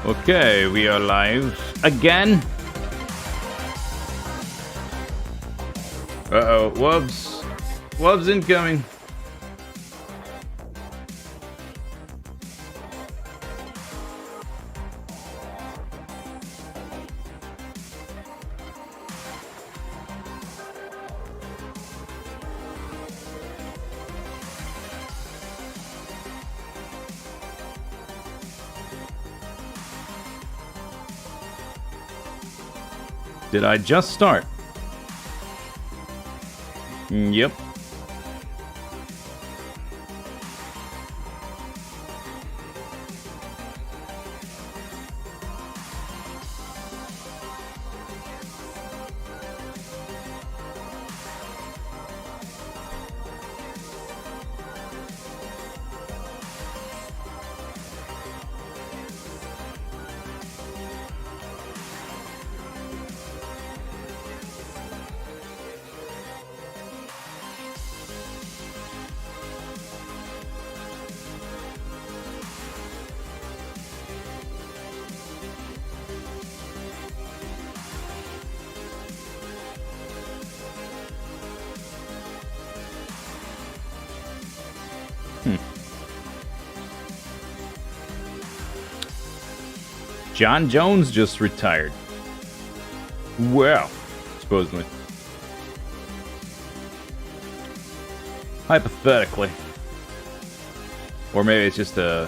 Okay, we are live again. Uh-oh, Wubs. Wubs incoming. Did I just start? Yep. John Jones just retired. Well, supposedly. Hypothetically. Or maybe it's just a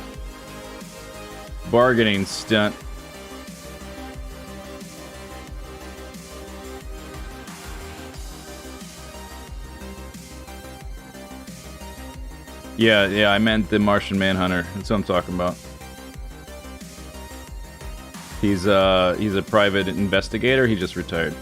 bargaining stunt. Yeah, I meant the Martian Manhunter. That's what I'm talking about. He's a private investigator. He just retired.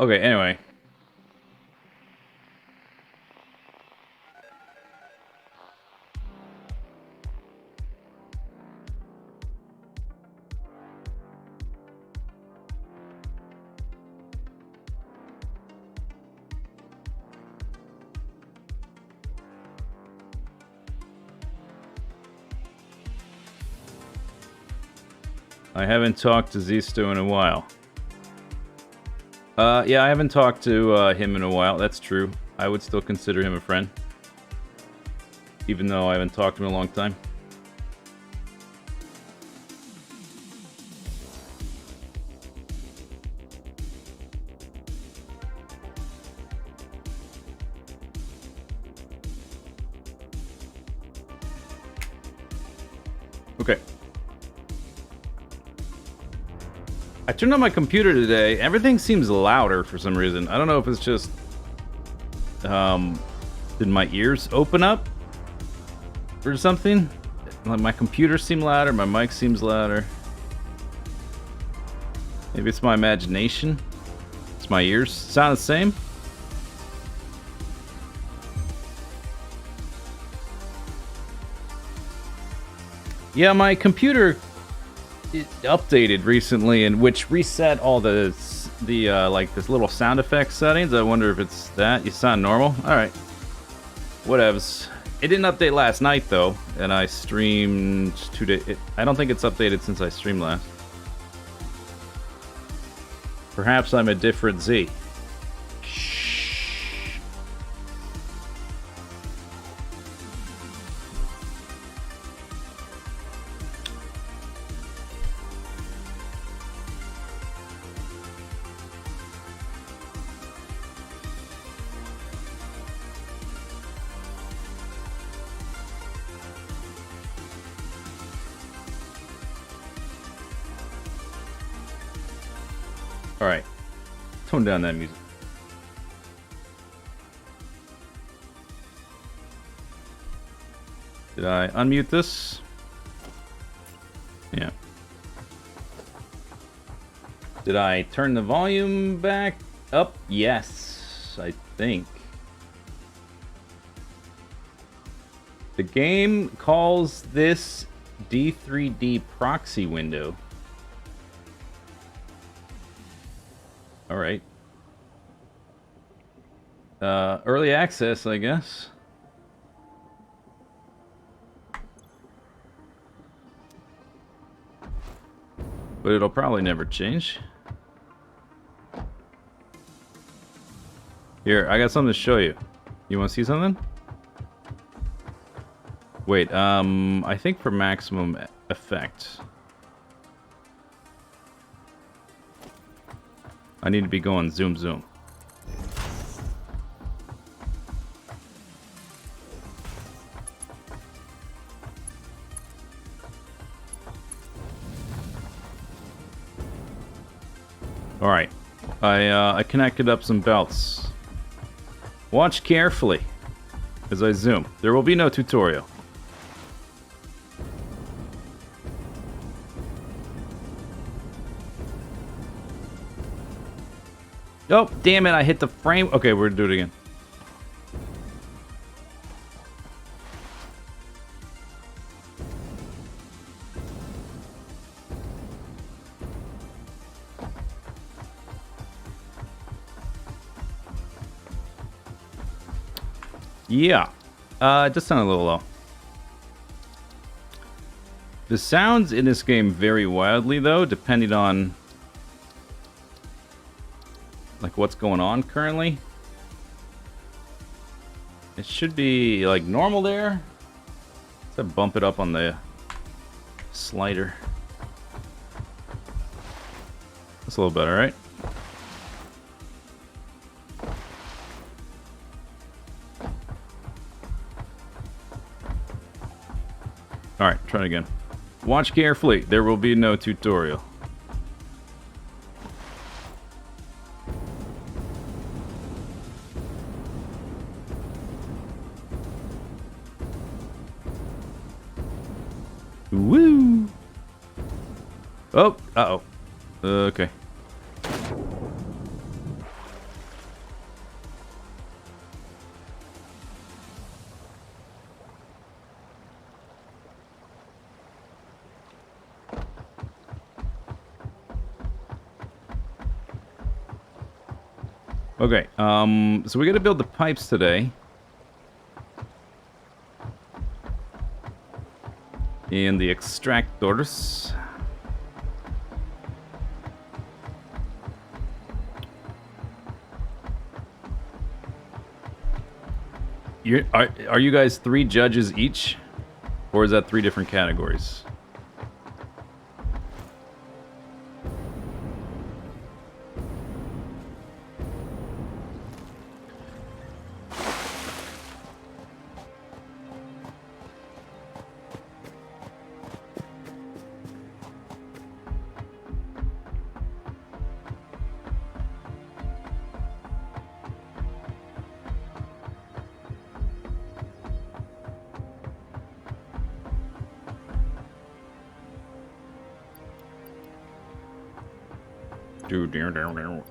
Okay, anyway. I haven't talked to Zisteau in a while. Yeah, I haven't talked to him in a while. That's true. I would still consider him a friend. Even though I haven't talked to him in a long time. Okay. I turned on my computer today. Everything seems louder for some reason. I don't know if it's just... did my ears open up? Or something? Like my computer seemed louder, my mic seems louder. Maybe it's my imagination. It's my ears. Sound the same? Yeah, my computer... it updated recently, and which reset all the like this little sound effects settings. I wonder if it's that. You sound normal. All right, whatevs. It didn't update last night though, and I streamed 2 days. I don't think it's updated since I streamed last. Perhaps I'm a different Z. Alright. Tone down that music. Did I unmute this? Yeah. Did I turn the volume back up? Yes, I think. The game calls this D3D proxy window. Alright. Early access, I guess. But it'll probably never change. Here, I got something to show you. You want to see something? Wait, I think for maximum effect, I need to be going zoom zoom. Alright, I connected up some belts. Watch carefully as I zoom. There will be no tutorial. Oh, damn it, I hit the frame. Okay, we're gonna do it again. Yeah, it does sound a little low. The sounds in this game vary wildly, though, depending on like what's going on currently. It should be like normal there. Let's bump it up on the slider. That's a little better, right? Alright, try it again. Watch carefully. There will be no tutorial. Woo! Oh, uh-oh. Okay. Okay, so we gotta build the pipes today. And the extractors. Are you guys 3 judges each? Or is that 3 different categories?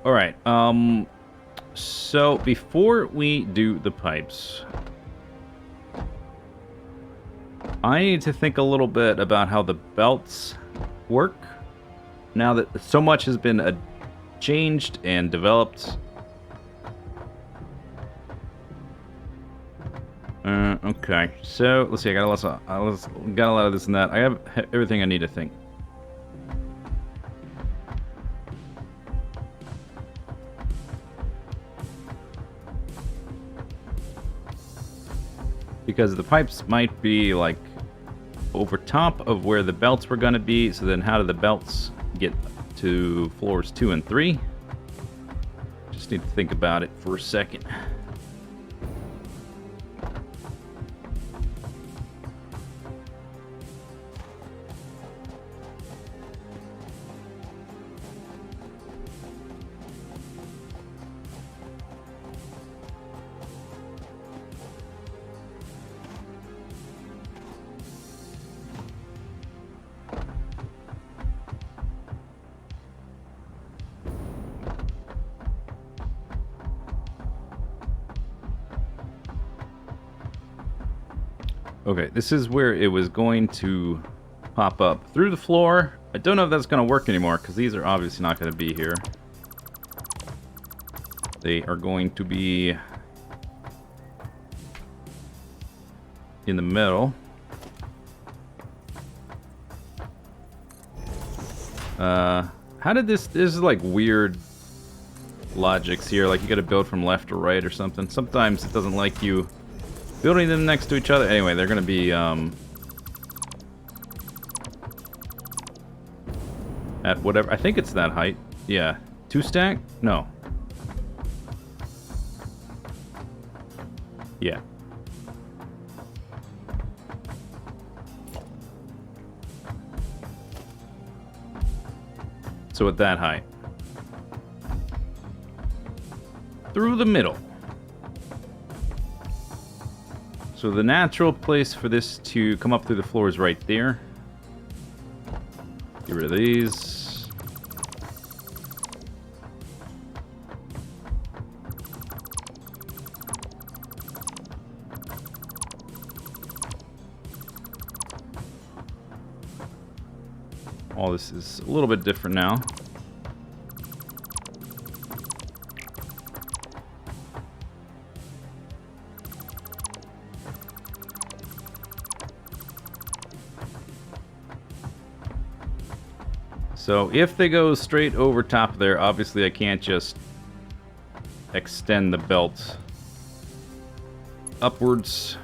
Alright, so before we do the pipes, I need to think a little bit about how the belts work. Now that so much has been changed and developed. Okay, so let's see, I got a lot of this and that. I have everything I need to think. Because the pipes might be like over top of where the belts were going to be, so then how do the belts get to floors 2 and 3? Just need to think about it for a second. Okay, this is where it was going to pop up through the floor. I don't know if that's going to work anymore, because these are obviously not going to be here. They are going to be in the middle. How did this is like weird logics here, like you gotta build from left to right or something. Sometimes it doesn't like you building them next to each other. Anyway, they're gonna be at whatever, I think it's that height. Yeah. 2 stack? No. Yeah. So at that height. Through the middle. So the natural place for this to come up through the floor is right there. Get rid of these. All this is a little bit different now. So if they go straight over top there, obviously I can't just extend the belt upwards.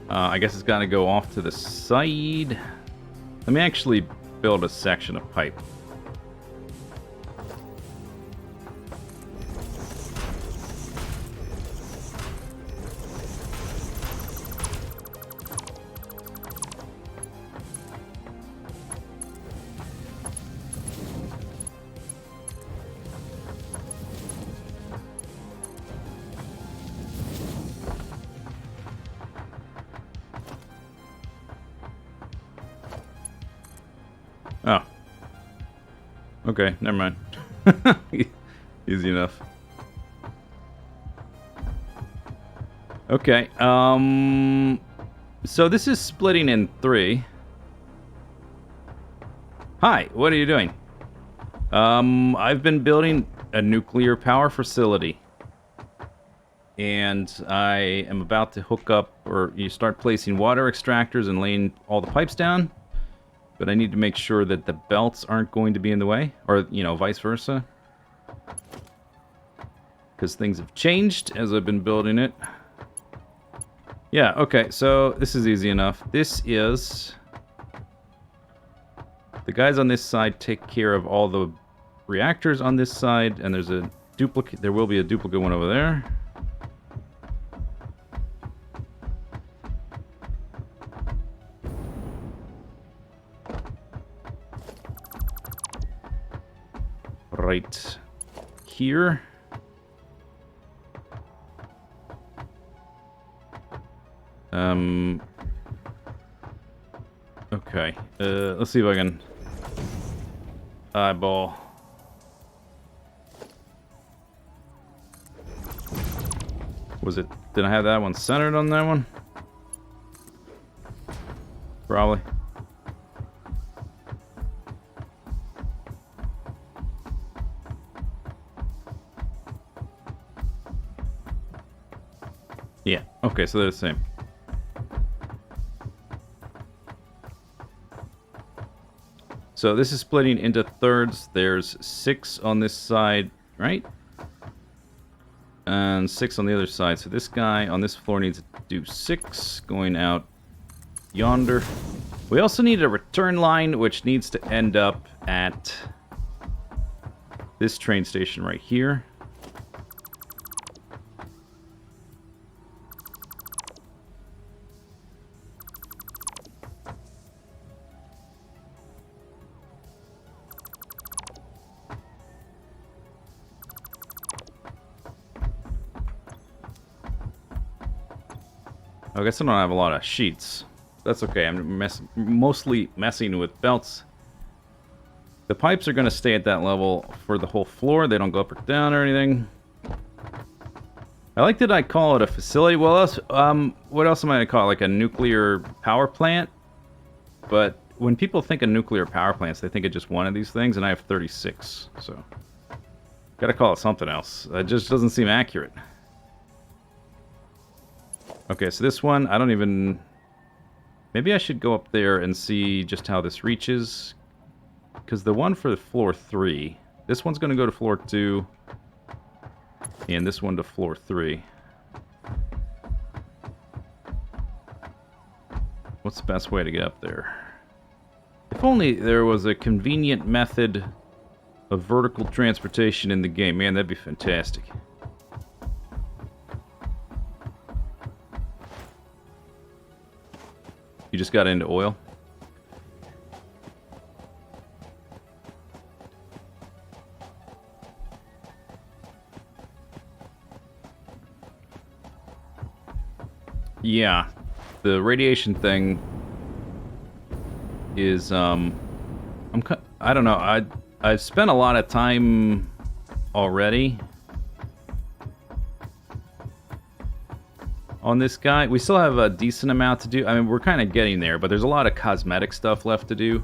I guess it's got to go off to the side. Let me actually build a section of pipe. Oh. Okay, never mind. Easy enough. Okay, so this is splitting in 3. Hi, what are you doing? I've been building a nuclear power facility. And I am about to hook up, or you start placing water extractors and laying all the pipes down. But I need to make sure that the belts aren't going to be in the way, or, you know, vice versa. Because things have changed as I've been building it. Yeah, okay, so this is easy enough. This is... The guys on this side take care of all the reactors on this side, and there's a duplicate. There will be a duplicate one over there. Right here. Okay. Let's see if I can eyeball. Was it? Did I have that one centered on that one? Probably. Yeah, okay, so they're the same. So this is splitting into thirds. There's 6 on this side, right? And 6 on the other side. So this guy on this floor needs to do 6 going out yonder. We also need a return line, which needs to end up at this train station right here. I guess I don't have a lot of sheets. That's okay. I'm mostly messing with belts. The pipes are going to stay at that level for the whole floor. They don't go up or down or anything. I like that I call it a facility. Well, what else am I going to call it? Like a nuclear power plant? But when people think of nuclear power plants, they think of just one of these things, and I have 36, so... Gotta call it something else. It just doesn't seem accurate. Okay, so this one, I don't even... Maybe I should go up there and see just how this reaches. Because the one for floor 3, this one's going to go to floor 2. And this one to floor 3. What's the best way to get up there? If only there was a convenient method of vertical transportation in the game. Man, that'd be fantastic. You just got into oil? Yeah. The radiation thing is, I don't know, I've spent a lot of time already on this guy. We still have a decent amount to do. I mean, we're kind of getting there, but there's a lot of cosmetic stuff left to do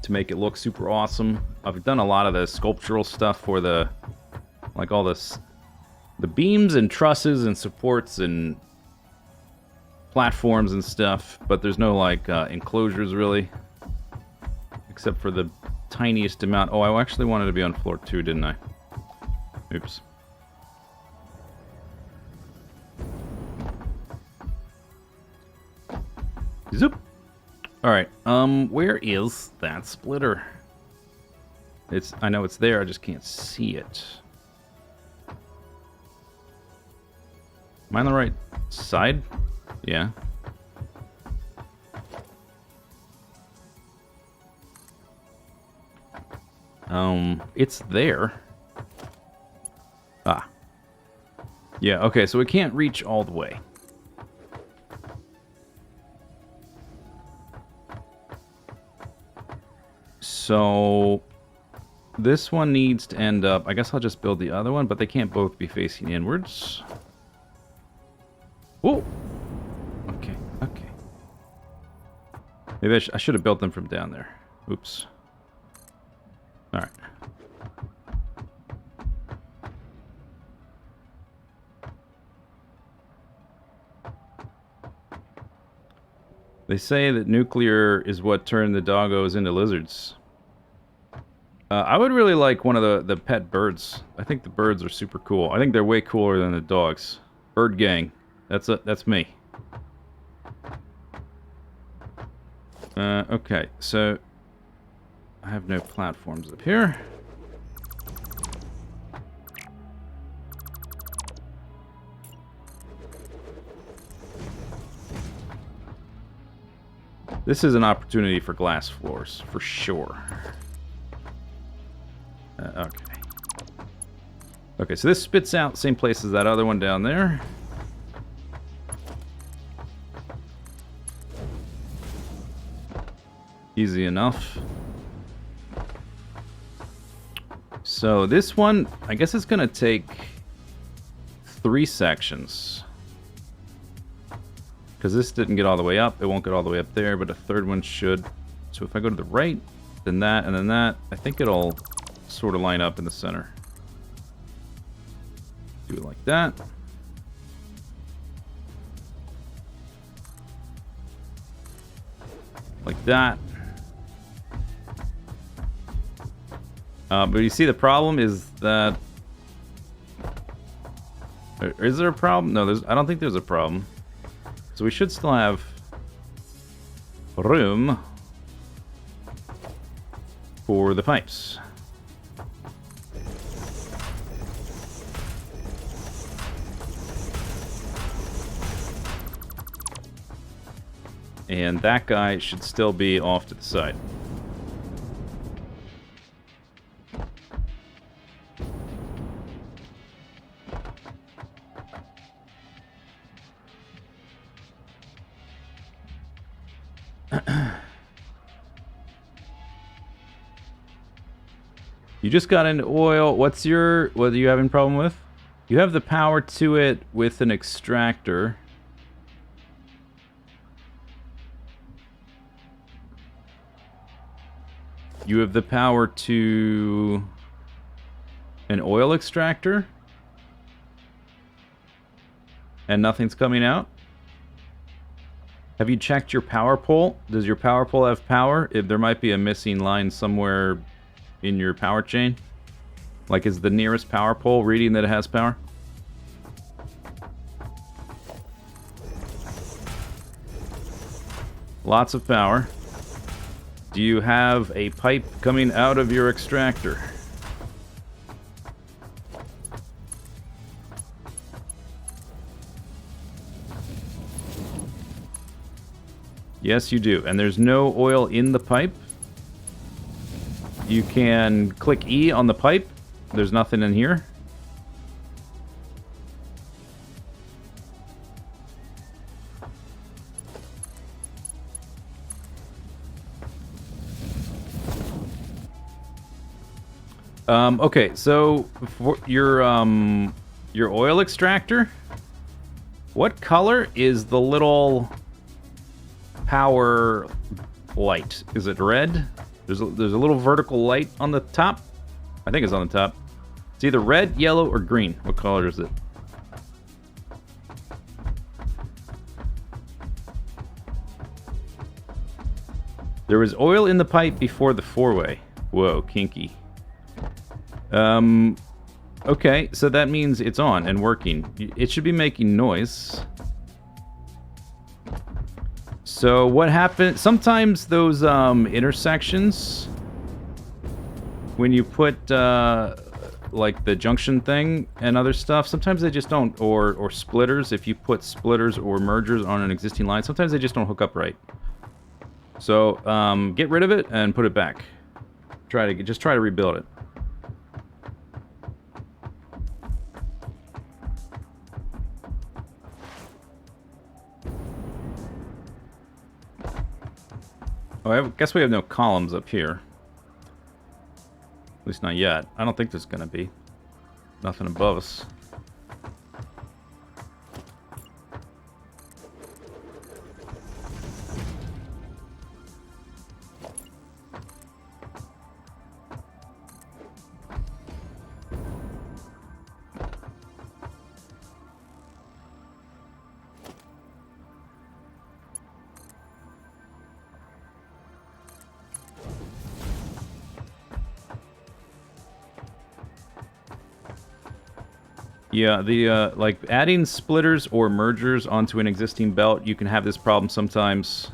to make it look super awesome. I've done a lot of the sculptural stuff for the, like all this, the beams and trusses and supports and platforms and stuff, but there's no like enclosures really, except for the tiniest amount. Oh, I actually wanted to be on floor 2, didn't I? Oops. Zoop. Alright, where is that splitter? I know it's there, I just can't see it. Am I on the right side? Yeah. It's there. Ah. Yeah, okay, so it can't reach all the way. So this one needs to end up... I guess I'll just build the other one, but they can't both be facing inwards. Whoa! Okay, okay. Maybe I should have built them from down there. Oops. Alright. They say that nuclear is what turned the doggos into lizards. I would really like one of the pet birds. I think the birds are super cool. I think they're way cooler than the dogs. Bird gang. That's me. Okay, so I have no platforms up here. This is an opportunity for glass floors, for sure. Okay. Okay, so this spits out same place as that other one down there. Easy enough. So this one, I guess it's going to take 3 sections. Because this didn't get all the way up. It won't get all the way up there, but a third one should. So if I go to the right, then that, and then that, I think it'll sort of line up in the center. Do it like that. Like that. But you see the problem is that... Is there a problem? No, I don't think there's a problem. So we should still have room for the pipes. And that guy should still be off to the side. You just got into oil. What are you having a problem with? You have the power to it with an extractor. You have the power to an oil extractor. And nothing's coming out. Have you checked your power pole? Does your power pole have power? If there might be a missing line somewhere in your power chain. Like, is the nearest power pole reading that it has power? Lots of power. Do you have a pipe coming out of your extractor? Yes, you do. And there's no oil in the pipe. You can click E on the pipe. There's nothing in here. Okay, so for your oil extractor, what color is the little power light? Is it red? There's a little vertical light on the top. I think it's on the top. It's either red, yellow, or green. What color is it? There was oil in the pipe before the four-way. Whoa, kinky. Okay, so that means it's on and working. It should be making noise. So what happens? Sometimes those intersections, when you put like the junction thing and other stuff, sometimes they just don't. Or splitters. If you put splitters or mergers on an existing line, sometimes they just don't hook up right. So get rid of it and put it back. Just try to rebuild it. Oh, I guess we have no columns up here. At least not yet. I don't think there's gonna be. Nothing above us. Yeah, the like adding splitters or mergers onto an existing belt, you can have this problem sometimes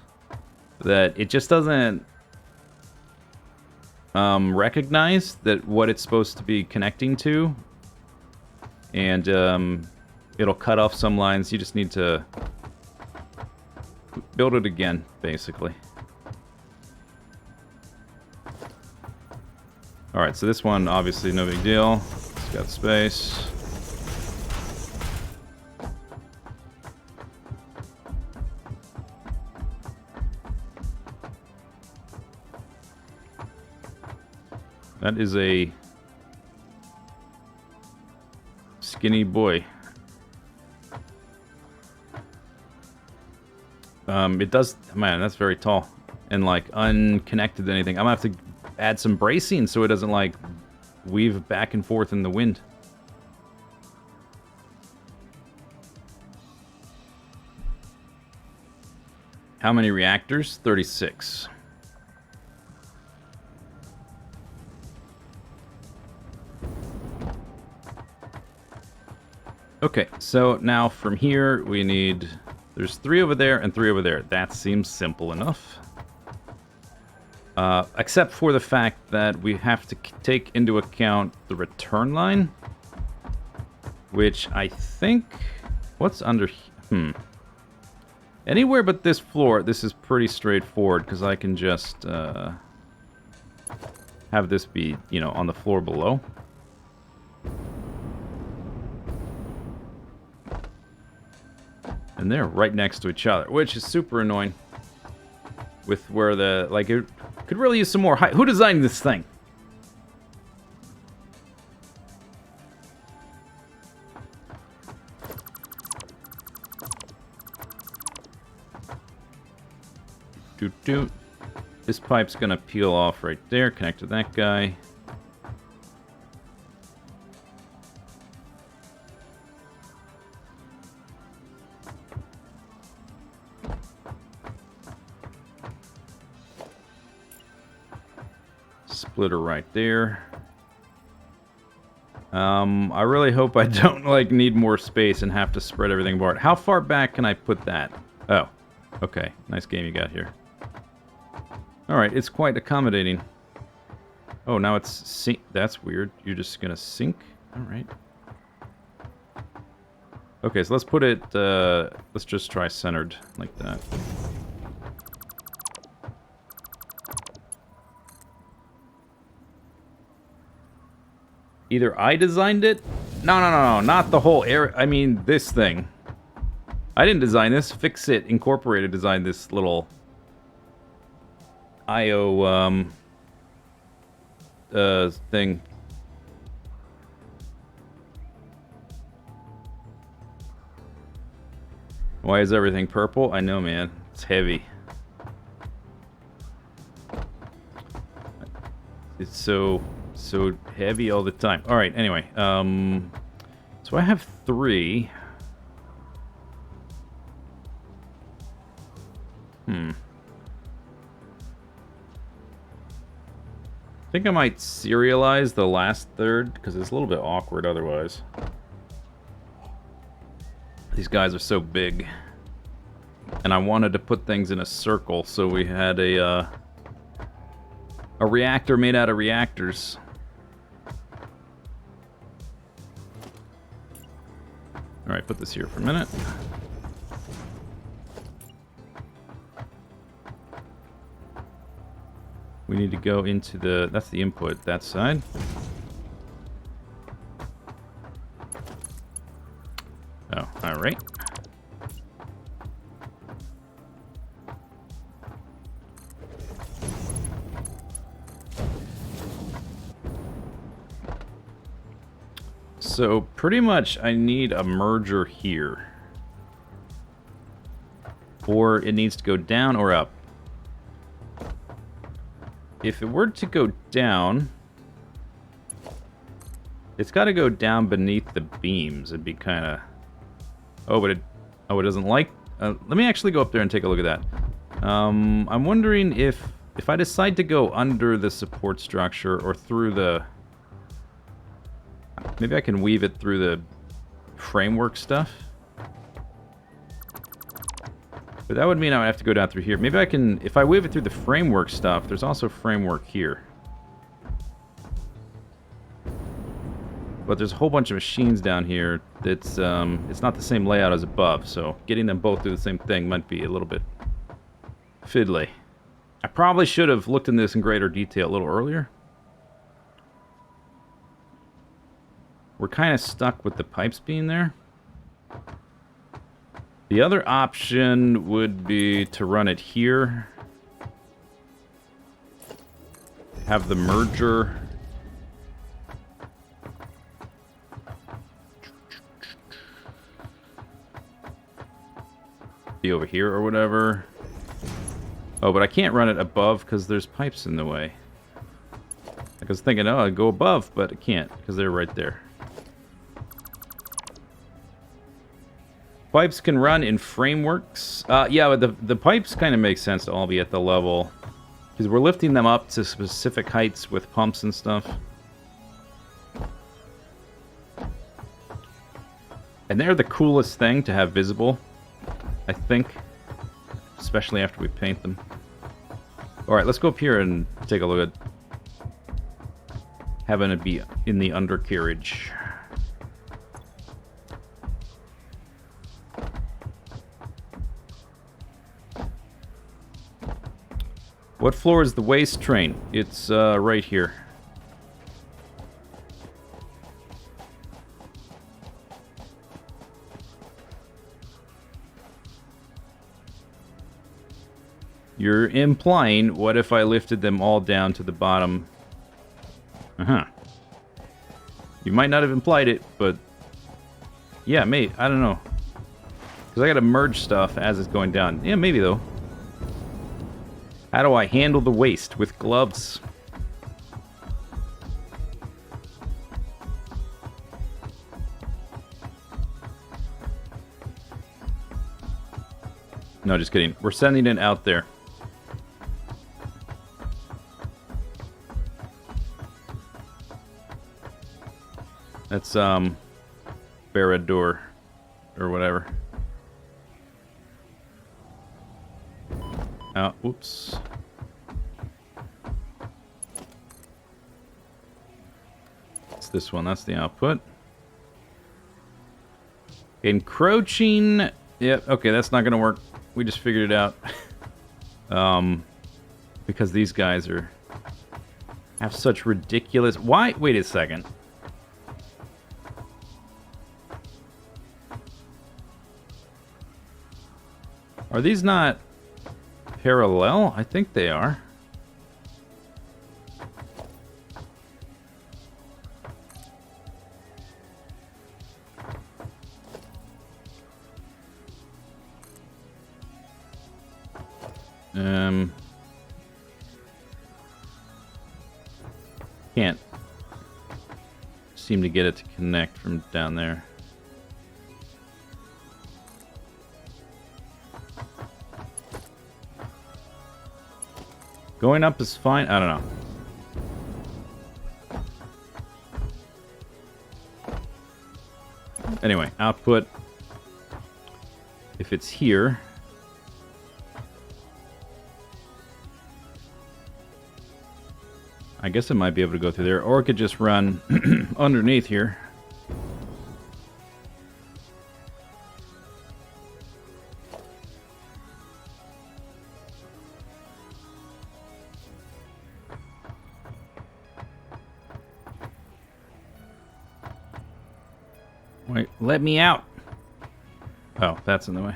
that it just doesn't recognize that what it's supposed to be connecting to, and it'll cut off some lines. You just need to build it again, basically. Alright, so this one, obviously no big deal. It's got space. That is a skinny boy. It does, man, that's very tall and like unconnected to anything. I'm gonna have to add some bracing so it doesn't like weave back and forth in the wind. How many reactors? 36. Okay, so now from here we need... There's 3 over there and 3 over there. That seems simple enough. Except for the fact that we have to take into account the return line. Which I think... What's under... Anywhere but this floor, this is pretty straightforward, because I can just have this be, you know, on the floor below. And they're right next to each other, which is super annoying. With where the, like, it could really use some more height. Who designed this thing? do. This pipe's gonna peel off right there, connect to that guy. Splitter right there. I really hope I don't, like, need more space and have to spread everything apart. How far back can I put that? Oh, okay. Nice game you got here. Alright, it's quite accommodating. Oh, now it's sink. That's weird. You're just gonna sink? Alright. Okay, so let's put it, let's just try centered, like that. Either I designed it? No, not the whole area. I mean, this thing. I didn't design this. Fix-It Incorporated designed this little IO thing. Why is everything purple? I know, man. It's heavy. It's so heavy all the time. All right, anyway. So I have 3. I think I might serialize the last third, because it's a little bit awkward otherwise. These guys are so big. And I wanted to put things in a circle, so we had a reactor made out of reactors. Alright, put this here for a minute. We need to go into the... That's the input, that side. Oh, alright. So, pretty much I need a merger here. Or it needs to go down or up. If it were to go down, it's got to go down beneath the beams. It'd be kind of... Oh, but it doesn't like... let me actually go up there and take a look at that. I'm wondering if I decide to go under the support structure or through the... Maybe I can weave it through the framework stuff. But that would mean I would have to go down through here. Maybe I can... If I weave it through the framework stuff, there's also framework here. But there's a whole bunch of machines down here that's... it's not the same layout as above, so getting them both through the same thing might be a little bit fiddly. I probably should have looked in this in greater detail a little earlier. We're kind of stuck with the pipes being there. The other option would be to run it here. Have the merger. Be over here or whatever. Oh, but I can't run it above because there's pipes in the way. I was thinking, oh, I'd go above, but I can't because they're right there. Pipes can run in frameworks. Yeah, but the pipes kind of make sense to all be at the level. Because we're lifting them up to specific heights with pumps and stuff. And they're the coolest thing to have visible, I think. Especially after we paint them. Alright, let's go up here and take a look at having it be in the undercarriage. What floor is the waste train? It's right here. You're implying, what if I lifted them all down to the bottom? Uh-huh. You might not have implied it, but... Yeah, maybe. I don't know. Because I gotta merge stuff as it's going down. Yeah, maybe, though. How do I handle the waste with gloves? No, just kidding. We're sending it out there. That's, Barrador, or whatever. Oh, oops. It's this one, that's the output. Encroaching... Yep, okay, that's not gonna work. We just figured it out. Because these guys have such ridiculous... Why? Wait a second. Are these not parallel? I think they are. Can't seem to get it to connect from down there. Going up is fine. I don't know. Anyway, output. If it's here. I guess it might be able to go through there. Or it could just run underneath here. Wait, let me out. Oh, that's in the way.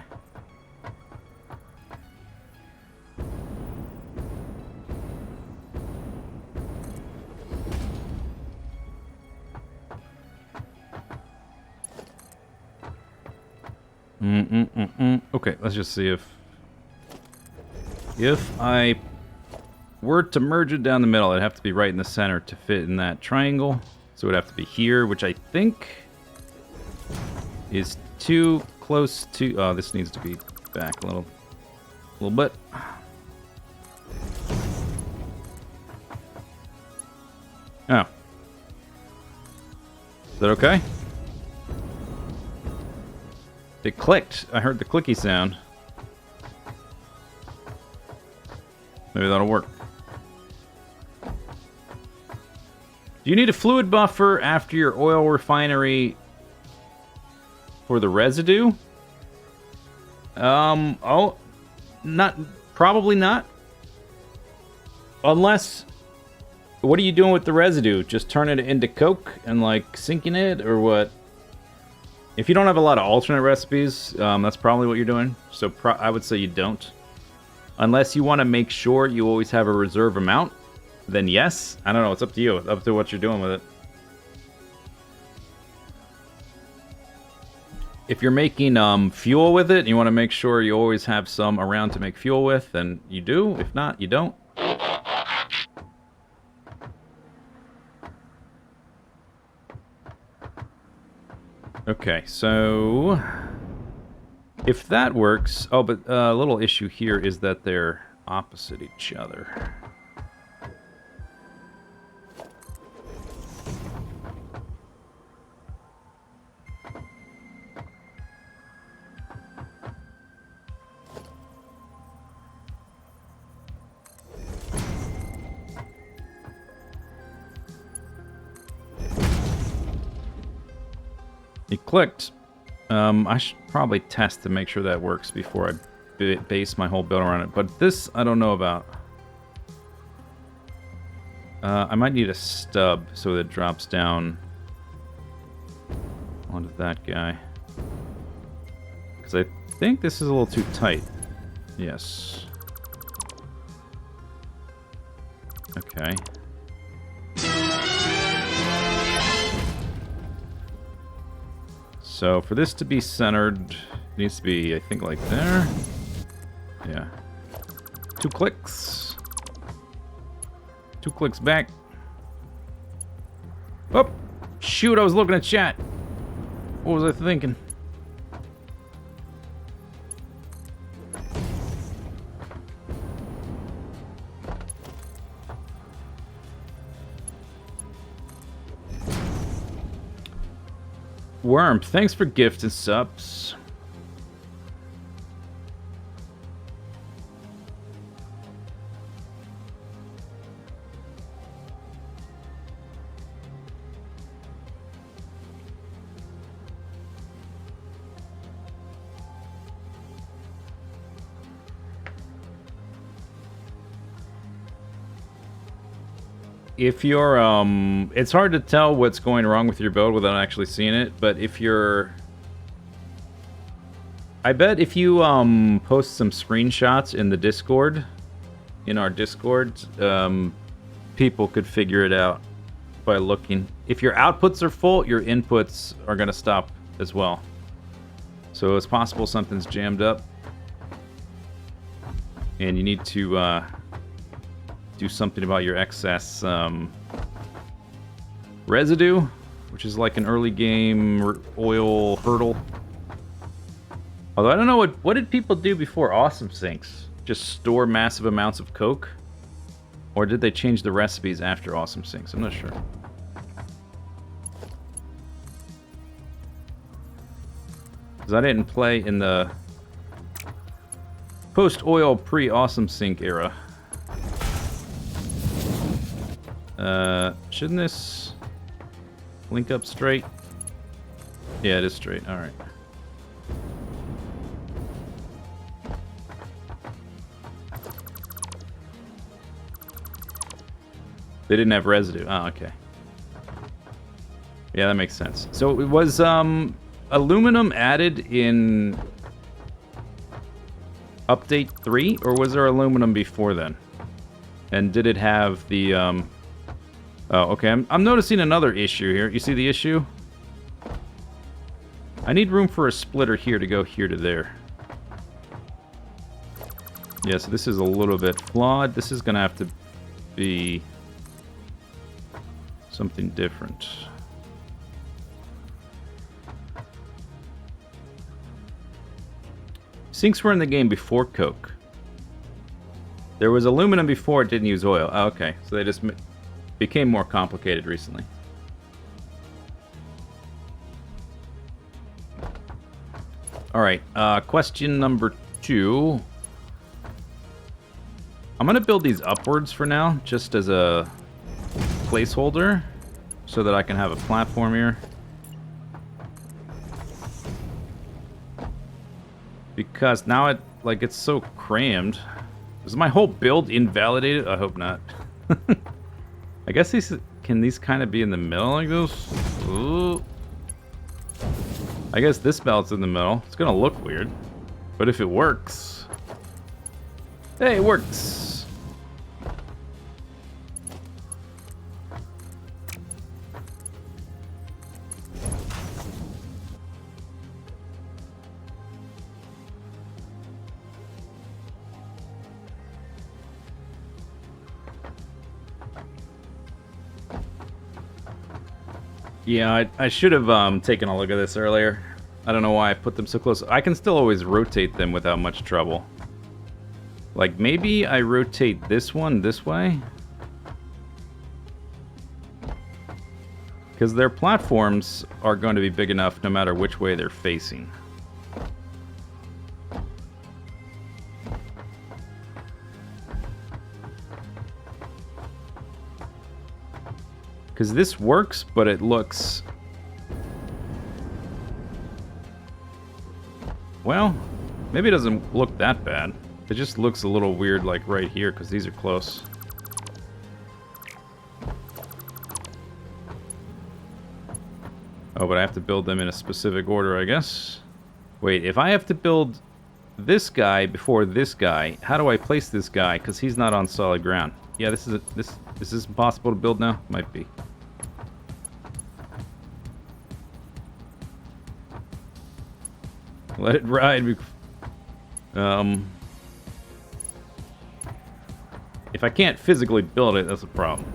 Okay, let's just see if I were to merge it down the middle, it'd have to be right in the center to fit in that triangle. So it would have to be here, which I think is too close to... Oh, this needs to be back a little bit. Oh. Is that okay? It clicked. I heard the clicky sound. Maybe that'll work. Do you need a fluid buffer after your oil refinery for the residue? Oh, probably not. Unless, what are you doing with the residue? Just turn it into Coke and like sinking it, or what? If you don't have a lot of alternate recipes, that's probably what you're doing. So I would say you don't. Unless you want to make sure you always have a reserve amount, then yes. I don't know, it's up to you. It's up to what you're doing with it. If you're making fuel with it, and you want to make sure you always have some around to make fuel with, then you do. If not, you don't. Okay, so if that works... Oh, but a little issue here is that they're opposite each other. It clicked. I should probably test to make sure that works before I base my whole build around it. But this, I don't know about. I might need a stub so that it drops down onto that guy. Because I think this is a little too tight. Yes. Okay. So for this to be centered, it needs to be, I think, like there. Yeah. 2 clicks. 2 clicks back. Oh, shoot, I was looking at chat. What was I thinking? Worm, thanks for gifts and subs. If you're, it's hard to tell what's going wrong with your build without actually seeing it, but if you're... I bet if you, post some screenshots in the Discord, in our Discord, people could figure it out by looking. If your outputs are full, your inputs are going to stop as well. So it's possible something's jammed up. And you need to, do something about your excess residue, which is like an early game oil hurdle. Although I don't know what did people do before Awesome Sinks? Just store massive amounts of Coke? Or did they change the recipes after Awesome Sinks? I'm not sure. Because I didn't play in the post-oil, pre-Awesome Sink era. Shouldn't this link up straight? Yeah, it is straight. Alright. They didn't have residue. Oh, okay. Yeah, that makes sense. So it was aluminum added in update 3, or was there aluminum before then? And did it have the Oh, okay. I'm noticing another issue here. You see the issue? I need room for a splitter here to go here to there. Yeah, so this is a little bit flawed. This is going to have to be something different. Sinks were in the game before Coke. There was aluminum before it didn't use oil. Oh, okay, so they just became more complicated recently. Alright, question number 2. I'm gonna build these upwards for now, just as a placeholder, so that I can have a platform here. Because now it's so crammed. Is my whole build invalidated? I hope not. I guess can these kind of be in the middle like this? Ooh. I guess this belt's in the middle. It's gonna look weird. But if it works... Hey, it works! Yeah, I should have taken a look at this earlier. I don't know why I put them so close. I can still always rotate them without much trouble. Like, maybe I rotate this one this way? Because their platforms are going to be big enough no matter which way they're facing. Because this works, but it looks... Well, maybe it doesn't look that bad. It just looks a little weird, like, right here, because these are close. Oh, but I have to build them in a specific order, I guess. Wait, if I have to build this guy before this guy, how do I place this guy? Because he's not on solid ground. Yeah, this is impossible to build now? Might be. Let it ride. If I can't physically build it, that's a problem.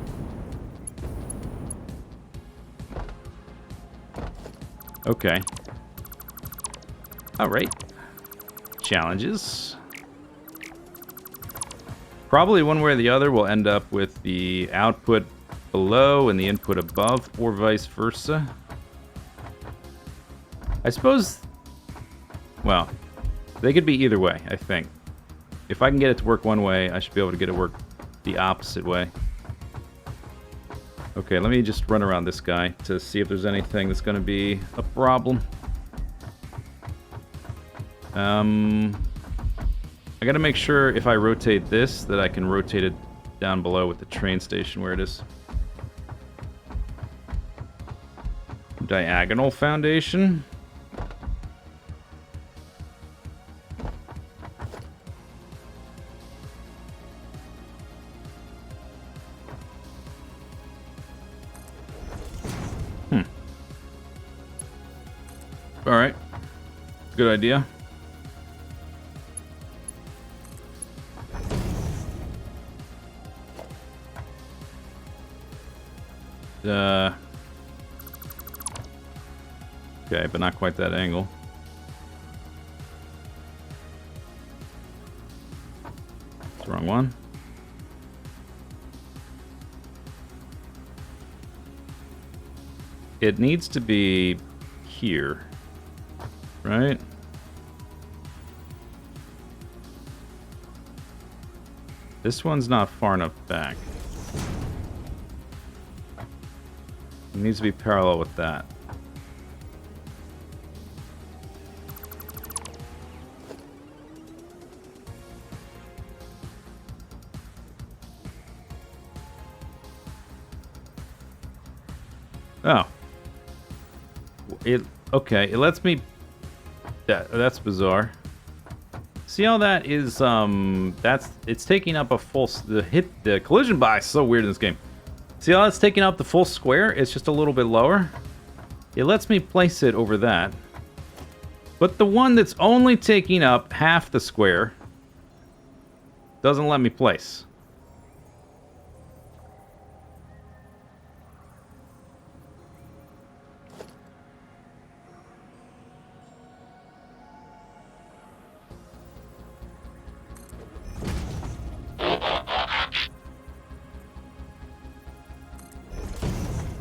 Okay. Alright. Challenges. Probably one way or the other we'll end up with the output below and the input above, or vice versa. I suppose... Well, they could be either way, I think. If I can get it to work one way, I should be able to get it to work the opposite way. Okay, let me just run around this guy to see if there's anything that's going to be a problem. I gotta make sure if I rotate this, that I can rotate it down below with the train station where it is. Diagonal foundation. Alright. Good idea. Okay, but not quite that angle. That's the wrong one. It needs to be here, right? This one's not far enough back. It needs to be parallel with that. Oh. Okay, it lets me... That's bizarre. See how that is, it's taking up a full... The collision bias is so weird in this game. See how it's taking up the full square? It's just a little bit lower. It lets me place it over that. But the one that's only taking up half the square doesn't let me place.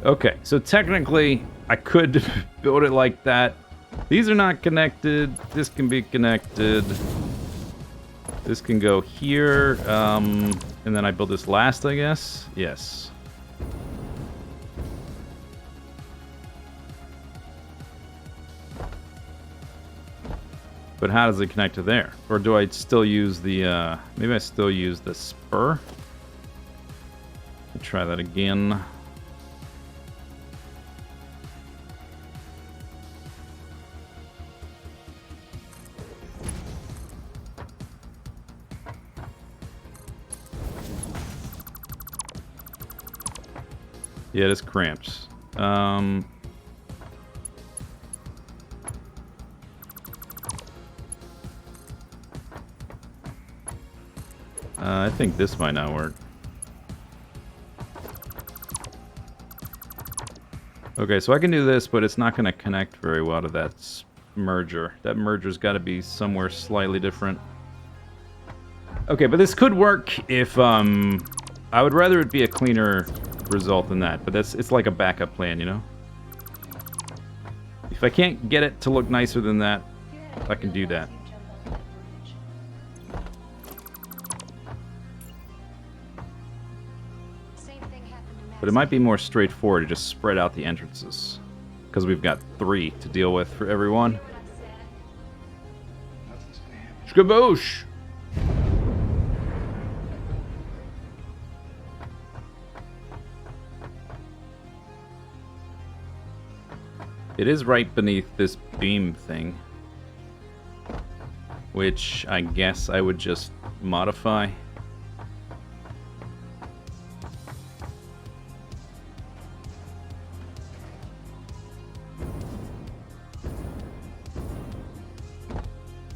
Okay, so technically, I could build it like that. These are not connected. This can be connected. This can go here. And then I build this last, I guess. Yes. But how does it connect to there? Or do I still use the, maybe I still use the spur? Let's try that again. Yeah, it is cramped. I think this might not work. Okay, so I can do this, but it's not going to connect very well to that merger. That merger's got to be somewhere slightly different. Okay, but this could work if, I would rather it be a cleaner result than that, but it's like a backup plan, you know? If I can't get it to look nicer than that, I can do that. But it might be more straightforward to just spread out the entrances, because we've got 3 to deal with for everyone. Skaboosh! It is right beneath this beam thing, which I guess I would just modify.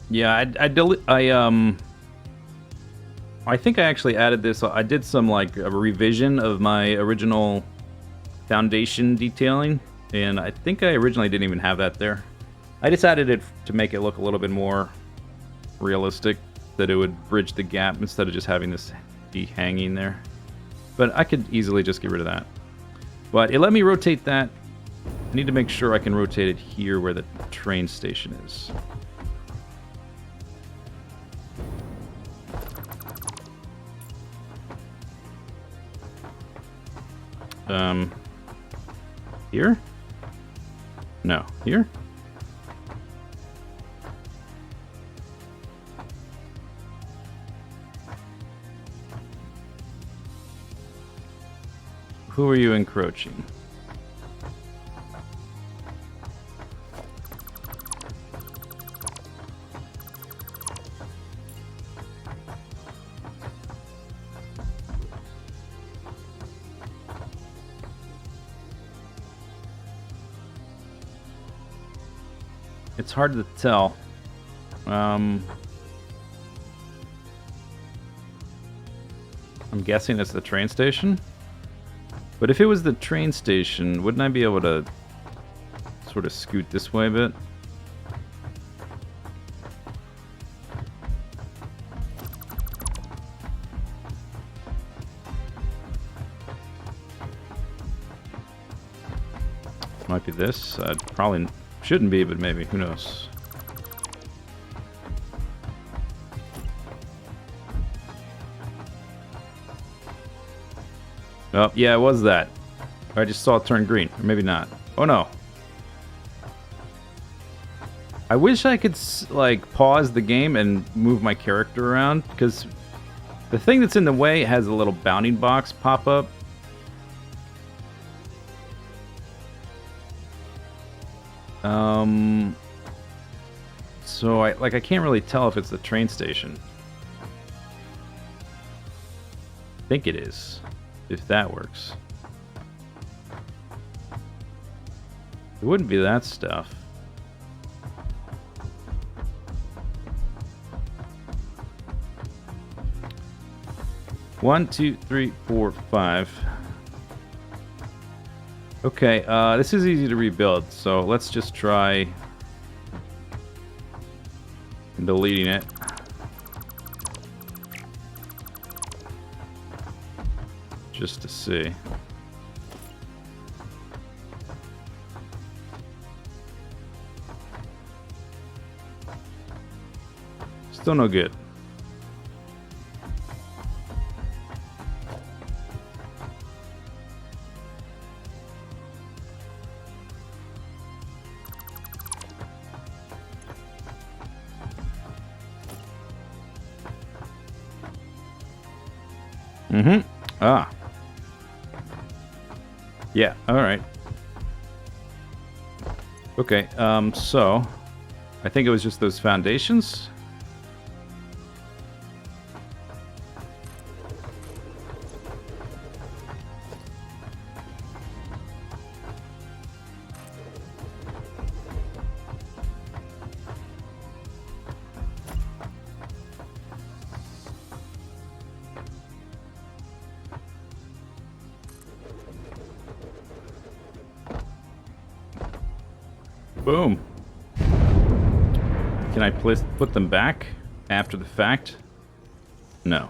Yeah, I think I actually added this. I did some like a revision of my original foundation detailing, and I think I originally didn't even have that there. I just added it to make it look a little bit more realistic, that it would bridge the gap instead of just having this be hanging there. But I could easily just get rid of that. But it let me rotate that. I need to make sure I can rotate it here where the train station is. Here? No, here? Who are you encroaching? It's hard to tell. I'm guessing it's the train station. But if it was the train station, wouldn't I be able to sort of scoot this way a bit? Might be this. Probably shouldn't be, but maybe. Who knows? Oh, yeah, it was that. I just saw it turn green. Or maybe not. Oh, no. I wish I could, like, pause the game and move my character around, because the thing that's in the way has a little bounding box pop up. So I can't really tell if it's the train station. I think it is, if that works. It wouldn't be that stuff. One, two, three, four, five. Okay, this is easy to rebuild, so let's just try deleting it. Just to see. Still no good. Mm-hmm. Ah. Yeah, alright. Okay, so I think it was just those foundations. Boom. Can I put them back after the fact? No.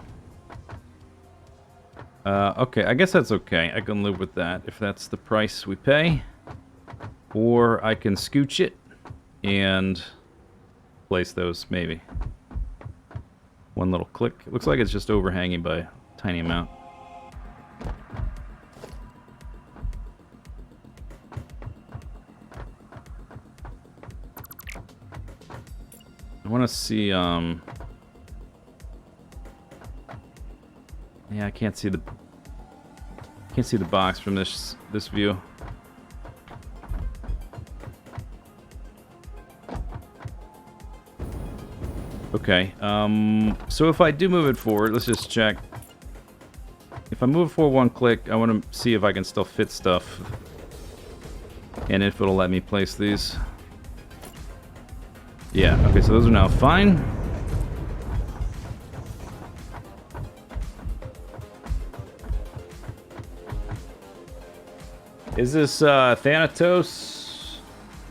Okay, I guess that's okay. I can live with that if that's the price we pay. Or I can scooch it and place those, maybe. One little click. It looks like it's just overhanging by a tiny amount. I want to see, yeah, I can't see the box from this view. Okay, so if I do move it forward, let's just check. If I move it forward one click, I want to see if I can still fit stuff. And if it'll let me place these. Yeah, okay, so those are now fine. Is this Thanatos?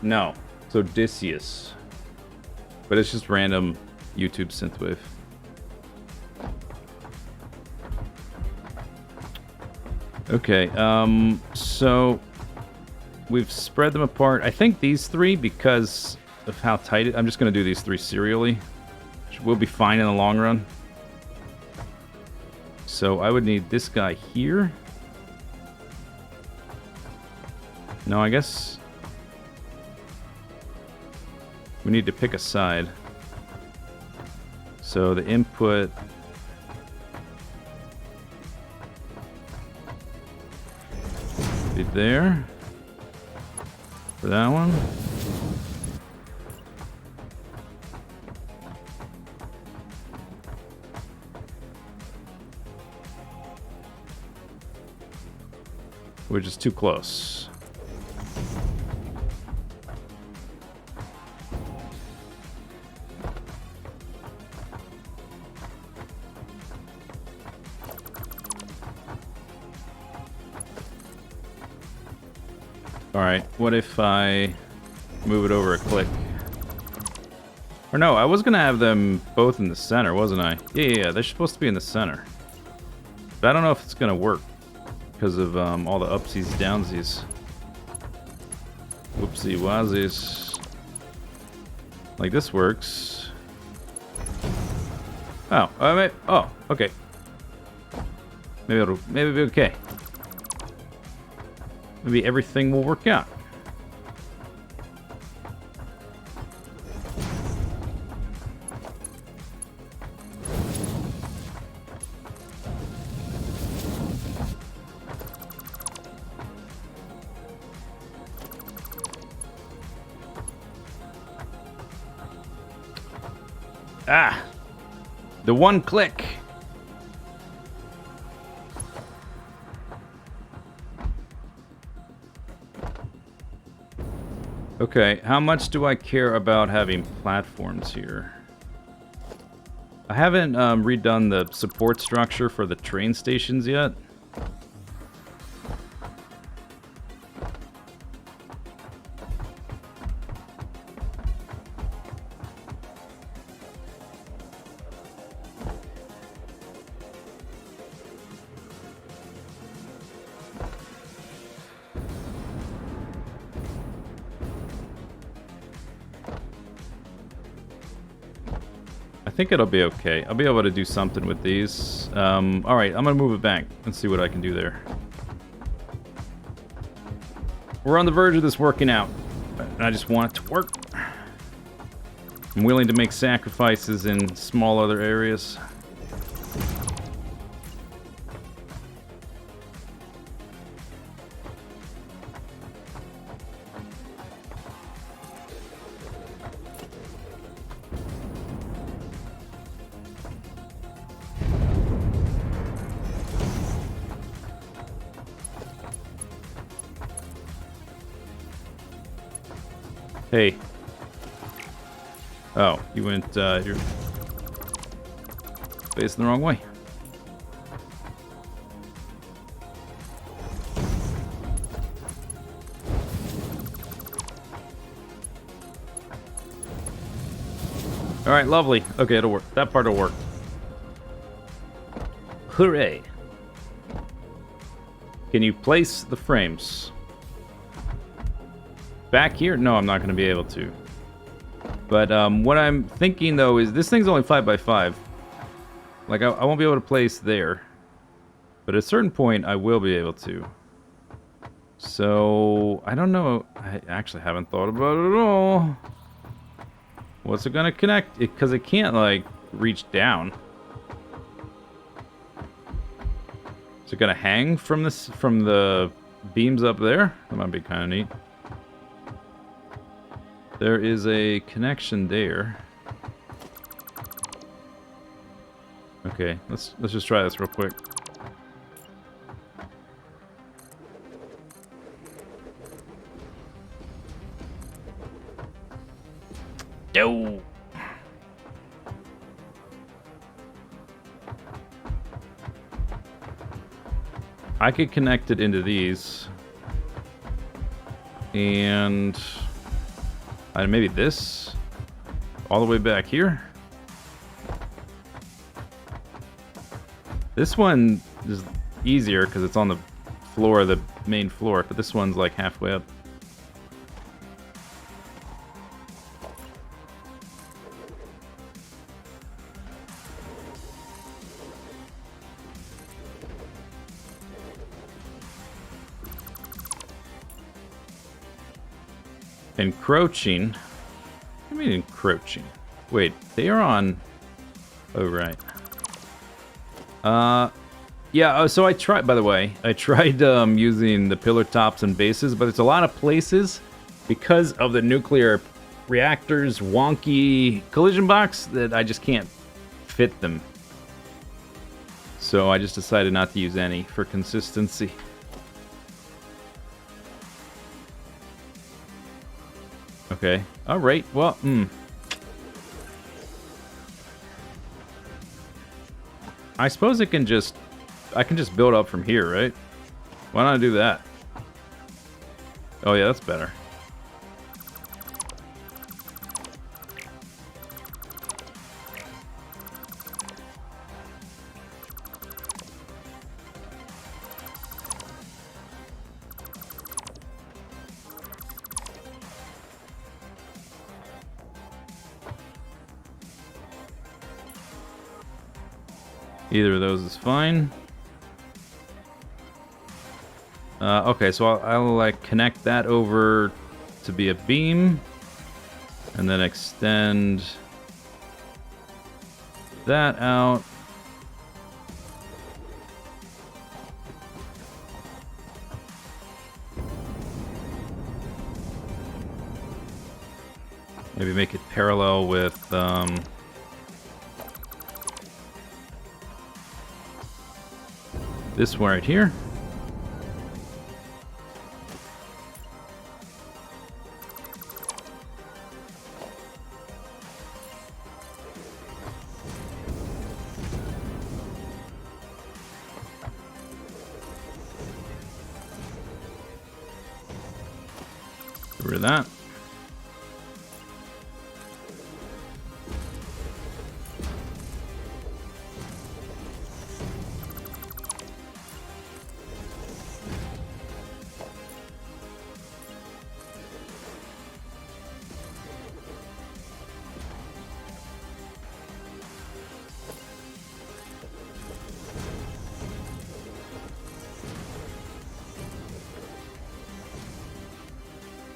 No, it's Odysseus. But it's just random YouTube synthwave. Okay, so we've spread them apart. I think these three, because of how tight I'm just going to do these three serially. Which will be fine in the long run. So I would need this guy here. No, I guess we need to pick a side. So the input be there for that one. Which is too close. Alright, what if I move it over a click? Or no, I was gonna have them both in the center, wasn't I? Yeah, they're supposed to be in the center. But I don't know if it's gonna work because of all the upsies, downsies. Whoopsie wazzies. Like this works. Oh, oh, okay. Maybe it'll be okay. Maybe everything will work out. Ah! The one click! Okay, how much do I care about having platforms here? I haven't redone the support structure for the train stations yet. I think it'll be okay. I'll be able to do something with these. Alright, I'm gonna move it back and see what I can do there. We're on the verge of this working out, and I just want it to work. I'm willing to make sacrifices in small other areas. Hey. Oh, you went, you're facing the wrong way. Alright, lovely. Okay, it'll work. That part will work. Hooray. Can you place the frames? Back here? No, I'm not going to be able to. But what I'm thinking, though, is this thing's only 5x5. Like, I won't be able to place there. But at a certain point, I will be able to. So, I don't know. I actually haven't thought about it at all. What's it going to connect? Because it can't, like, reach down. Is it going to hang from the beams up there? That might be kind of neat. There is a connection there. Okay, let's just try this real quick. Yo. I could connect it into these. And maybe this all the way back here. This one is easier because it's on the floor, the main floor, but this one's like halfway up. Encroaching? What do you mean encroaching? Wait, they are on... Oh, right. Yeah, so I tried, by the way, I tried using the pillar tops and bases, but there's a lot of places, because of the nuclear reactor's wonky collision box, that I just can't fit them. So I just decided not to use any for consistency. Okay. Alright, well, I suppose I can just build up from here, right? Why not do that? Oh yeah, that's better. Either of those is fine. Okay, so I'll like connect that over to be a beam, and then extend that out. Maybe make it parallel with this one right here. Get rid of that.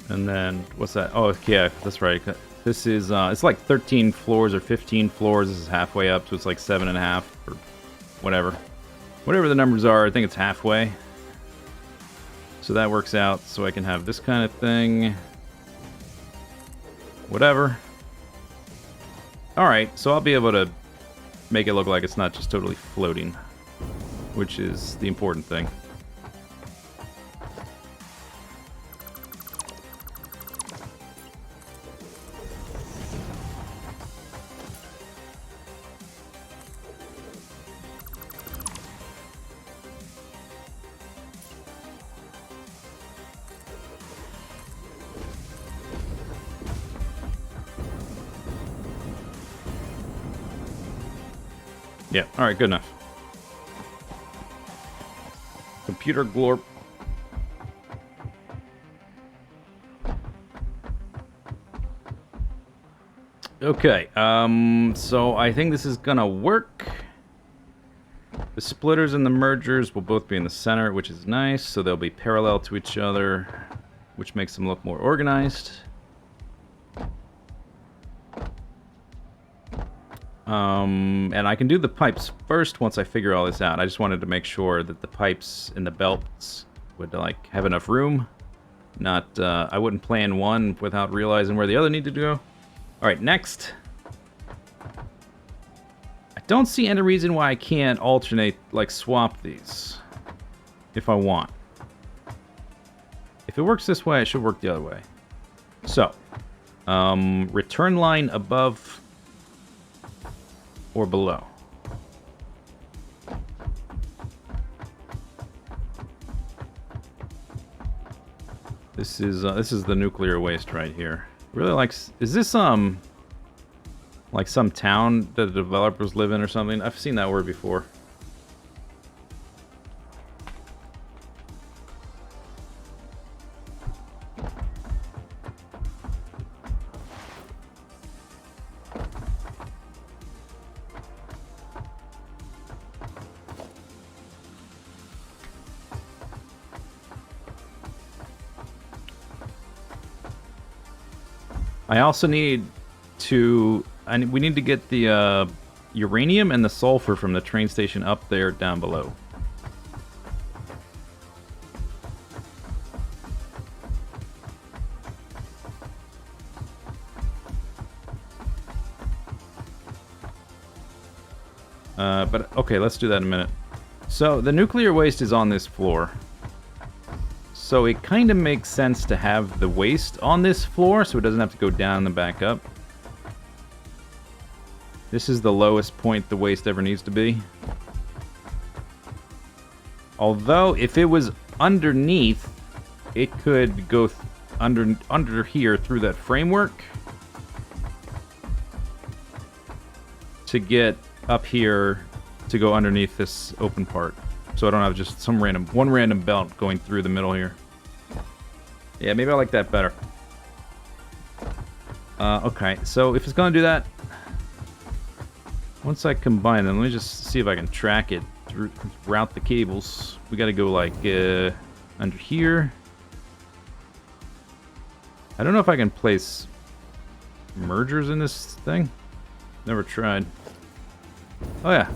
And then, what's that? Oh, yeah, that's right. This is, it's like 13 floors or 15 floors. This is halfway up, so it's like 7.5 or whatever. Whatever the numbers are, I think it's halfway. So that works out, so I can have this kind of thing. Whatever. Alright, so I'll be able to make it look like it's not just totally floating, which is the important thing. Yeah, alright, good enough. Computer glorp. Okay, so I think this is gonna work. The splitters and the mergers will both be in the center, which is nice, so they'll be parallel to each other, which makes them look more organized. And I can do the pipes first once I figure all this out. I just wanted to make sure that the pipes and the belts would, like, have enough room. Not, I wouldn't plan one without realizing where the other needed to go. Alright, next. I don't see any reason why I can't alternate, like, swap these. If I want. If it works this way, it should work the other way. So, return line above or below. This is the nuclear waste right here. Really like. Is this like some town that the developers live in or something? I've seen that word before. I also need to... we need to get the uranium and the sulfur from the train station up there down below. But okay, let's do that in a minute. So the nuclear waste is on this floor. So it kind of makes sense to have the waste on this floor so it doesn't have to go down and back up. This is the lowest point the waste ever needs to be. Although, if it was underneath, it could go under here through that framework to get up here to go underneath this open part. So I don't have just one random belt going through the middle here. Yeah, maybe I like that better. Okay, so if it's gonna do that, once I combine them, let me just see if I can track it through, route the cables. We gotta go like under here. I don't know if I can place mergers in this thing. Never tried. Oh yeah.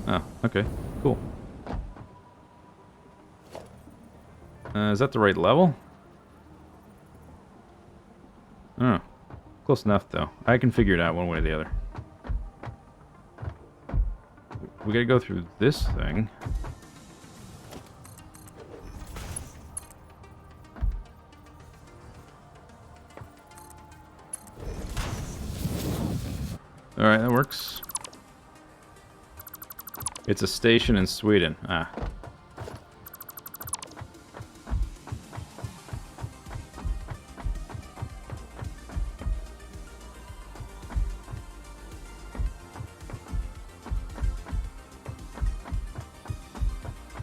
Oh, okay, cool. Is that the right level? Oh, close enough though. I can figure it out one way or the other. We gotta go through this thing. Alright, that works. It's a station in Sweden. Ah.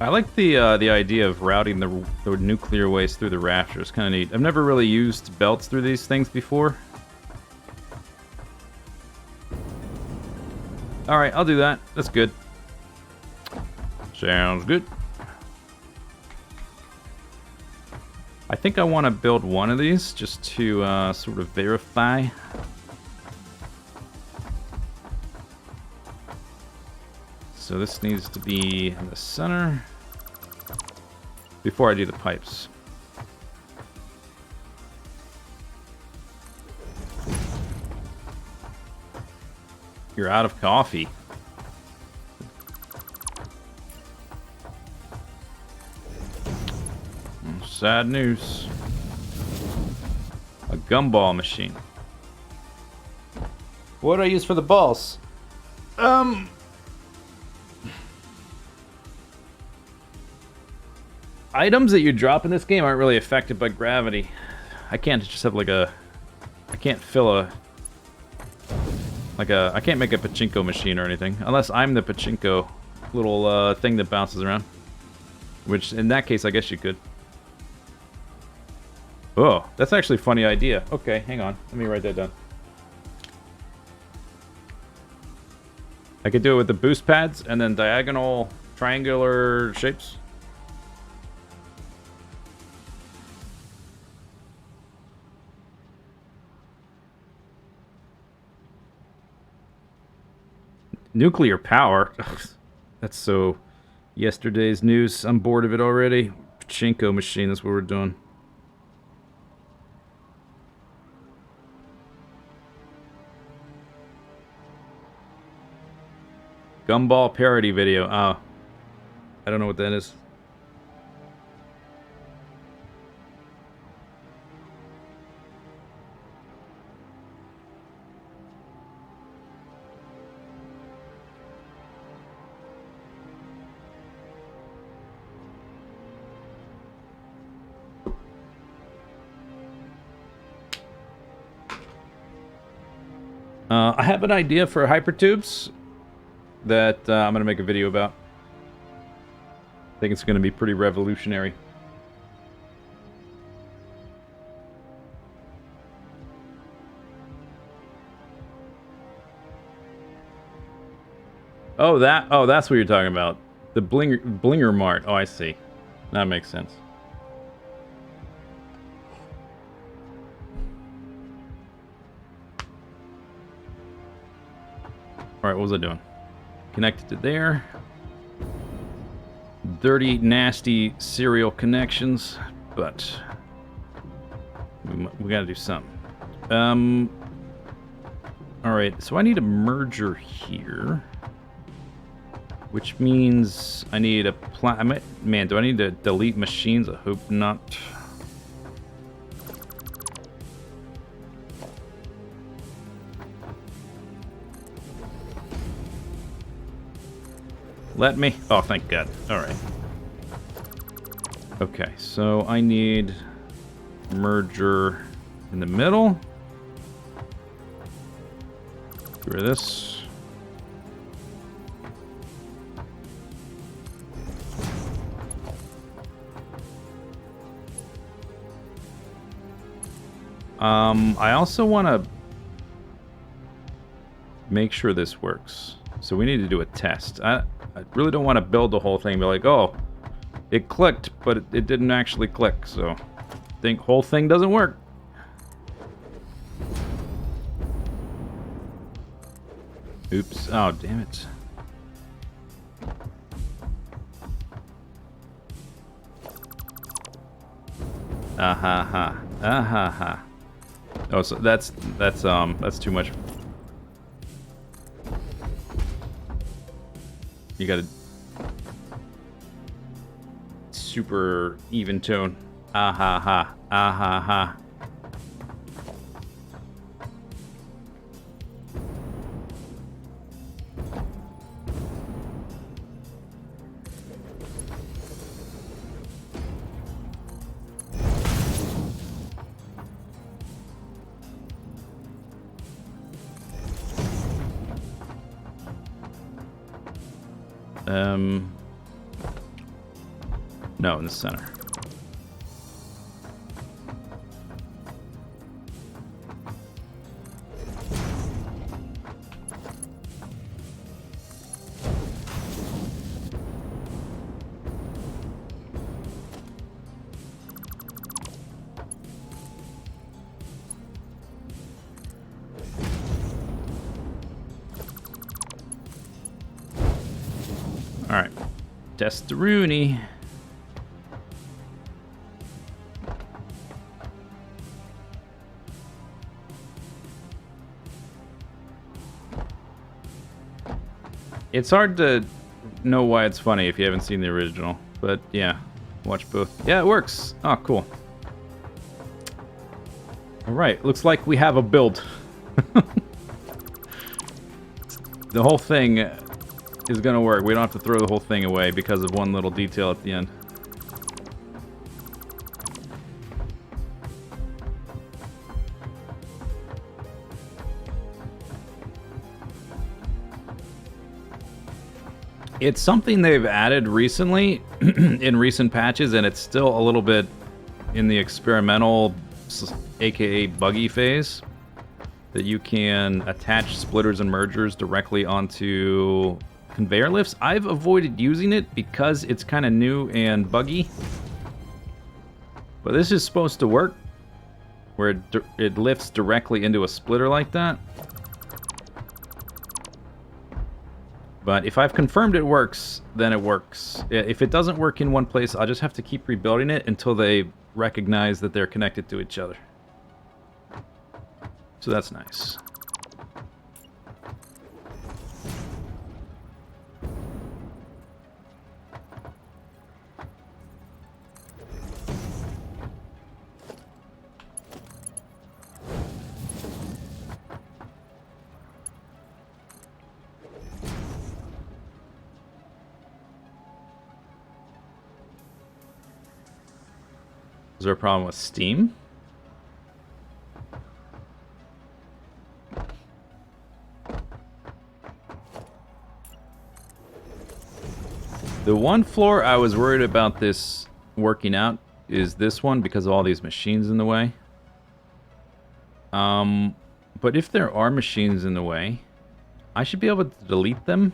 I like the idea of routing the nuclear waste through the rafters. Kind of neat. I've never really used belts through these things before. Alright, I'll do that. That's good. Sounds good. I think I want to build one of these just to sort of verify. So this needs to be in the center before I do the pipes. You're out of coffee. Sad news. A gumball machine. What do I use for the balls? Items that you drop in this game aren't really affected by gravity. I can't just have like a... I can't fill a... Like a... I can't make a pachinko machine or anything. Unless I'm the pachinko little thing that bounces around. Which, in that case, I guess you could. Oh, that's actually a funny idea. Okay, hang on. Let me write that down. I could do it with the boost pads and then diagonal triangular shapes. Nuclear power? That's so yesterday's news. I'm bored of it already. Pachinko machine, that's what we're doing. Gumball parody video. Oh. I don't know what that is. I have an idea for hypertubes that I'm going to make a video about. I think it's going to be pretty revolutionary. Oh, that's what you're talking about. The Blinger Mart. Oh, I see. That makes sense. Alright, what was I doing? Connected to there. Dirty, nasty serial connections, but we gotta do something. Alright, so I need a merger here. Which means I need a man, do I need to delete machines? I hope not. Let me. Oh, thank God. Alright. Okay, so I need merger in the middle. Get rid of this. I also want to make sure this works. So we need to do a test. I really don't want to build the whole thing and be like, oh, it clicked, but it didn't actually click. So I think whole thing doesn't work. Oops. Oh, damn it. Ah-ha-ha. Ah-ha-ha. Oh, so that's too much. You got a super even tone. Ah-ha-ha. Ah-ha-ha. No, in the center. All right, test the Rooney. It's hard to know why it's funny if you haven't seen the original, but yeah, watch both. Yeah, it works. Oh, cool. All right, looks like we have a build. The whole thing is gonna work. We don't have to throw the whole thing away because of one little detail at the end. It's something they've added recently in recent patches, and it's still a little bit in the experimental, aka buggy phase, that you can attach splitters and mergers directly onto conveyor lifts. I've avoided using it because it's kind of new and buggy, but this is supposed to work, where it lifts directly into a splitter like that. But if I've confirmed it works, then it works. If it doesn't work in one place, I'll just have to keep rebuilding it until they recognize that they're connected to each other. So that's nice. Is there a problem with Steam? The one floor I was worried about this working out is this one because of all these machines in the way. But if there are machines in the way, I should be able to delete them.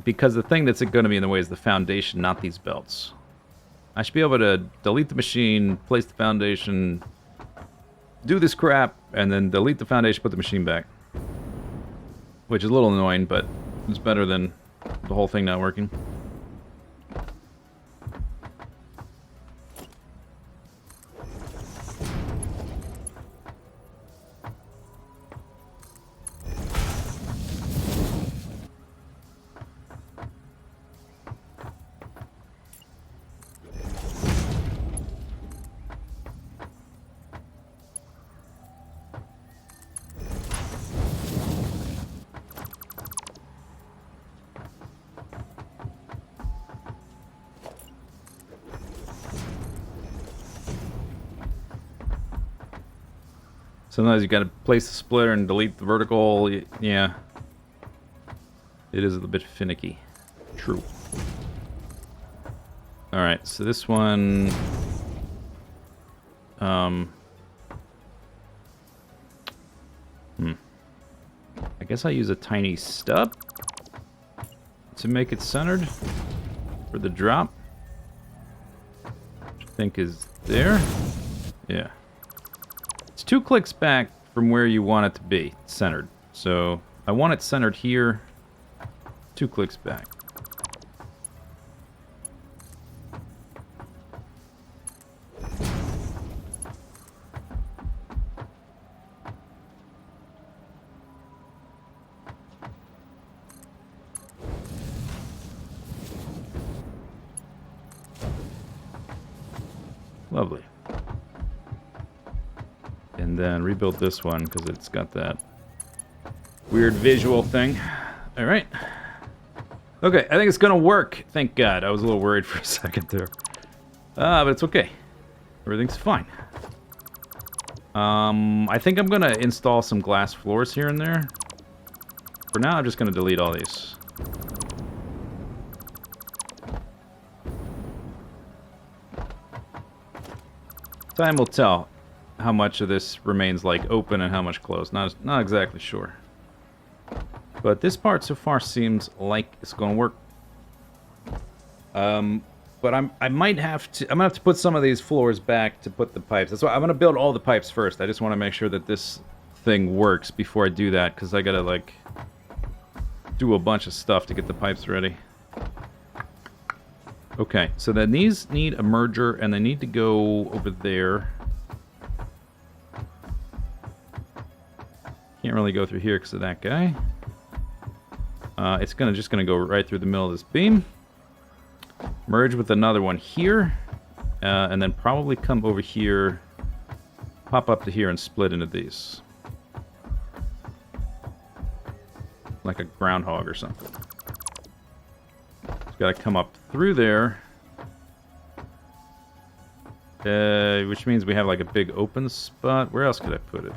Because the thing that's going to be in the way is the foundation, not these belts. I should be able to delete the machine, place the foundation, do this crap, and then delete the foundation, put the machine back. Which is a little annoying, but it's better than the whole thing not working. Sometimes you gotta place the splitter and delete the vertical. Yeah. It is a bit finicky. True. Alright, so this one... I guess I use a tiny stub to make it centered for the drop. Which I think is there. Yeah. It's 2 clicks back from where you want it to be, centered. So I want it centered here, 2 clicks back. Lovely. And then rebuild this one because it's got that weird visual thing. All right. Okay, I think it's gonna work. Thank God. I was a little worried for a second there. But it's okay. Everything's fine. I think I'm gonna install some glass floors here and there. For now, I'm just gonna delete all these. Time will tell how much of this remains like open and how much closed. Not exactly sure. But this part so far seems like it's going to work. But I might have to. I'm gonna have to put some of these floors back to put the pipes. That's why I'm gonna build all the pipes first. I just want to make sure that this thing works before I do that, because I gotta like do a bunch of stuff to get the pipes ready. Okay, so then these need a merger, and they need to go over there. Can't really go through here because of that guy. It's just gonna go right through the middle of this beam. Merge with another one here, and then probably come over here, pop up to here, and split into these. Like a groundhog or something. It's got to come up through there, which means we have like a big open spot. Where else could I put it?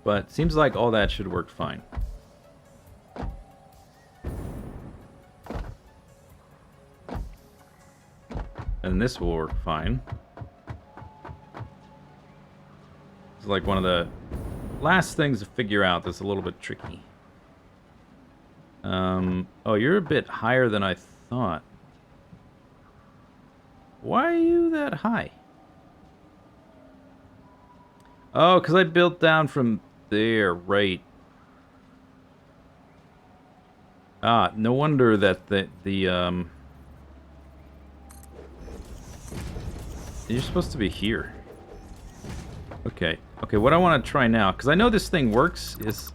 But seems like all that should work fine. And this will work fine. It's like one of the last things to figure out that's a little bit tricky. Oh, you're a bit higher than I thought. Why are you that high? Oh, because I built down from there, right. Ah, no wonder that you're supposed to be here. Okay, what I want to try now, because I know this thing works, is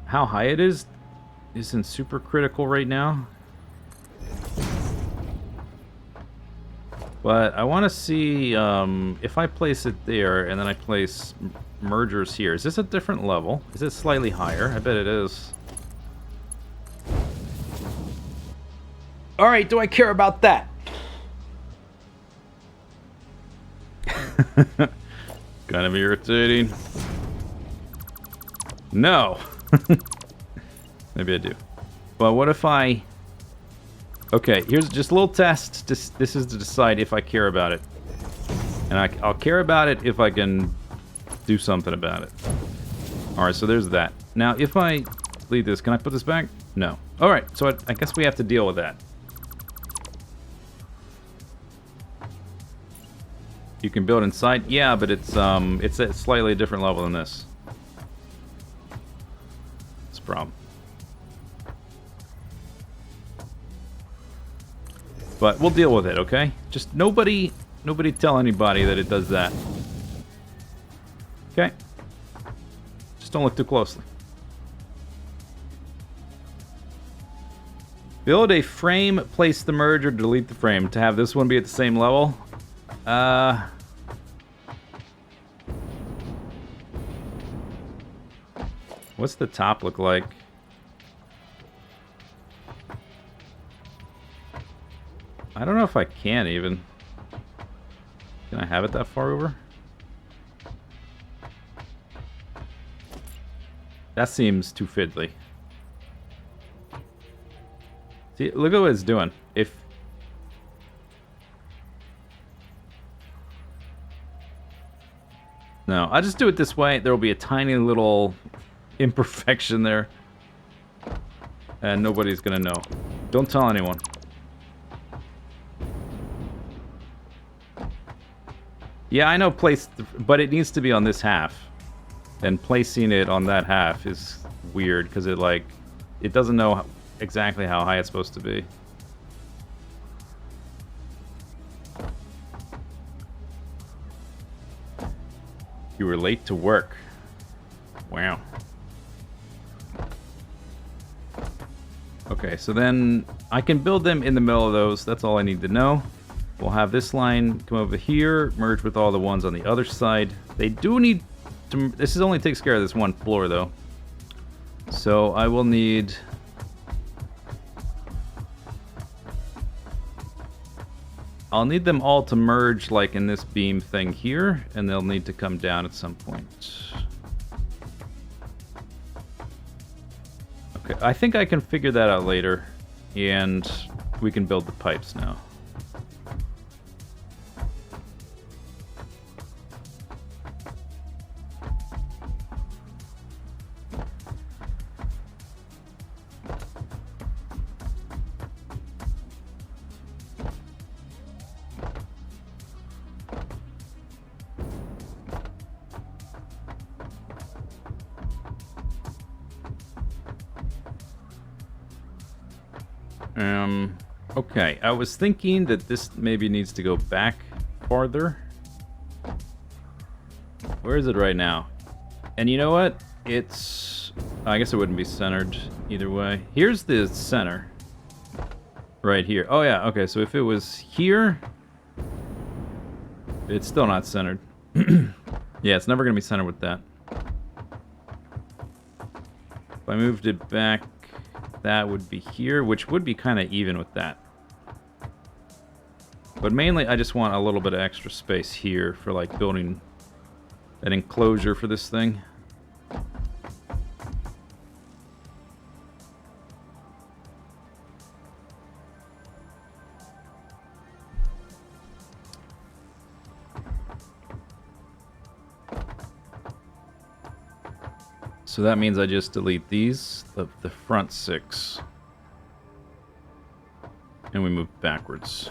how high it is isn't super critical right now. But I want to see if I place it there and then I place mergers here. Is this a different level? Is it slightly higher? I bet it is. All right, do I care about that? Kind of irritating. No. Maybe I do. But what if I... Okay, here's just a little test. This is to decide if I care about it. And I'll care about it if I can do something about it. Alright, so there's that. Now, if I leave this, can I put this back? No. Alright, so I guess we have to deal with that. You can build inside? Yeah, but it's at slightly different level than this. That's a problem. But we'll deal with it, okay? Just nobody tell anybody that it does that. Okay? Just don't look too closely. Build a frame, place the merger, delete the frame. To have this one be at the same level? What's the top look like? I don't know if I can even. Can I have it that far over? That seems too fiddly. See, look at what it's doing. If... No, I'll just do it this way. There will be a tiny little imperfection there. And nobody's gonna know. Don't tell anyone. Yeah, I know but it needs to be on this half. And placing it on that half is weird, because it doesn't know exactly how high it's supposed to be. You were late to work. Wow. Okay, so then I can build them in the middle of those. That's all I need to know. We'll have this line come over here, merge with all the ones on the other side. They do need to... This only takes care of this one floor, though. So I will need... I'll need them all to merge, like, in this beam thing here, and they'll need to come down at some point. Okay, I think I can figure that out later, and we can build the pipes now. Okay, I was thinking that this maybe needs to go back farther. Where is it right now? And you know what? It's... I guess it wouldn't be centered either way. Here's the center. Right here. Oh yeah, okay, so if it was here... It's still not centered. Yeah, it's never going to be centered with that. If I moved it back, that would be here, which would be kind of even with that. But mainly, I just want a little bit of extra space here for, like, building an enclosure for this thing. So that means I just delete these, the front 6. And we move backwards.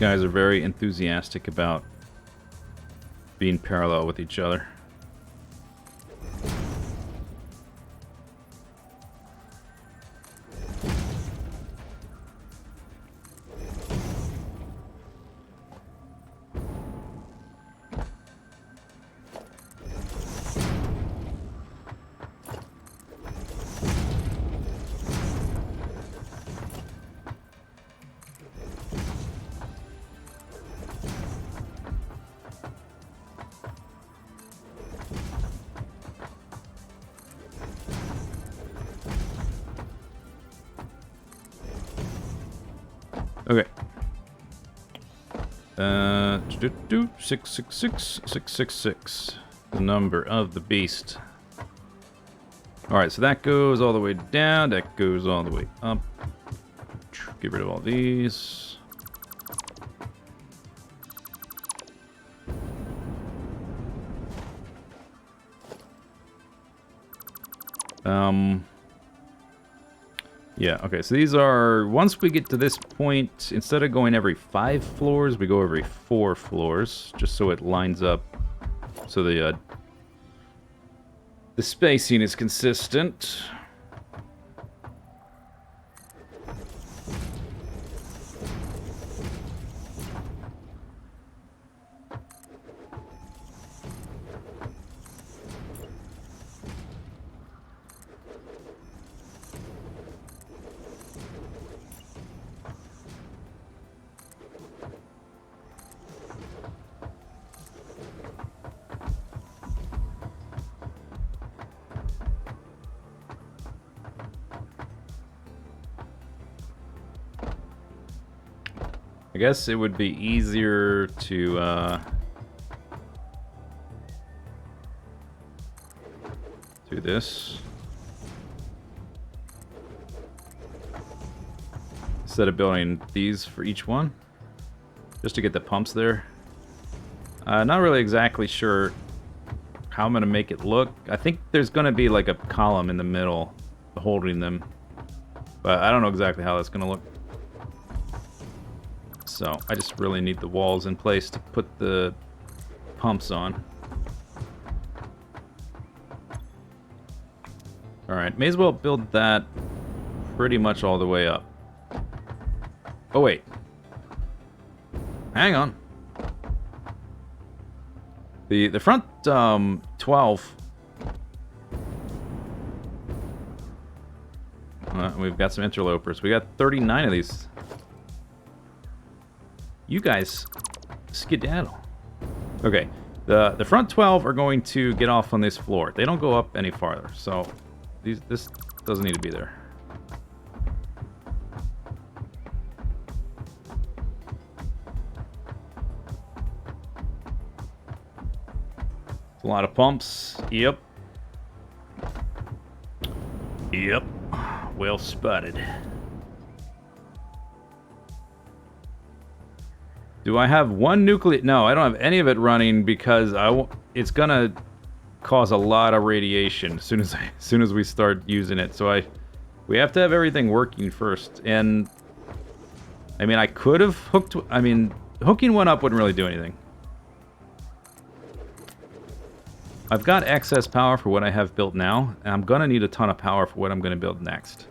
guys are very enthusiastic about being parallel with each other. Okay. 666. The number of the beast. Alright, so that goes all the way down. That goes all the way up. Get rid of all these. Yeah, okay, so these are, once we get to this point, instead of going every 5 floors, we go every 4 floors, just so it lines up, so the spacing is consistent. I guess it would be easier to do this instead of building these for each one, just to get the pumps there. Not really exactly sure how I'm gonna make it look. I think there's gonna be like a column in the middle holding them, but I don't know exactly how that's gonna look. So I just really need the walls in place to put the pumps on. Alright, may as well build that pretty much all the way up. Oh wait. Hang on. The front 12. We've got some interlopers. We got 39 of these. You guys skedaddle. Okay, the front 12 are going to get off on this floor. They don't go up any farther, so this doesn't need to be there. It's a lot of pumps. Yep. Yep. Well spotted. Do I have one nuclear? No, I don't have any of it running because it's gonna cause a lot of radiation as soon as we start using it. So we have to have everything working first. And I mean, I could have hooked. I mean, hooking one up wouldn't really do anything. I've got excess power for what I have built now, and I'm gonna need a ton of power for what I'm gonna build next.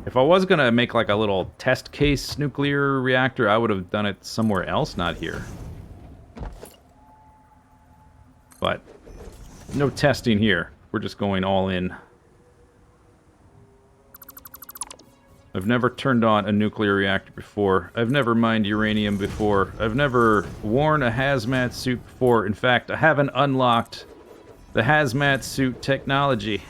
If I was gonna make like a little test case nuclear reactor, I would have done it somewhere else, not here. But no testing here. We're just going all in. I've never turned on a nuclear reactor before. I've never mined uranium before. I've never worn a hazmat suit before. In fact, I haven't unlocked the hazmat suit technology.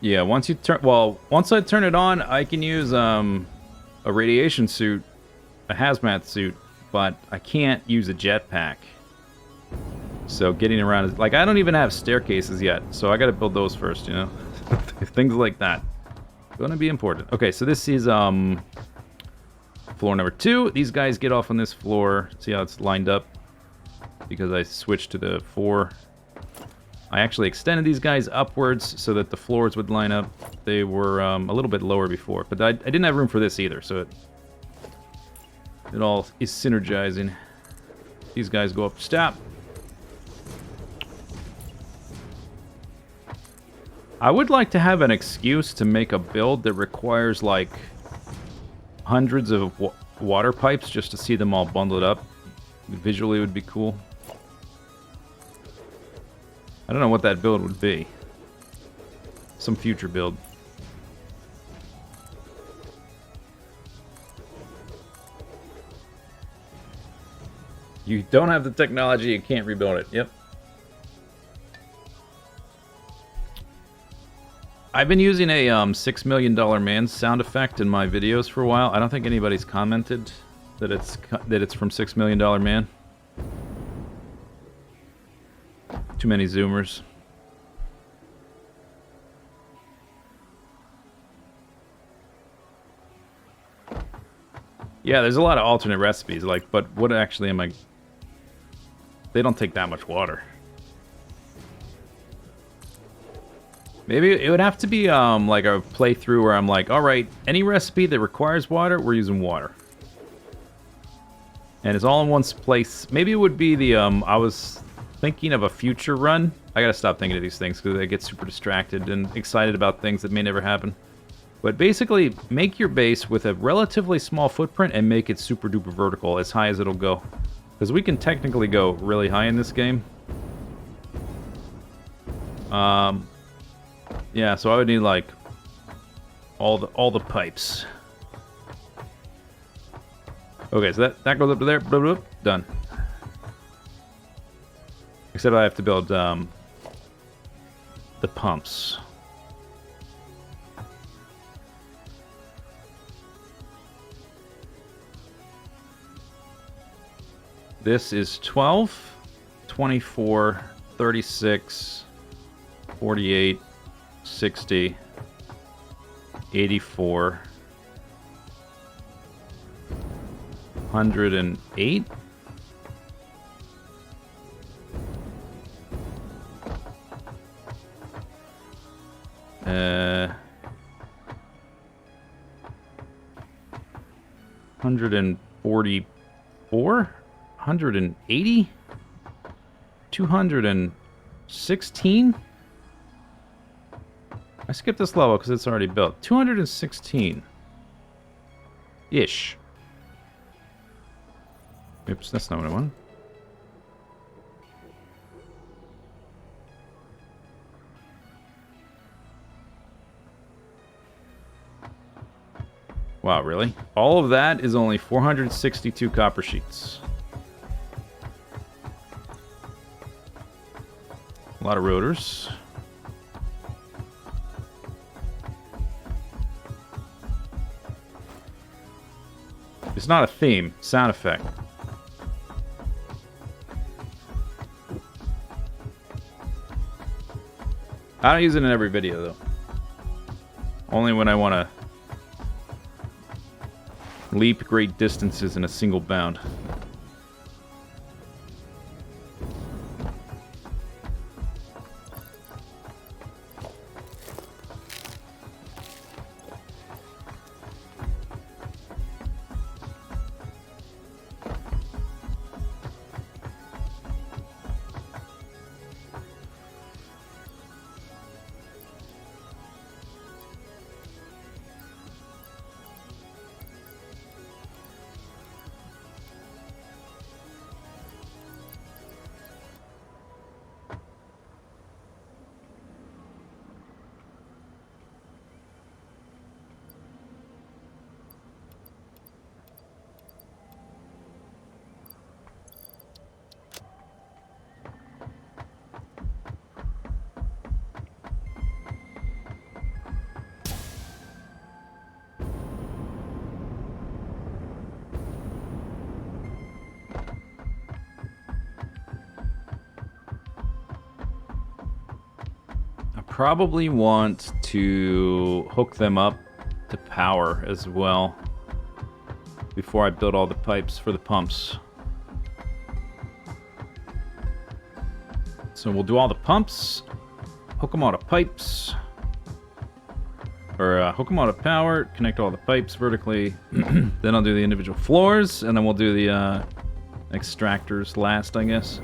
Yeah, once I turn it on, I can use a radiation suit, a hazmat suit, but I can't use a jetpack. So getting around is... Like, I don't even have staircases yet, so I gotta build those first, you know? Things like that. Gonna be important. Okay, so this is, floor number 2. These guys get off on this floor. See how it's lined up? Because I switched to the 4. I actually extended these guys upwards so that the floors would line up. They were a little bit lower before, but I didn't have room for this either, so it all is synergizing. These guys go up. Stop! I would like to have an excuse to make a build that requires, like, hundreds of water pipes just to see them all bundled up. Visually, it would be cool. I don't know what that build would be. Some future build. You don't have the technology, you can't rebuild it. Yep. I've been using a $6 Million Man sound effect in my videos for a while. I don't think anybody's commented that it's from $6 Million Man. Too many zoomers. Yeah, there's a lot of alternate recipes, like, but what actually am I... They don't take that much water. Maybe it would have to be, like a playthrough where I'm like, alright, any recipe that requires water, we're using water. And it's all in one place. Maybe it would be the, I was thinking of a future run. I gotta stop thinking of these things because I get super distracted and excited about things that may never happen. But basically, make your base with a relatively small footprint and make it super duper vertical, as high as it'll go. Because we can technically go really high in this game. Yeah, so I would need, like, all the pipes. Okay, so that goes up to there. Blah, blah, blah, done. Except I have to build the pumps. This is 12, 24, 36, 48, 60, 84, 108. Uh, 144, 180, 216. I skipped this level because it's already built. 216 ish. Oops, that's not what I want. Wow, really? All of that is only 462 copper sheets. A lot of rotors. It's not a theme, sound effect. I don't use it in every video, though. Only when I want to leap great distances in a single bound. probably want to hook them up to power as well before I build all the pipes for the pumps. So we'll do all the pumps, hook them all to pipes, or hook them all to power, connect all the pipes vertically. Then I'll do the individual floors, and then we'll do the extractors last, I guess.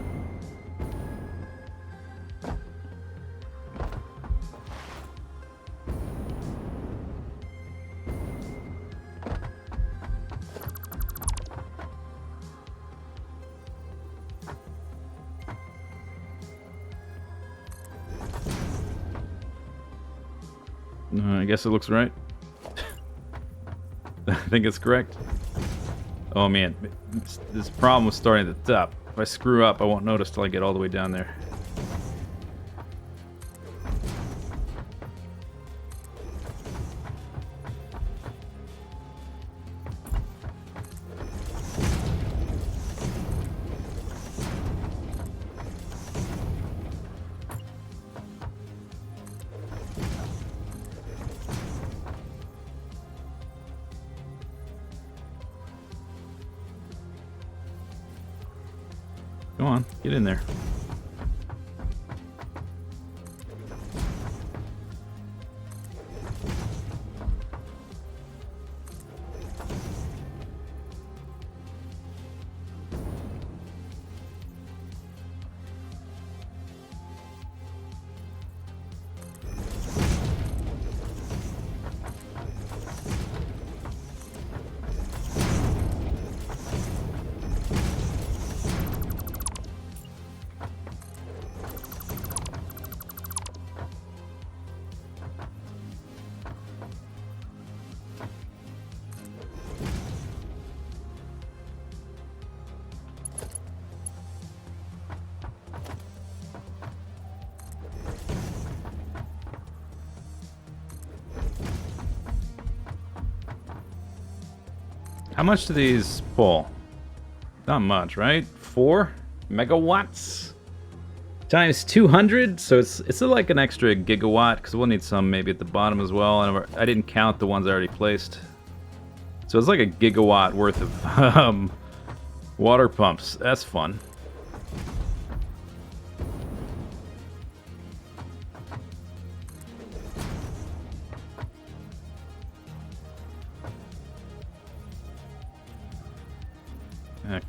I guess it looks right. I think it's correct. Oh man, this problem was starting at the top. If I screw up, I won't notice till I get all the way down there. Go on, get in there. How much do these pull? Not much, right? 4 megawatts times 200, so it's like an extra gigawatt, because we'll need some maybe at the bottom as well. And I didn't count the ones I already placed, so it's like a gigawatt worth of water pumps. That's fun.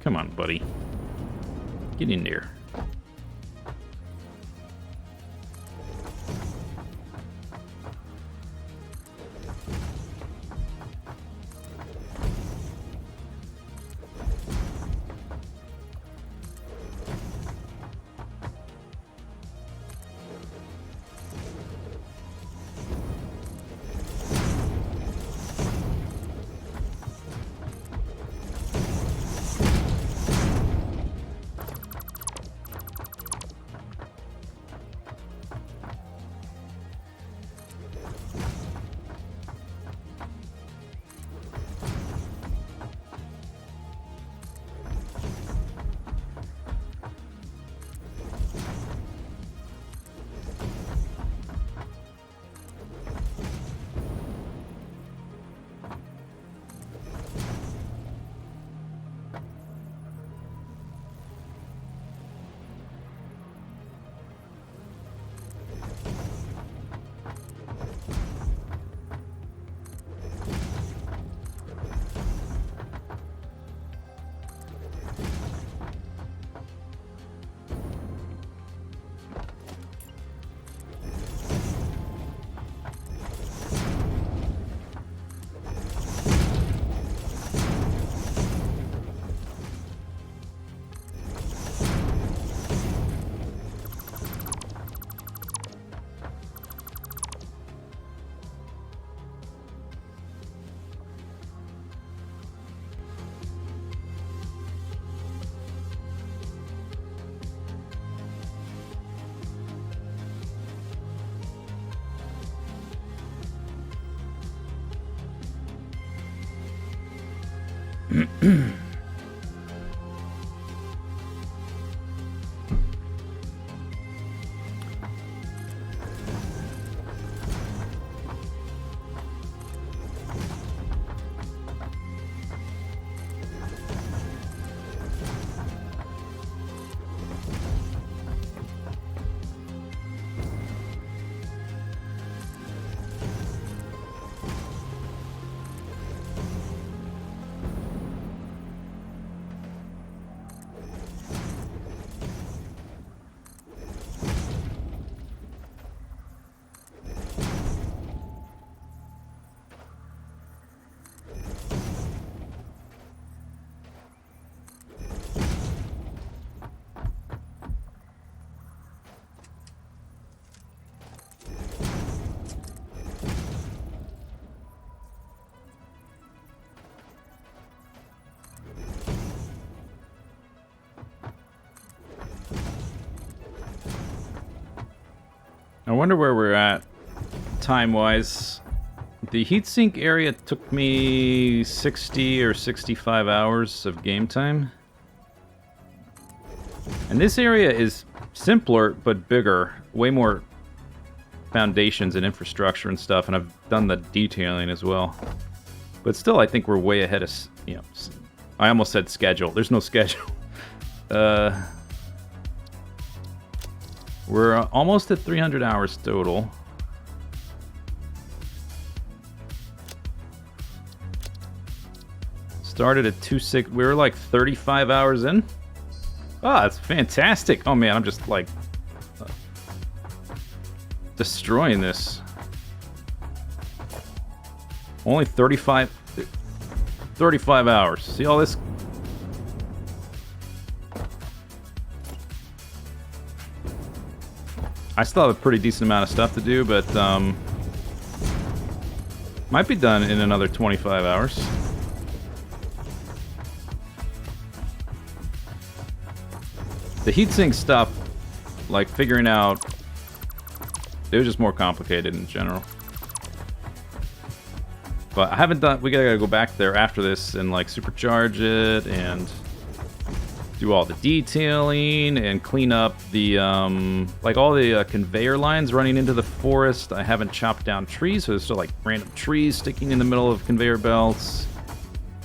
Come on, buddy. Get in there. I wonder where we're at time-wise. The heatsink area took me 60 or 65 hours of game time. And this area is simpler, but bigger. Way more foundations and infrastructure and stuff, and I've done the detailing as well. But still, I think we're way ahead of, you know, I almost said schedule. There's no schedule. We're almost at 300 hours total. Started at 2.6. We were like 35 hours in. Ah, that's fantastic. Oh man, I'm just like destroying this. Only 35 hours. See all this? I still have a pretty decent amount of stuff to do, but might be done in another 25 hours. The heatsink stuff, like figuring out, it was just more complicated in general. But I haven't done, we gotta go back there after this and like supercharge it and do all the detailing and clean up the, like all the conveyor lines running into the forest. I haven't chopped down trees, so there's still like random trees sticking in the middle of conveyor belts.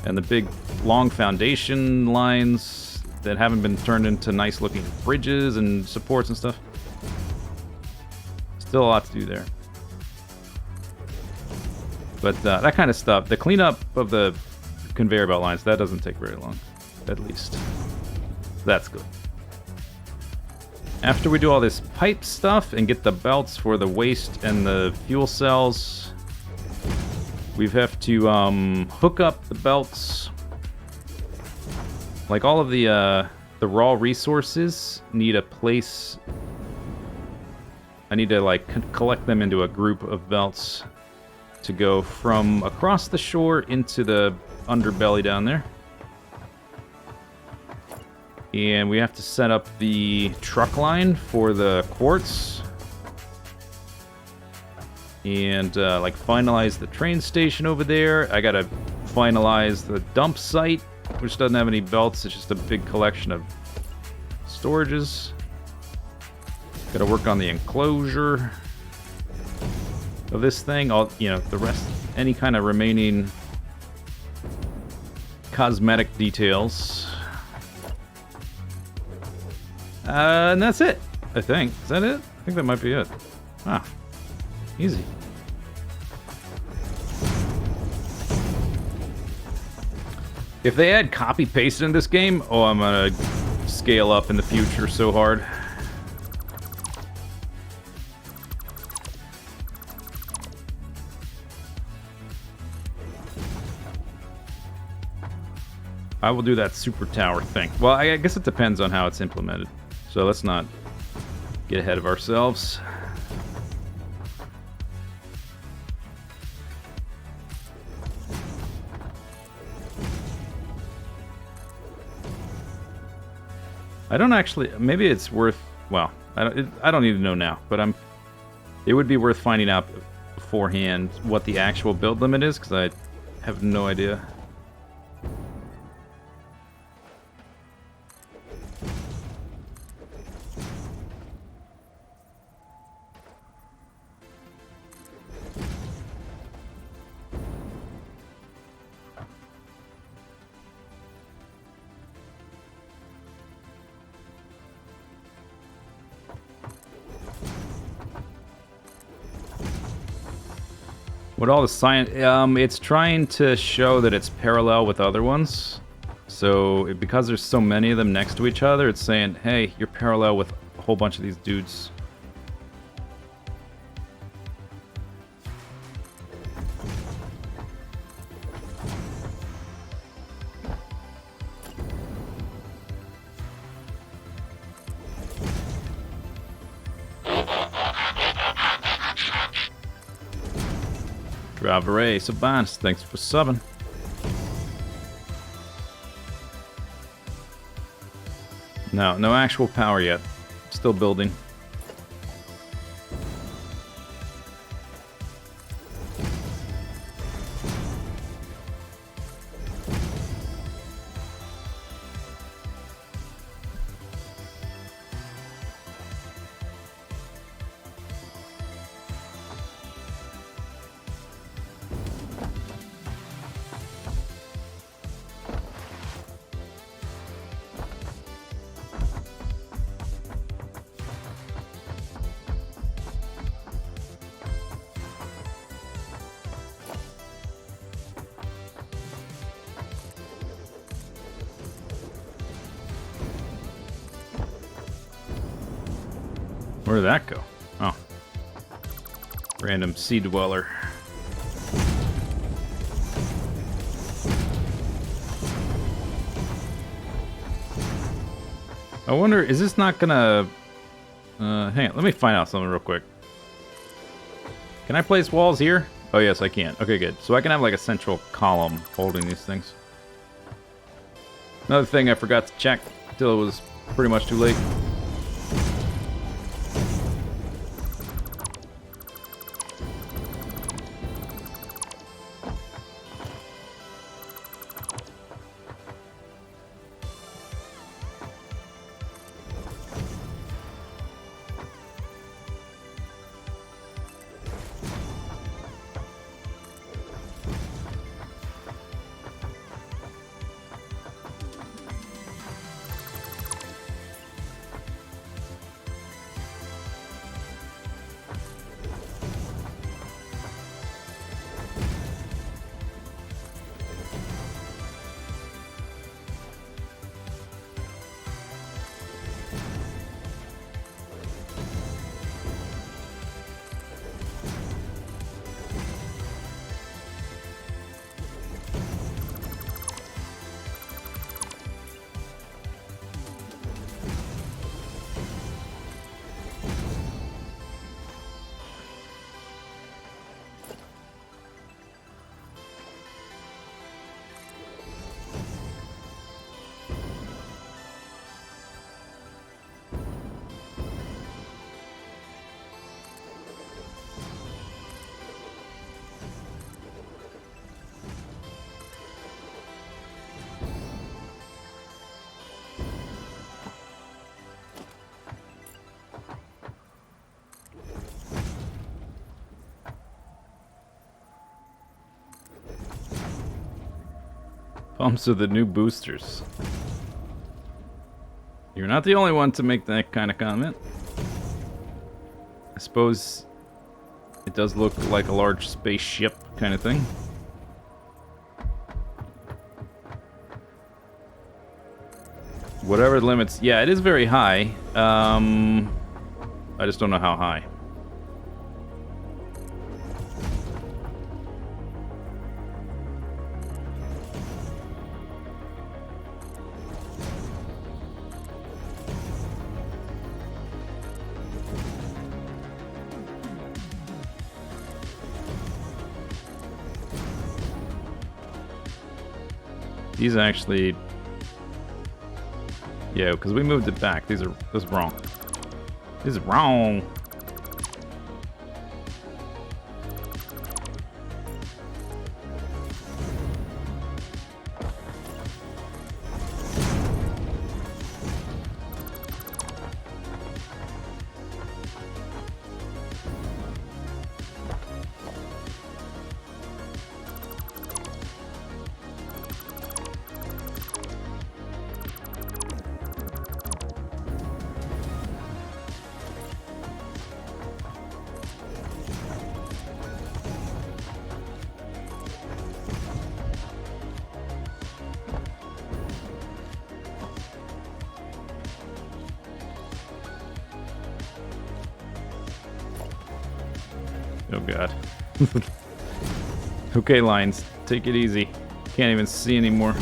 And the big long foundation lines that haven't been turned into nice looking bridges and supports and stuff. Still a lot to do there. But that kind of stuff, the cleanup of the conveyor belt lines, that doesn't take very long, at least. That's good. After we do all this pipe stuff and get the belts for the waste and the fuel cells, we have to hook up the belts. Like all of the raw resources need a place. I need to like collect them into a group of belts to go from across the shore into the underbelly down there. And we have to set up the truck line for the quartz. And like finalize the train station over there. I gotta finalize the dump site, which doesn't have any belts. It's just a big collection of storages. Gotta work on the enclosure of this thing. All, you know, the rest, any kind of remaining cosmetic details. And that's it, I think. Is that it? I think that might be it. Ah, easy. If they add copy-paste in this game, oh, I'm gonna scale up in the future so hard. I will do that super tower thing. Well, I guess it depends on how it's implemented. So let's not get ahead of ourselves. I don't actually, maybe it's worth, well, I don't need to know now, but it would be worth finding out beforehand what the actual build limit is, because I have no idea. What all the science... it's trying to show that it's parallel with other ones. So, because there's so many of them next to each other, it's saying, hey, you're parallel with a whole bunch of these dudes. Bravare, Sabans, thanks for subbing. No actual power yet. Still building. Where did that go? Oh. Random sea dweller. I wonder, is this not gonna... hang on, let me find out something real quick. Can I place walls here? Oh yes, I can. Okay, good. So I can have like a central column holding these things. Another thing I forgot to check till it was pretty much too late. Pumps are the new boosters. You're not the only one to make that kind of comment. I suppose it does look like a large spaceship kind of thing. Whatever the limits. Yeah, it is very high. I just don't know how high. These actually... Yeah, because we moved it back. This is wrong. This is wrong. Oh god. Okay, lines. Take it easy. Can't even see anymore.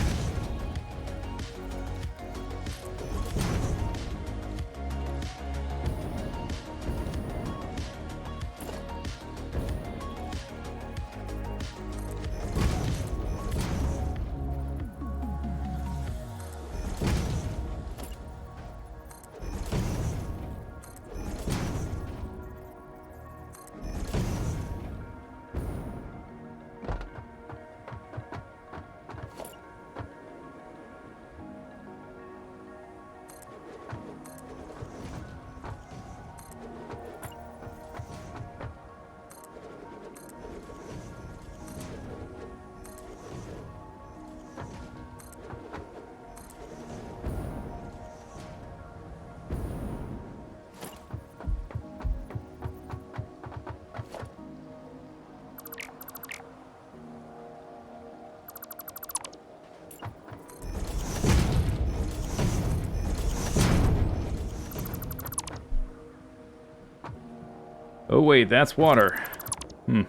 Oh wait, that's water.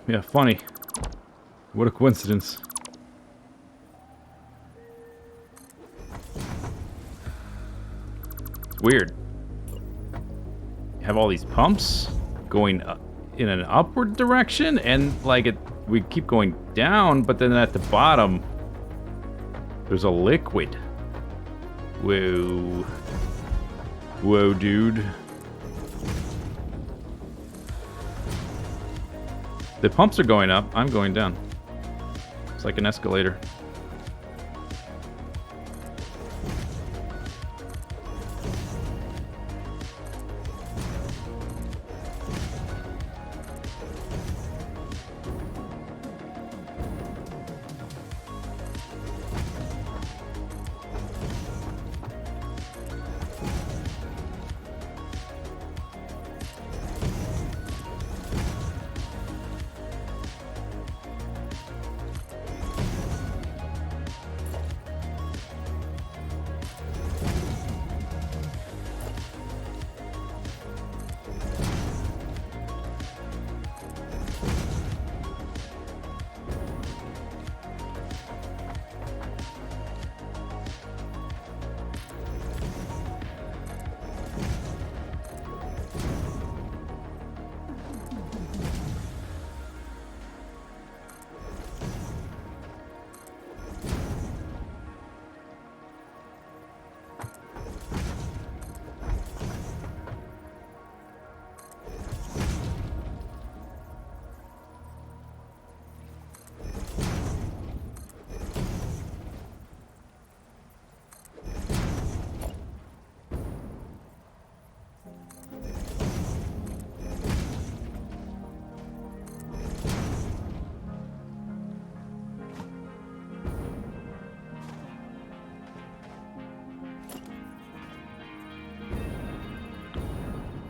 Yeah, funny. What a coincidence. It's weird. You have all these pumps going in an upward direction, and like we keep going down, but then at the bottom, there's a liquid. Whoa. Whoa, dude. The pumps are going up, I'm going down. It's like an escalator.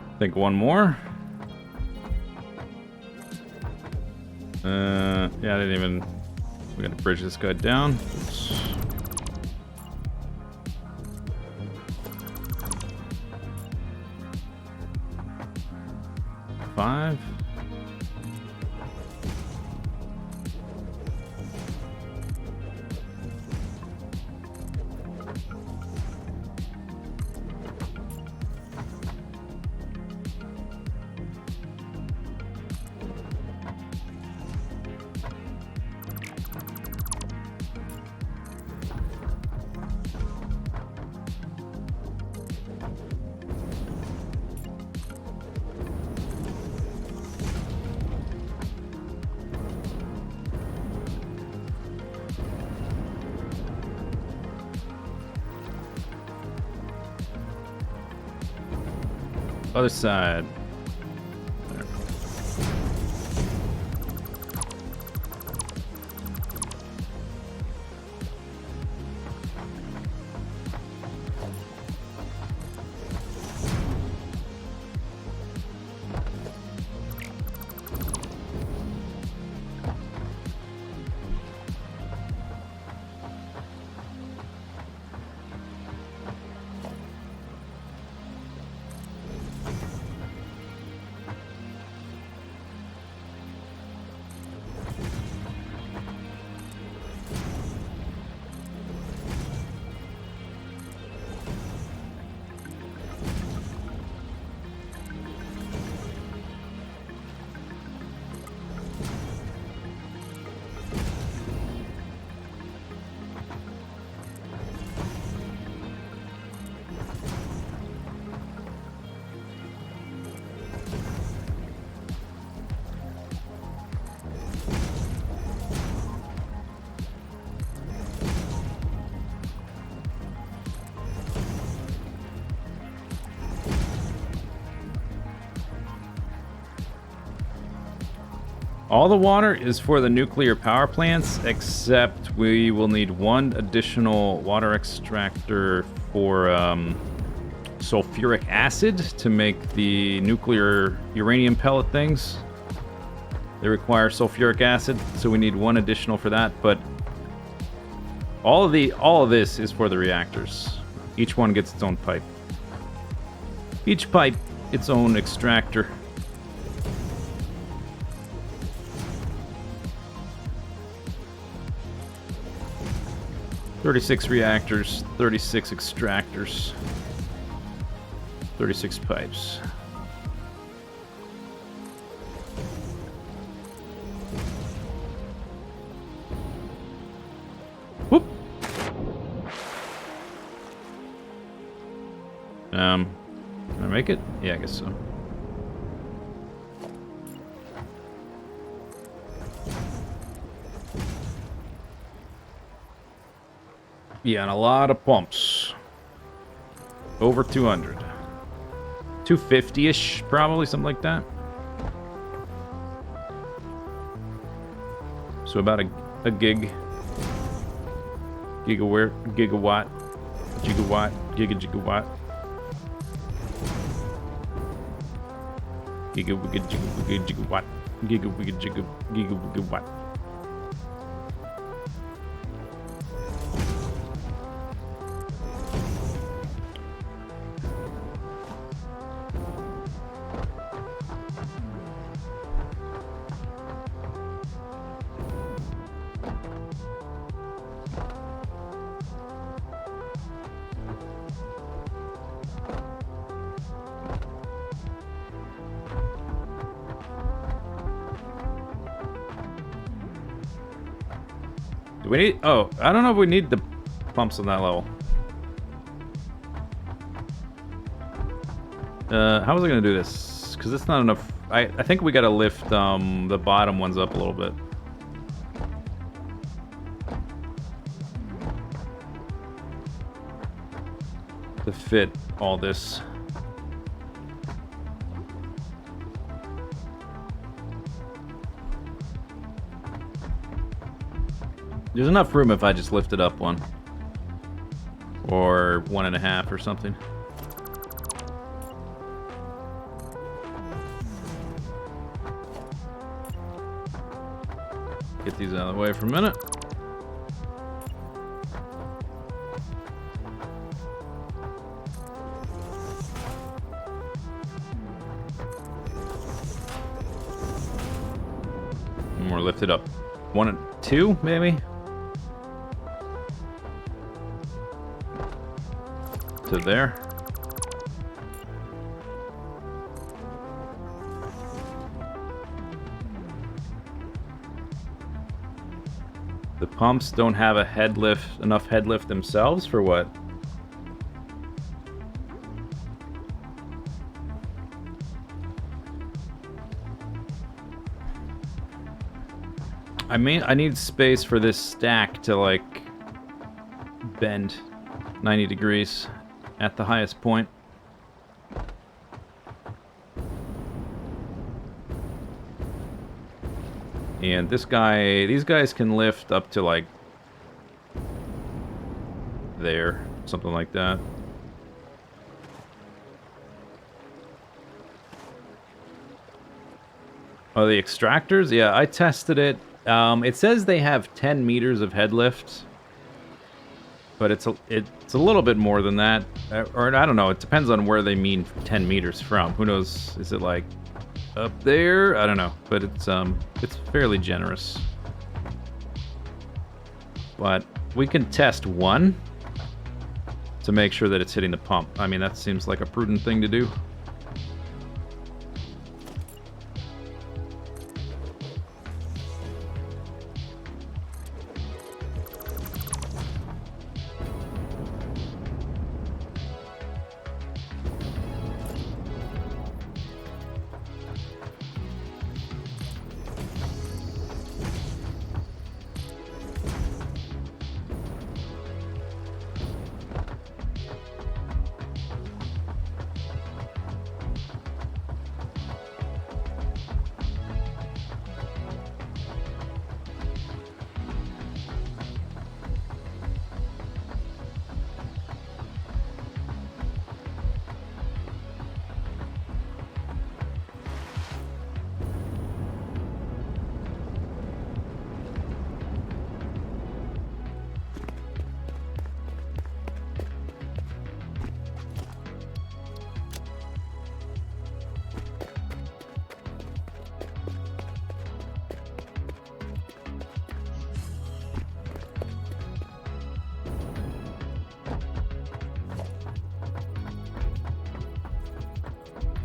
I think one more. Yeah, I didn't even... We're gonna bridge this guy down. Oops. Five. Other side. There. All the water is for the nuclear power plants, except we will need one additional water extractor for sulfuric acid to make the nuclear uranium pellet things. They require sulfuric acid, so we need one additional for that, but all of this is for the reactors. Each one gets its own pipe. Each pipe its own extractor. 36 reactors, 36 extractors, 36 pipes. Whoop. Can I make it? Yeah, I guess so. Yeah, and a lot of pumps. Over 200. 250-ish, probably, something like that. So about a gig. Gigawatt. Gigawatt. Gigawatt. Gigawatt. Do we need... Oh, I don't know if we need the pumps on that level. How was I going to do this? Because it's not enough... I think we got to lift the bottom ones up a little bit. To fit all this. There's enough room if I just lift it up one. Or 1.5 or something. Get these out of the way for a minute. And we're lifted up. 1 and 2, maybe? To there. The pumps don't have a head lift, enough head lift themselves for what? I mean, I need space for this stack to like bend 90 degrees. At the highest point. And this guy, these guys can lift up to like there, something like that. Oh, the extractors? Yeah, I tested it. It says they have 10 meters of head lift. But it's a little bit more than that, or I don't know. It depends on where they mean 10 meters from. Who knows? Is it like up there? I don't know. But it's fairly generous. But we can test one to make sure that it's hitting the pump. I mean, that seems like a prudent thing to do.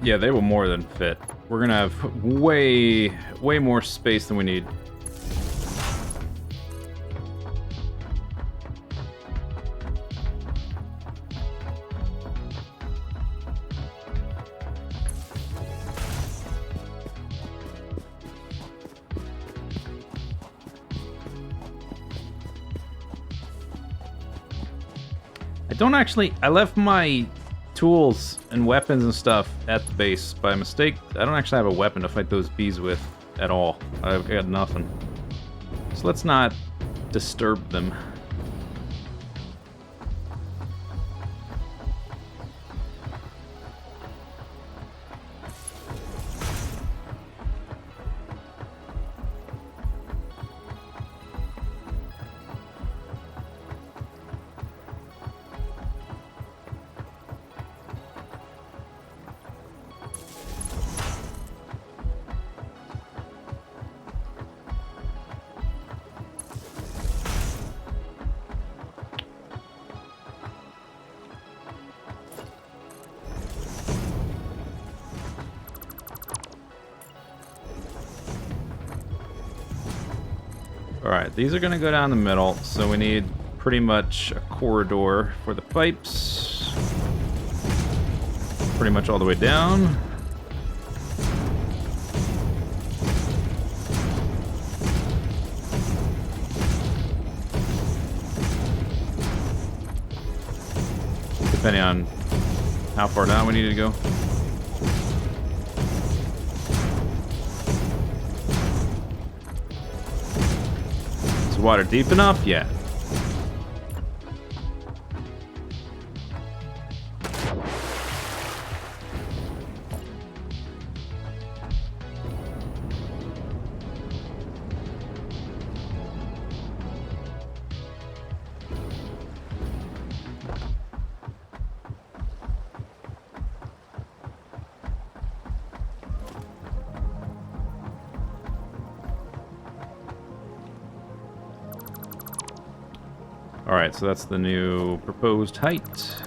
Yeah, they will more than fit. We're gonna have way more space than we need. I left my tools and weapons and stuff at the base by mistake. I don't actually have a weapon to fight those bees with at all. I've got nothing. So let's not disturb them. Alright, these are going to go down the middle, so we need pretty much a corridor for the pipes. Pretty much all the way down. Depending on how far down we need to go. Water deep enough? Yeah. Alright, so that's the new proposed height.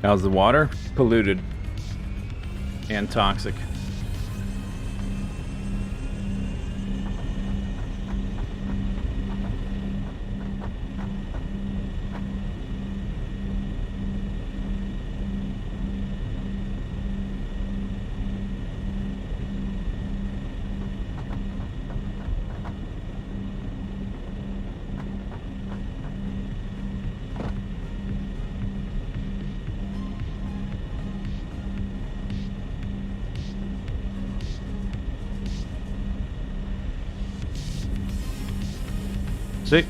How's the water? Polluted and toxic. Sick.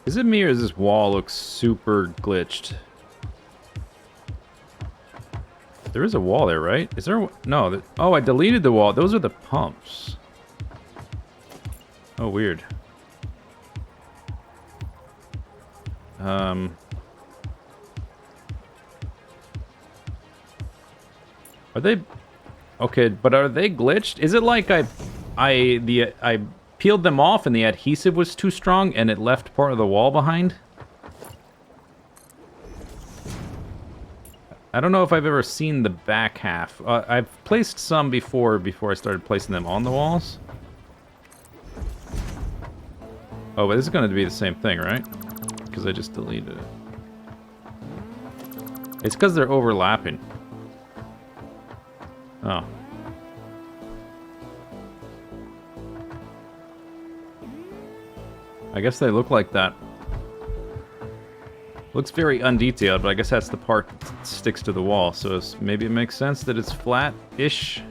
Is it me or does this wall look super glitched? There is a wall there, right? Is there? No. Oh, I deleted the wall. Those are the pumps. Oh, weird. Are they... Okay, but are they glitched? Is it like I peeled them off and the adhesive was too strong and it left part of the wall behind? I don't know if I've ever seen the back half. I've placed some before I started placing them on the walls. Oh, but this is going to be the same thing, right? Because I just deleted it. It's because they're overlapping. Oh. I guess they look like that. Looks very undetailed, but I guess that's the part that sticks to the wall, so maybe it makes sense that it's flat-ish.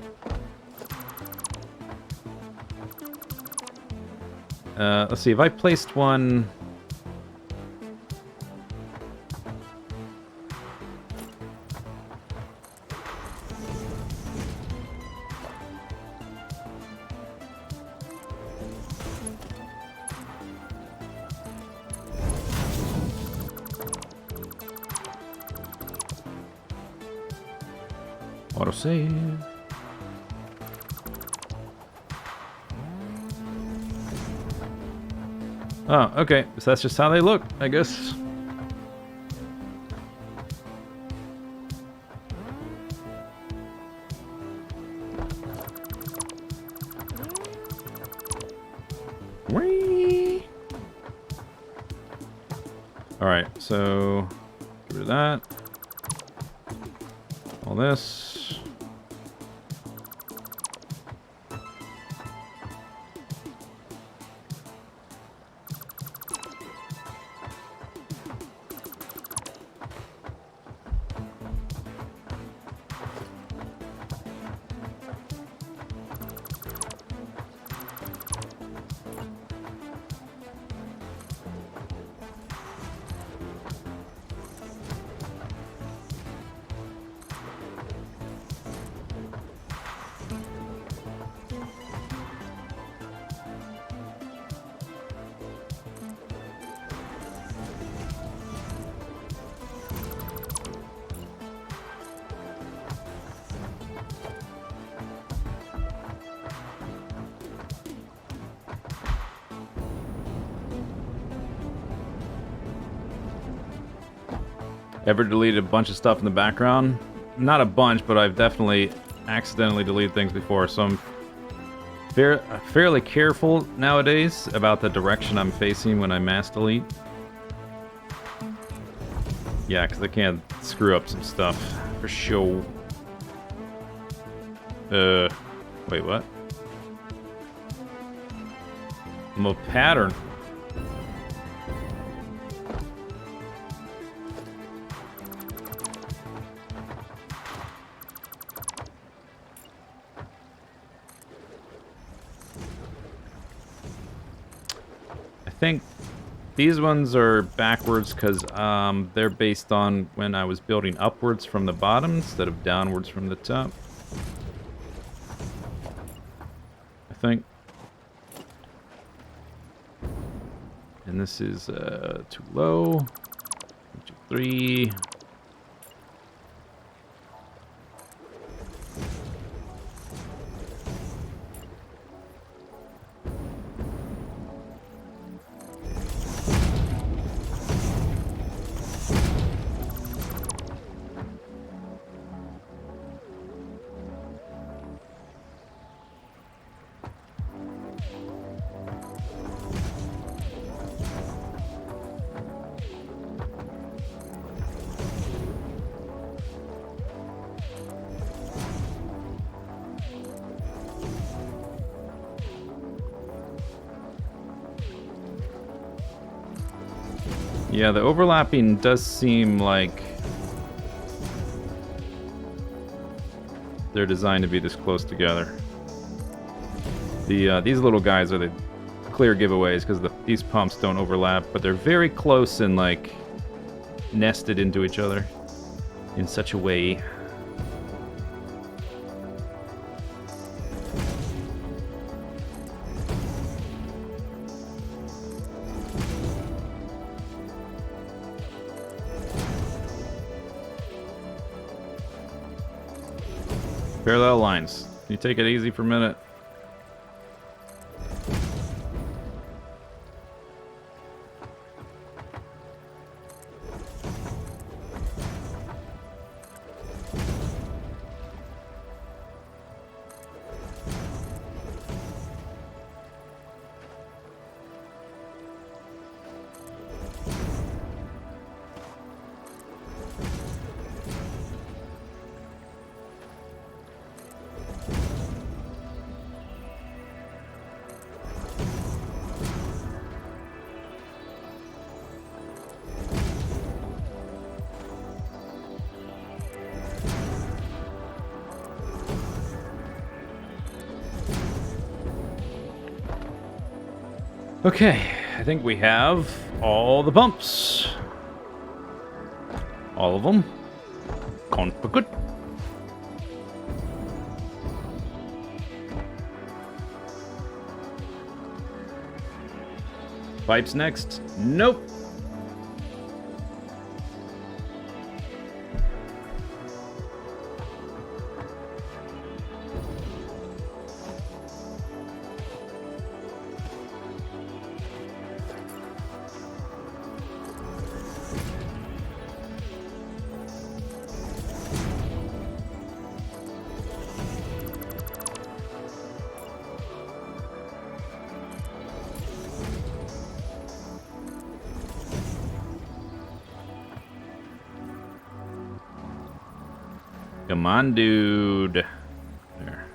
Let's see, if I placed one... Autosave. Oh, okay. So that's just how they look, I guess. Whee! Alright, so get rid of that. All this. Ever deleted a bunch of stuff in the background? Not a bunch, but I've definitely accidentally deleted things before, so I'm fairly careful nowadays about the direction I'm facing when I mass delete. Yeah, because I can screw up some stuff, for sure. Wait, what? I'm a pattern. I think these ones are backwards because they're based on when I was building upwards from the bottom instead of downwards from the top. I think. And this is too low. 1, 2, 3. Yeah, the overlapping does seem like they're designed to be this close together. These little guys are the clear giveaways because these pumps don't overlap, but they're very close and like nested into each other in such a way. Parallel lines. Can you take it easy for a minute? Okay, I think we have all the bumps. All of them. Good. Pipes next. Nope. Come on, dude. There.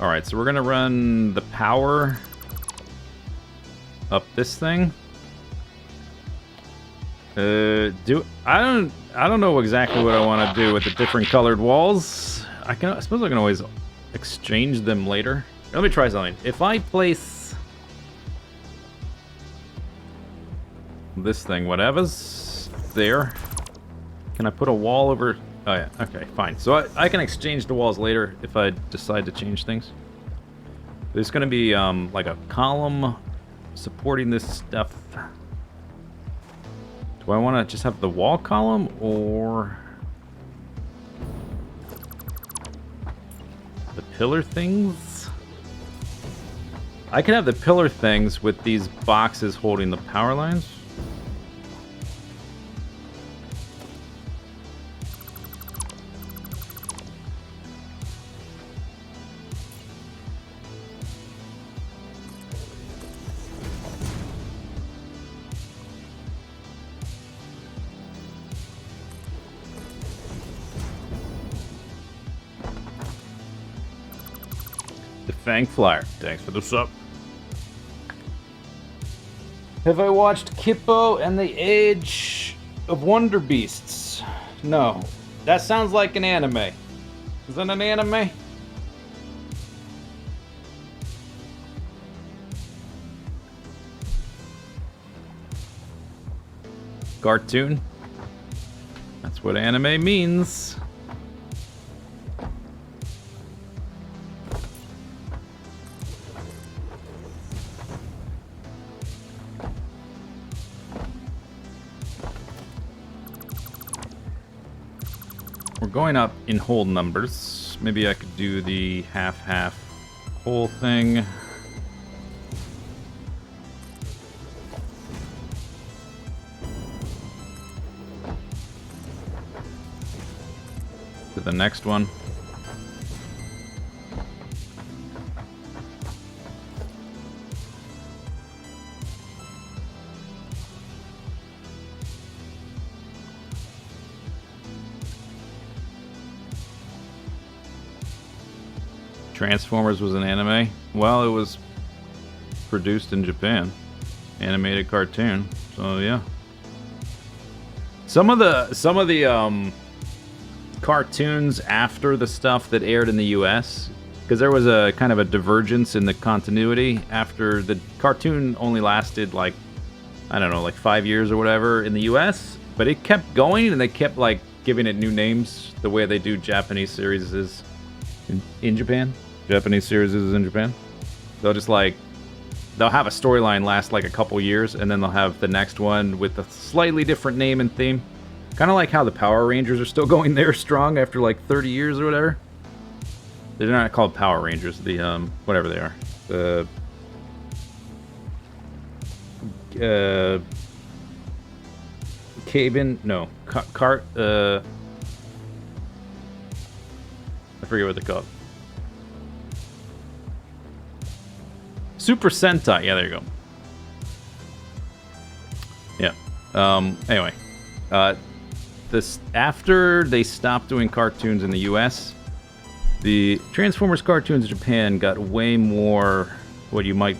All right, so we're gonna run the power up this thing. I don't know exactly what I want to do with the different colored walls. I suppose I can always exchange them later. Let me try something. If I place this thing, whatever's there, can I put a wall over? Oh yeah, okay, fine. So I can exchange the walls later if I decide to change things. There's going to be like a column supporting this stuff. Do I want to just have the wall column, or the pillar things? I can have the pillar things with these boxes holding the power lines. Fang Flyer, thanks for the sub. Have I watched Kippo and the Age of Wonder Beasts? No. That sounds like an anime. Is that an anime? Cartoon? That's what anime means. We're going up in whole numbers. Maybe I could do the half-half whole thing. To the next one. Transformers was an anime. Well, it was produced in Japan. Animated cartoon. So yeah. Some of the cartoons after the stuff that aired in the US, because there was a kind of a divergence in the continuity after the cartoon only lasted like, I don't know, like 5 years or whatever in the US. But it kept going, and they kept like giving it new names the way they do Japanese series is in Japan. Japanese series is in Japan. They'll just like they'll have a storyline last like a couple years, and then they'll have the next one with a slightly different name and theme. Kind of like how the Power Rangers are still going there strong after like 30 years or whatever. They're not called Power Rangers. The whatever they are. The Cabin, no, cart, I forget what they're called. Super Sentai, yeah, there you go. Yeah. Anyway, this after they stopped doing cartoons in the U.S., the Transformers cartoons in Japan got way more what you might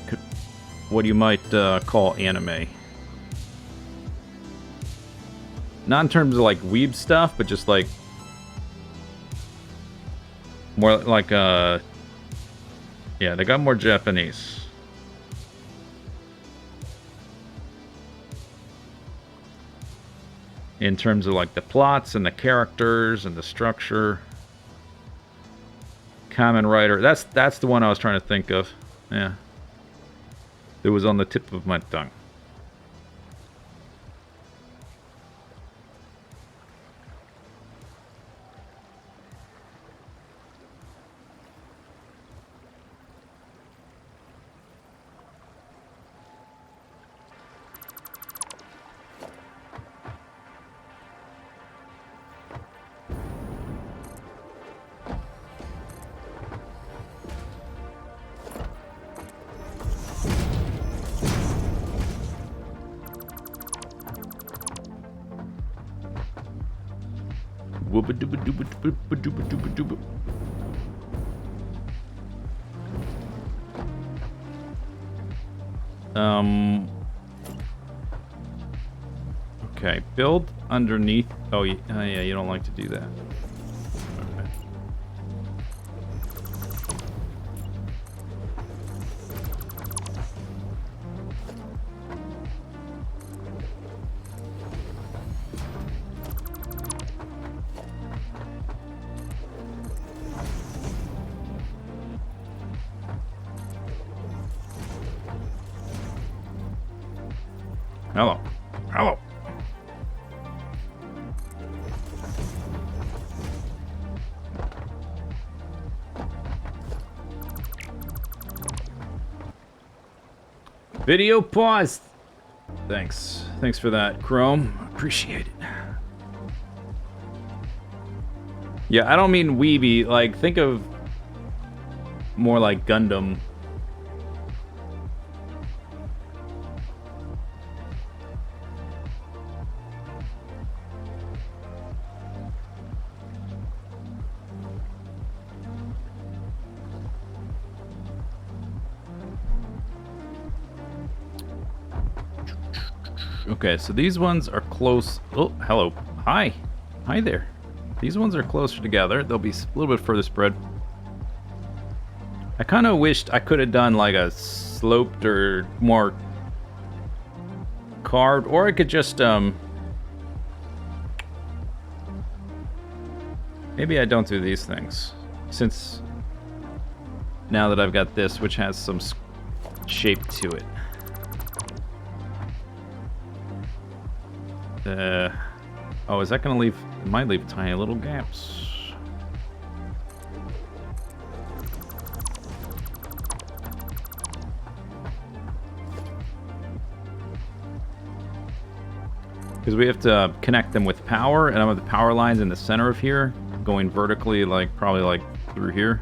call anime. Not in terms of like weeb stuff, but just like more like yeah, they got more Japanese. In terms of like the plots and the characters and the structure. Kamen Rider, that's the one I was trying to think of. Yeah. It was on the tip of my tongue. Okay, build underneath. Oh, yeah, you don't like to do that. Okay. Hello. Hello. Video paused. Thanks. Thanks for that, Chrome. Appreciate it. Yeah, I don't mean weeby. Like, think of more like Gundam. Okay, so these ones are close. Oh, hello. Hi. Hi there. These ones are closer together. They'll be a little bit further spread. I kind of wished I could have done like a sloped or more carved, or I could just, maybe I don't do these things, since now that I've got this, which has some shape to it. Oh, is that gonna leave? It might leave tiny little gaps. Because we have to connect them with power, and I have the power lines in the center of here, going vertically, like probably like through here.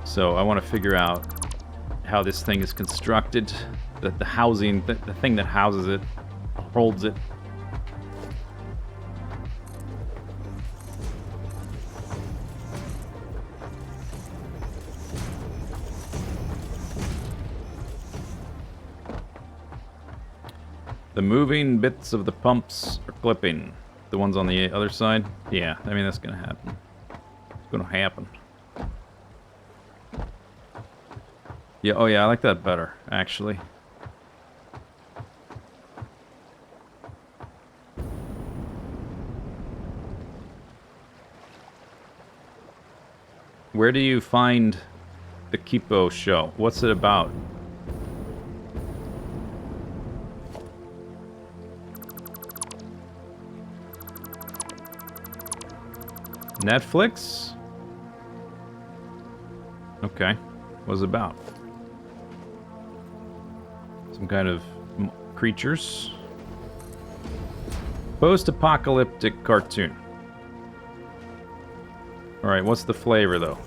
So I want to figure out how this thing is constructed. The housing, the thing that houses it, holds it. The moving bits of the pumps are clipping. The ones on the other side? Yeah, I mean, that's gonna happen. It's gonna happen. Yeah, oh yeah, I like that better, actually. Where do you find the Kipo show? What's it about? Netflix? Okay. What's it about? Some kind of creatures? Post-apocalyptic cartoon. Alright, what's the flavor, though?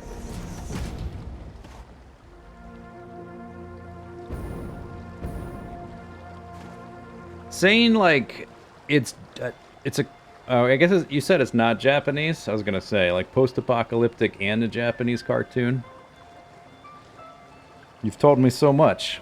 Saying, like, it's a... Oh, I guess you said it's not Japanese? I was gonna say, like, post-apocalyptic and a Japanese cartoon? You've told me so much.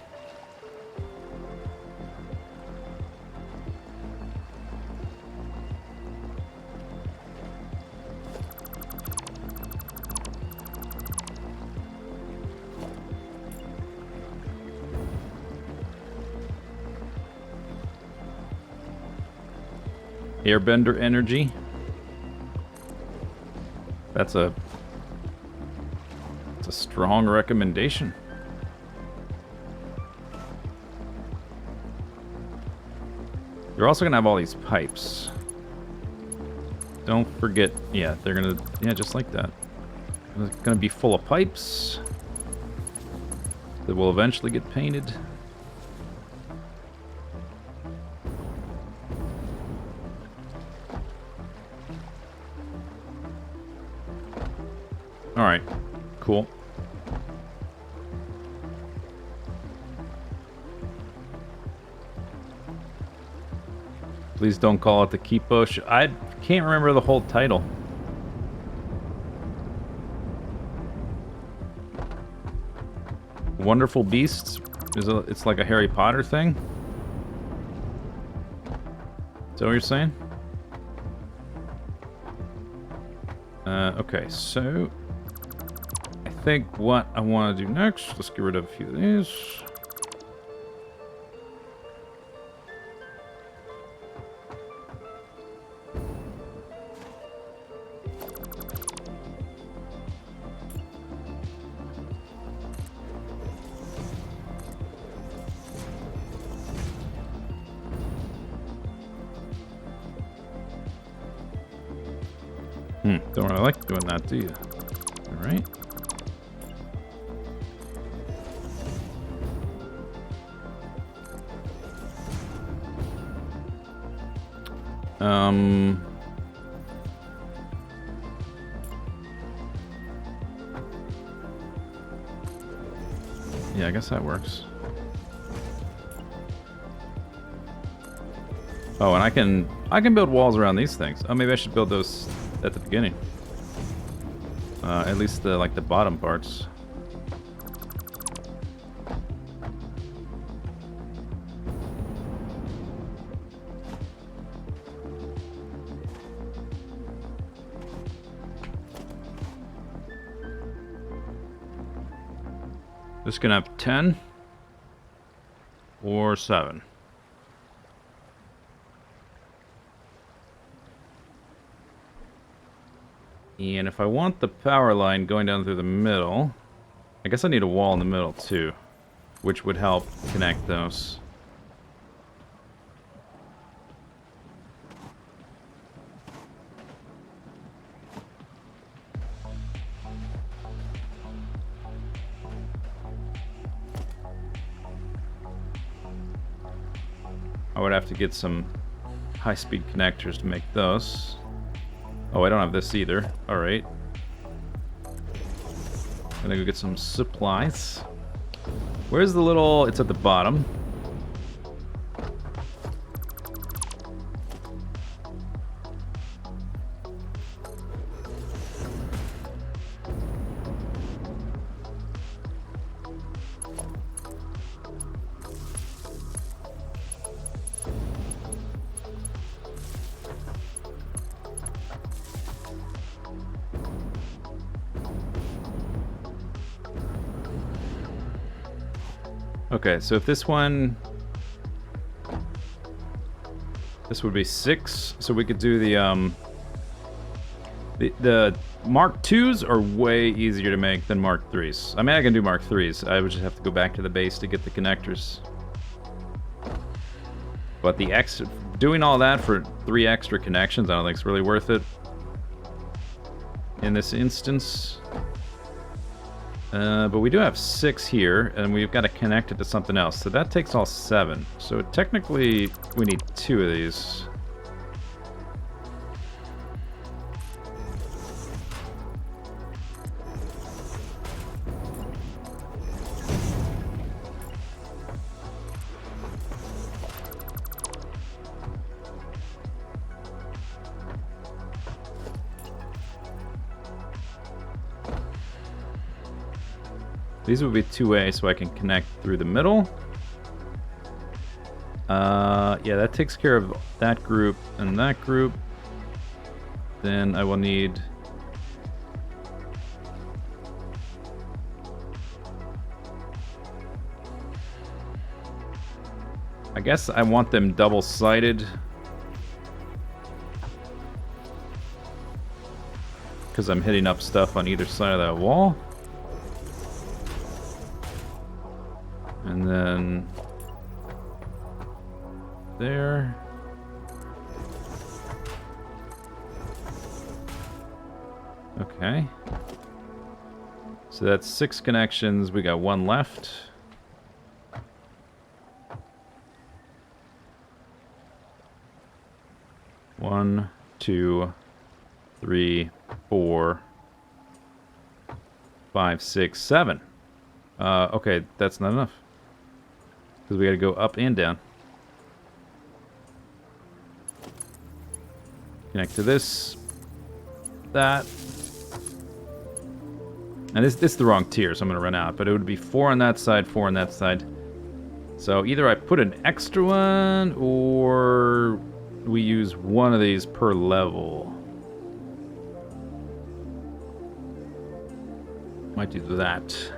Airbender energy. That's a strong recommendation. You're also gonna have all these pipes. Don't forget, yeah, they're gonna, yeah, just like that. It's gonna be full of pipes that will eventually get painted. Alright, cool. Please don't call it the Kipo show. I can't remember the whole title. Wonderful Beasts? It's like a Harry Potter thing? Is that what you're saying? Okay, so... I think what I want to do next, let's get rid of a few of these. Don't really like doing that, do you? Alright. Yeah, I guess that works. Oh, and I can build walls around these things. Oh, maybe I should build those at the beginning. At least the the bottom parts. This gonna have 10 or 7. And if I want the power line going down through the middle, I guess I need a wall in the middle too, which would help connect those. I would have to get some high-speed connectors to make those. Oh, I don't have this either. Alright. I'm gonna go get some supplies. Where's the little... It's at the bottom. Okay, so if this one... This would be 6, so we could do the Mark 2s are way easier to make than Mark 3s. I mean, I can do Mark 3s. I would just have to go back to the base to get the connectors. But the doing all that for 3 extra connections, I don't think it's really worth it. In this instance. But we do have 6 here, and we've got to connect it to something else. So that takes all 7. So technically, we need 2 of these. These would be 2A, so I can connect through the middle. Yeah, that takes care of that group and that group. Then I will need... I guess I want them double-sided. Because I'm hitting up stuff on either side of that wall. And then there. Okay. So that's 6 connections. We got 1 left. One, 2, 3, 4, 5, 6, 7. Okay, that's not enough. Because we got to go up and down. Connect to this. That. And this is the wrong tier, so I'm going to run out. But it would be 4 on that side, 4 on that side. So either I put an extra one, or we use one of these per level. Might do that.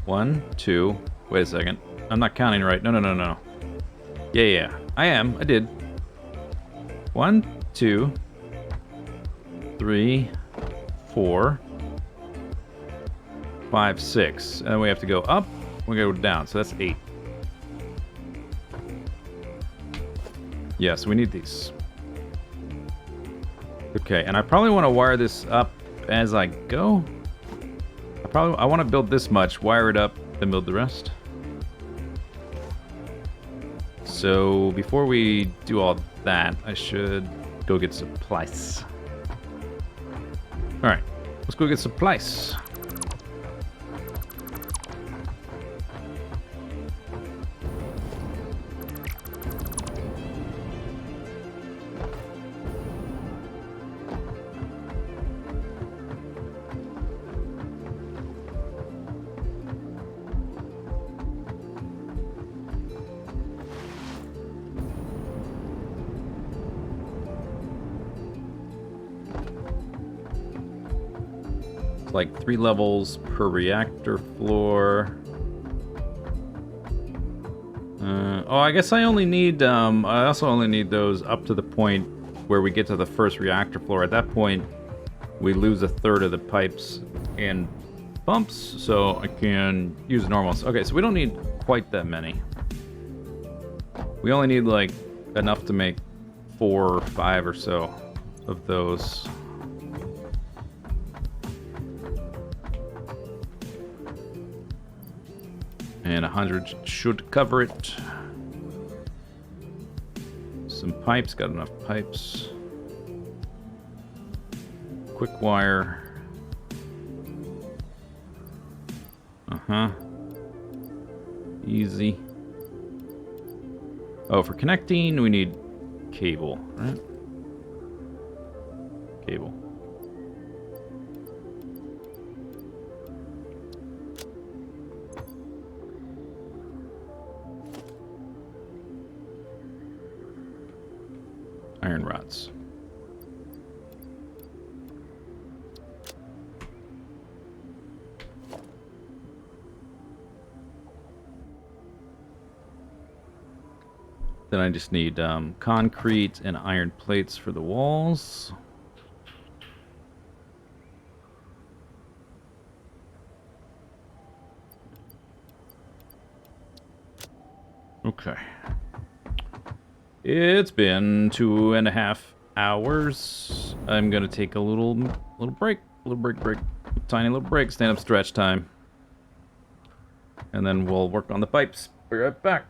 One, 2. Wait a second. I'm not counting right. No. Yeah. I am. I did. 1, 2, 3, 4, 5, 6. And then we have to go up. We go down. So that's 8. Yes, we need these. Okay, and I probably want to wire this up as I go. I want to build this much, wire it up, then build the rest. So before we do all that, I should go get supplies. All right, let's go get supplies. Like 3 levels per reactor floor. Oh, I guess I only need, I also only need those up to the point where we get to the first reactor floor. At that point, we lose 1/3 of the pipes and pumps, so I can use normals. Okay, so we don't need quite that many. We only need, like, enough to make 4 or 5 or so of those. And 100 should cover it. Some pipes, got enough pipes. Quick wire. Easy. Oh, for connecting, we need cable, right? Cable. iron rods. Then I just need concrete and iron plates for the walls. Okay. It's been 2.5 hours. I'm gonna take a little break. Tiny little break. Stand up stretch time. And then we'll work on the pipes. Be right back.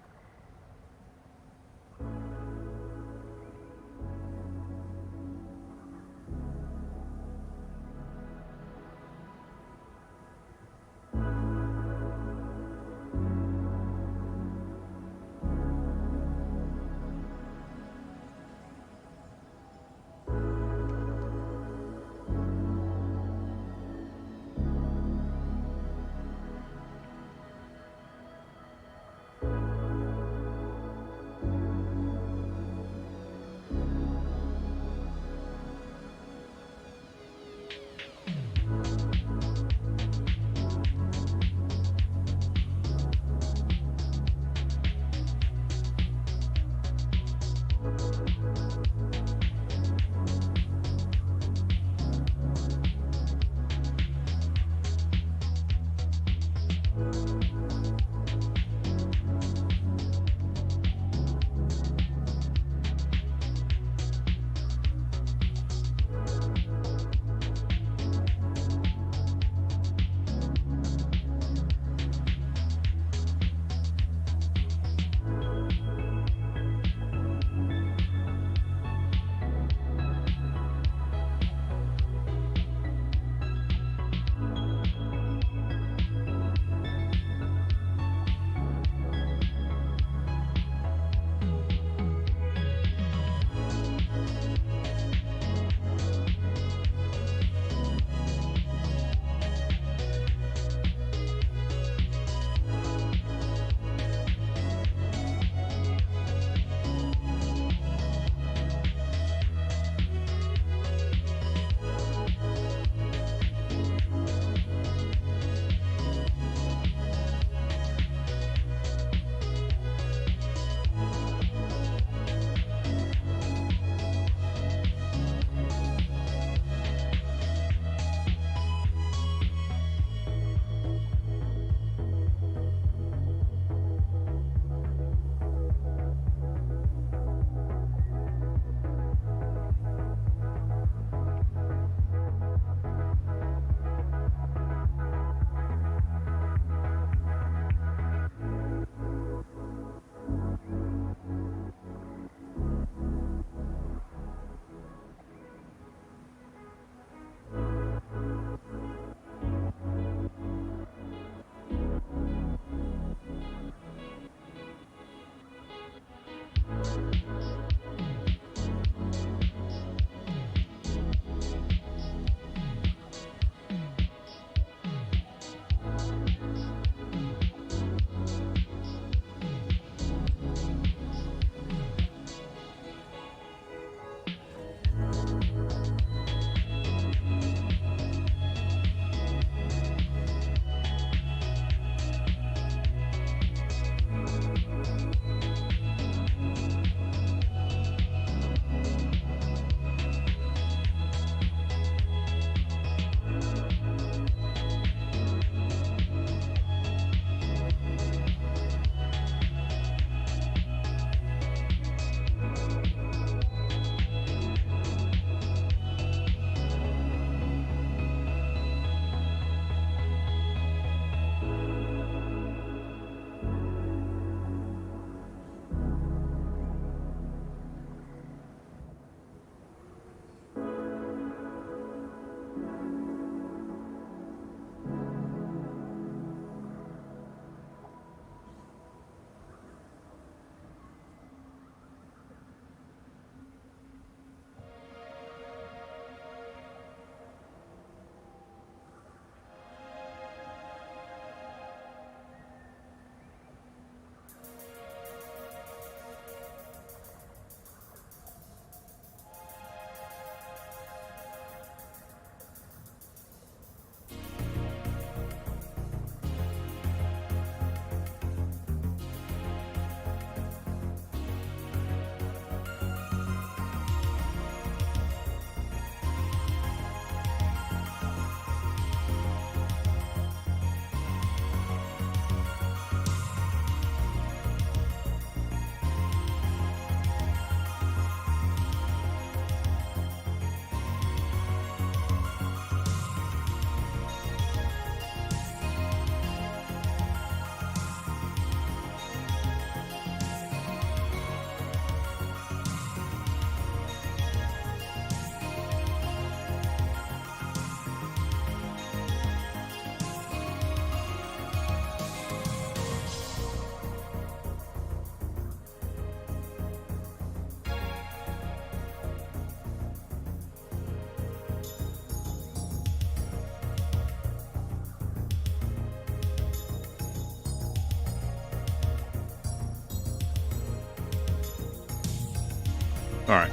Alright.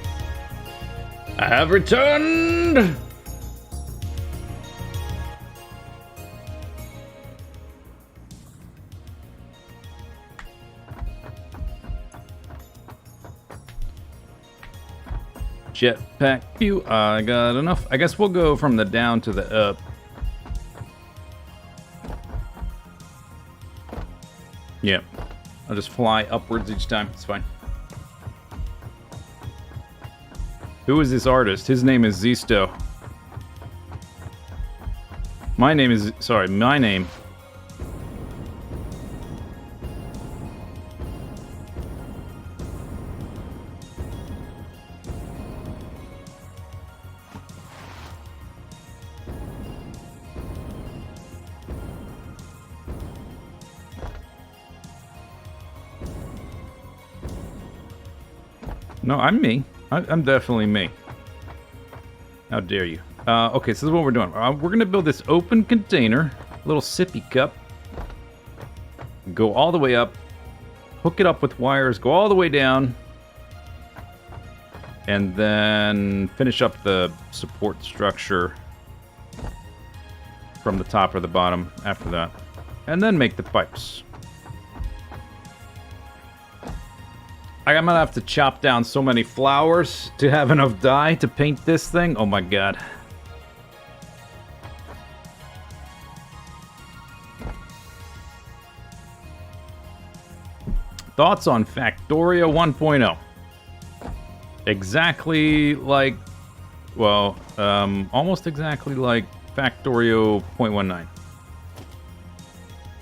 I have returned! Jetpack. Phew, I got enough. I guess we'll go from the down to the up. Yep. I'll just fly upwards each time. It's fine. Who is this artist? His name is Zisteau. My name is... Sorry, my name. No, I'm me. I'm definitely me. How dare you? Okay, so this is what we're doing. We're going to build this open container, little sippy cup. Go all the way up. Hook it up with wires. Go all the way down. And then finish up the support structure from the top or the bottom after that. And then make the pipes. I'm gonna have to chop down so many flowers to have enough dye to paint this thing. Oh my god. Thoughts on Factorio 1.0? Exactly like, well, almost exactly like Factorio 0.19.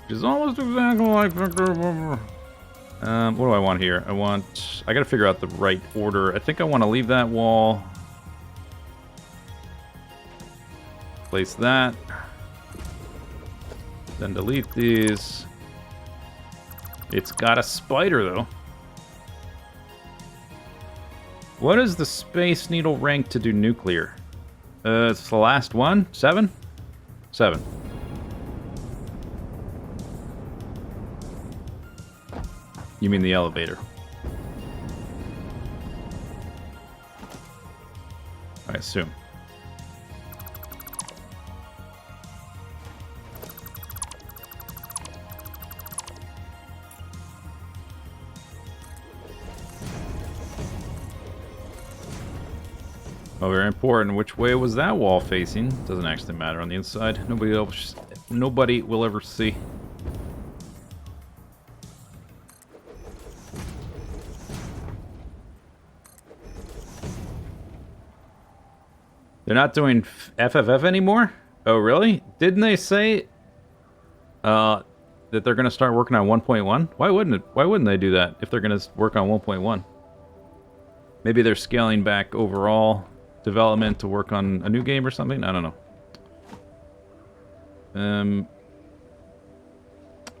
Which is almost exactly like Factorio. What do I want here? I gotta figure out the right order. I think I want to leave that wall. Place that. Then delete these. It's got a spider, though. What is the Space Needle rank to do nuclear? It's the last one? 7? 7. You mean the elevator? I assume. Oh, very important. Which way was that wall facing? Doesn't actually matter on the inside. Nobody will ever see. They're not doing FFF anymore? Oh, really? Didn't they say that they're going to start working on 1.1? Why wouldn't they do that if they're going to work on 1.1? Maybe they're scaling back overall development to work on a new game or something? I don't know.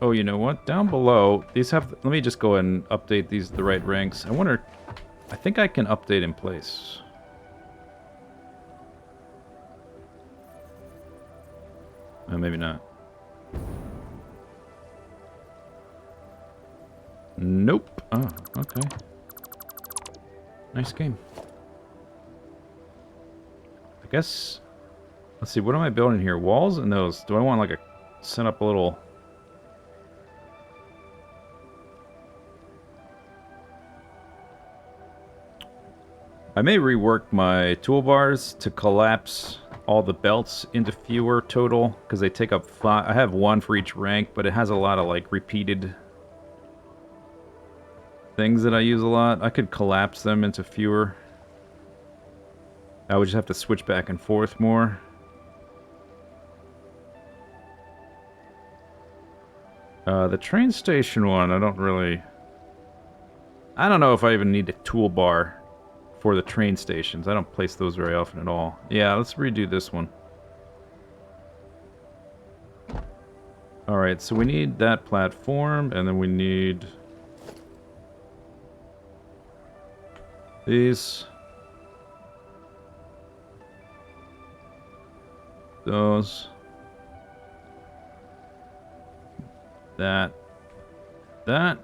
Oh, you know what? Down below, these have... Let me just go ahead and update these the right ranks. I wonder... I think I can update in place. Maybe not. Nope. Oh, okay. Nice game. I guess... Let's see, what am I building here? Walls and those. Do I want, like, set up a little... I may rework my toolbars to collapse all the belts into fewer total, because they take up 5. I have 1 for each rank, but it has a lot of, like, repeated things that I use a lot. I could collapse them into fewer. I would just have to switch back and forth more. The train station one, I don't know if I even need a toolbar for the train stations. I don't place those very often at all. Yeah, let's redo this one. Alright, so we need that platform, and then we need these. Those. That. That.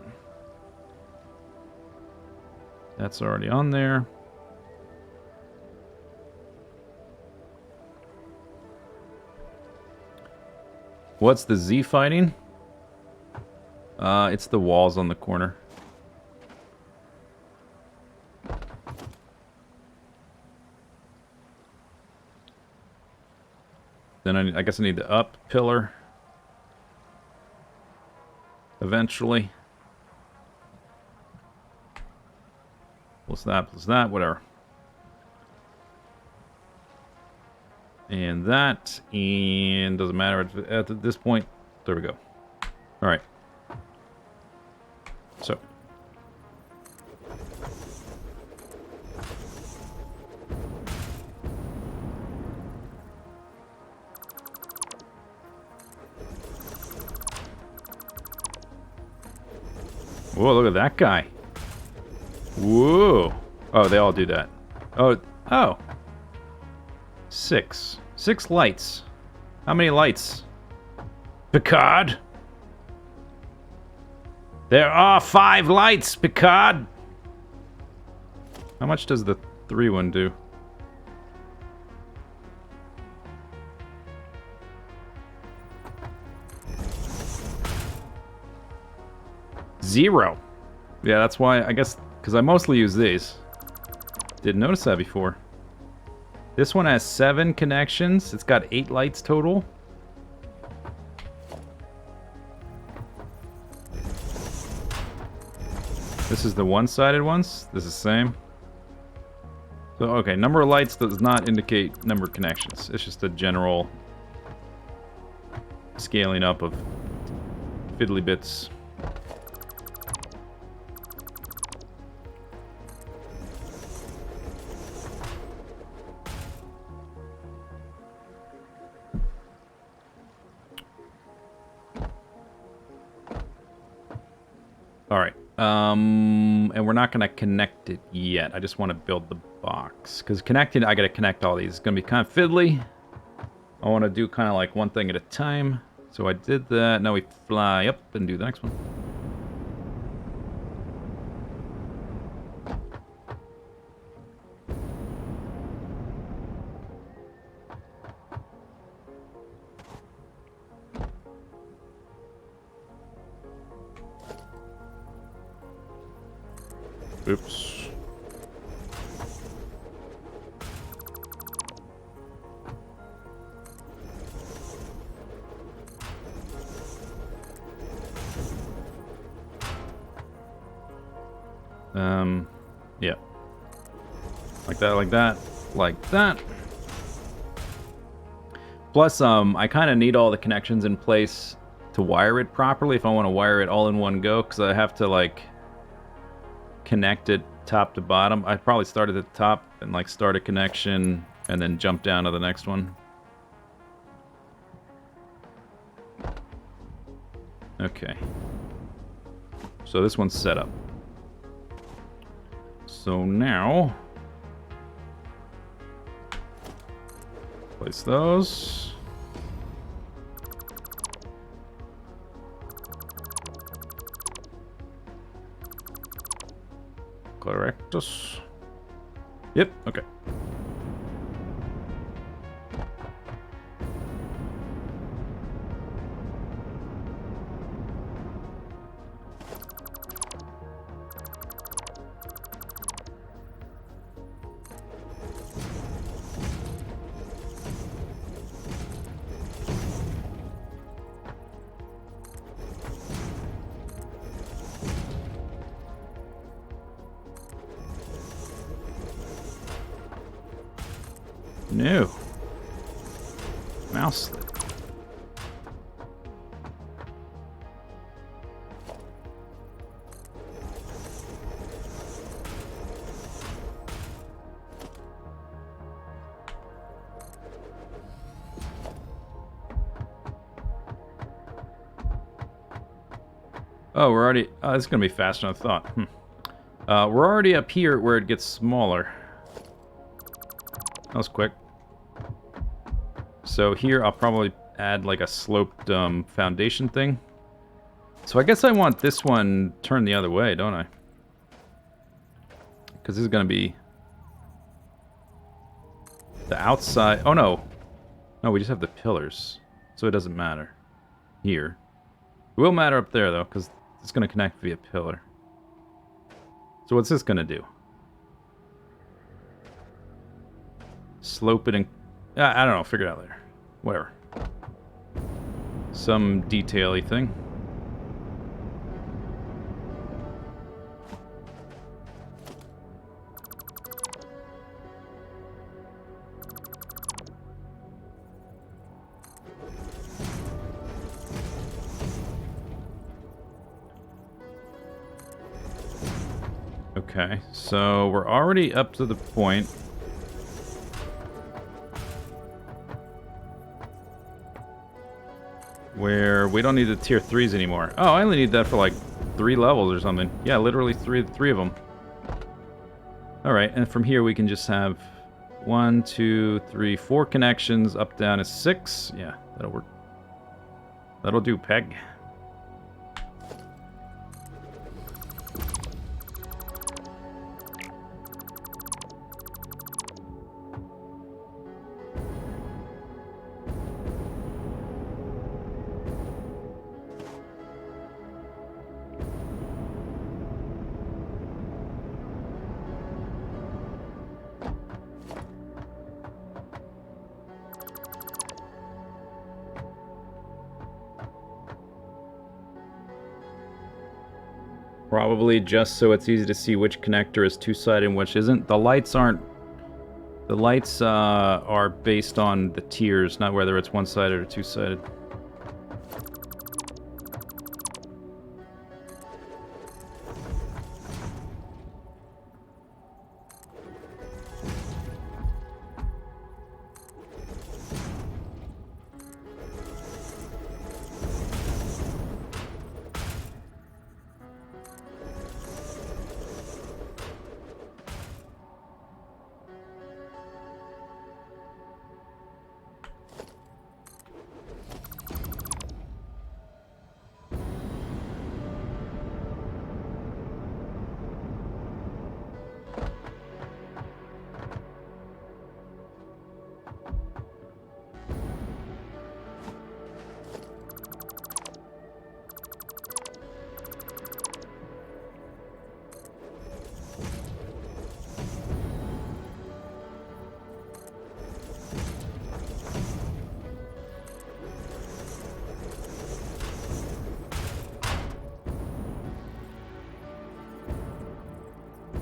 That's already on there. What's the Z fighting? It's the walls on the corner. Then I guess I need the up pillar. Eventually. Plus that, whatever. And that, and doesn't matter at this point. There we go. Alright. So. Whoa, look at that guy. Whoa. Oh, they all do that. Oh. 6. 6 lights. How many lights? Picard? There are 5 lights, Picard! How much does the 3 one do? Zero. Yeah, that's why, I guess, because I mostly use these. Didn't notice that before. This one has 7 connections. It's got 8 lights total. This is the one-sided ones. This is the same. So, okay, number of lights does not indicate number of connections. It's just a general scaling up of fiddly bits. Alright, and we're not going to connect it yet. I just want to build the box. Because connecting, I got to connect all these. It's going to be kind of fiddly. I want to do kind of like one thing at a time. So I did that. Now we fly up and do the next one. Oops. Yeah. Like that, like that, like that. Plus, I kind of need all the connections in place to wire it properly if I want to wire it all in one go, because I have to, like, connect it top to bottom. I probably start at the top and, like, start a connection and then jump down to the next one. Okay. So this one's set up. So now, place those. Correctus. Yep, okay. No. Mouse slip. Oh, we're already... Oh, this is going to be faster than I thought. We're already up here where it gets smaller. That was quick. So here I'll probably add like a sloped foundation thing. So I guess I want this one turned the other way, don't I? Because this is going to be the outside. Oh no. No, we just have the pillars. So it doesn't matter. here. It will matter up there, though, because it's going to connect via pillar. So what's this going to do? Slope it and... I don't know, figure it out later. Whatever. Some detail-y thing. Okay, so we're already up to the point where we don't need the tier 3s anymore. Oh, I only need that for like 3 levels or something. Yeah, literally three of them. Alright, and from here we can just have 1, 2, 3, 4 connections. Up, down is 6. Yeah, that'll work. That'll do, Peg. Probably just so it's easy to see which connector is two-sided and which isn't. The lights aren't... The lights are based on the tiers, not whether it's one-sided or two-sided.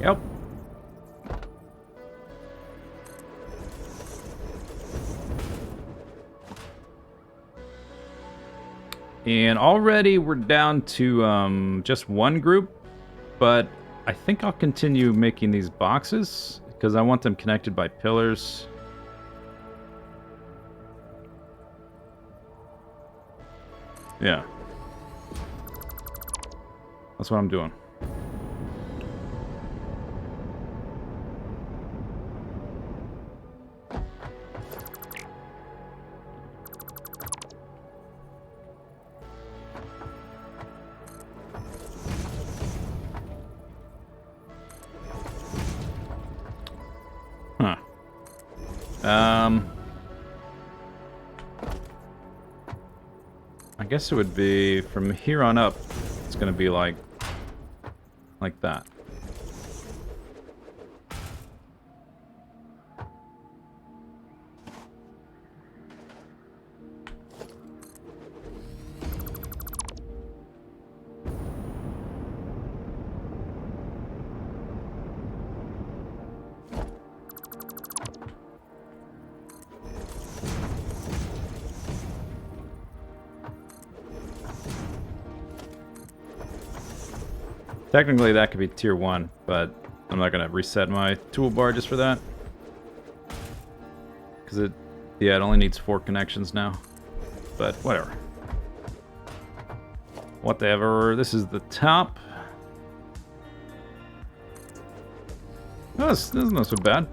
Yep. And already we're down to just one group, but I think I'll continue making these boxes because I want them connected by pillars. Yeah. That's what I'm doing. Huh. I guess it would be from here on up, it's going to be like that. Technically, that could be tier 1, but I'm not going to reset my toolbar just for that. Because it only needs 4 connections now. But whatever. Whatever. This is the top. Oh, this is not so bad.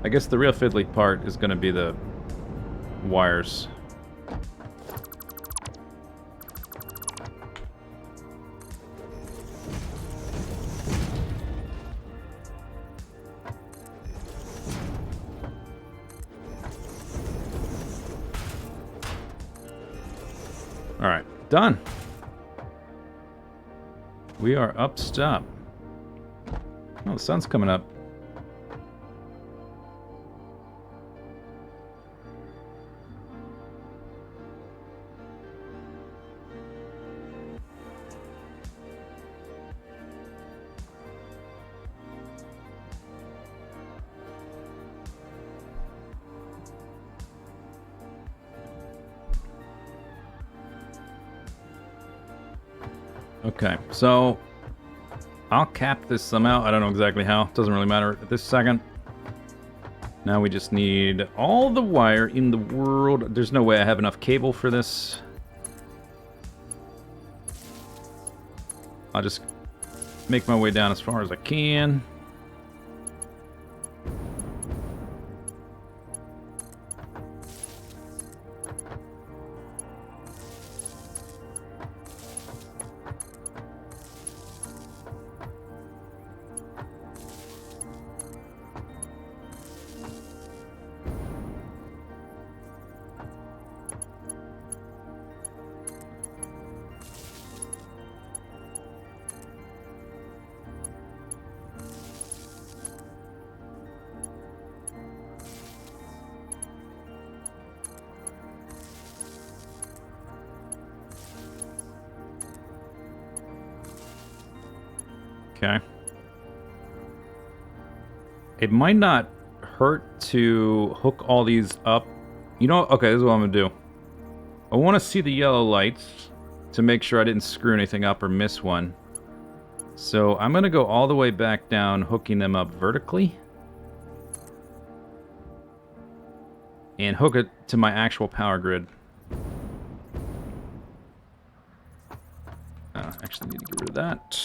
I guess the real fiddly part is going to be the wires. Alright, done. We are up stop. Oh, the sun's coming up. Okay, so I'll cap this somehow. I don't know exactly how. Doesn't really matter at this second. Now we just need all the wire in the world. There's no way I have enough cable for this. I'll just make my way down as far as I can. Okay. It might not hurt to hook all these up. You know, okay, this is what I'm gonna do. I want to see the yellow lights to make sure I didn't screw anything up or miss one. So I'm gonna go all the way back down, hooking them up vertically. And hook it to my actual power grid. Actually need to get rid of that.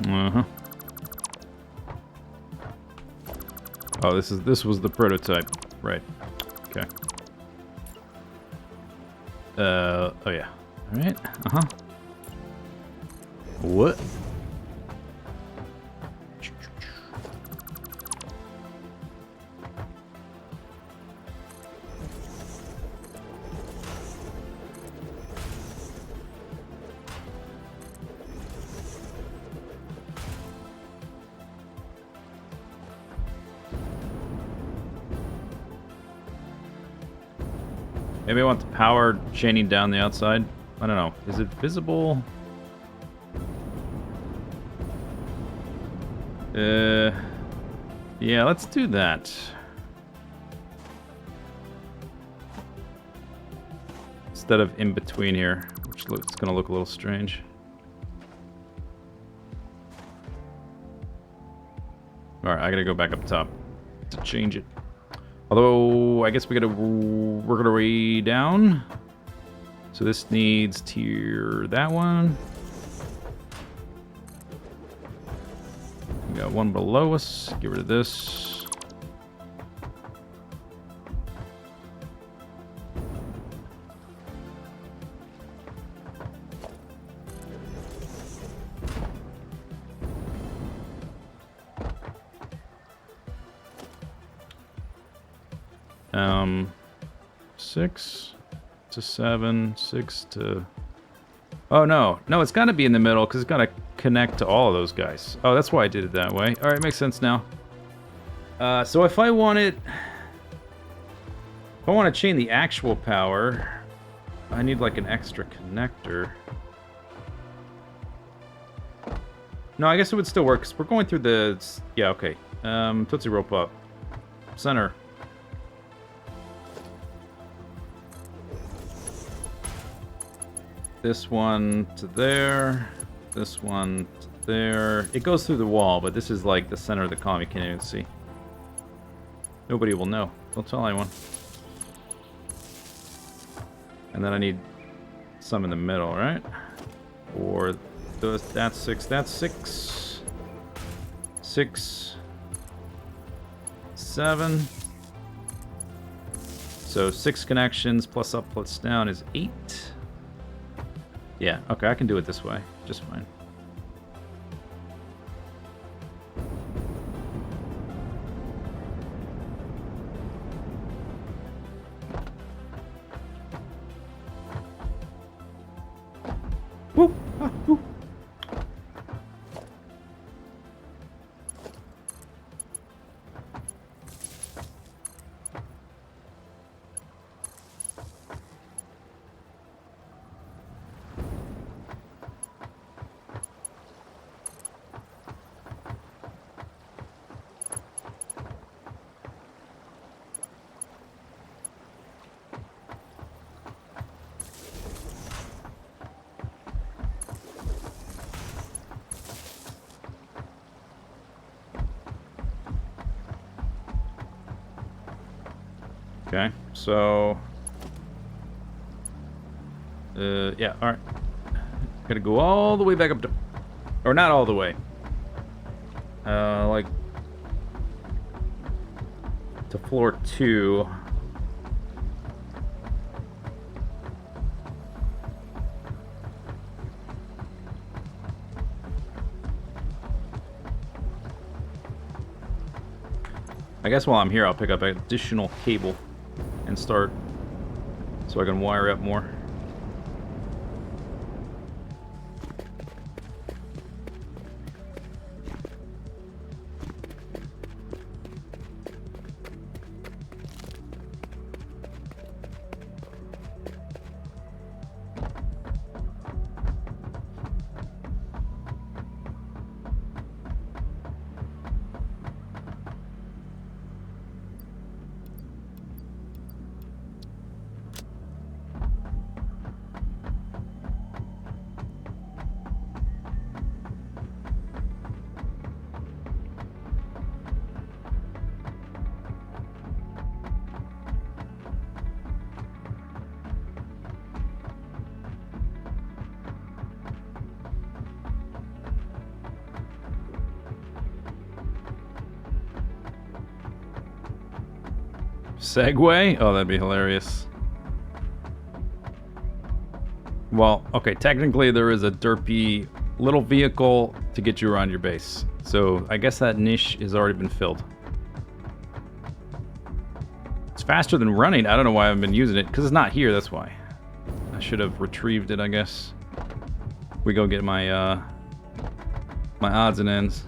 Uh-huh. Oh, this was the prototype. Right. Okay. Oh yeah. Alright. Uh-huh. What? Maybe I want the power chaining down the outside. I don't know. Is it visible? Yeah, let's do that. Instead of in between here, which looks gonna look a little strange. Alright, I gotta go back up top to change it. Although, I guess we gotta work our way down. So this needs tier that one. We got one below us. Get rid of this. Six to 7, 6 to... Oh, no. No, it's got to be in the middle, because it's got to connect to all of those guys. Oh, that's why I did it that way. All right, makes sense now. So if I want it... If I want to chain the actual power, I need, like, an extra connector. No, I guess it would still work, because we're going through the... Yeah, okay. Tootsie Rope up. center. This one to there. This one to there. It goes through the wall, but this is like the center of the column. You can't even see. Nobody will know. Don't tell anyone. And then I need some in the middle, right? Or that's 6. That's 6. 6. 7. So 6 connections plus up plus down is 8. Yeah, okay, I can do it this way. Just fine. Woo! Ah, woo. Okay, so... yeah, alright. Gotta go all the way back up to... Or not all the way. Like... to floor 2. I guess while I'm here, I'll pick up additional cable and start so I can wire up more. Segway? Oh, that'd be hilarious. Well, okay, technically there is a derpy little vehicle to get you around your base. So I guess that niche has already been filled. It's faster than running. I don't know why I haven't been using it, because it's not here, that's why. I should have retrieved it, I guess. We go get my, my odds and ends.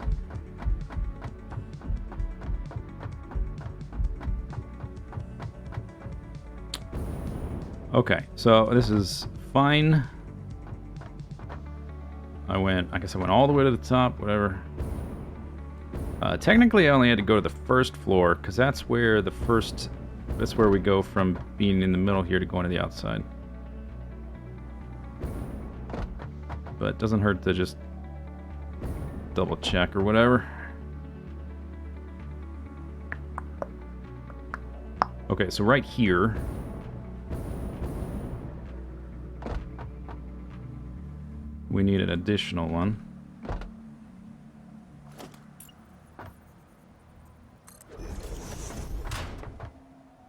Okay, so this is fine. I guess I went all the way to the top, whatever. Technically, I only had to go to the first floor, because that's where that's where we go from being in the middle here to going to the outside. But it doesn't hurt to just double check or whatever. Okay, so right here, we need an additional one.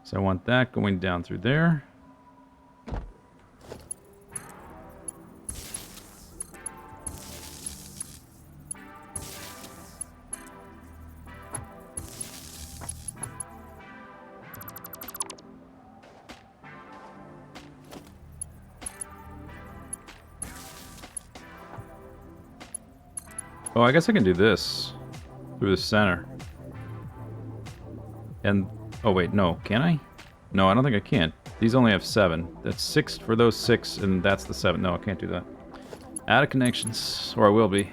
So I want that going down through there. Oh, I guess I can do this through the center. And, oh wait, no, can I? No, I don't think I can. These only have 7. That's 6 for those 6, and that's the 7. No, I can't do that. Out of connections, or I will be.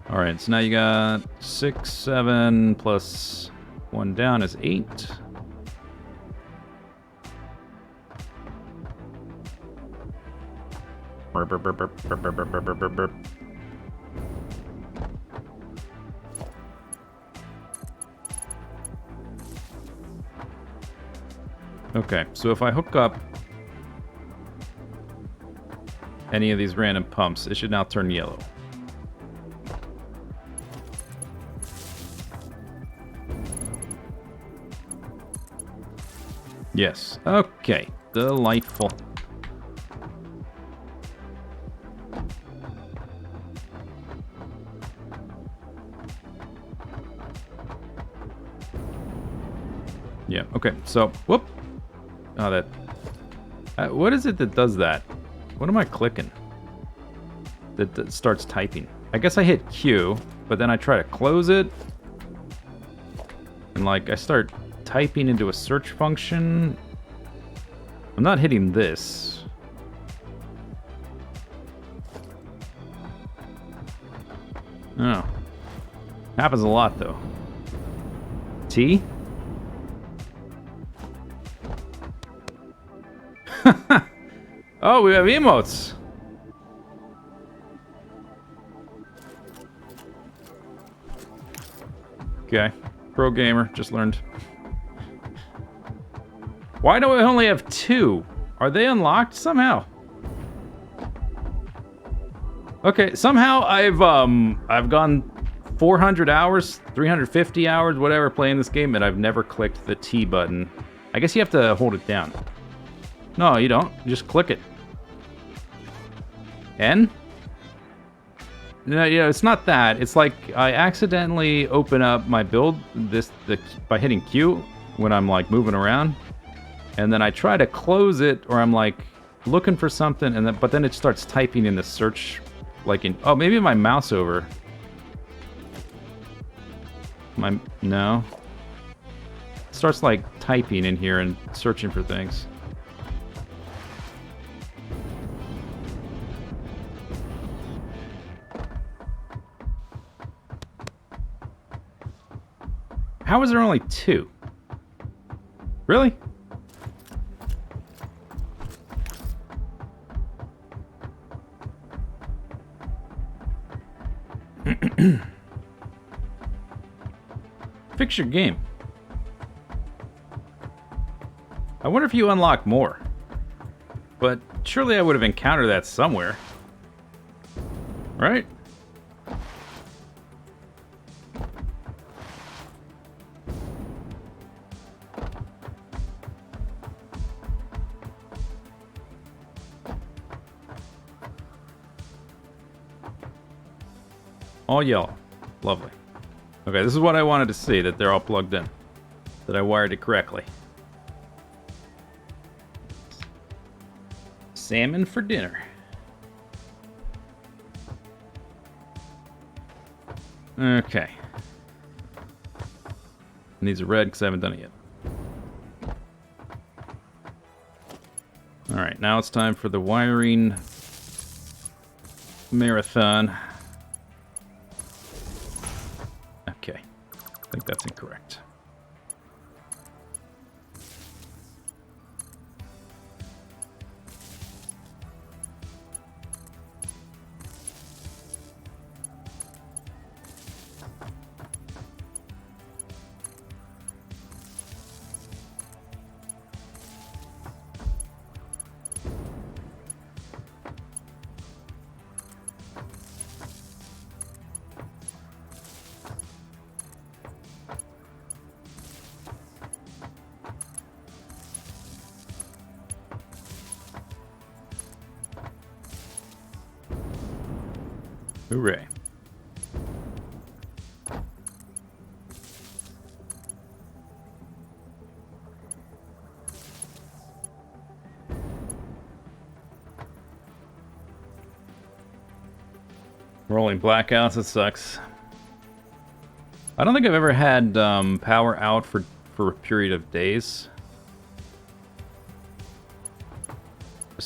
All right, so now you got 6, 7 plus 1 down is 8. Burp, burp, burp, burp, burp, burp, burp, burp, burp, burp. Okay, so if I hook up any of these random pumps, it should now turn yellow. Yes. Okay. Delightful. Yeah. Okay. So, whoop. Oh, that. What is it that does that? What am I clicking? That starts typing. I guess I hit Q, but then I try to close it, and like I start typing into a search function. I'm not hitting this. Oh. Happens a lot though. T? Oh, we have emotes. Okay. Pro gamer, just learned. Why do I only have 2? Are they unlocked somehow? Okay, somehow I've gone 400 hours, 350 hours, whatever, playing this game, and I've never clicked the T button. I guess you have to hold it down. No, you don't. You just click it. N? No, yeah, it's not that. It's like I accidentally open up my build by hitting Q when I'm like moving around, and then I try to close it, or I'm like looking for something, and but then it starts typing in the search, like in maybe my mouse over. No. It starts like typing in here and searching for things. How is there only 2? Really? Fix your game. I wonder if you unlock more. But surely I would have encountered that somewhere. Right? All yellow. Lovely. Okay, this is what I wanted to see, that they're all plugged in. That I wired it correctly. Salmon for dinner. Okay. And these are red because I haven't done it yet. Alright, now it's time for the wiring marathon. Okay. I think that's incorrect. Hooray. Rolling blackouts, it sucks. I don't think I've ever had power out for a period of days.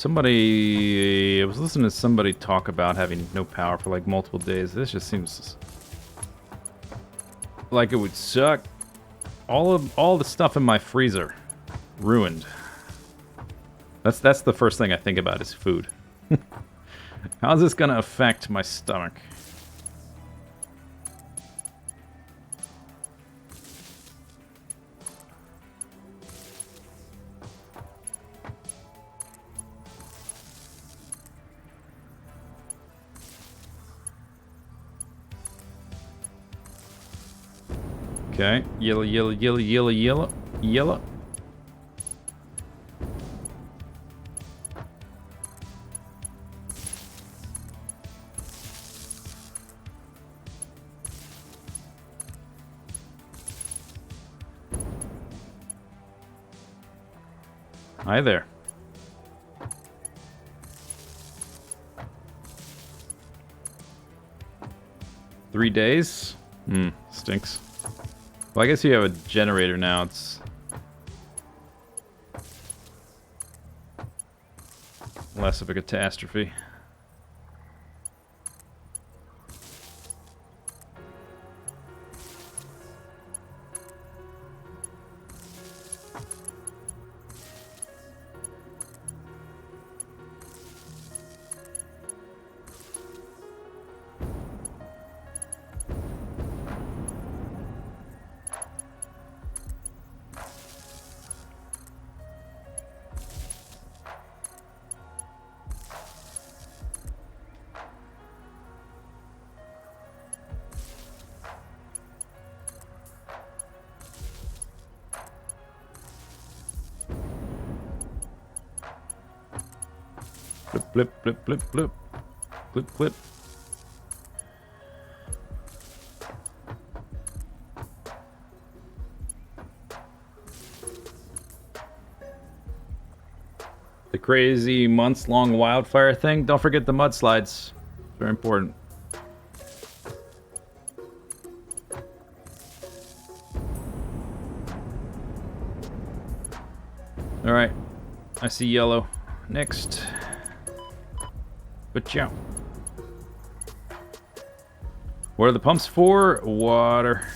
Somebody... I was listening to somebody talk about having no power for like multiple days. This just seems like it would suck. All the stuff in my freezer ruined. That's the first thing I think about is food. How's this gonna affect my stomach? Okay, yellow, yellow, yellow, yellow, yellow, yellow. Hi there. Three days? Stinks. Well, I guess you have a generator now. It's less of a catastrophe. Blip, blip, blip, blip. Blip, blip. The crazy months-long wildfire thing. Don't forget the mudslides. Very important. Alright. I see yellow. Next. But yeah. What are the pumps for? Water.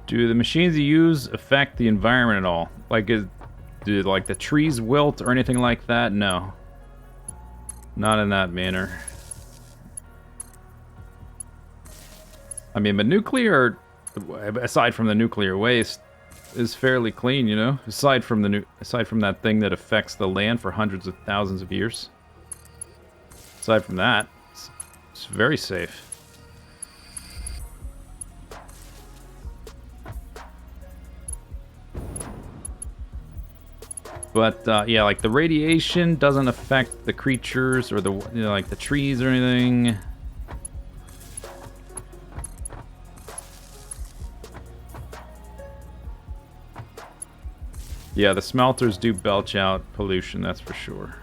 Do the machines you use affect the environment at all? Like, do like the trees wilt or anything like that? No. Not in that manner. I mean, but nuclear, aside from the nuclear waste, is fairly clean, you know? Aside from that thing that affects the land for hundreds of thousands of years. Aside from that, it's very safe. But yeah, like the radiation doesn't affect the creatures or the like the trees or anything. Yeah, the smelters do belch out pollution, that's for sure.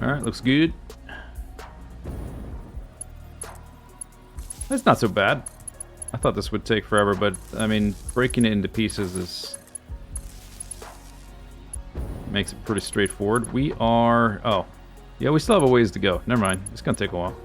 Alright, looks good. That's not so bad. I thought this would take forever, but, I mean, breaking it into pieces makes it pretty straightforward. We are... Oh. Yeah, we still have a ways to go. Never mind. It's gonna take a while.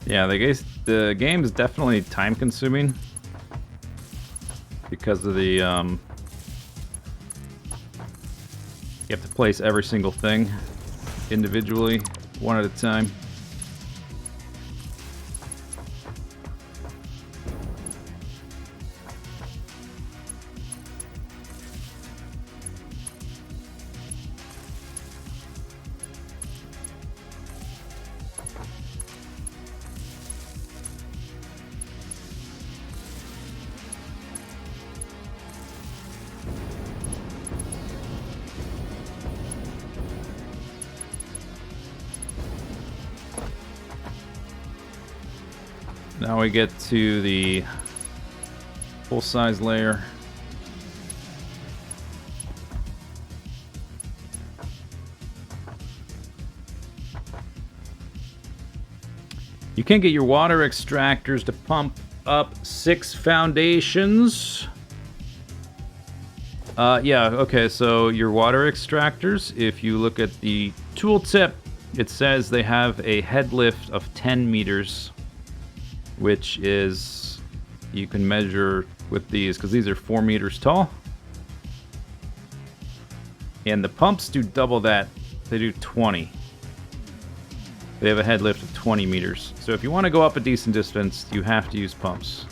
Yeah, the game is definitely time consuming because of the you have to place every single thing individually, one at a time. Now we get to the full-size layer. You can get your water extractors to pump up 6 foundations. Yeah, okay, so your water extractors, if you look at the tooltip, it says they have a head lift of 10 meters, which is, you can measure with these, because these are 4 meters tall. And the pumps do double that, they do 20. They have a head lift of 20 meters. So if you want to go up a decent distance, you have to use pumps.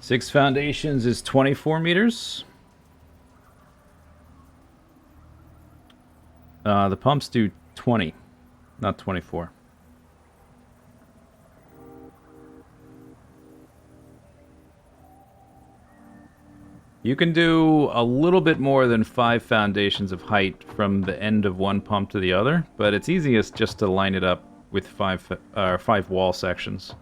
Six foundations is 24 meters. The pumps do 20, not 24. You can do a little bit more than 5 foundations of height from the end of one pump to the other, but it's easiest just to line it up with 5 wall sections.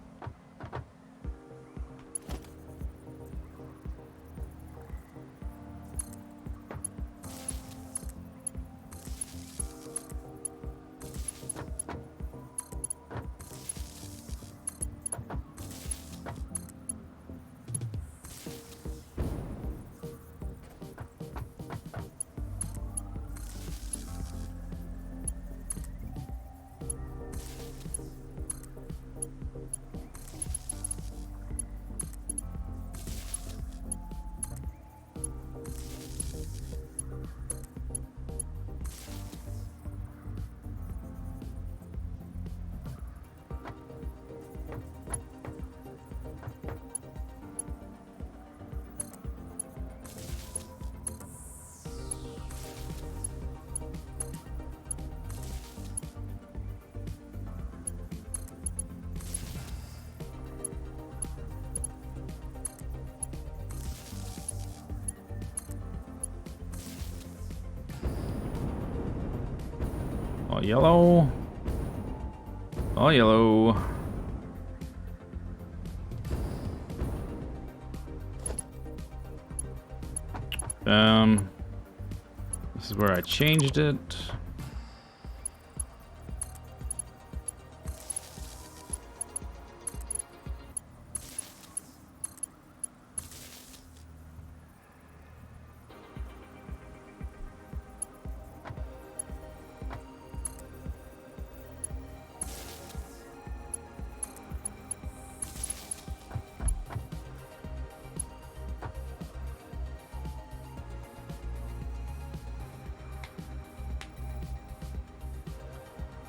All yellow. All yellow. This is where I changed it.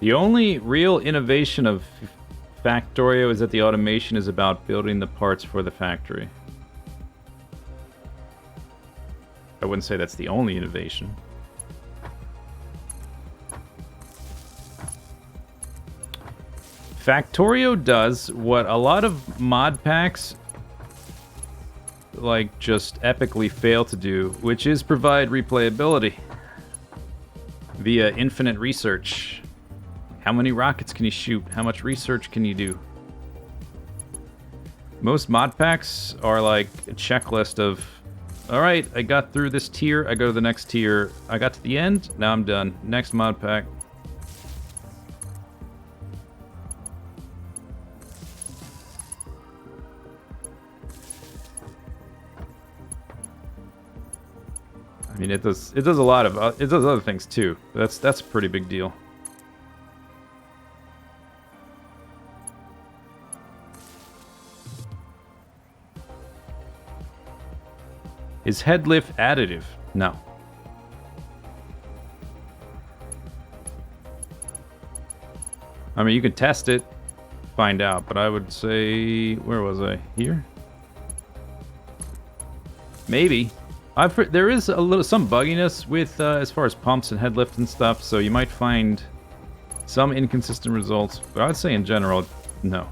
The only real innovation of Factorio is that the automation is about building the parts for the factory. I wouldn't say that's the only innovation. Factorio does what a lot of mod packs like just epically fail to do, which is provide replayability via infinite research. How many rockets can you shoot? How much research can you do? Most mod packs are like a checklist of, all right, I got through this tier, I go to the next tier, I got to the end, now I'm done. Next mod pack. I mean, it does a lot of it does other things too. That's a pretty big deal. Is head lift additive? No. I mean, you can test it, find out, but I would say, where was I? Here? Maybe. There is some bugginess with as far as pumps and head lift and stuff, so you might find some inconsistent results, but I would say in general, no.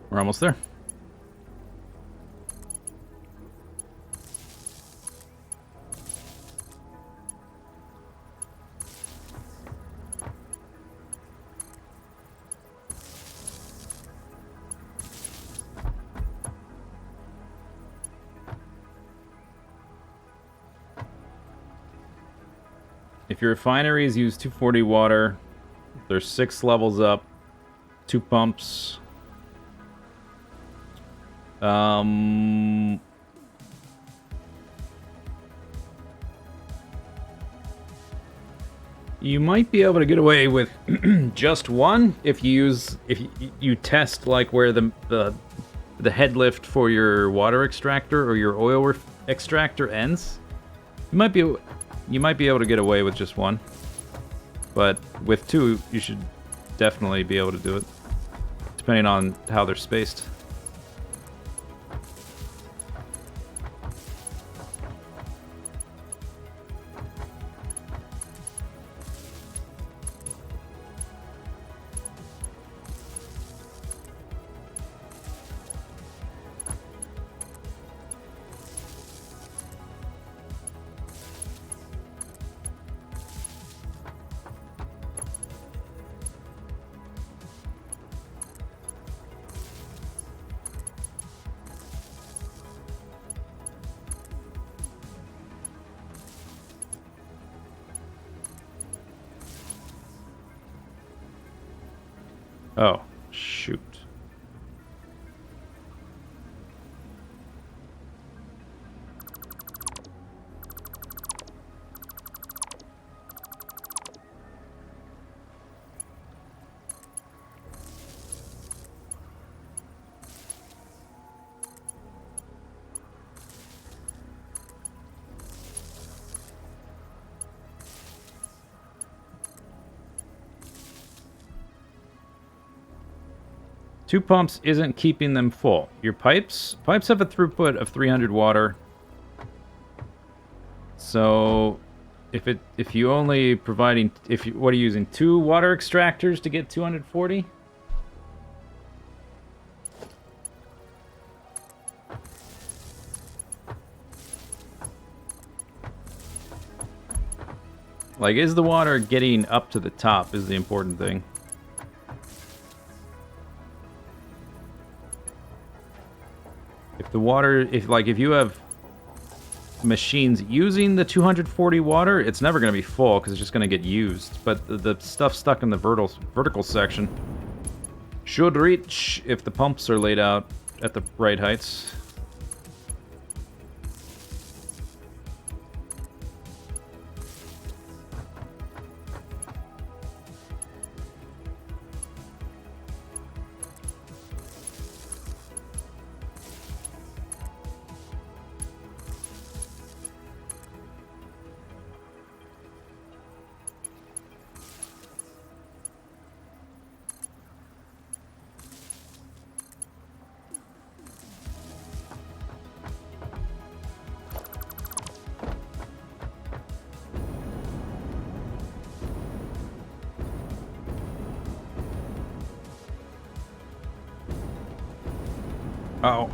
We're almost there. If your refineries use 240 water, there's 6 levels up, 2 pumps. You might be able to get away with just one if you test like where the head lift for your water extractor or your oil extractor ends. You might be able to get away with just one, but with 2 you should definitely be able to do it, depending on how they're spaced. Oh, shoot. 2 pumps isn't keeping them full. Your pipes have a throughput of 300 water. So if you only providing what are you using, 2 water extractors to get 240? Like, is the water getting up to the top is the important thing. If the water, if you have machines using the 240 water, it's never going to be full because it's just going to get used. But the stuff stuck in the vertical section should reach if the pumps are laid out at the right heights. Uh-oh.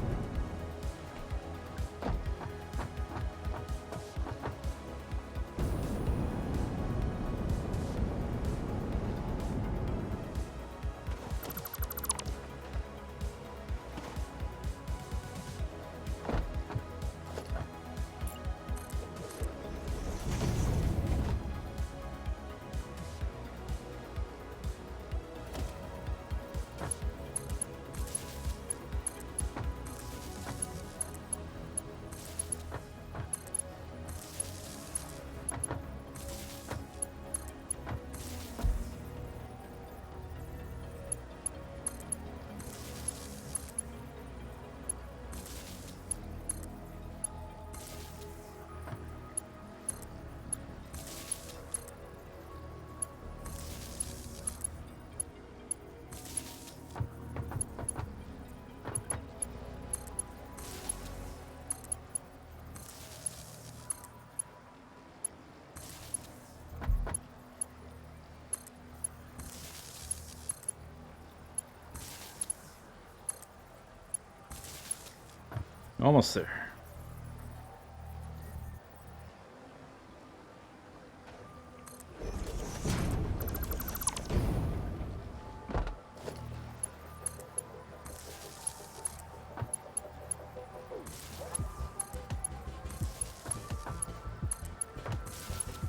Almost there.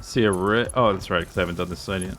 See a oh, that's right, because I haven't done this side yet.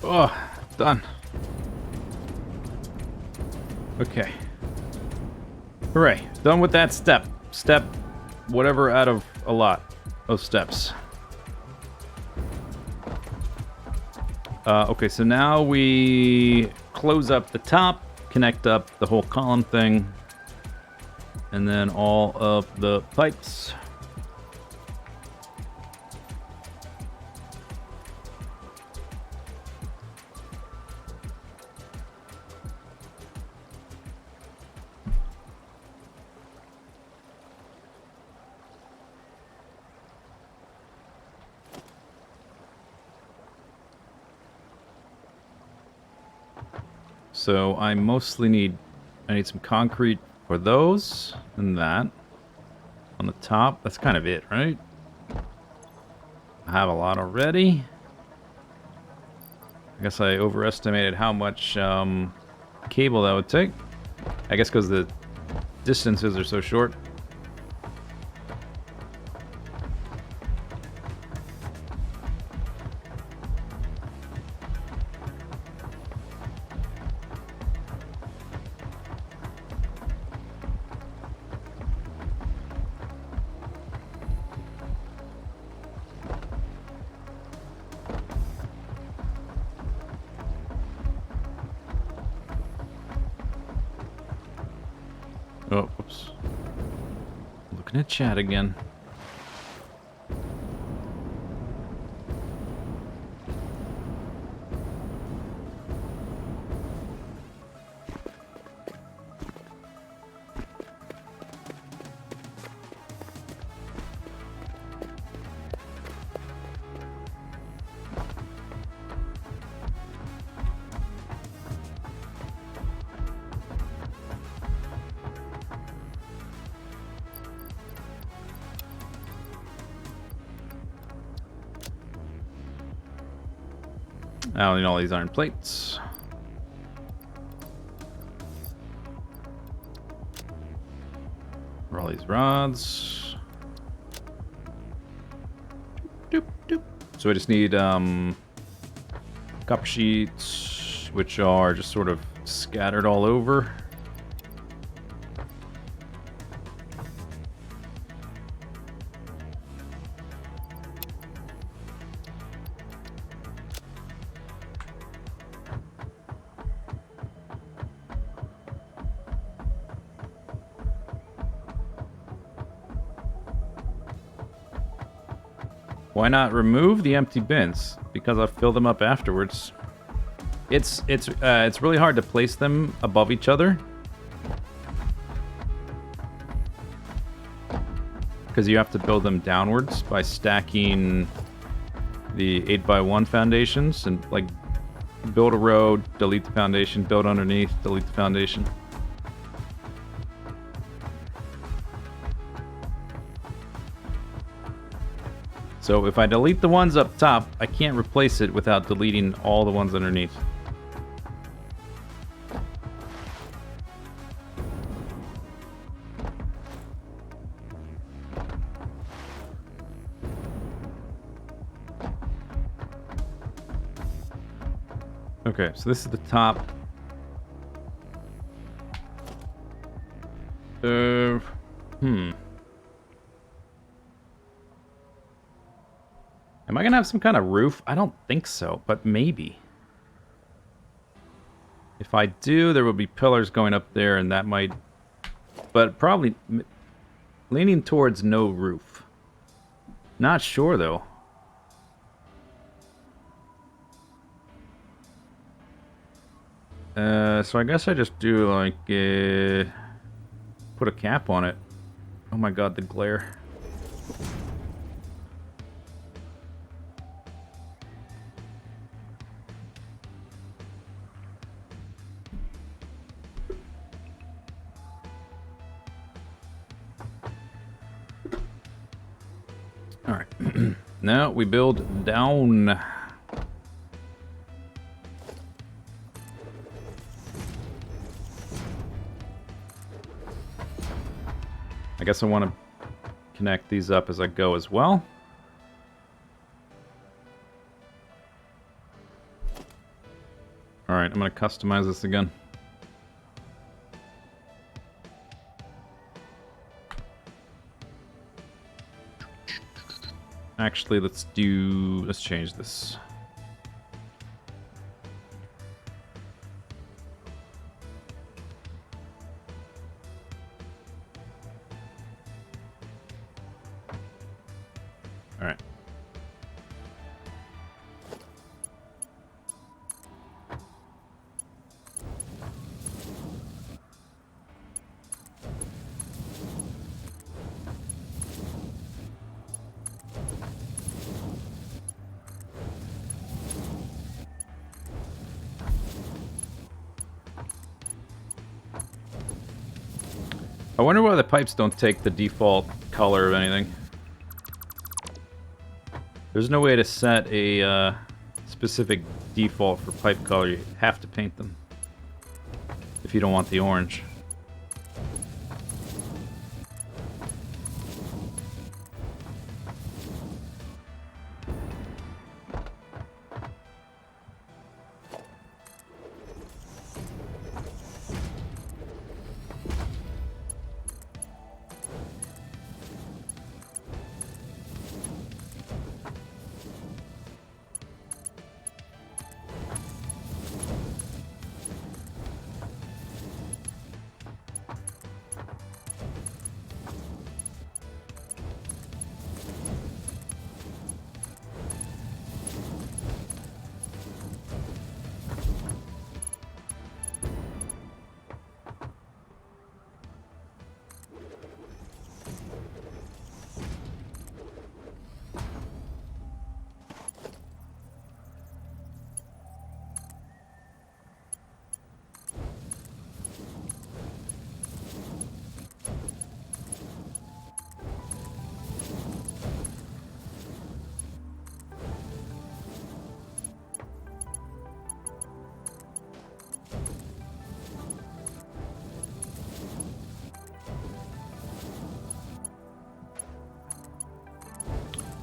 Oh, done. Okay. Hooray. Done with that step. Step whatever out of a lot of steps. Okay, so now we close up the top, connect up the whole column thing, and then all of the pipes. So I mostly need, I need some concrete for those and that on the top. That's kind of it, right? I have a lot already. I guess I overestimated how much cable that would take. I guess because the distances are so short. Oh, whoops. Looking at chat again. I don't need all these iron plates. For all these rods. Doop, doop. So I just need copper sheets, which are just sort of scattered all over. Why not remove the empty bins? Because I'll fill them up afterwards. It's really hard to place them above each other. Because you have to build them downwards by stacking the 8x1 foundations and like build a row, delete the foundation, build underneath, delete the foundation. So if I delete the ones up top, I can't replace it without deleting all the ones underneath. Okay, so this is the top. Am I gonna have some kind of roof? I don't think so, but maybe. If I do, there will be pillars going up there, and that might... But probably leaning towards no roof. Not sure, though. So I guess I just do, like, put a cap on it. Oh my god, the glare. Alright. Now we build down. I guess I want to connect these up as I go as well. Alright, I'm going to customize this again. Actually, let's change this. All right. I wonder why the pipes don't take the default color of anything. There's no way to set a specific default for pipe color. You have to paint them if you don't want the orange.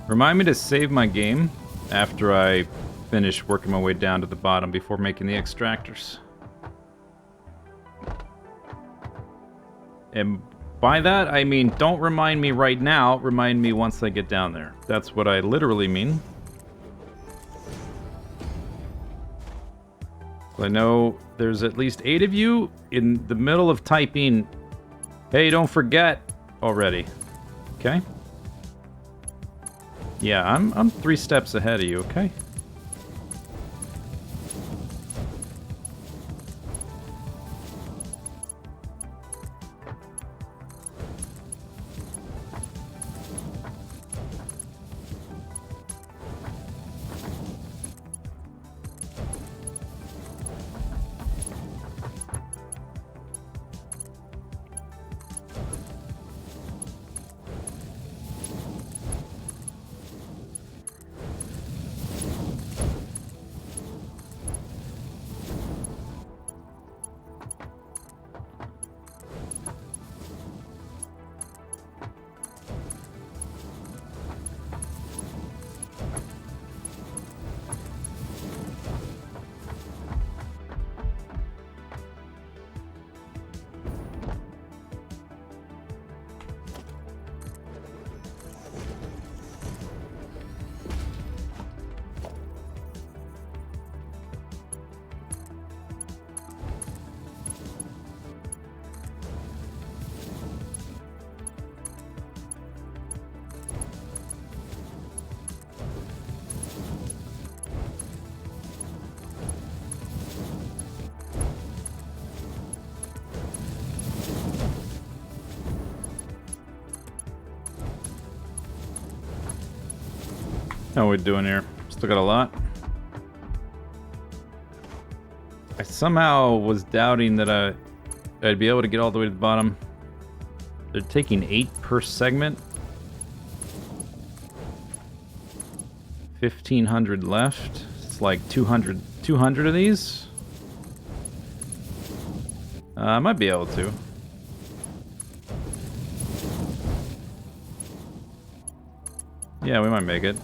Remind me to save my game after I finish working my way down to the bottom before making the extractors. And by that, I mean don't remind me right now, remind me once I get down there. That's what I literally mean. I know there's at least 8 of you in the middle of typing, hey, don't forget already. Okay? Yeah, I'm 3 steps ahead of you, okay? How are we doing here? Still got a lot. I somehow was doubting that I'd be able to get all the way to the bottom. They're taking 8 per segment. 1,500 left. It's like 200 of these. I might be able to. Yeah, we might make it.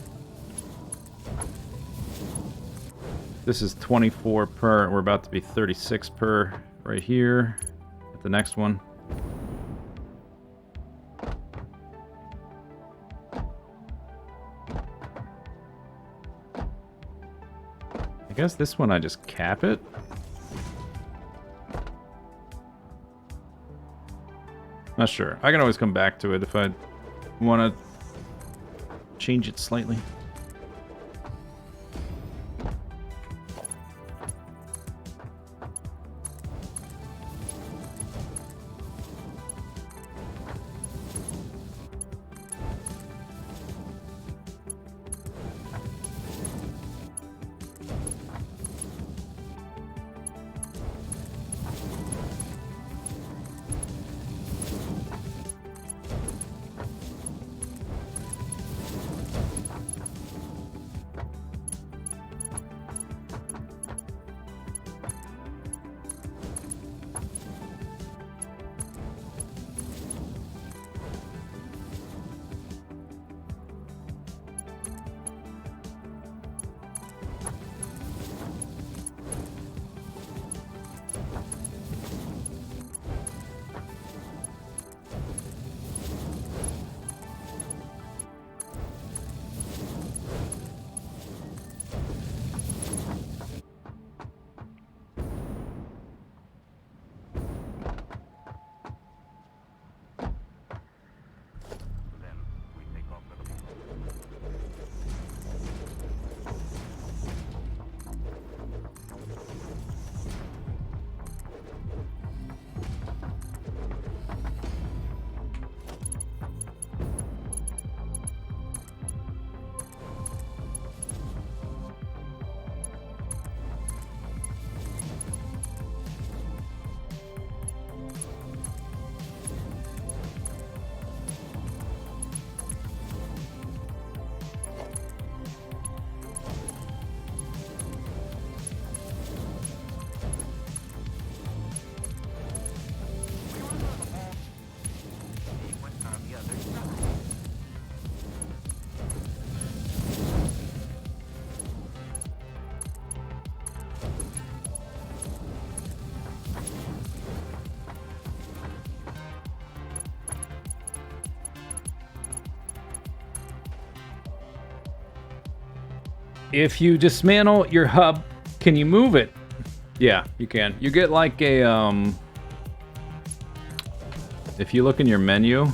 This is 24 per, we're about to be 36 per right here at the next one. I guess this one I just cap it. Not sure. I can always come back to it if I want to change it slightly. If you dismantle your hub, can you move it? Yeah, you can. You get like a, if you look in your menu,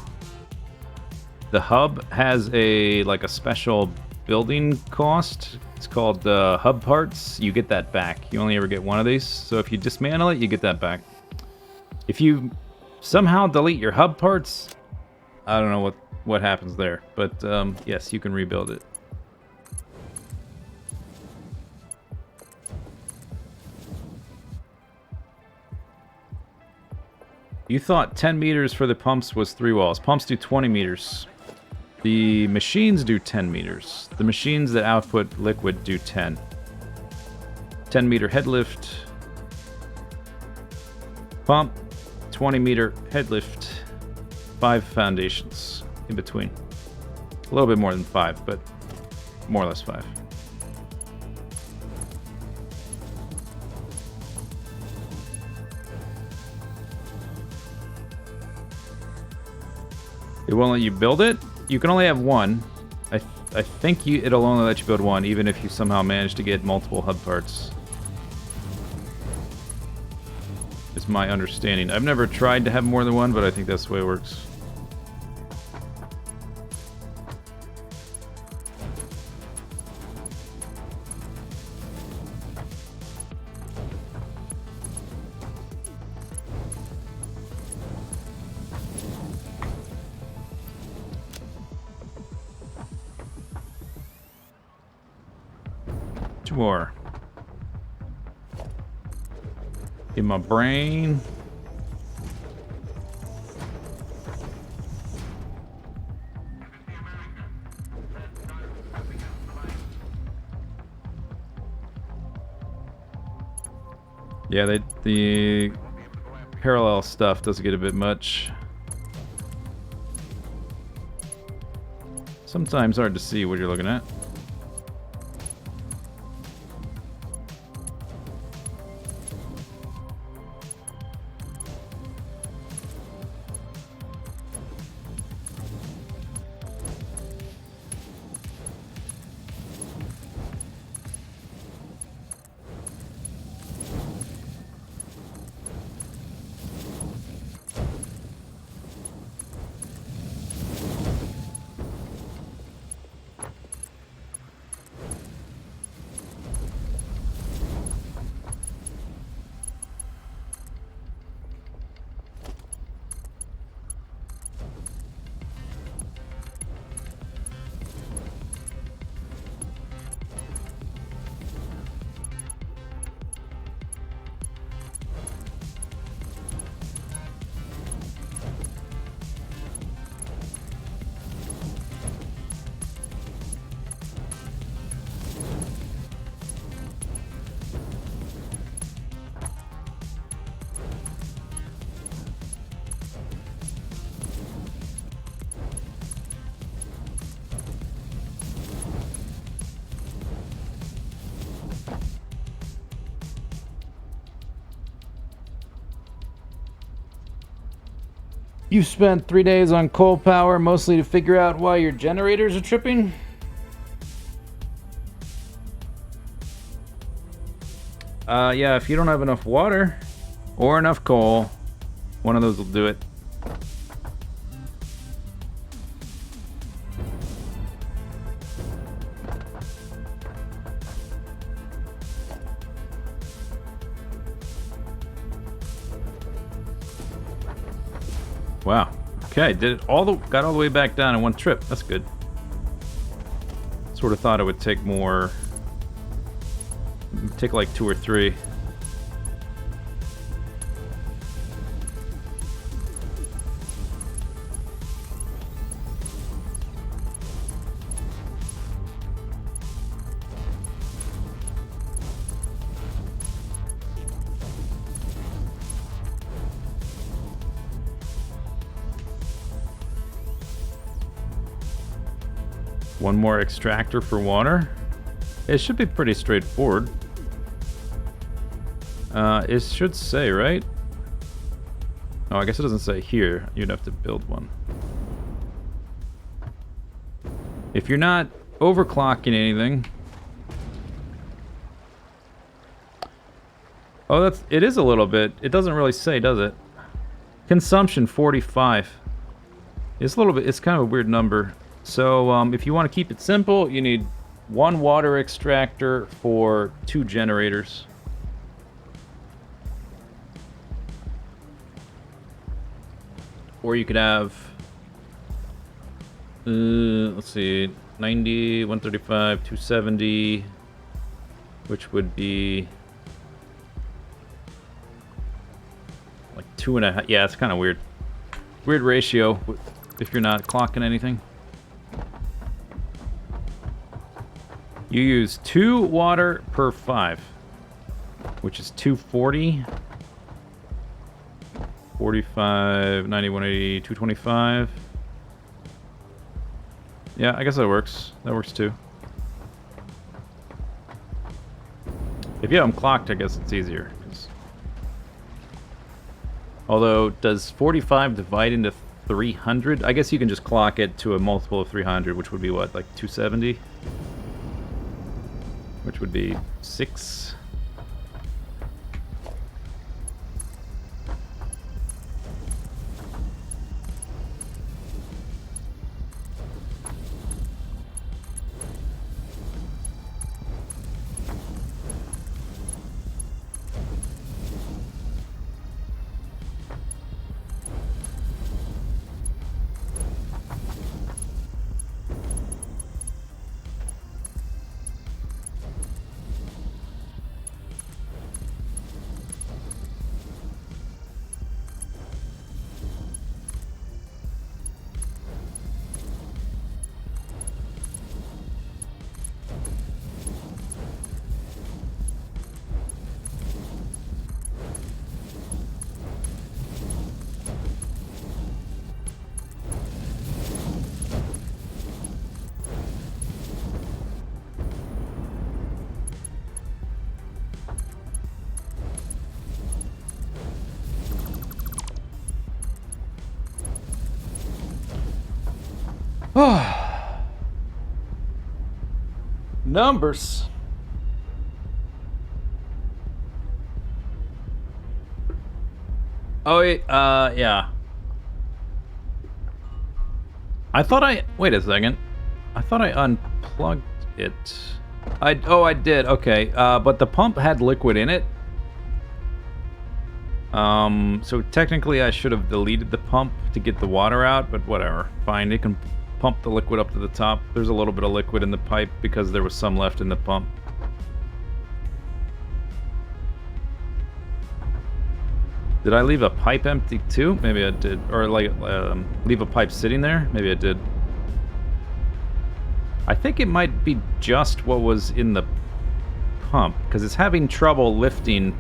the hub has a, like a special building cost. It's called hub parts. You get that back. You only ever get one of these. So if you dismantle it, you get that back. If you somehow delete your hub parts, I don't know what happens there. But yes, you can rebuild it. You thought 10 meters for the pumps was 3 walls. Pumps do 20 meters. The machines do 10 meters. The machines that output liquid do 10. 10 meter head lift. Pump. 20 meter head lift. 5 foundations in between. A little bit more than 5, but more or less 5. It won't let you build it? You can only have one. I think it'll only let you build one, even if you somehow manage to get multiple hub parts. Is my understanding. I've never tried to have more than one, but I think that's the way it works. Two more. In my brain. Yeah, the parallel stuff does get a bit much. Sometimes hard to see what you're looking at. You've spent 3 days on coal power, mostly to figure out why your generators are tripping? Yeah, if you don't have enough water or enough coal, one of those will do it. Wow. Okay, got all the way back down in one trip. That's good. Sort of thought it would take more. Take like 2 or 3. One more extractor for water. It should be pretty straightforward. It should say, right? Oh, I guess it doesn't say here. You'd have to build one. If you're not overclocking anything, Oh, it is a little bit. It doesn't really say, does it? Consumption 45. It's a little bit. It's kind of a weird number. So if you want to keep it simple, you need 1 water extractor for 2 generators. Or you could have, let's see, 90, 135, 270, which would be like 2.5. Yeah, it's kind of weird. Weird ratio if you're not clocking anything. You use 2 water per 5, which is 240, 45, 90, 180, 225. Yeah, I guess that works. That works too. If you have them clocked, I guess it's easier. Although, does 45 divide into 300? I guess you can just clock it to a multiple of 300, which would be what, like 270? Which would be 6. Numbers. Oh, yeah. I thought wait a second. I thought I unplugged it. I did. Okay. But the pump had liquid in it. So technically I should have deleted the pump to get the water out, but whatever. Fine. It can pump the liquid up to the top. There's a little bit of liquid in the pipe because there was some left in the pump. Did I leave a pipe empty too? Maybe I did. Or like leave a pipe sitting there? Maybe I did. I think it might be just what was in the pump, because it's having trouble lifting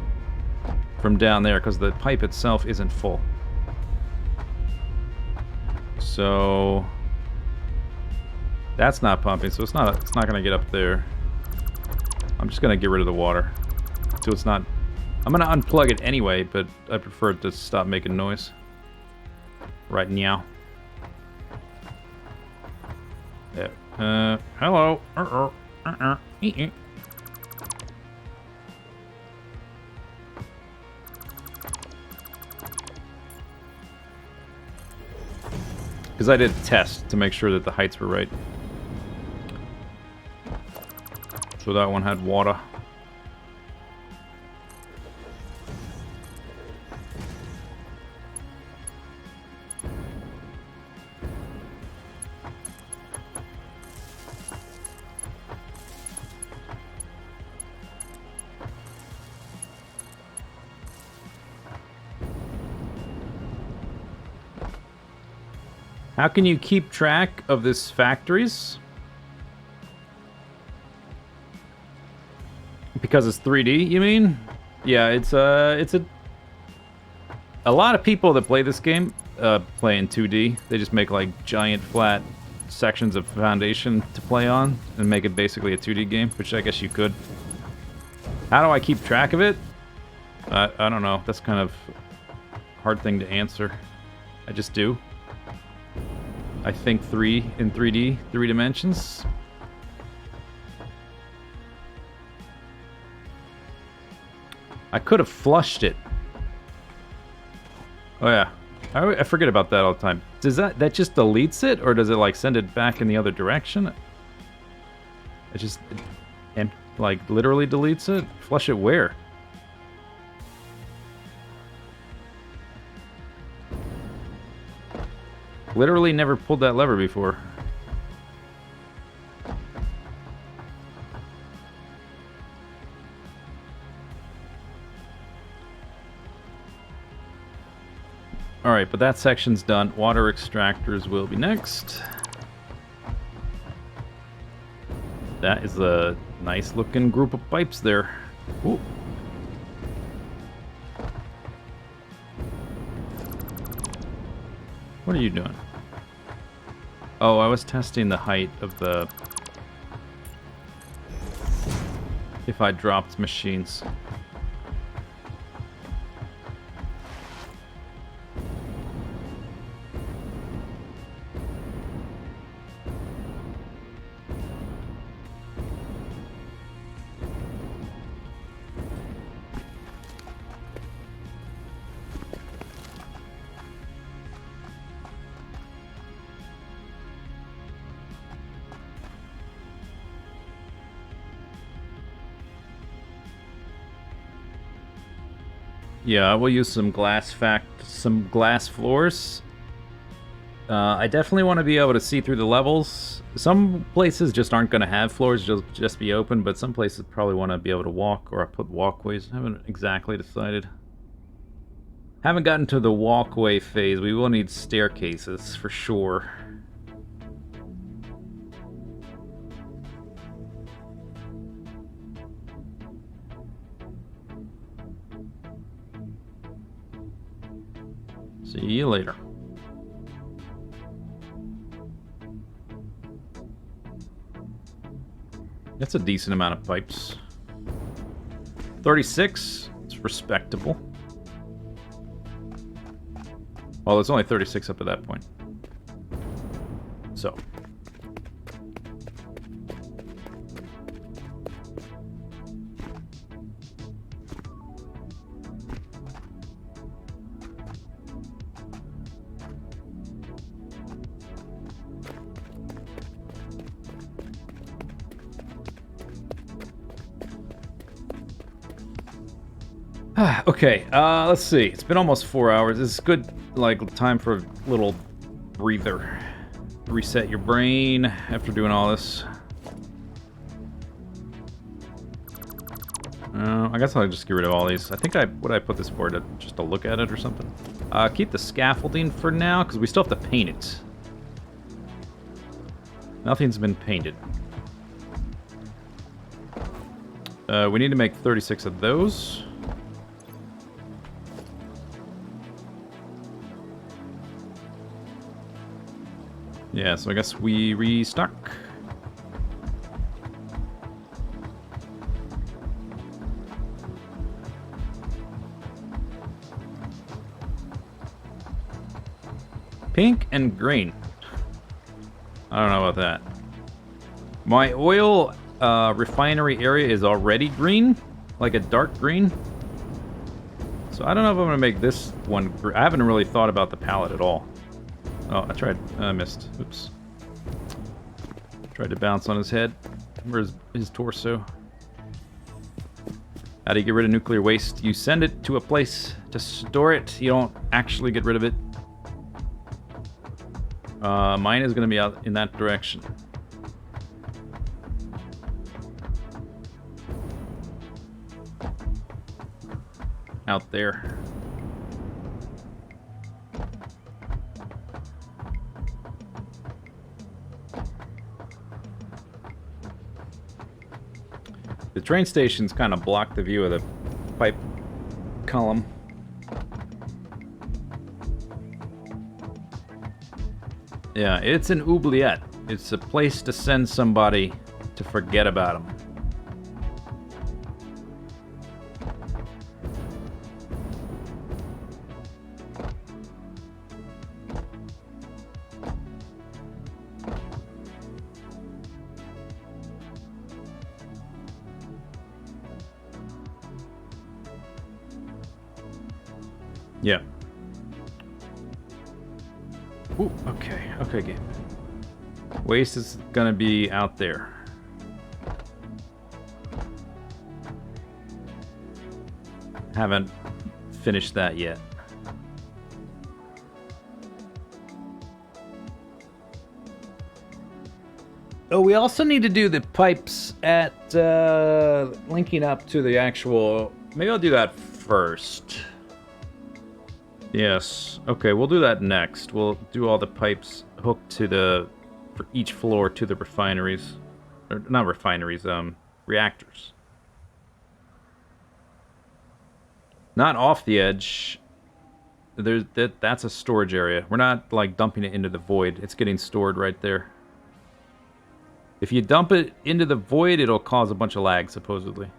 from down there because the pipe itself isn't full. So that's not pumping, so it's not going to get up there. I'm just going to get rid of the water. So it's not... I'm going to unplug it anyway, but I prefer it to stop making noise. Right now. Yeah. Hello. Because I did a test to make sure that the heights were right. So that one had water. How can you keep track of this factories? Because it's 3D, you mean? Yeah, it's a lot of people that play this game play in 2D. They just make like giant flat sections of foundation to play on and make it basically a 2D game, which I guess you could. How do I keep track of it? I don't know. That's kind of a hard thing to answer. I just do. I think in 3D, 3 dimensions. I could have flushed it. Oh yeah, I forget about that all the time. Does that just deletes it, or does it like send it back in the other direction? It just and like literally deletes it. Flush it where? Literally never pulled that lever before. Alright, but that section's done. Water extractors will be next. That is a nice looking group of pipes there. Ooh. What are you doing? Oh, I was testing the height of the... if I dropped machines. Yeah, we'll use some glass floors. I definitely want to be able to see through the levels. Some places just aren't going to have floors, just be open, but some places probably want to be able to walk, or I put walkways. I haven't exactly decided. Haven't gotten to the walkway phase. We will need staircases for sure. See you later. That's a decent amount of pipes. 36. It's respectable. Well, it's only 36 up to that point. So. Okay, let's see. It's been almost 4 hours. This is good, like, time for a little breather. Reset your brain after doing all this. I guess I'll just get rid of all these. I think would I put this board just to look at it or something? Keep the scaffolding for now, because we still have to paint it. Nothing's been painted. We need to make 36 of those. Yeah, so I guess we restock. Pink and green. I don't know about that. My oil refinery area is already green, like a dark green. So I don't know if I'm gonna make this one. I haven't really thought about the palette at all. Oh, I tried. I missed. Oops. Tried to bounce on his head. Or his torso. How do you get rid of nuclear waste? You send it to a place to store it. You don't actually get rid of it. Mine is going to be out in that direction. Out there. The train stations kind of block the view of the pipe column. Yeah, it's an oubliette. It's a place to send somebody to forget about them. Yeah. Ooh, okay. Okay, game. Waste is gonna be out there. Haven't finished that yet. Oh, we also need to do the pipes at linking up to the actual. Maybe I'll do that first. Yes. Okay, we'll do that next. We'll do all the pipes hooked to the for each floor to the refineries, or not refineries, reactors. Not off the edge. There's that's a storage area. We're not like dumping it into the void. It's getting stored right there. If you dump it into the void, it'll cause a bunch of lag, supposedly.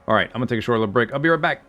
All right, I'm gonna take a short little break. I'll be right back.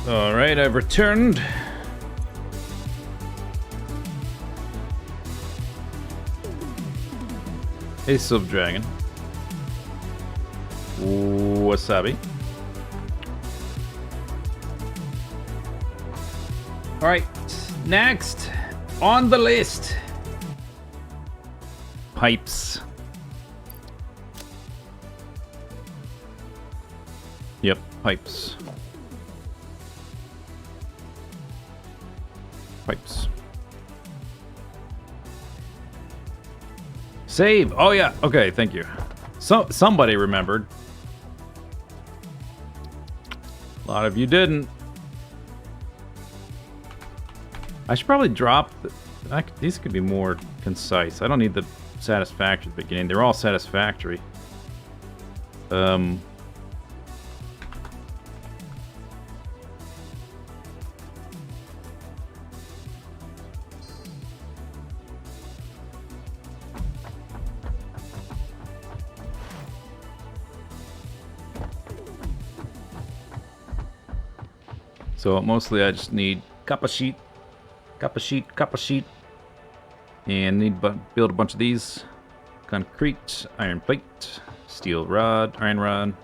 Alright, I've returned. Hey, Silver Dragon. Wasabi. Alright, next on the list. Pipes. Yep, pipes. Pipes. Save! Oh yeah, okay, thank you. Somebody remembered. A lot of you didn't. I should probably drop... these could be more concise. I don't need the satisfactory at the beginning. They're all satisfactory. So mostly I just need copper sheet, and need build a bunch of these. Concrete, iron plate, steel rod, iron rod.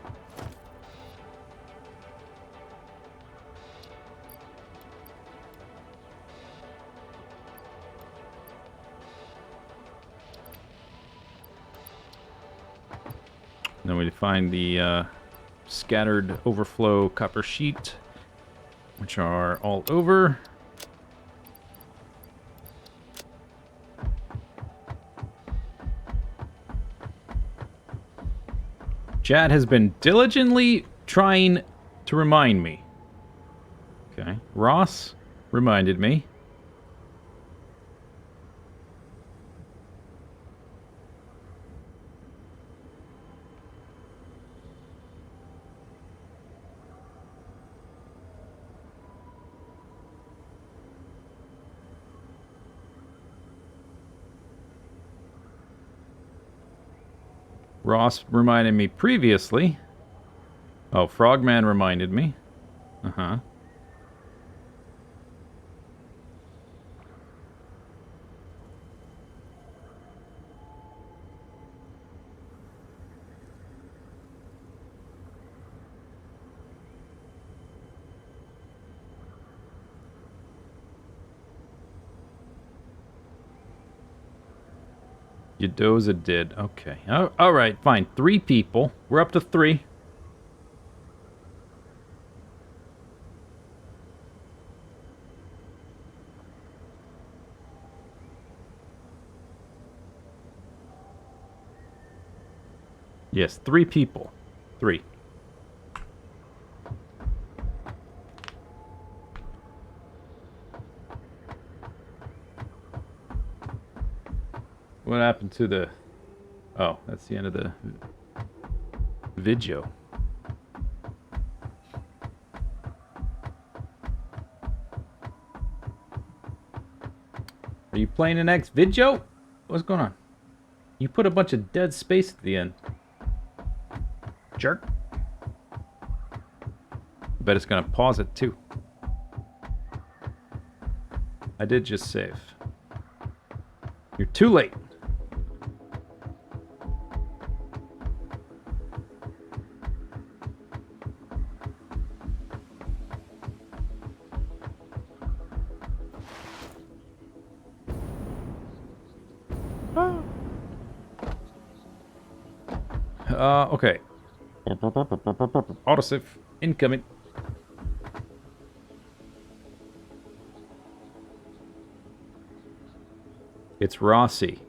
Then we find the scattered overflow copper sheet, which are all over. Chad has been diligently trying to remind me. Okay, Ross reminded me. Ross reminded me previously. Oh, Frogman reminded me. Uh-huh. Yadoza did. Okay. All right, fine. 3 people. We're up to 3. Yes, 3 people. 3. What happened to the... Oh, that's the end of the video. Are you playing the next video? What's going on? You put a bunch of dead space at the end. Jerk. I bet it's gonna pause it too. I did just save. You're too late. Okay. Autosave incoming. It's Rossi.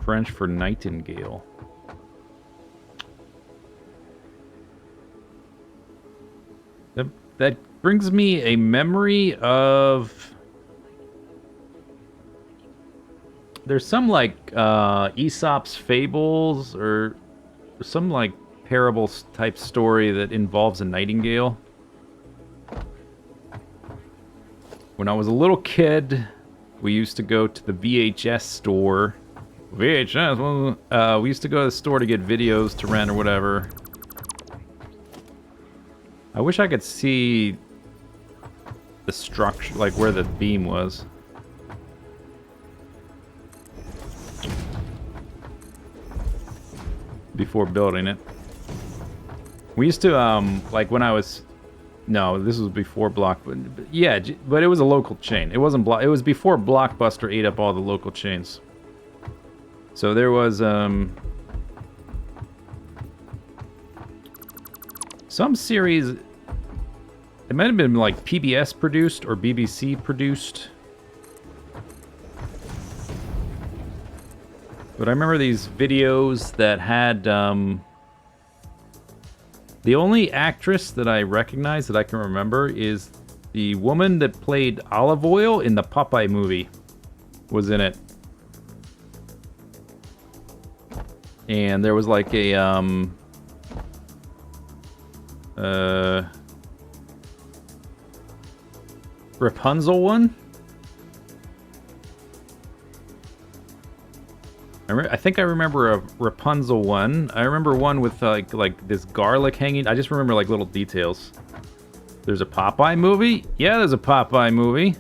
French for nightingale. That brings me a memory of... There's some, like, Aesop's Fables, or some, like, parable-type story that involves a nightingale. When I was a little kid, we used to go to the VHS store VHS. Well, we used to go to the store to get videos to rent or whatever. I wish I could see the structure, like where the beam was. Before building it. We used to, like when I was... No, this was before yeah, but it was a local chain. It wasn't it was before Blockbuster ate up all the local chains. So there was, some series... It might have been like PBS produced or BBC produced. But I remember these videos that had, the only actress that I recognize that I can remember is the woman that played Olive Oil in the Popeye movie. Was in it. And there was like a, Rapunzel one? I think I remember a Rapunzel one. I remember one with like this garlic hanging. I just remember like little details. There's a Popeye movie? Yeah, there's a Popeye movie.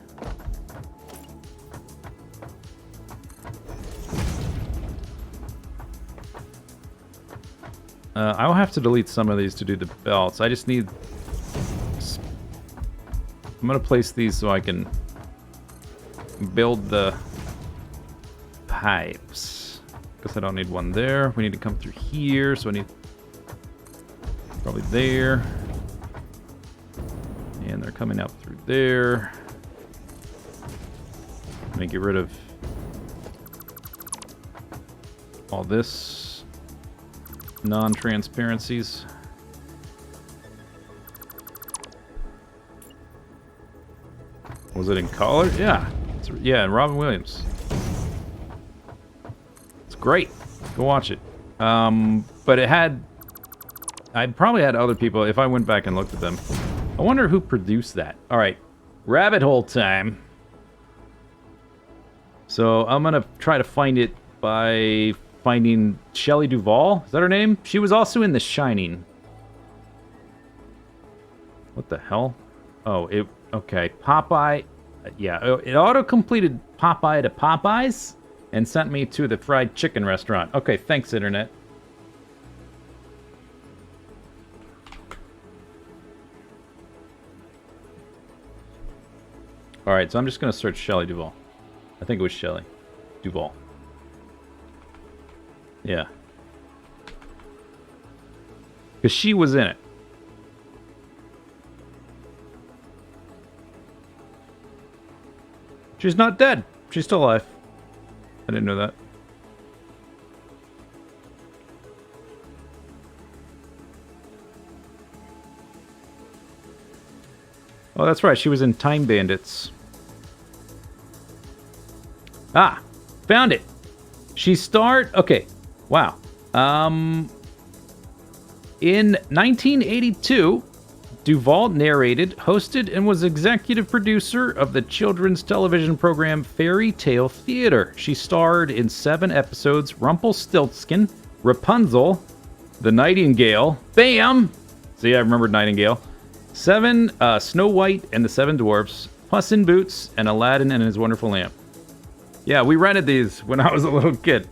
I'll have to delete some of these to do the belts. I just need... I'm gonna place these so I can build the pipes. I don't need one there. We need to come through here, so I need probably there. And they're coming out through there. Let me get rid of all this non-transparencies. Was it in color? Yeah. Yeah, and Robin Williams. Great. Go watch it. But it had... I probably had other people, if I went back and looked at them. I wonder who produced that. Alright. Rabbit hole time. So, I'm gonna try to find it by finding Shelley Duvall. Is that her name? She was also in The Shining. What the hell? Oh, it... Okay. Popeye... Yeah, it auto-completed Popeye to Popeyes. And sent me to the fried chicken restaurant. Okay, thanks, Internet. Alright, so I'm just going to search Shelley Duvall. I think it was Shelley Duvall. Yeah. Because she was in it. She's not dead. She's still alive. I didn't know that. Oh, that's right. She was in Time Bandits. Ah, found it. She starred... Okay, wow. In 1982... Duvall narrated, hosted, and was executive producer of the children's television program Fairy Tale Theater. She starred in 7 episodes: Rumpelstiltskin, Rapunzel, The Nightingale, Bam! See, I remembered Nightingale. 7, Snow White and the 7 Dwarfs, Puss in Boots, and Aladdin and His Wonderful Lamp. Yeah, we rented these when I was a little kid.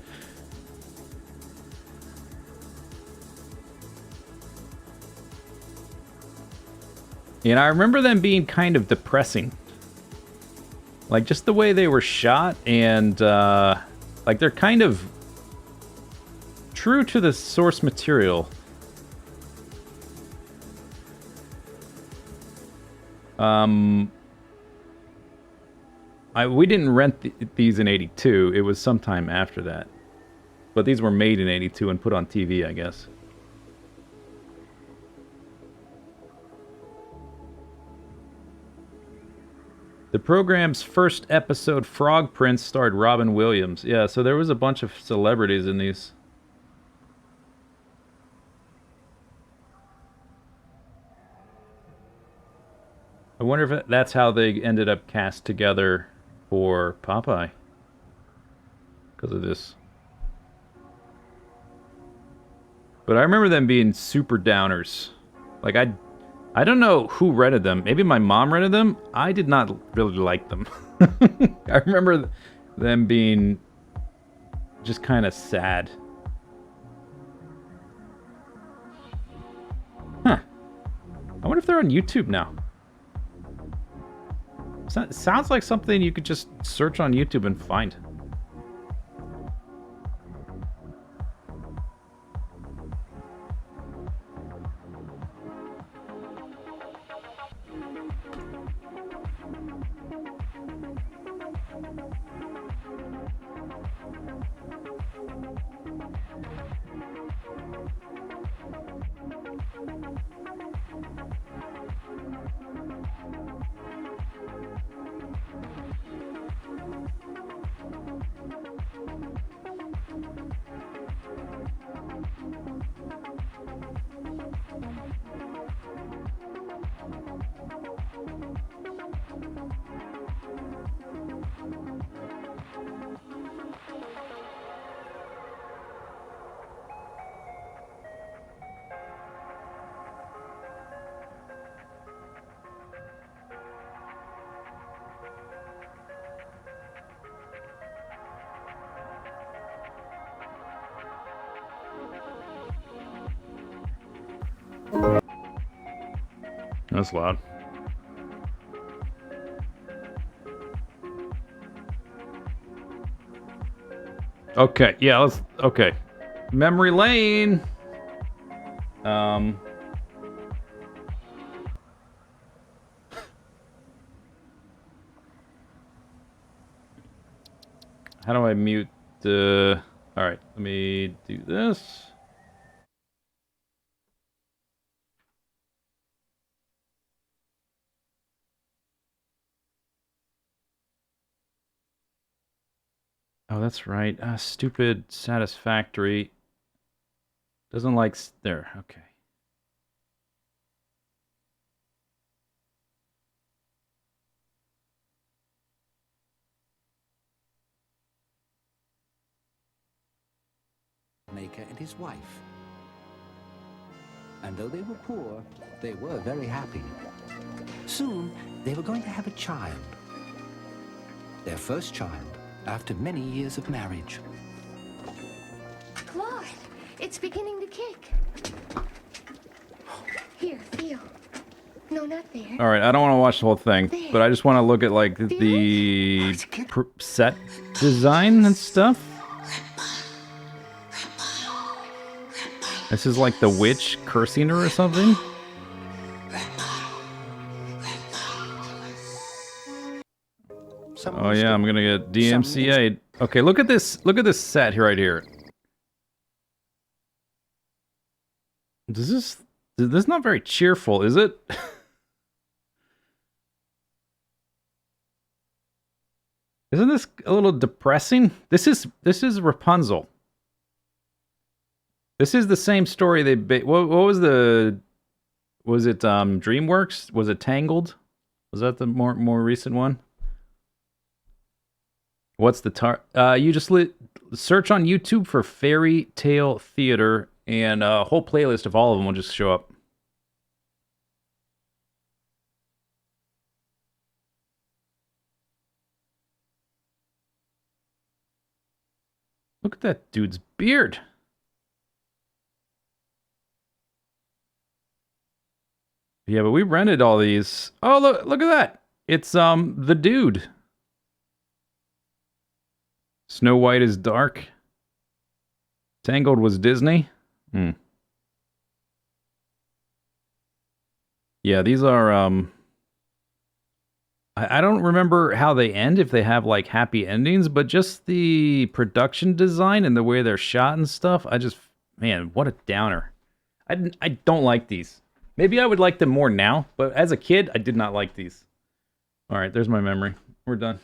And I remember them being kind of depressing. Like, just the way they were shot, and, like, they're kind of true to the source material. We didn't rent these in 82. It was sometime after that. But these were made in 82 and put on TV, I guess. The program's first episode, Frog Prince, starred Robin Williams. Yeah, so there was a bunch of celebrities in these. I wonder if that's how they ended up cast together for Popeye. Because of this. But I remember them being super downers. Like, I don't know who rented them. Maybe my mom rented them. I did not really like them. I remember them being just kind of sad. Huh. I wonder if they're on YouTube now. Sounds like something you could just search on YouTube and find. That's loud. Okay, yeah, let's... Okay. Memory lane! How do I mute the... Alright, let me do this. Oh, that's right. Stupid Satisfactory. Doesn't like... There, okay. Maker and his wife. And though they were poor, they were very happy. Soon, they were going to have a child. Their first child, after many years of marriage. Claude, it's beginning to kick. Here, feel. No, not there. Alright, I don't want to watch the whole thing, There. but I just want to look at, like, the set design and stuff. This is like the witch cursing her or something? Oh yeah, I'm gonna get DMCA'd. Okay, look at this set here, right here. This is not very cheerful, is it? Isn't this a little depressing? This is Rapunzel. This is the same story what was the... Was it DreamWorks? Was it Tangled? Was that the more recent one? What's the you just search on YouTube for Fairy Tale Theater, and a whole playlist of all of them will just show up. Look at that dude's beard. Yeah, but we rented all these. Oh, look at that. It's the dude. Snow White is dark. Tangled was Disney. Yeah, these are I don't remember how they end, if they have like happy endings, but just the production design and the way they're shot and stuff, man, what a downer. I don't like these. Maybe I would like them more now, but as a kid, I did not like these. All right, there's my memory. We're done.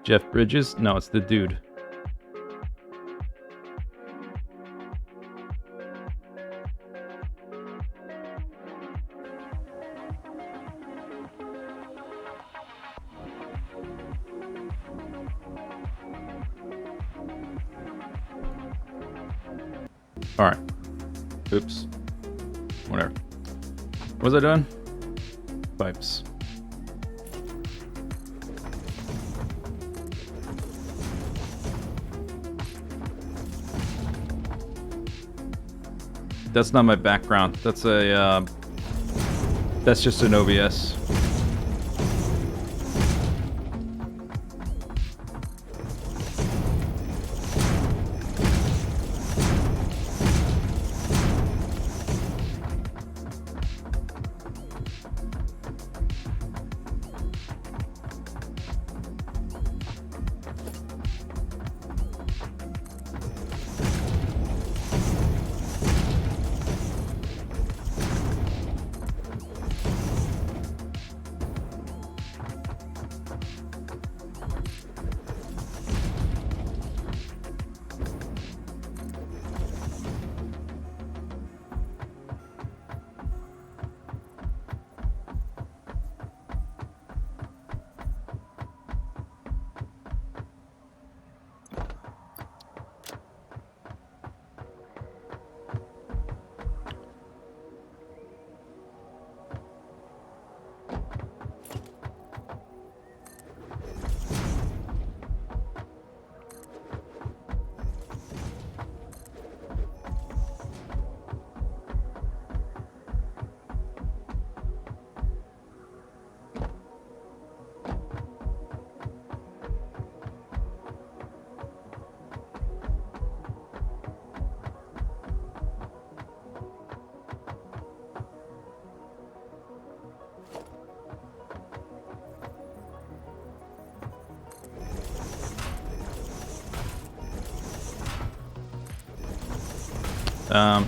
Jeff Bridges? No, it's the dude. Alright. Oops. Whatever. What was I doing? Pipes. That's not my background. That's a, that's just an OBS.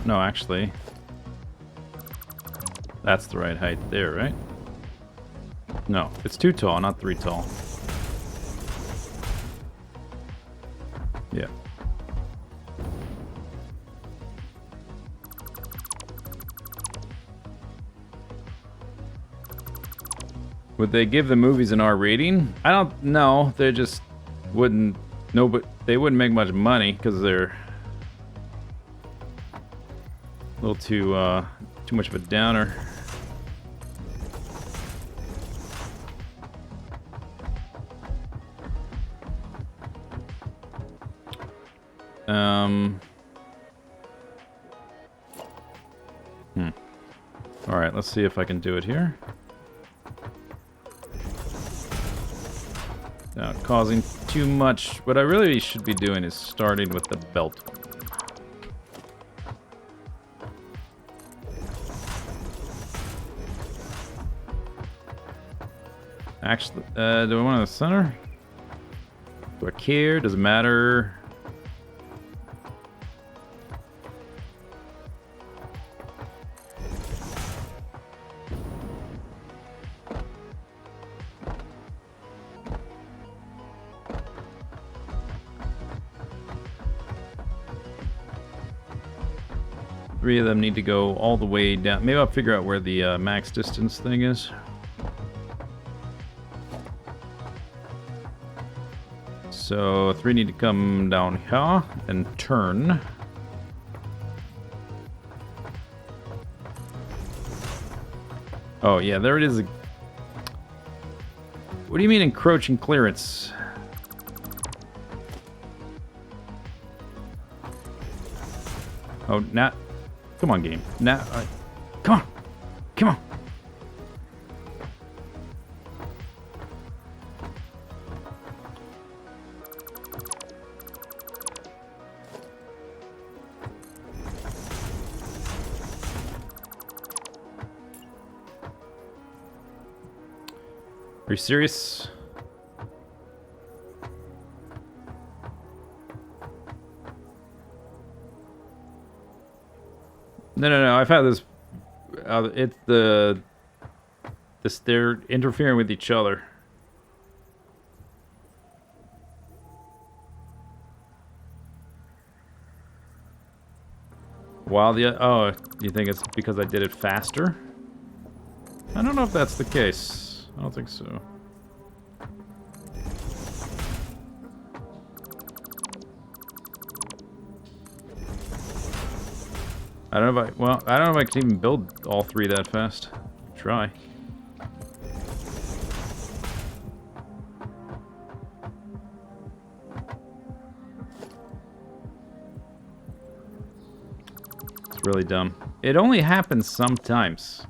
No, actually. That's the right height there, right? No, it's 2 tall, not 3 tall. Yeah. Would they give the movies an R rating? I don't know. They just wouldn't. No, but they wouldn't make much money because they're a little too much of a downer. All right, let's see if I can do it here. Not causing too much. What I really should be doing is starting with the belt. Actually, do I want it in the center? Do I care? Does it matter? Three of them need to go all the way down. Maybe I'll figure out where the max distance thing is. So 3 need to come down here and turn. Oh yeah, there it is. What do you mean encroaching clearance? Oh, not. Come on, game. Now, come on. Come on. Are you serious? No. I've had this. It's they're interfering with each other. While oh, you think it's because I did it faster? I don't know if that's the case. I don't think so. I don't know if I... Well, I don't know if I can even build all 3 that fast. Try. It's really dumb. It only happens sometimes.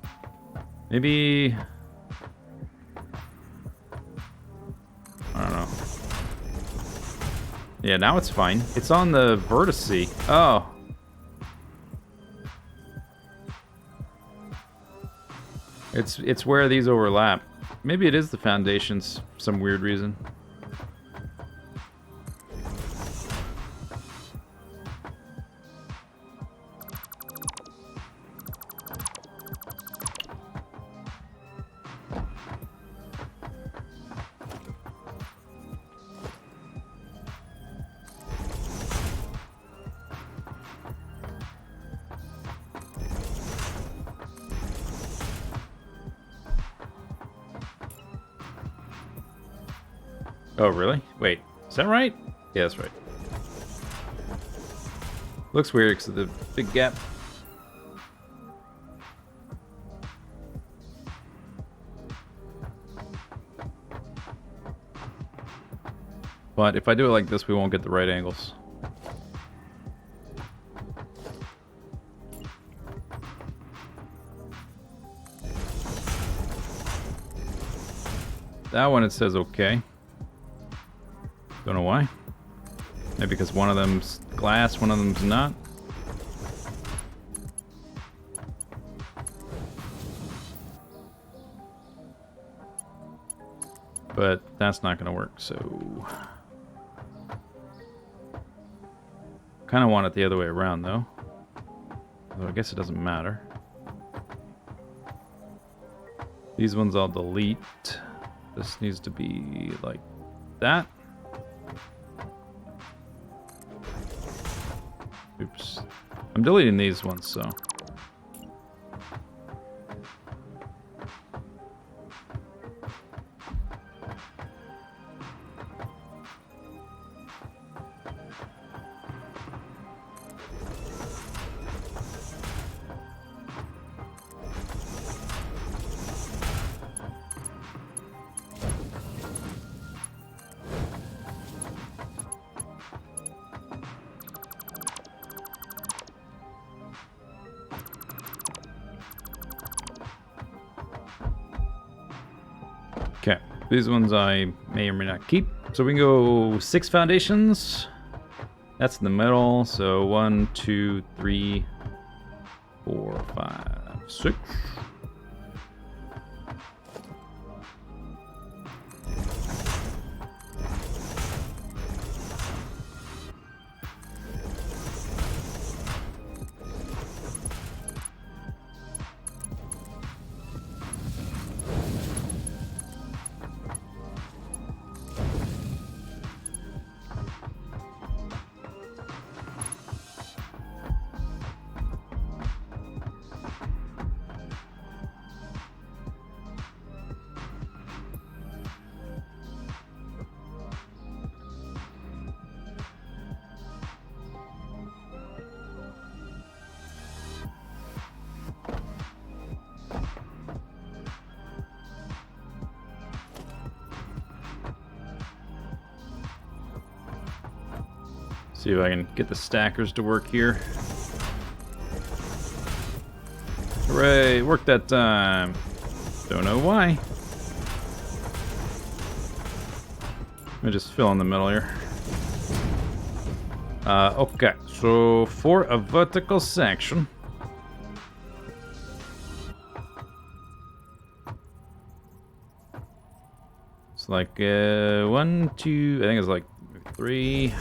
Maybe... I don't know. Yeah, now it's fine. It's on the vertice. Oh. It's where these overlap. Maybe it is the foundations, some weird reason. Oh, really? Wait, is that right? Yeah, that's right. Looks weird because of the big gap. But if I do it like this, we won't get the right angles. That one, it says okay. Don't know why. Maybe because one of them's glass, one of them's not. But that's not going to work, so... Kind of want it the other way around, though. Although I guess it doesn't matter. These ones I'll delete. This needs to be like that. Oops. I'm deleting these ones, so... Okay, these ones I may or may not keep. So we can go 6 foundations. That's in the middle. So 1, 2, 3, 4, 5, 6. See if I can get the stackers to work here. Hooray, worked that time. Don't know why. Let me just fill in the middle here. Okay, so for a vertical section. It's like 1, 2, I think it's like 3.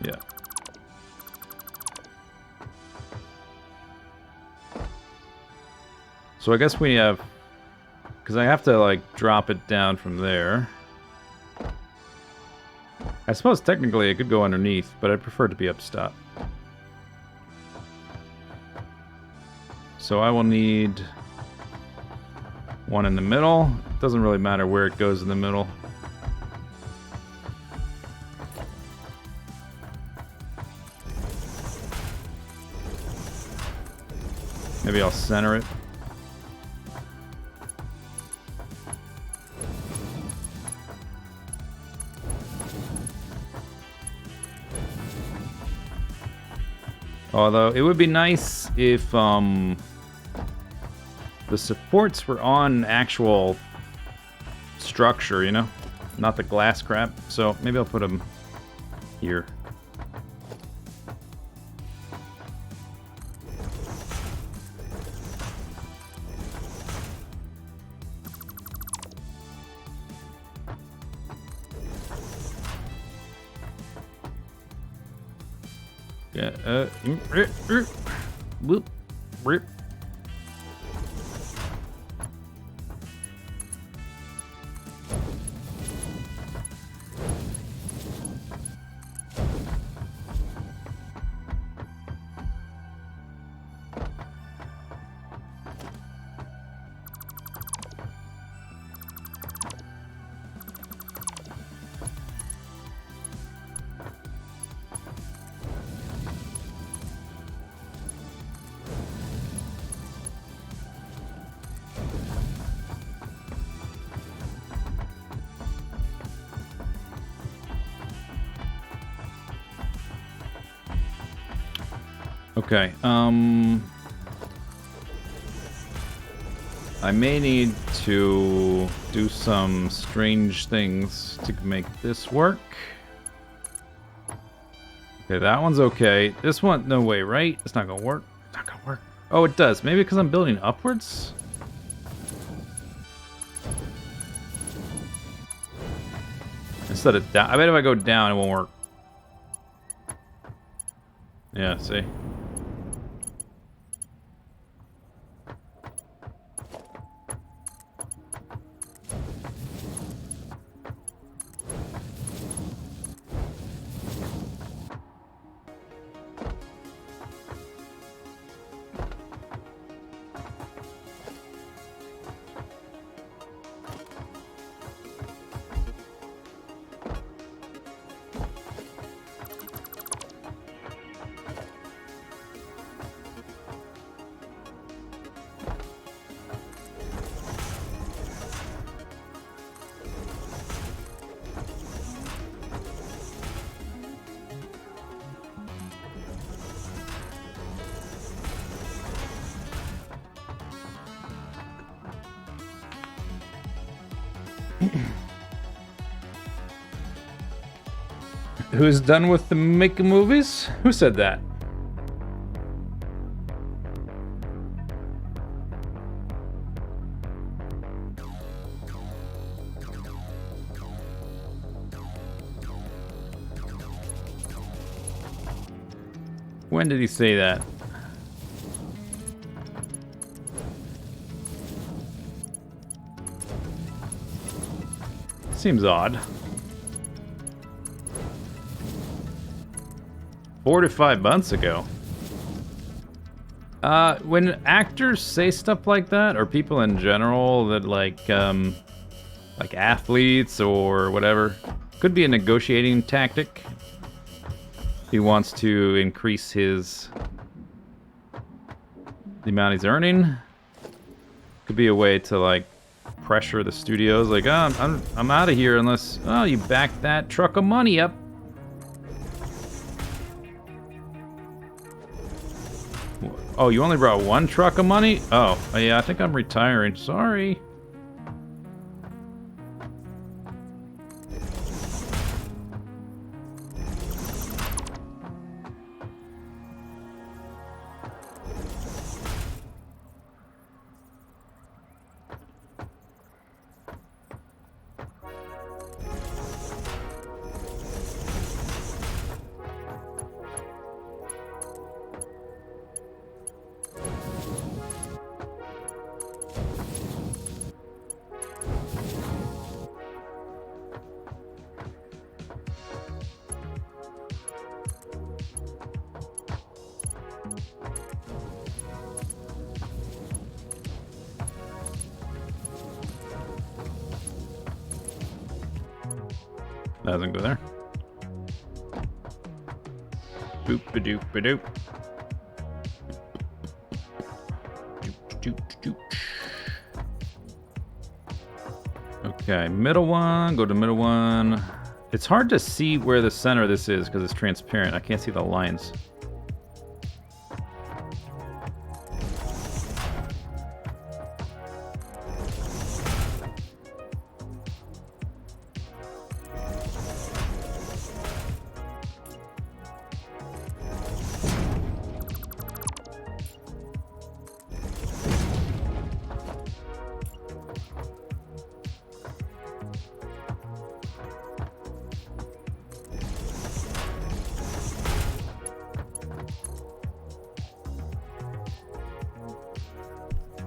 Yeah. So I guess we have... Because I have to, like, drop it down from there. I suppose technically it could go underneath, but I'd prefer it to be up top. So I will need one in the middle. Doesn't really matter where it goes in the middle. Maybe I'll center it. Although it would be nice if the supports were on actual structure, you know? Not the glass crap. So maybe I'll put them here. Yeah, whoop, rip. Okay, I may need to do some strange things to make this work. Okay, that one's okay. This one, no way, right? It's not gonna work. It's not gonna work. Oh, it does. Maybe because I'm building upwards? Instead of down. I bet if I go down, it won't work. Yeah, see? Who's done with the making movies? Who said that? When did he say that? Seems odd. 4 to 5 months ago. When actors say stuff like that, or people in general that like athletes or whatever, could be a negotiating tactic. He wants to increase the amount he's earning. Could be a way to like pressure the studios, like, oh, I'm out of here unless, oh, you back that truck of money up. Oh, you only brought one truck of money? Oh, yeah, I think I'm retiring. Sorry. Doesn't go there. Boop-a-doop-a-doop. Doop-doop-doop. Okay, middle one. Go to middle one. It's hard to see where the center of this is because it's transparent. I can't see the lines.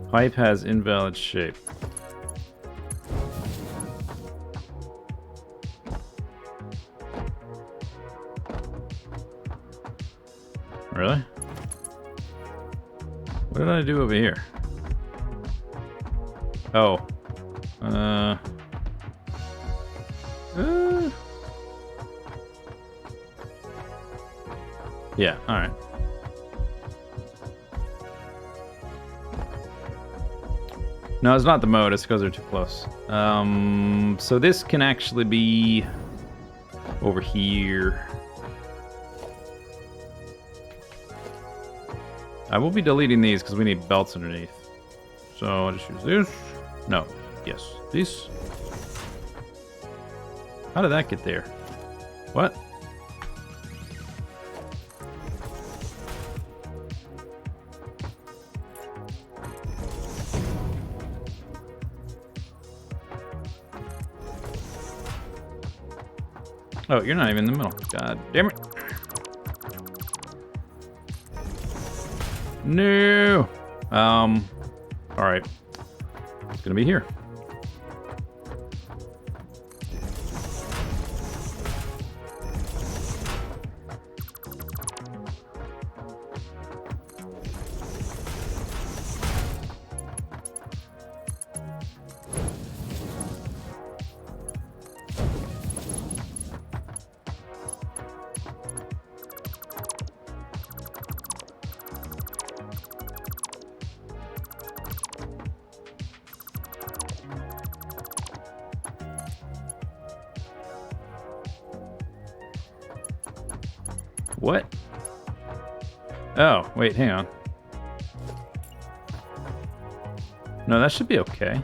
Pipe has invalid shape. Really? What did I do over here? Oh. Yeah, alright. No, it's not the mode, it's because they're too close. So this can actually be over here. I will be deleting these because we need belts underneath. So I'll just use this. No. Yes. These. How did that get there? What? Oh, you're not even in the middle. God damn it. No. Alright. It's gonna be here. What? Oh, wait, hang on. No, that should be okay.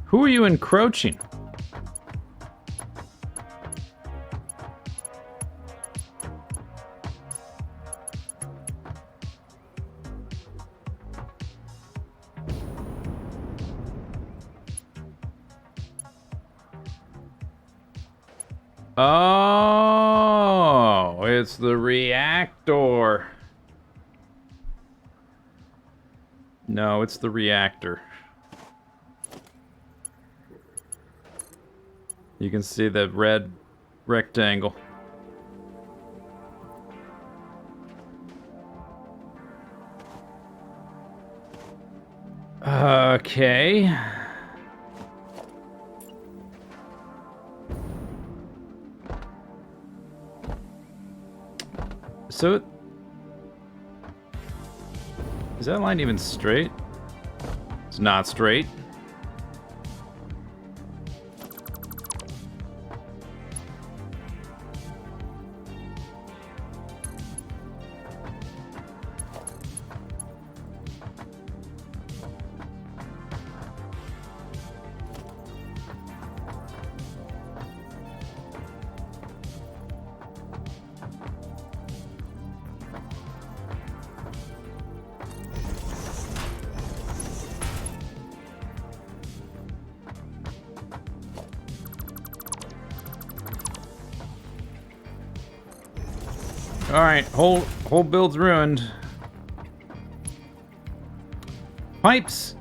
Who are you encroaching? Oh, it's the reactor. No, it's the reactor. You can see the red rectangle. Okay. So, is that line even straight? It's not straight. Alright, whole build's ruined. Pipes!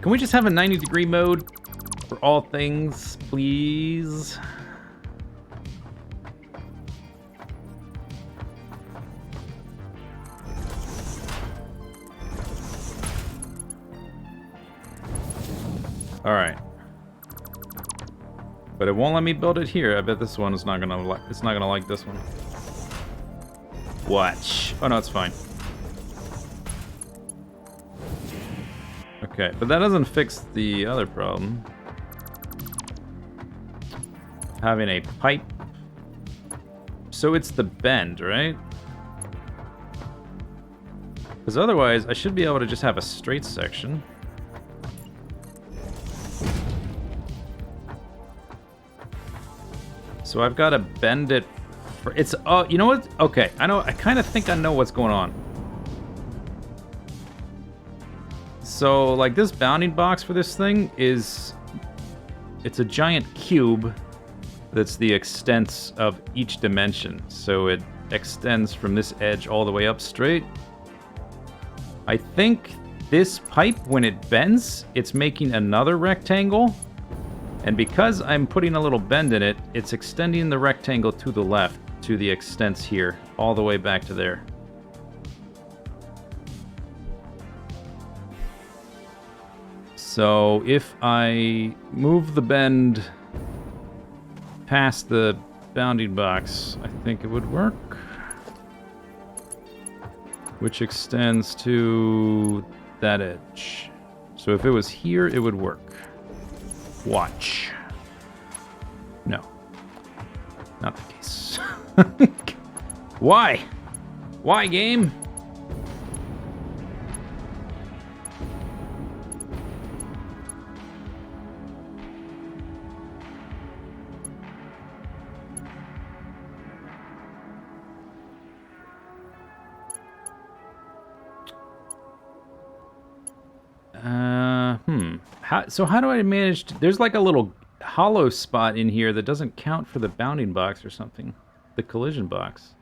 Can we just have a 90-degree mode for all things, please? Alright. But it won't let me build it here. I bet this one is not gonna like, it's not gonna like this one. Watch. Oh no, it's fine. Okay, but that doesn't fix the other problem. Having a pipe. So it's the bend, right? Because otherwise, I should be able to just have a straight section. So I've got to bend it for... It's... Oh, you know what? Okay, I know. I kind of think I know what's going on. So, like, this bounding box for this thing is... It's a giant cube that's the extent of each dimension. So it extends from this edge all the way up straight. I think this pipe, when it bends, it's making another rectangle. And because I'm putting a little bend in it, it's extending the rectangle to the left, to the extents here, all the way back to there. So if I move the bend past the bounding box, I think it would work. Which extends to that edge. So if it was here, it would work. Watch. No. Not the case. Why? Why, game? So how do I manage to... There's like a little hollow spot in here that doesn't count for the bounding box or something. The collision box.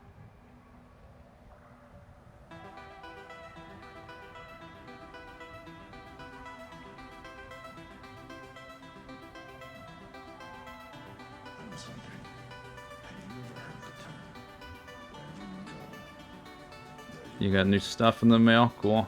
You got new stuff in the mail? Cool.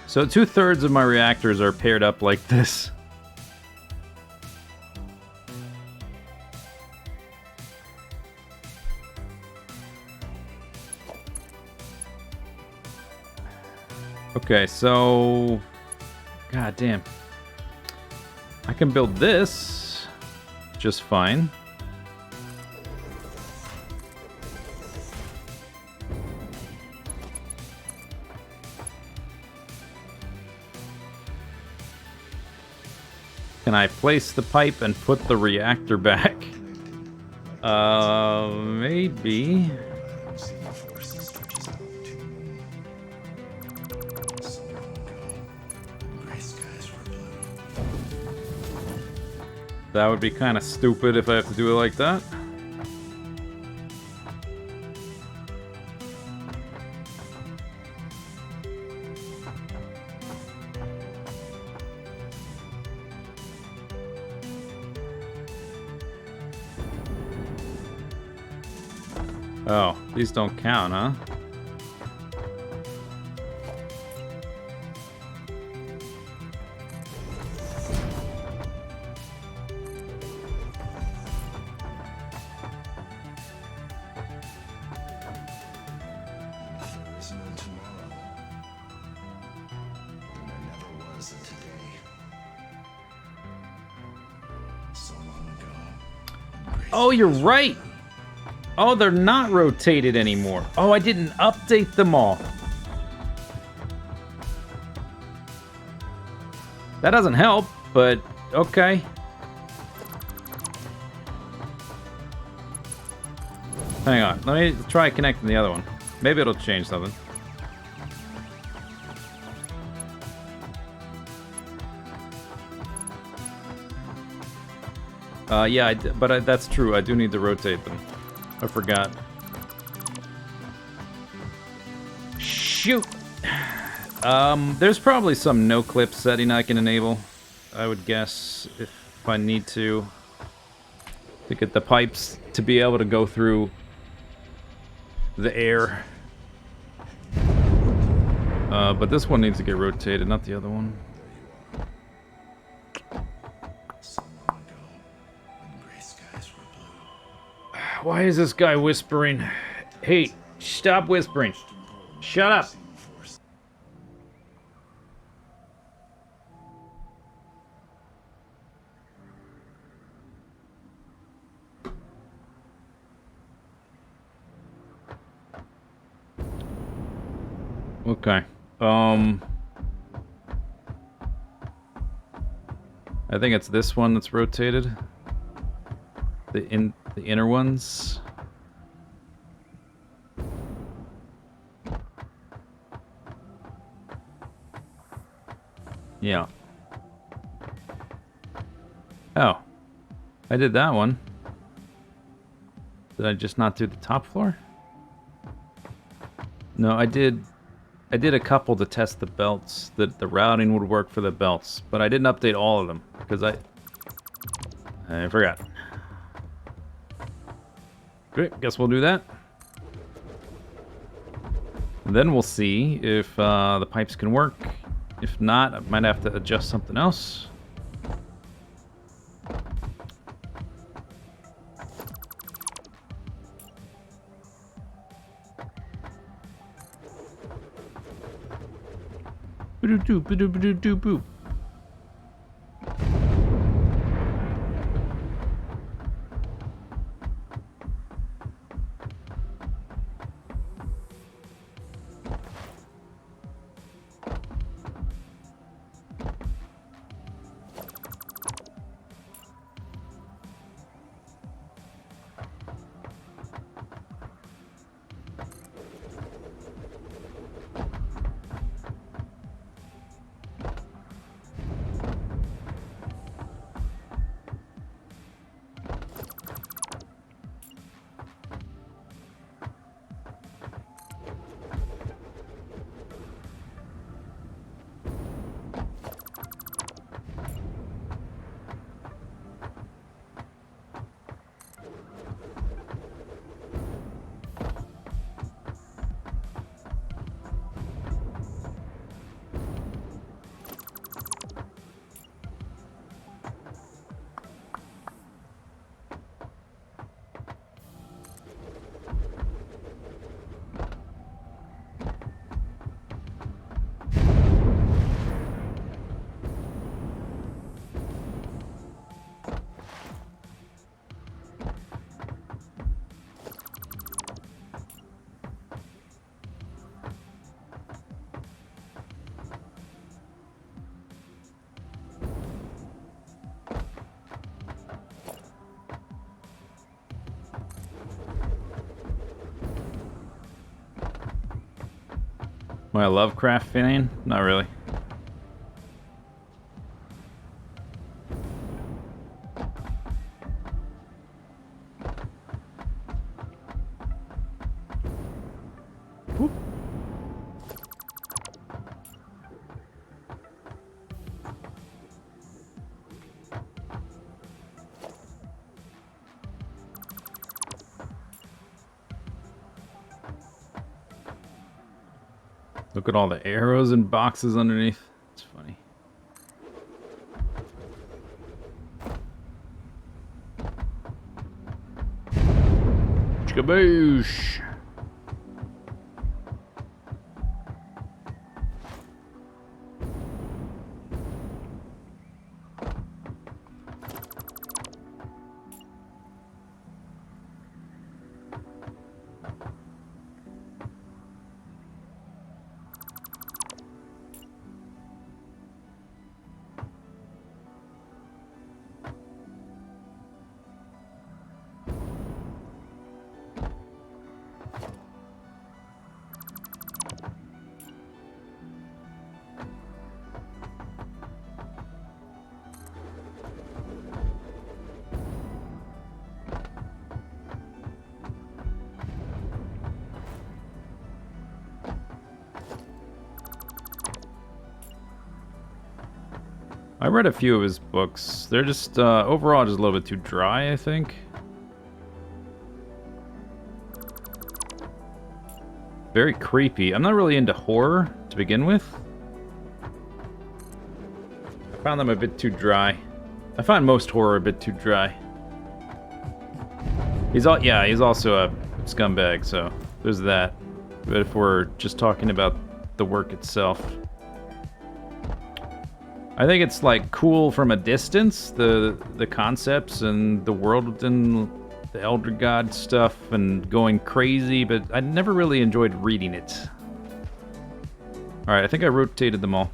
So 2/3 of my reactors are paired up like this. Okay, so... God damn. I can build this just fine. Can I place the pipe and put the reactor back? Maybe. That would be kind of stupid if I have to do it like that. Oh, these don't count, huh? Oh, you're right! Oh, they're not rotated anymore. Oh, I didn't update them all. That doesn't help, but okay. Hang on, let me try connecting the other one. Maybe it'll change something. Yeah, but that's true. I do need to rotate them. I forgot. Shoot! There's probably some no-clip setting I can enable. I would guess, if I need to get the pipes to be able to go through the air. But this one needs to get rotated, not the other one. Why is this guy whispering? Hey, stop whispering. Shut up. Okay. I think it's this one that's rotated. The inner ones. Yeah. Oh. I did that one. Did I just not do the top floor? No, I did a couple to test the belts, that the routing would work for the belts, but I didn't update all of them because I forgot. Great, guess we'll do that. And then we'll see if the pipes can work. If not, I might have to adjust something else. Ba-do-doo, ba-do-ba-do-doo, boop. Am I a Lovecraft fan? Not really. Whoop. Look at all the arrows and boxes underneath. It's funny. Skaboosh! I read a few of his books. They're just, overall, just a little bit too dry, I think. Very creepy. I'm not really into horror to begin with. I found them a bit too dry. I find most horror a bit too dry. He's also a scumbag, so there's that. But if we're just talking about the work itself, I think it's like cool from a distance, the concepts and the world and the Elder God stuff and going crazy, but I never really enjoyed reading it. Alright, I think I rotated them all.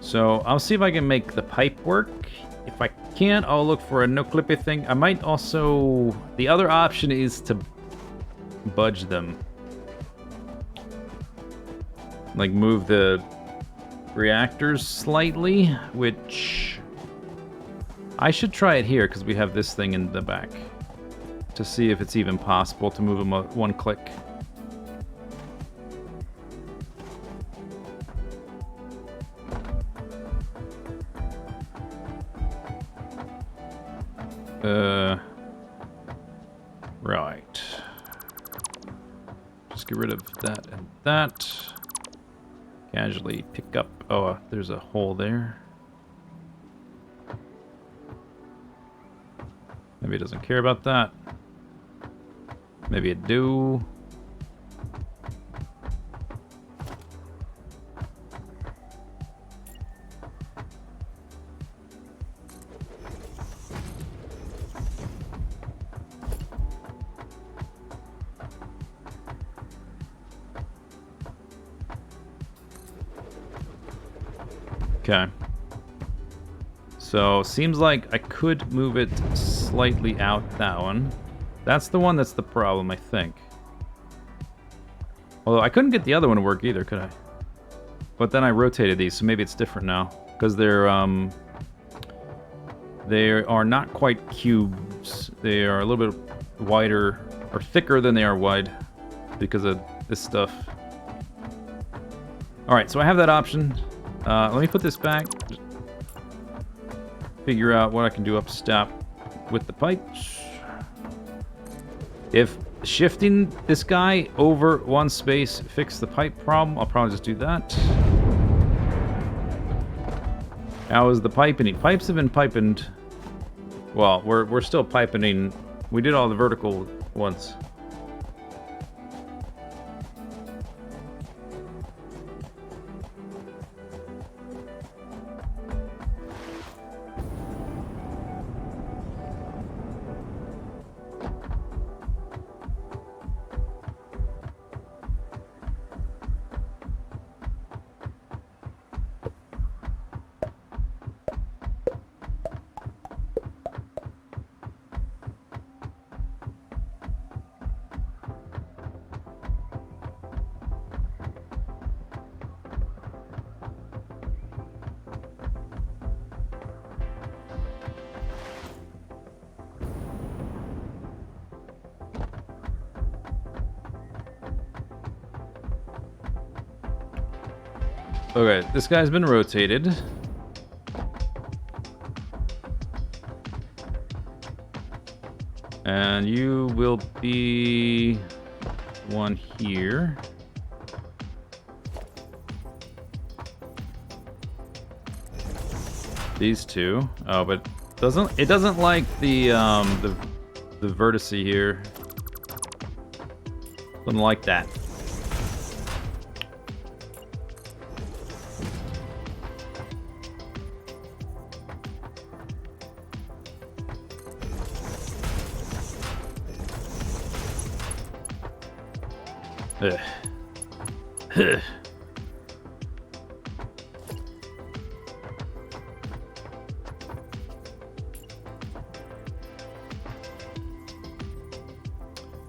So I'll see if I can make the pipe work. If I can't, I'll look for a no-clippy thing. I might also... The other option is to budge them. Like move the reactors slightly, which... I should try it here because we have this thing in the back. To see if it's even possible to move them one click. Right. Just get rid of that and that. Casually pick up... Oh, there's a hole there. Maybe it doesn't care about that. Maybe it do. Okay. So, seems like I could move it slightly out that one. That's the one that's the problem, I think. Although I couldn't get the other one to work either, could I? But then I rotated these, so maybe it's different now. Because they are not quite cubes. They are a little bit wider, or thicker than they are wide, because of this stuff. Alright, so I have that option. Let me put this back. Just figure out what I can do up step with the pipes. If shifting this guy over one space fix the pipe problem, I'll probably just do that. How is the piping? Pipes have been piping. Well, we're still piping. We did all the vertical ones. Okay, this guy's been rotated. And you will be one here. These two. Oh, but it doesn't like the vertice here. Doesn't like that. Ugh.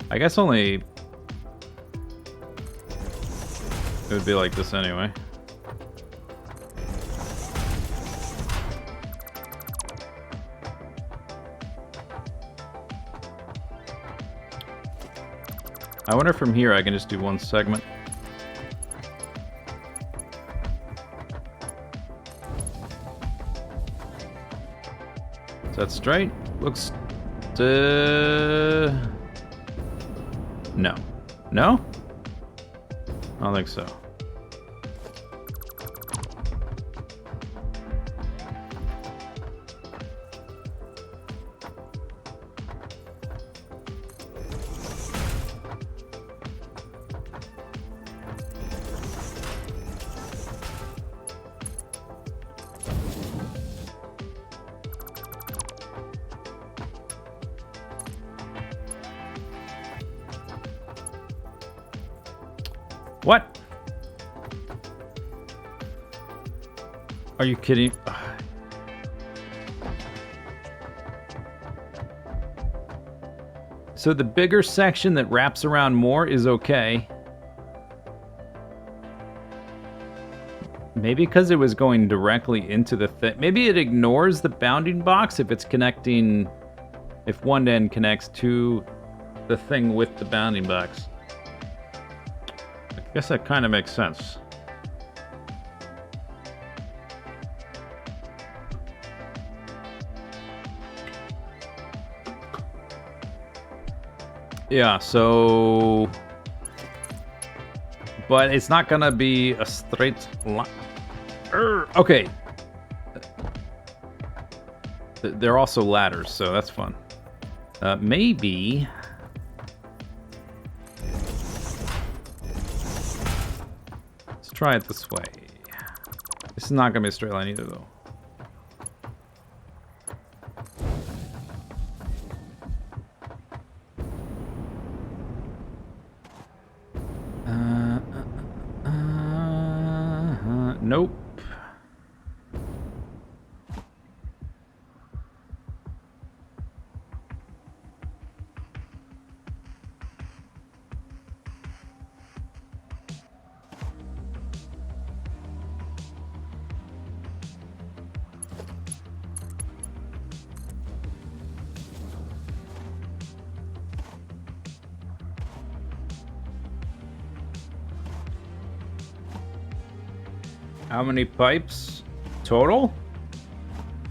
I guess only it would be like this anyway. I wonder if from here I can just do one segment. that straight? Looks... No. No? I don't think so. What? Are you kidding? So the bigger section that wraps around more is okay. Maybe because it was going directly into the thing. Maybe it ignores the bounding box if it's connecting... If one end connects to the thing with the bounding box. I guess that kind of makes sense. Yeah, so... But it's not gonna be a straight line. Okay. They're also ladders, so that's fun. Maybe... Let's try it this way. This is not gonna be a straight line either, though. Nope. How many pipes total?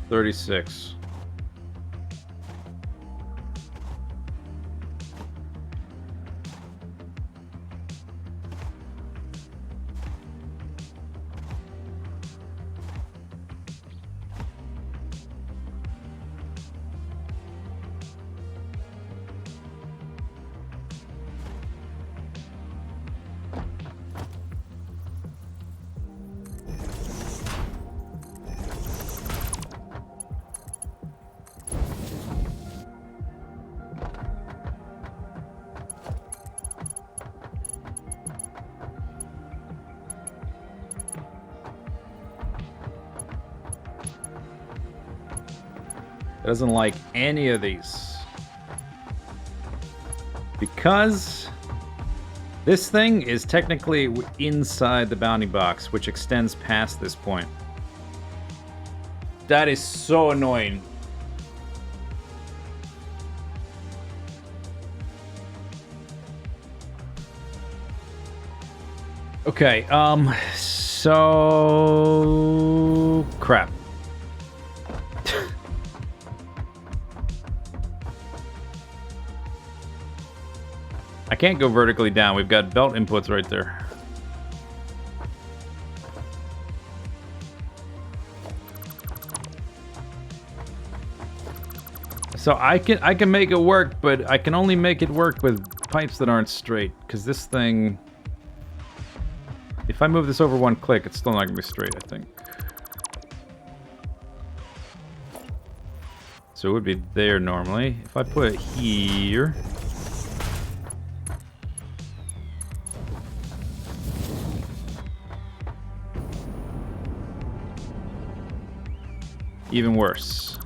36. Doesn't like any of these. Because this thing is technically inside the bounding box, which extends past this point. That is so annoying. Okay, so... Crap. I can't go vertically down. We've got belt inputs right there. So I can make it work, but I can only make it work with pipes that aren't straight, because this thing... If I move this over one click, it's still not going to be straight, I think. So it would be there normally. If I put it here... Even worse.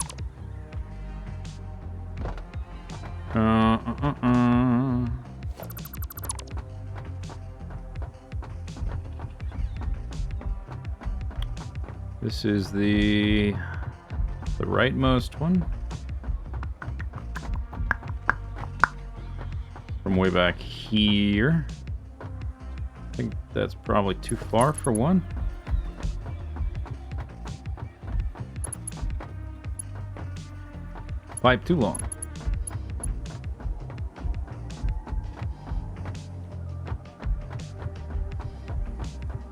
This is the rightmost one. From way back here. I think that's probably too far for one. pipe too long.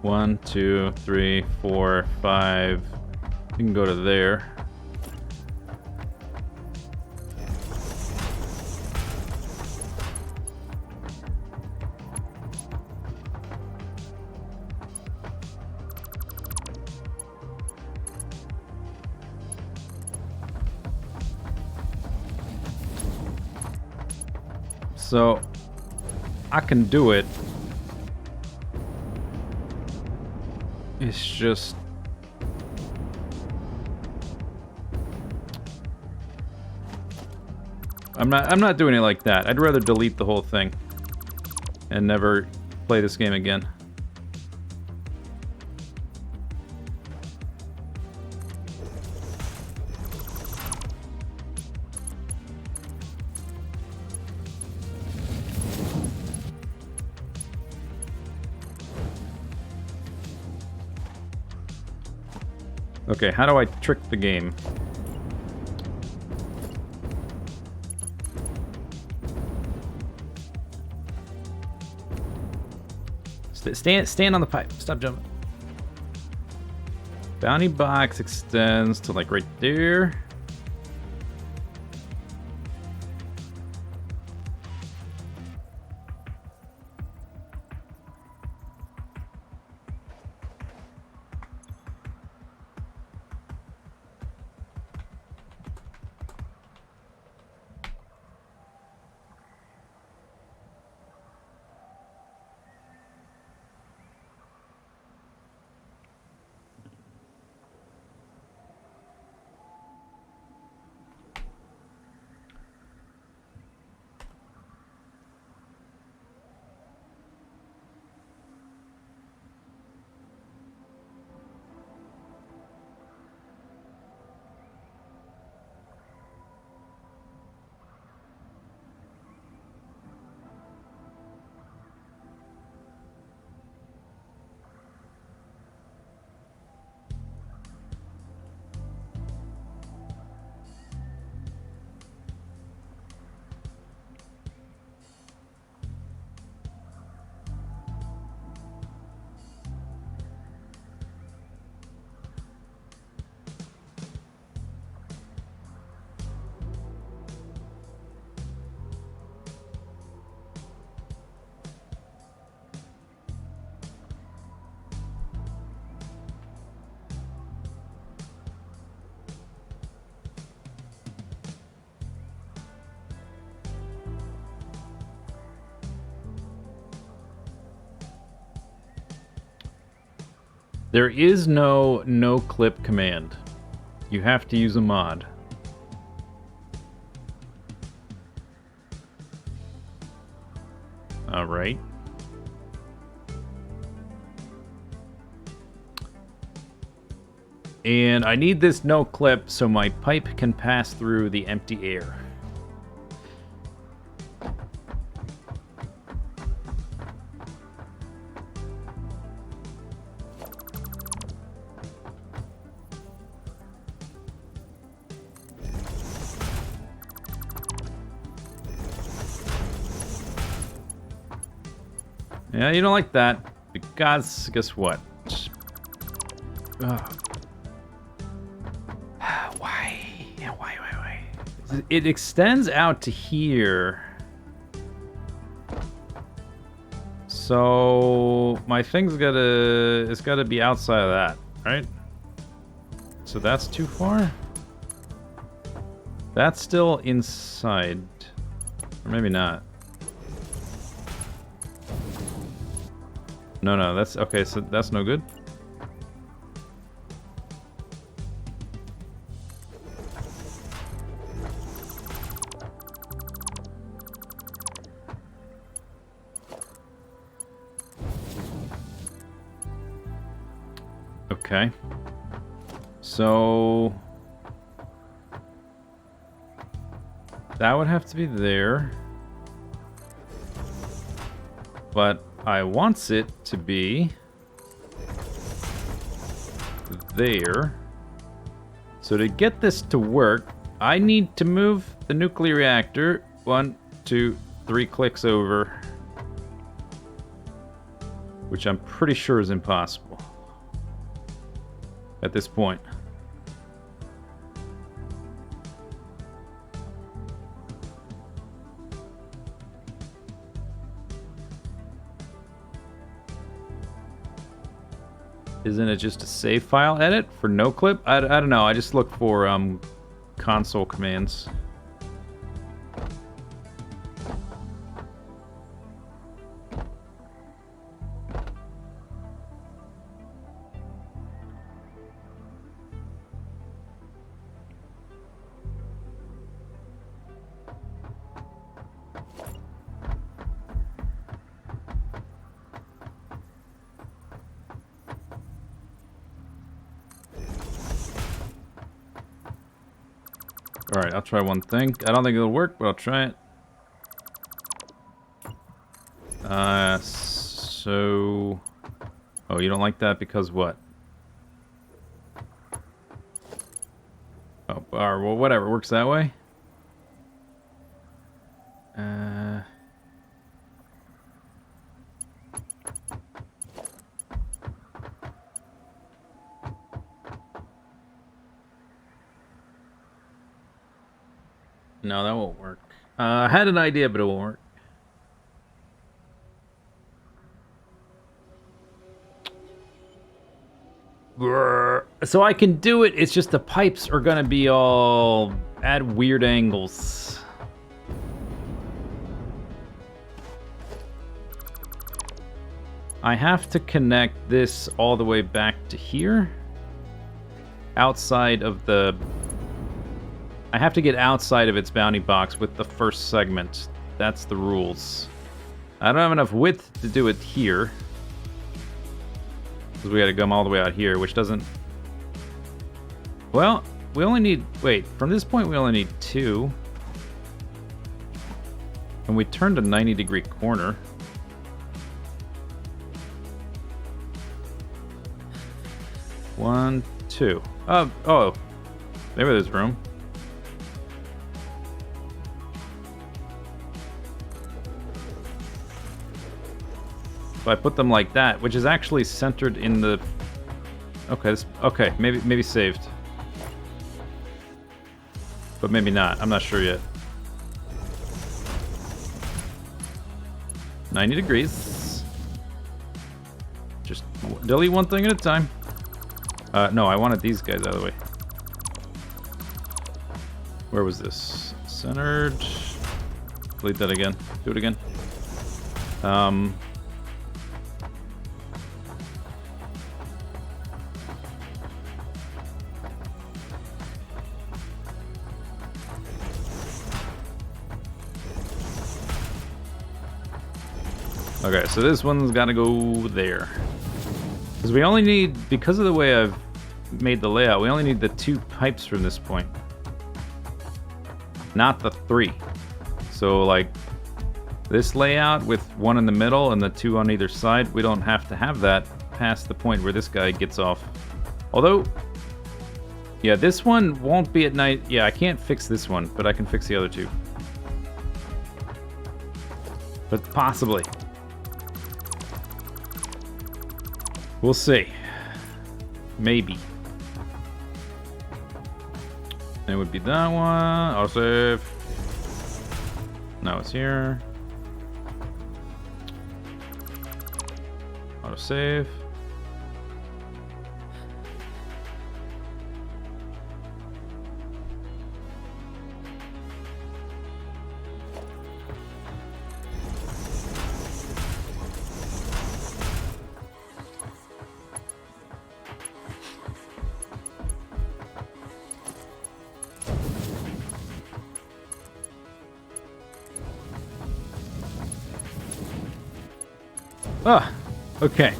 One, two, three, four, five. You can go to there. So, I can do it. It's just... I'm not doing it like that. I'd rather delete the whole thing and never play this game again. Okay, how do I trick the game? Stand on the pipe. Stop jumping. Bounty box extends to like right there. There is no clip command. You have to use a mod. All right. And I need this no clip so my pipe can pass through the empty air. Yeah, you don't like that, because guess what? Why? It extends out to here. So my thing's it's gotta be outside of that, right? So that's too far? That's still inside. Or maybe not. No, that's okay, so that's no good. Okay. So that would have to be there. But I wants it to be there. So to get this to work, I need to move the nuclear reactor 1, 2, 3 clicks over, which I'm pretty sure is impossible at this point. Isn't it just a save file edit for no clip? I don't know. I just look for console commands. Alright, I'll try one thing. I don't think it'll work, but I'll try it. So... Oh, you don't like that because what? Oh, well, whatever. Works that way. No, that won't work. I had an idea, but it won't work. So I can do it, it's just the pipes are gonna be all at weird angles. I have to connect this all the way back to here. Outside of the... I have to get outside of its bounding box with the first segment. That's the rules. I don't have enough width to do it here. Because we gotta come all the way out here, which doesn't... Well, we only need... Wait, from this point we only need 2. And we turned a 90-degree corner. One, 2. Oh, maybe there's room. So I put them like that, which is actually centered in the... Okay, okay, maybe saved. But maybe not. I'm not sure yet. 90 degrees. Just delete one thing at a time. No, I wanted these guys out of the way. Where was this? Centered. Delete that again. Do it again. Okay, so this one's gotta go there. Because we only need, because of the way I've made the layout, we only need the 2 pipes from this point. Not the 3. So, like, this layout with 1 in the middle and the 2 on either side, we don't have to have that past the point where this guy gets off. Although, yeah, this one won't be at night. Yeah, I can't fix this one, but I can fix the other 2. But possibly. We'll see. Maybe. It would be that one. Autosave. Now it's here. Autosave. Ah, okay.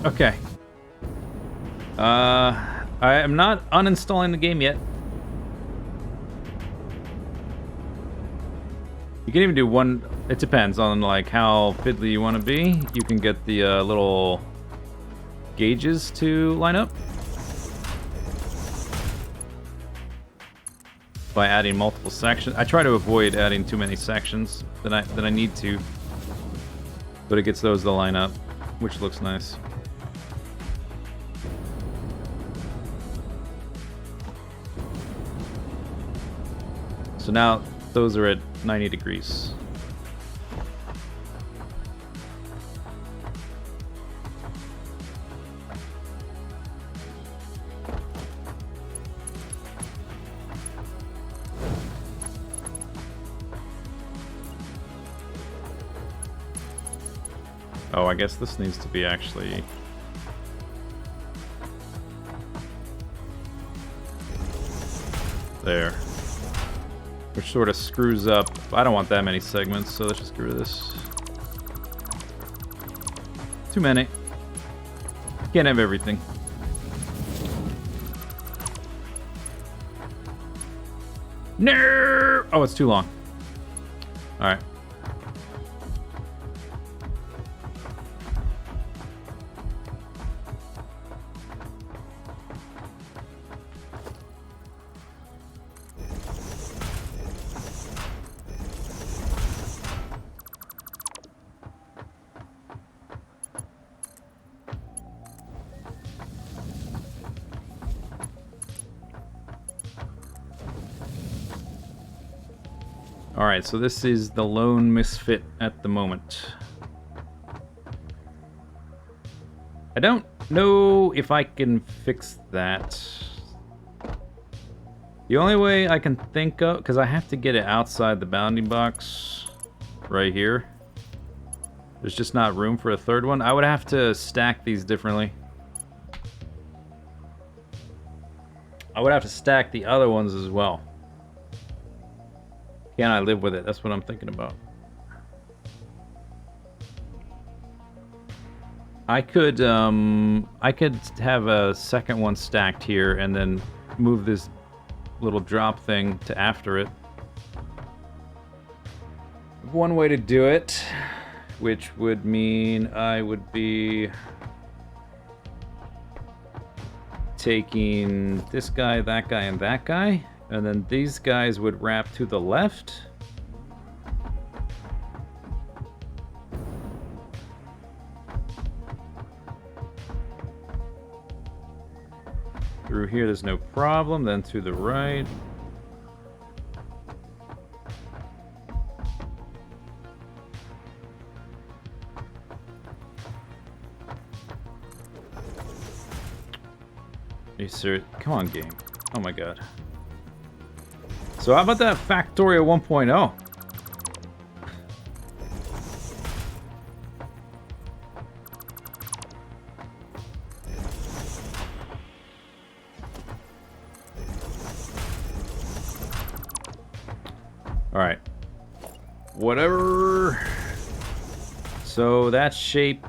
I am not uninstalling the game yet. You can even do one, it depends on like how fiddly you want to be. You can get the little gauges to line up. by adding multiple sections. I try to avoid adding too many sections than I need to, but it gets those to line up, which looks nice. So now those are at 90 degrees. Oh, I guess this needs to be actually... there. Which sort of screws up. I don't want that many segments, so let's just get rid of this. Too many. Can't have everything. No! Oh, it's too long. Alright. Alright, so this is the lone misfit at the moment. I don't know if I can fix that. The only way I can think of, because I have to get it outside the bounding box right here. There's just not room for a third one. I would have to stack these differently. I would have to stack the other ones as well. Can I live with it? That's what I'm thinking about. I could have a second one stacked here and then move this little drop thing to after it. One way to do it, which would mean I would be taking this guy, that guy, and that guy. And then these guys would wrap to the left. Through here, there's no problem. Then to the right. You sir, come on, game. Oh my god. So how about that Factorio 1.0? Alright. Whatever. So that shape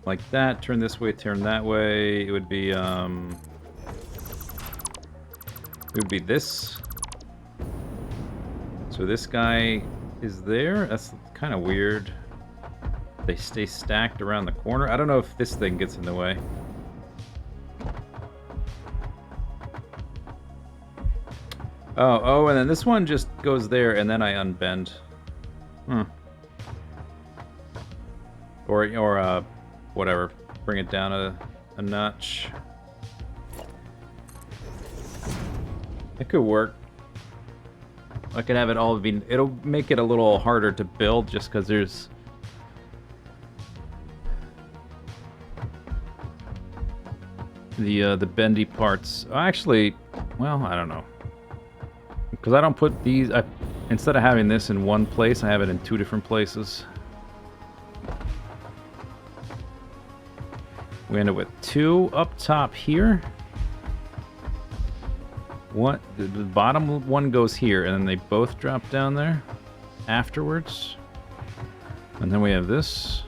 like that, turn this way, turn that way. It would be this. So this guy is there. That's kind of weird. They stay stacked around the corner. I don't know if this thing gets in the way. Oh, and then this one just goes there, and then I unbend. Or whatever. Bring it down a notch. It could work. I could have it all be... It'll make it a little harder to build just because there's... the bendy parts. Actually, well, I don't know. Because I don't put these... instead of having this in one place, I have it in two different places. We end up with two up top here. What? The bottom one goes here, and then they both drop down there afterwards. And then we have this.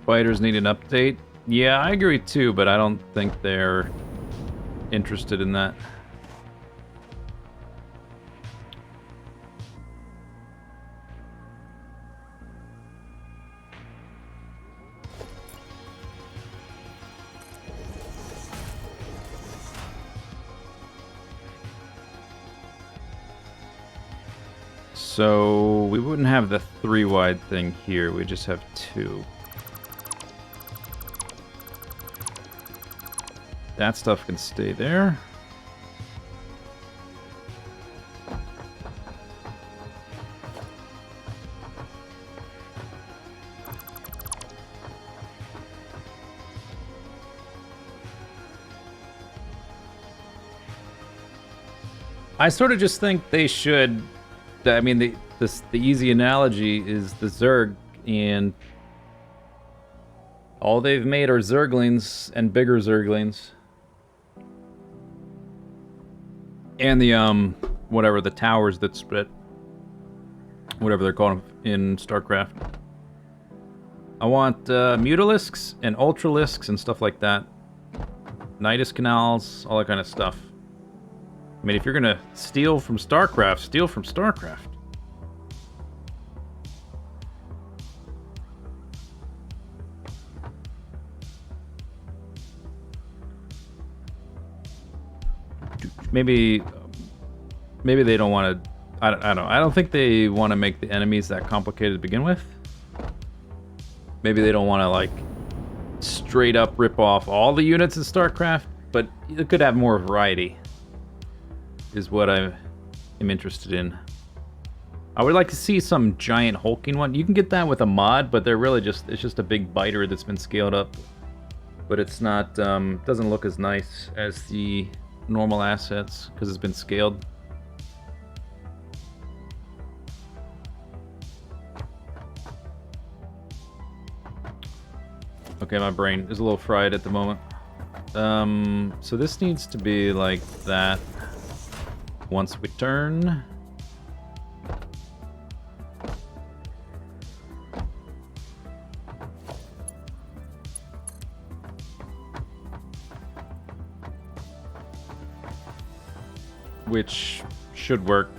Fighters need an update. Yeah, I agree too, but I don't think they're interested in that. So we wouldn't have the 3 wide thing here. We just have 2. That stuff can stay there. I sort of just think they should. I mean, the easy analogy is the Zerg, and all they've made are Zerglings and bigger Zerglings, and the whatever the towers that split, whatever they're called in StarCraft. I want Mutalisks and Ultralisks and stuff like that, Nidus Canals, all that kind of stuff. I mean, if you're gonna steal from StarCraft, steal from StarCraft. Maybe they don't want to. I don't know. I don't think they want to make the enemies that complicated to begin with. Maybe they don't want to like straight up rip off all the units in StarCraft, but it could have more variety. Is what I am interested in. I would like to see some giant hulking one. You can get that with a mod, but they're really it's just a big biter that's been scaled up. But it's not, doesn't look as nice as the normal assets because it's been scaled. Okay, my brain is a little fried at the moment. So this needs to be like that. Once we turn. Which should work.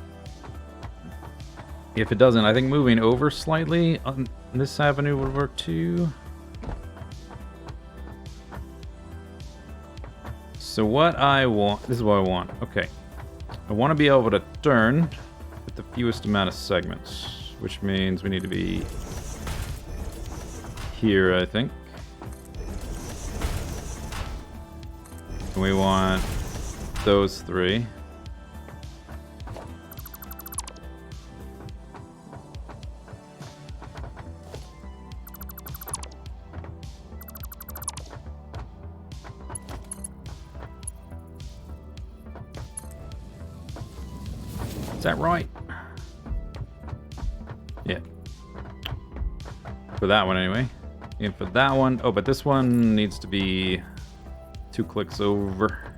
If it doesn't, I think moving over slightly on this avenue would work too. So what I want, this is what I want. Okay. I want to be able to turn with the fewest amount of segments, which means we need to be here, I think. And we want those 3. Is that right? Yeah. For that one, anyway. And for that one... Oh, but this one needs to be 2 clicks over.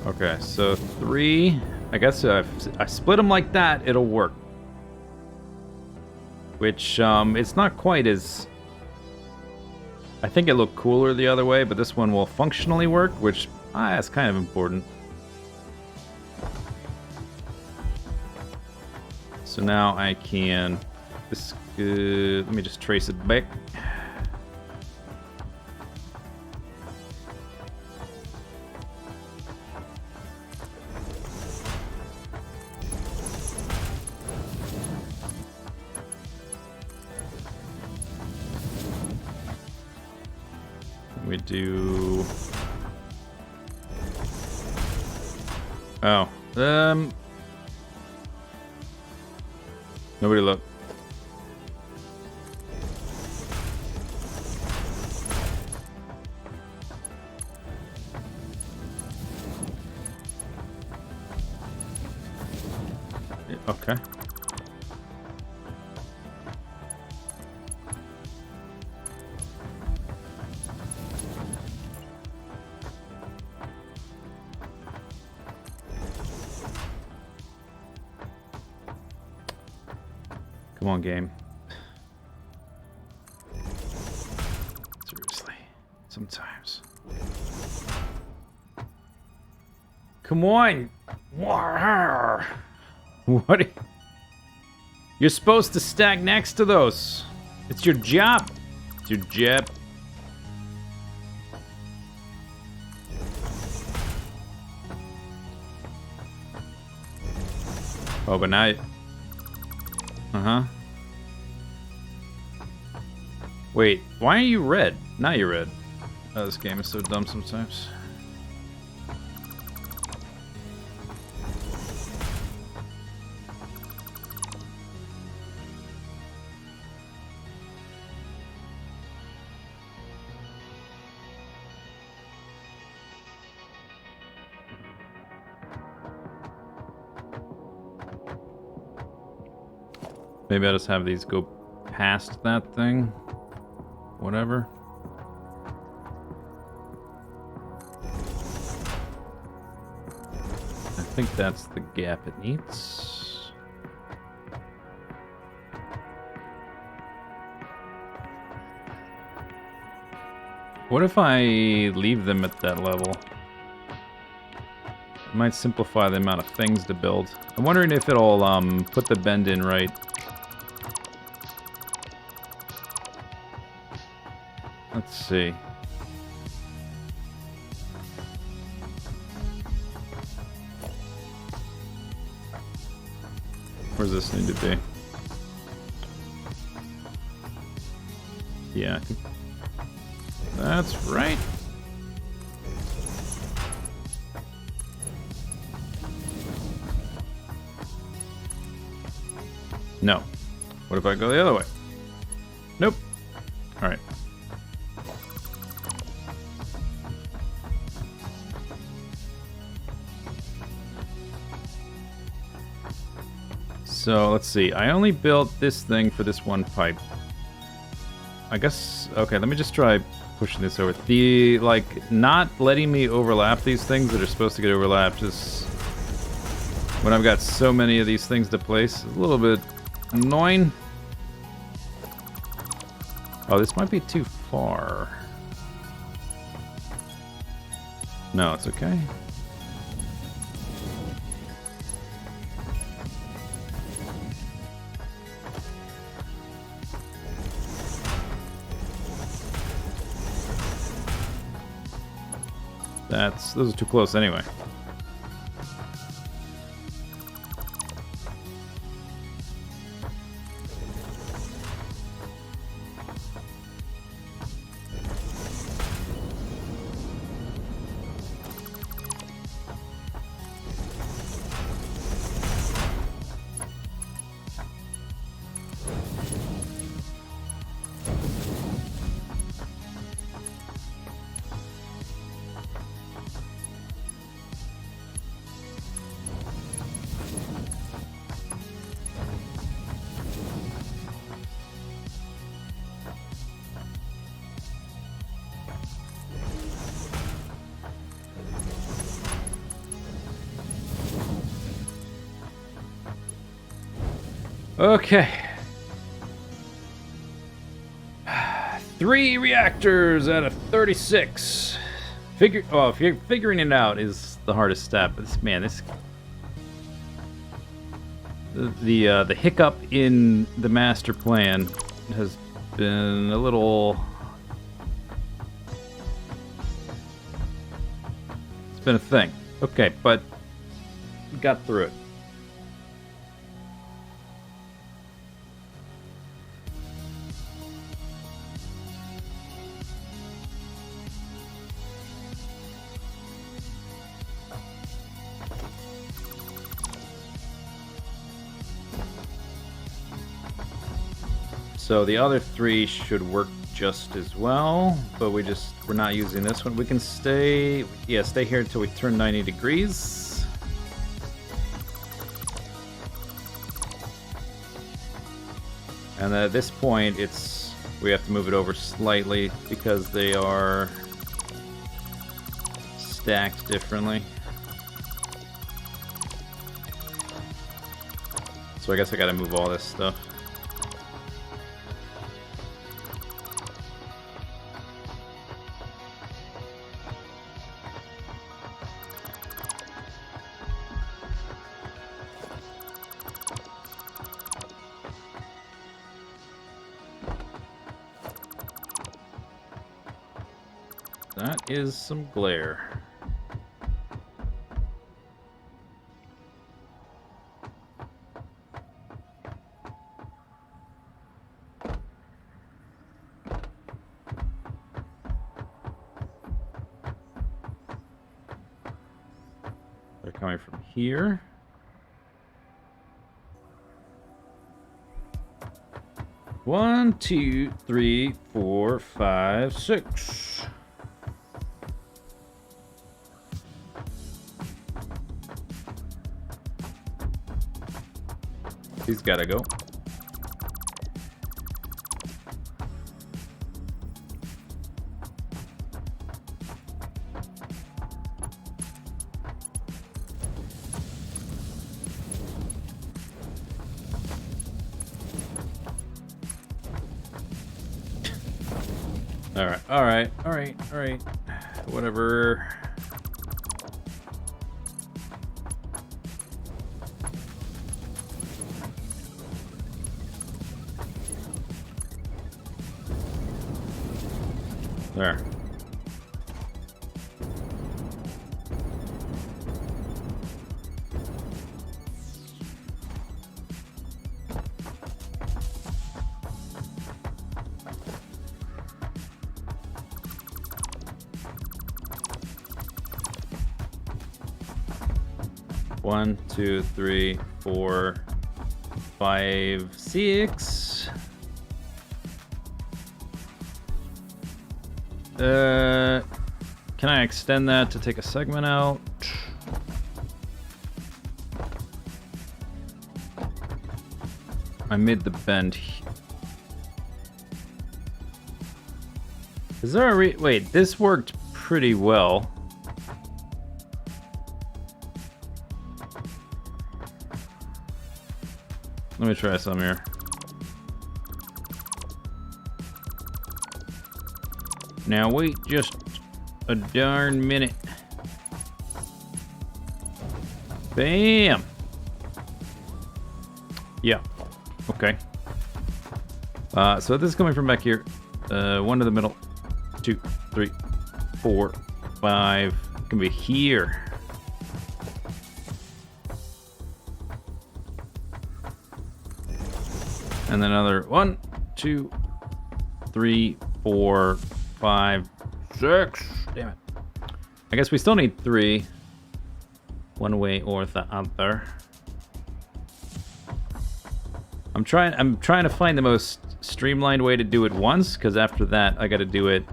Okay, so 3... I guess if I split them like that, it'll work. Which, it's not quite as... I think it looked cooler the other way, but this one will functionally work, which, that's kind of important. So now I can... let me just trace it back. We do... Oh. Nobody look. Okay. Come on, game. Seriously. Sometimes. Come on! What? You're supposed to stack next to those. It's your job. It's your job. Oh, but now... Uh-huh. Wait, why are you red? Now you're red. Oh, this game is so dumb sometimes. Maybe I'll just have these go past that thing. Whatever. I think that's the gap it needs. What if I leave them at that level? It might simplify the amount of things to build. I'm wondering if it'll put the bend in right. Let's see. Where does this need to be? Yeah, I think that's right. No. What if I go the other way? Nope. All right. So, let's see. I only built this thing for this one pipe. I guess... Okay, let me just try pushing this over. The, like, not letting me overlap these things that are supposed to get overlapped is... When I've got so many of these things to place, it's a little bit annoying. Oh, this might be too far. No, it's okay. Those are too close anyway. Okay. 3 reactors out of 36. Figuring it out is the hardest step. The hiccup in the master plan has been a little... It's been a thing. Okay, but we got through it. So the other 3 should work just as well, but we're not using this one. We can stay here until we turn 90 degrees. And at this point, we have to move it over slightly because they are stacked differently. So I guess I gotta move all this stuff. That is some glare. They're coming from here. One, two, three, four, five, six. He's gotta go. All right. Whatever. There. One, two, three, four, 5, 6. Can I extend that to take a segment out? I made the bend. Is there a wait, this worked pretty well. Let me try some here. Now wait just a darn minute. Bam! Yeah. Okay. So this is coming from back here. 1 to the middle. 2, 3, 4, 5. It can be here. And then another 1, 2, 3, 4, 5, 6. Damn it. I guess we still need 3. One way or the other. I'm trying to find the most streamlined way to do it once, because after that I got to do it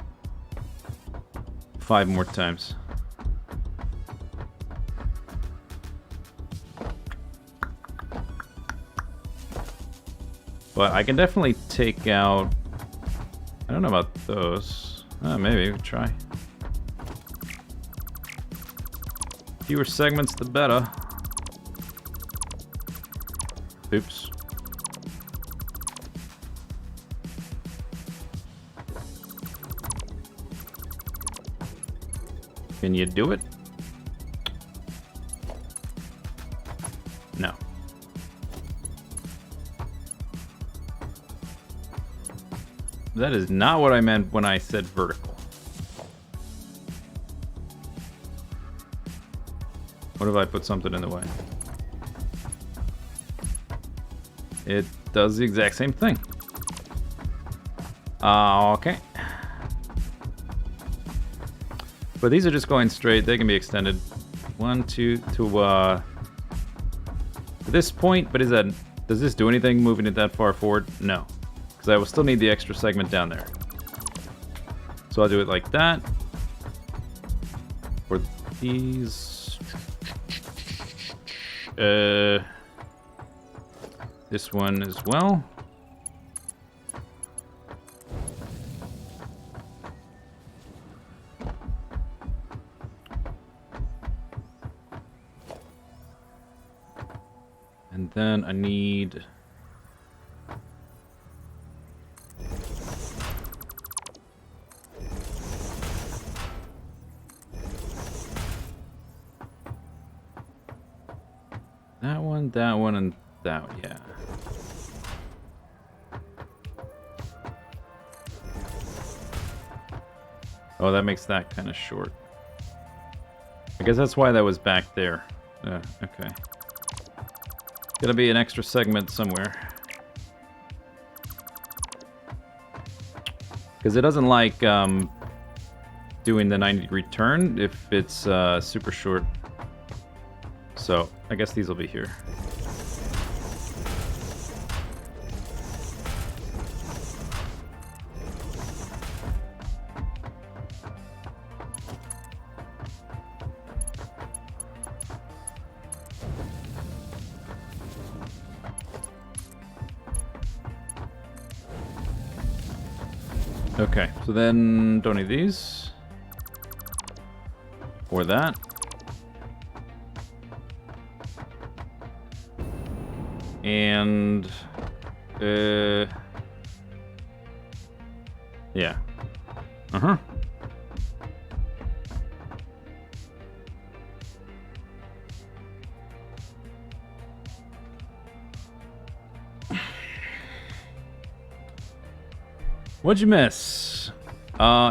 5 more times. But I can definitely take out... I don't know about those. Maybe we could try. Fewer segments, the better. Oops. Can you do it? No. That is not what I meant when I said vertical. What if I put something in the way? It does the exact same thing. Okay. But these are just going straight. They can be extended. 1, 2 to this point. But does this do anything moving it that far forward? No. Because I will still need the extra segment down there. So I'll do it like that. For these. This one as well. And then I need... that one, and that one, yeah. Oh, that makes that kind of short. I guess that's why that was back there. Okay. Gotta be an extra segment somewhere. Because it doesn't like doing the 90-degree turn if it's super short. So, I guess these will be here. Okay, so then don't need these. Or that. And yeah. Uh-huh. What'd you miss?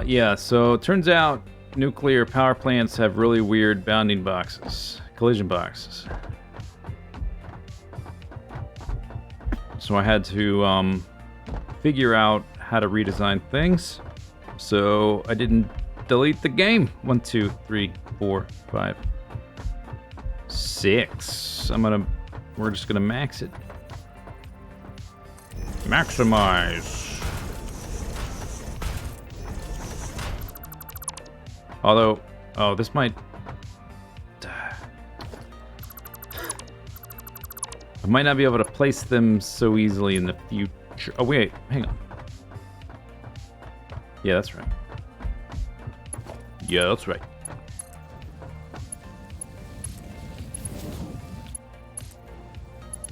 Yeah, so it turns out nuclear power plants have really weird bounding boxes, collision boxes. So I had to figure out how to redesign things. So I didn't delete the game. 1, 2, 3, 4, 5, 6. We're just gonna max it. Maximize. Although, oh, this might... I might not be able to place them so easily in the future. Oh, wait, hang on. Yeah, that's right. Yeah, that's right.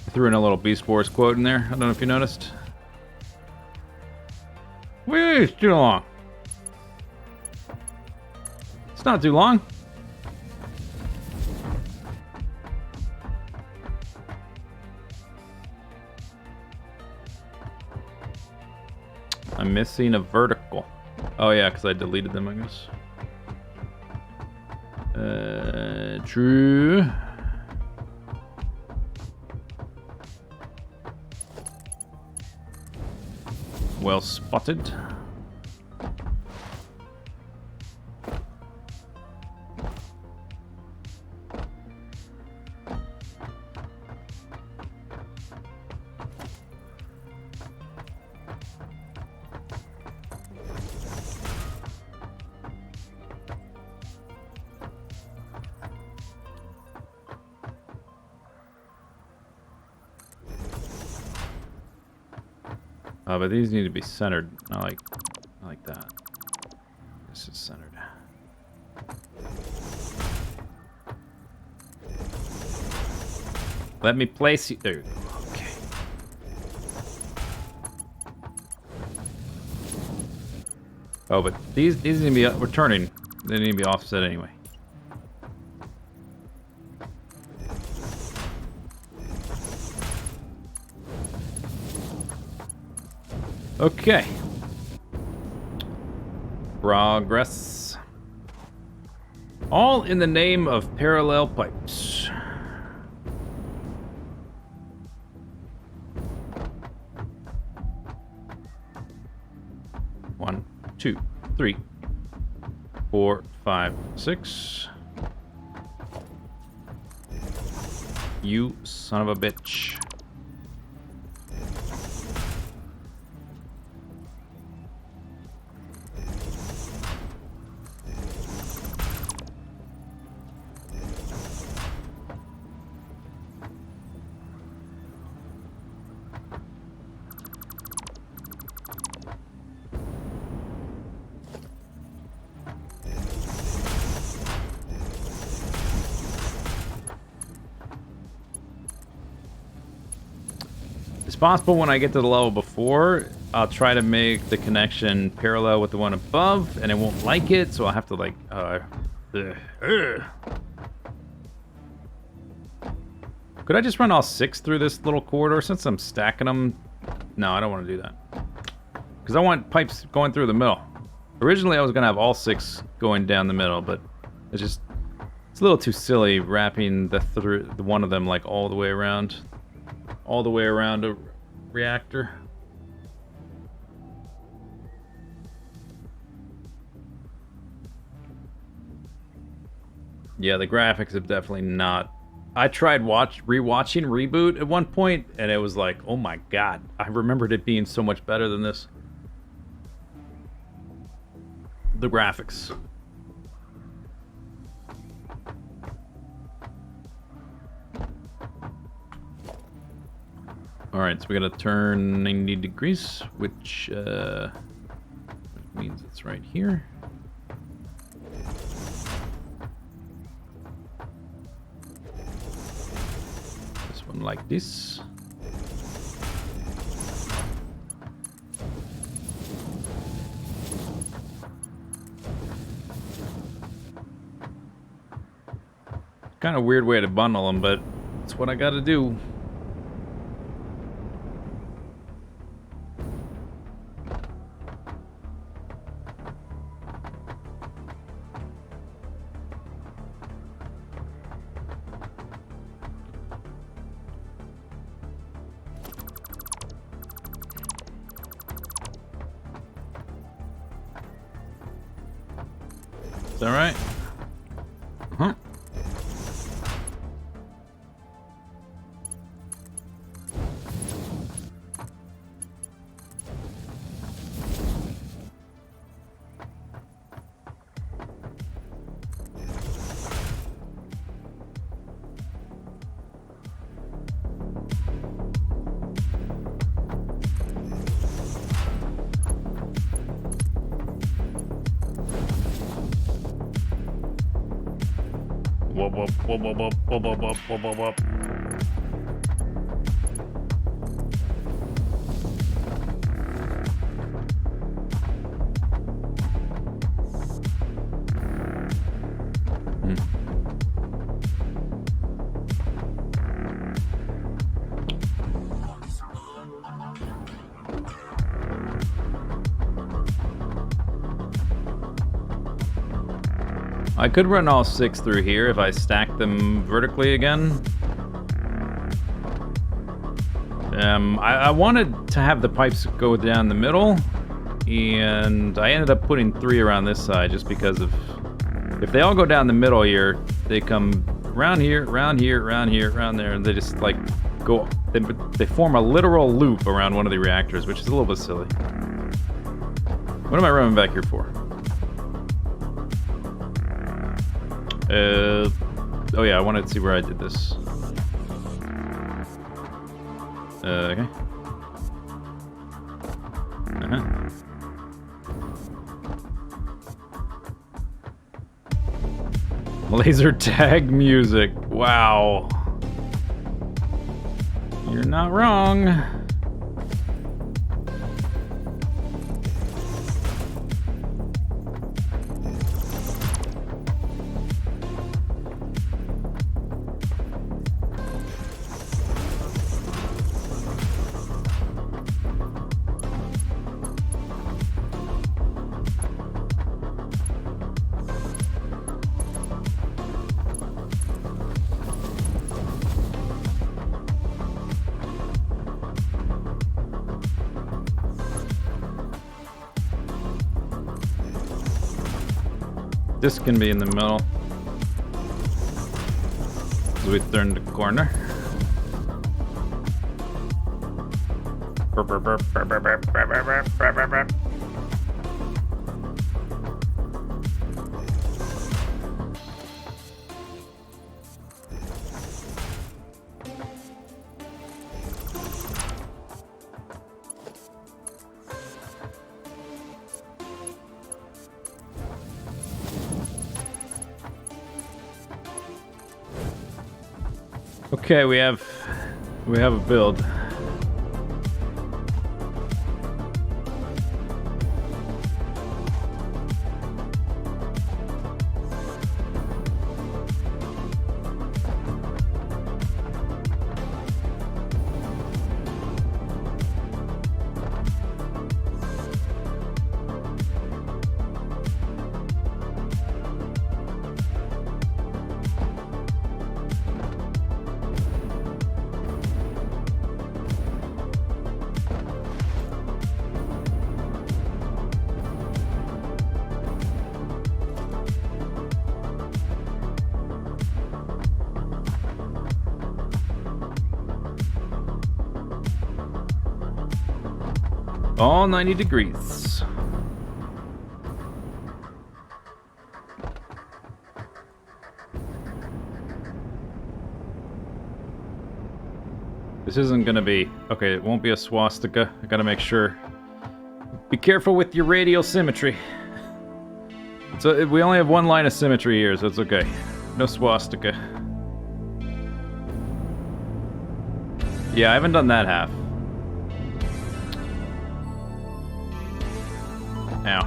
I threw in a little Beast Wars quote in there. I don't know if you noticed. Wait, it's too long. It's not too long. I'm missing a vertical. Oh yeah, because I deleted them, I guess. True. Well spotted. But these need to be centered. I like that. This is centered. Let me place you. There you go. Okay. Oh, but these need to be returning. They need to be offset anyway. Okay. Progress. All in the name of parallel pipes. One, 2, 3, 4, 5, 6. You son of a bitch. It's possible when I get to the level before, I'll try to make the connection parallel with the one above, and it won't like it, so I'll have to like, Could I just run all 6 through this little corridor since I'm stacking them? No, I don't want to do that. Because I want pipes going through the middle. Originally, I was gonna have all 6 going down the middle, but it's a little too silly wrapping the one of them like all the way around a reactor. Yeah, the graphics have definitely not. I tried rewatching Reboot at one point, and it was like, oh my god, I remembered it being so much better than this. The graphics. Alright, so we gotta turn 90 degrees, which means it's right here. This one like this. Kind of weird way to bundle them, but it's what I gotta do. Is that right? Uh-huh. Whoop, whoop, whoop, whoop, whoop, whoop, whoop, whoop, whoop, whoop. I could run all 6 through here if I stack them vertically again. I wanted to have the pipes go down the middle, and I ended up putting 3 around this side just because of... If they all go down the middle here, they come around here, around here, around here, around there, and they just like go... They form a literal loop around one of the reactors, which is a little bit silly. What am I running back here for? Oh yeah, I wanted to see where I did this. Okay. Laser tag music. Wow. You're not wrong. This can be in the middle. As we turn the corner. Okay, we have a build. All 90 degrees. This isn't gonna be... Okay, it won't be a swastika. I gotta make sure. Be careful with your radial symmetry. So we only have one line of symmetry here, so it's okay. No swastika. Yeah, I haven't done that half. Ow.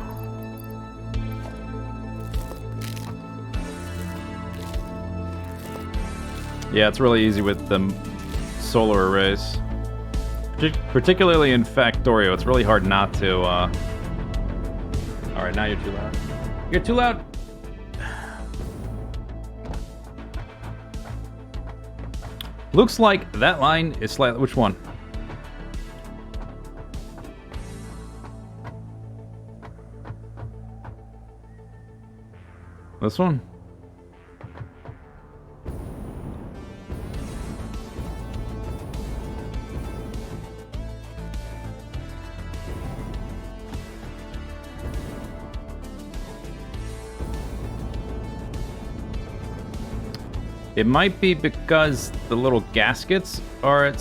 Yeah, it's really easy with the solar arrays. Particularly in Factorio, it's really hard not to, Alright, now you're too loud. You're too loud! Looks like that line is slightly... Which one? This one? It might be because the little gaskets are at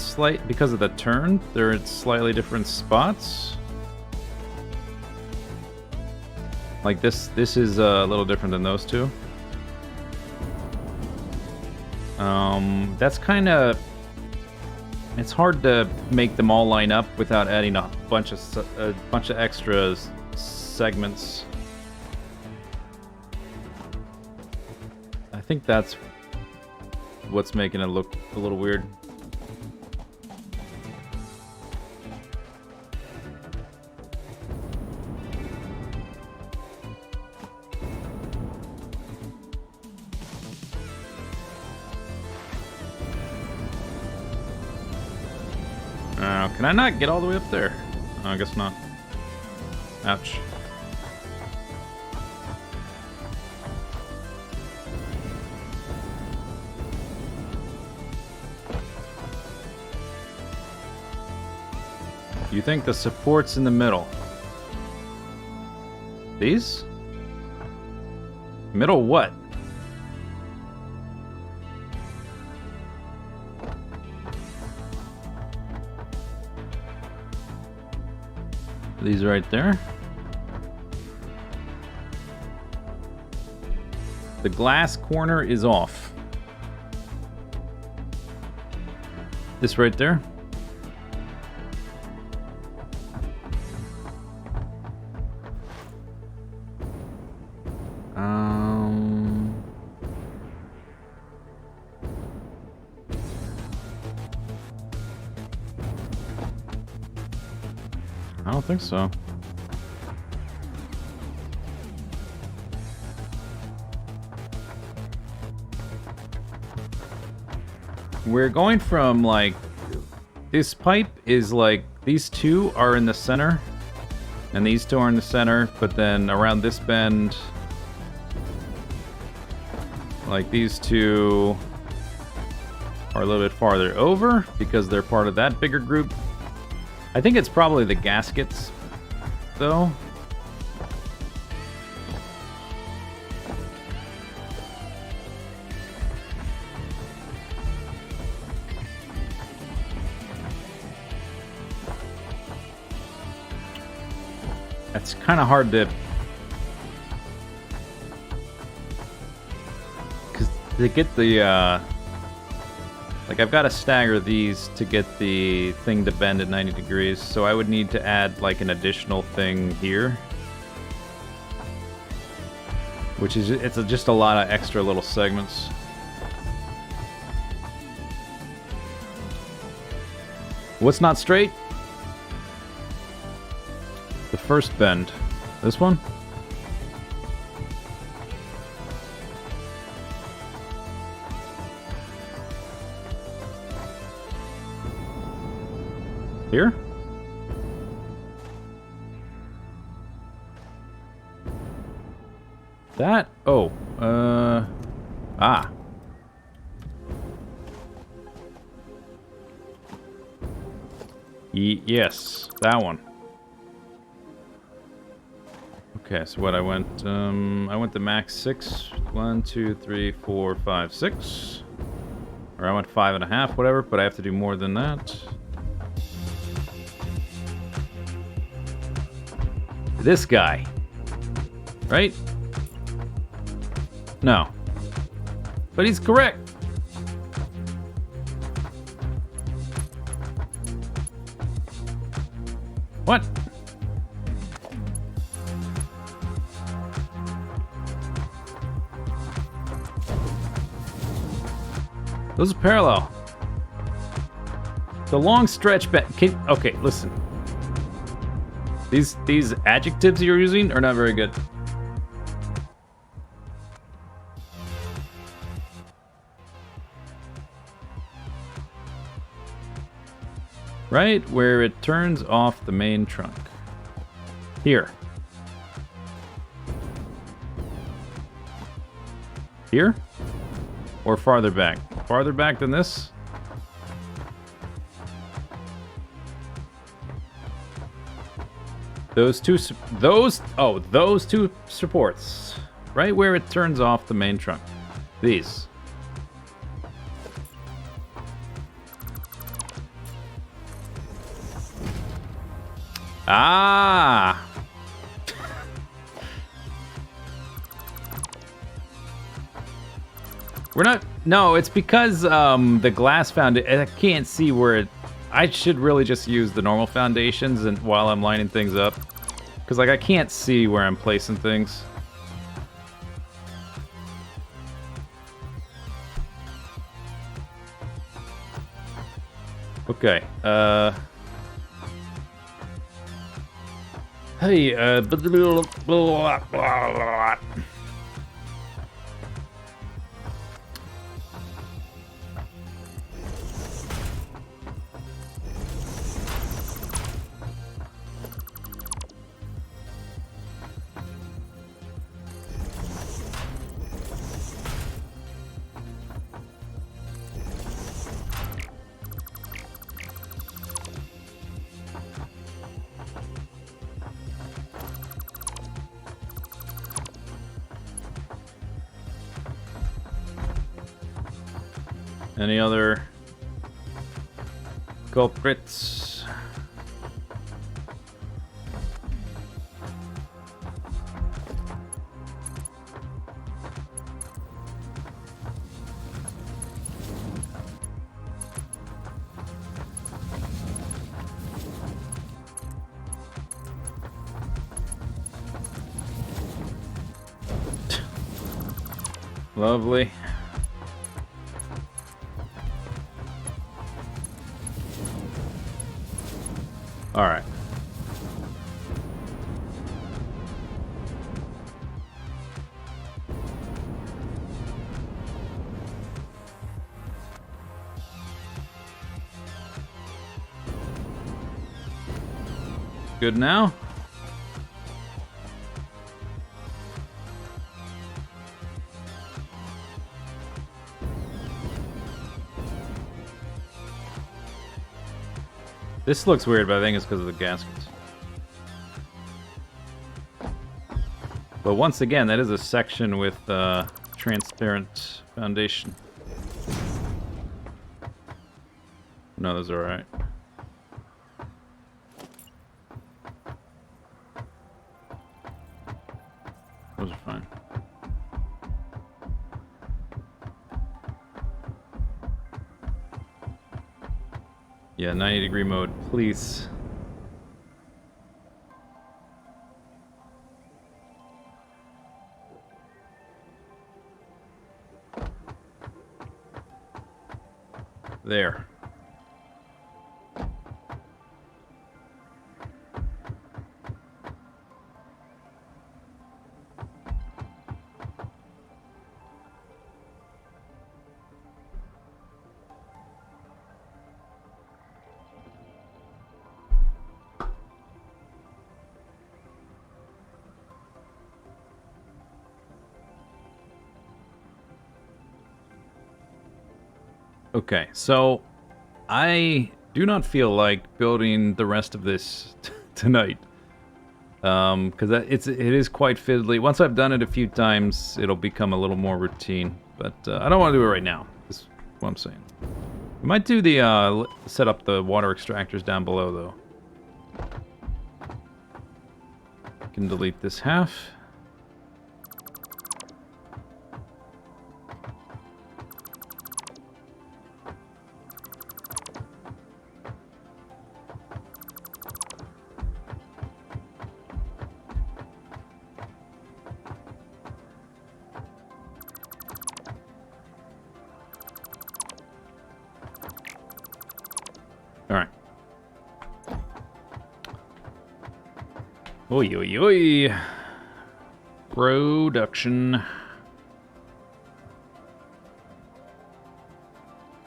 because of the turn, they're at slightly different spots. Like this is a little different than those two. That's kind of... It's hard to make them all line up without adding a bunch of extra segments. I think that's what's making it look a little weird. Can I not get all the way up there? Oh, I guess not. Ouch. You think the support's in the middle? These? Middle what? These right there. The glass corner is off. This right there. I don't think so. We're going from, like, this pipe is like, these two are in the center, and these two are in the center, but then around this bend, like, these two are a little bit farther over because they're part of that bigger group. I think it's probably the gaskets, though. It's kind of hard to... Because to get the... Like, I've got to stagger these to get the thing to bend at 90 degrees, so I would need to add, like, an additional thing here. Which is, it's just a lot of extra little segments. What's not straight? The first bend. This one? Here? That? Oh, ah. Yes, that one. Okay, so what I went to max 6. 1, 2, 3, 4, 5, 6. Or I went 5.5, whatever, but I have to do more than that. This guy. Right? No. But he's correct. What? Those are parallel. The long stretch back. Okay, listen. These adjectives you're using are not very good. Right where it turns off the main trunk. Here. Here? Or farther back? Farther back than this? Those two supports. Right where it turns off the main trunk. These. Ah! We're not... No, it's because the glass foundation... I can't see where it... I should really just use the normal foundations and while I'm lining things up. Because, like, I can't see where I'm placing things. Okay, Hey, any other culprits? Lovely. All right. Good now? This looks weird, but I think it's because of the gaskets. But once again, that is a section with transparent foundation. No, those are alright. Those are fine. Yeah, 90-degree mode, please. There. Okay, so I do not feel like building the rest of this tonight. Because it is quite fiddly. Once I've done it a few times, it'll become a little more routine. But I don't want to do it right now. Is what I'm saying. We might do the set up the water extractors down below though. Can delete this half. All right. Oi, oi, oi. Production.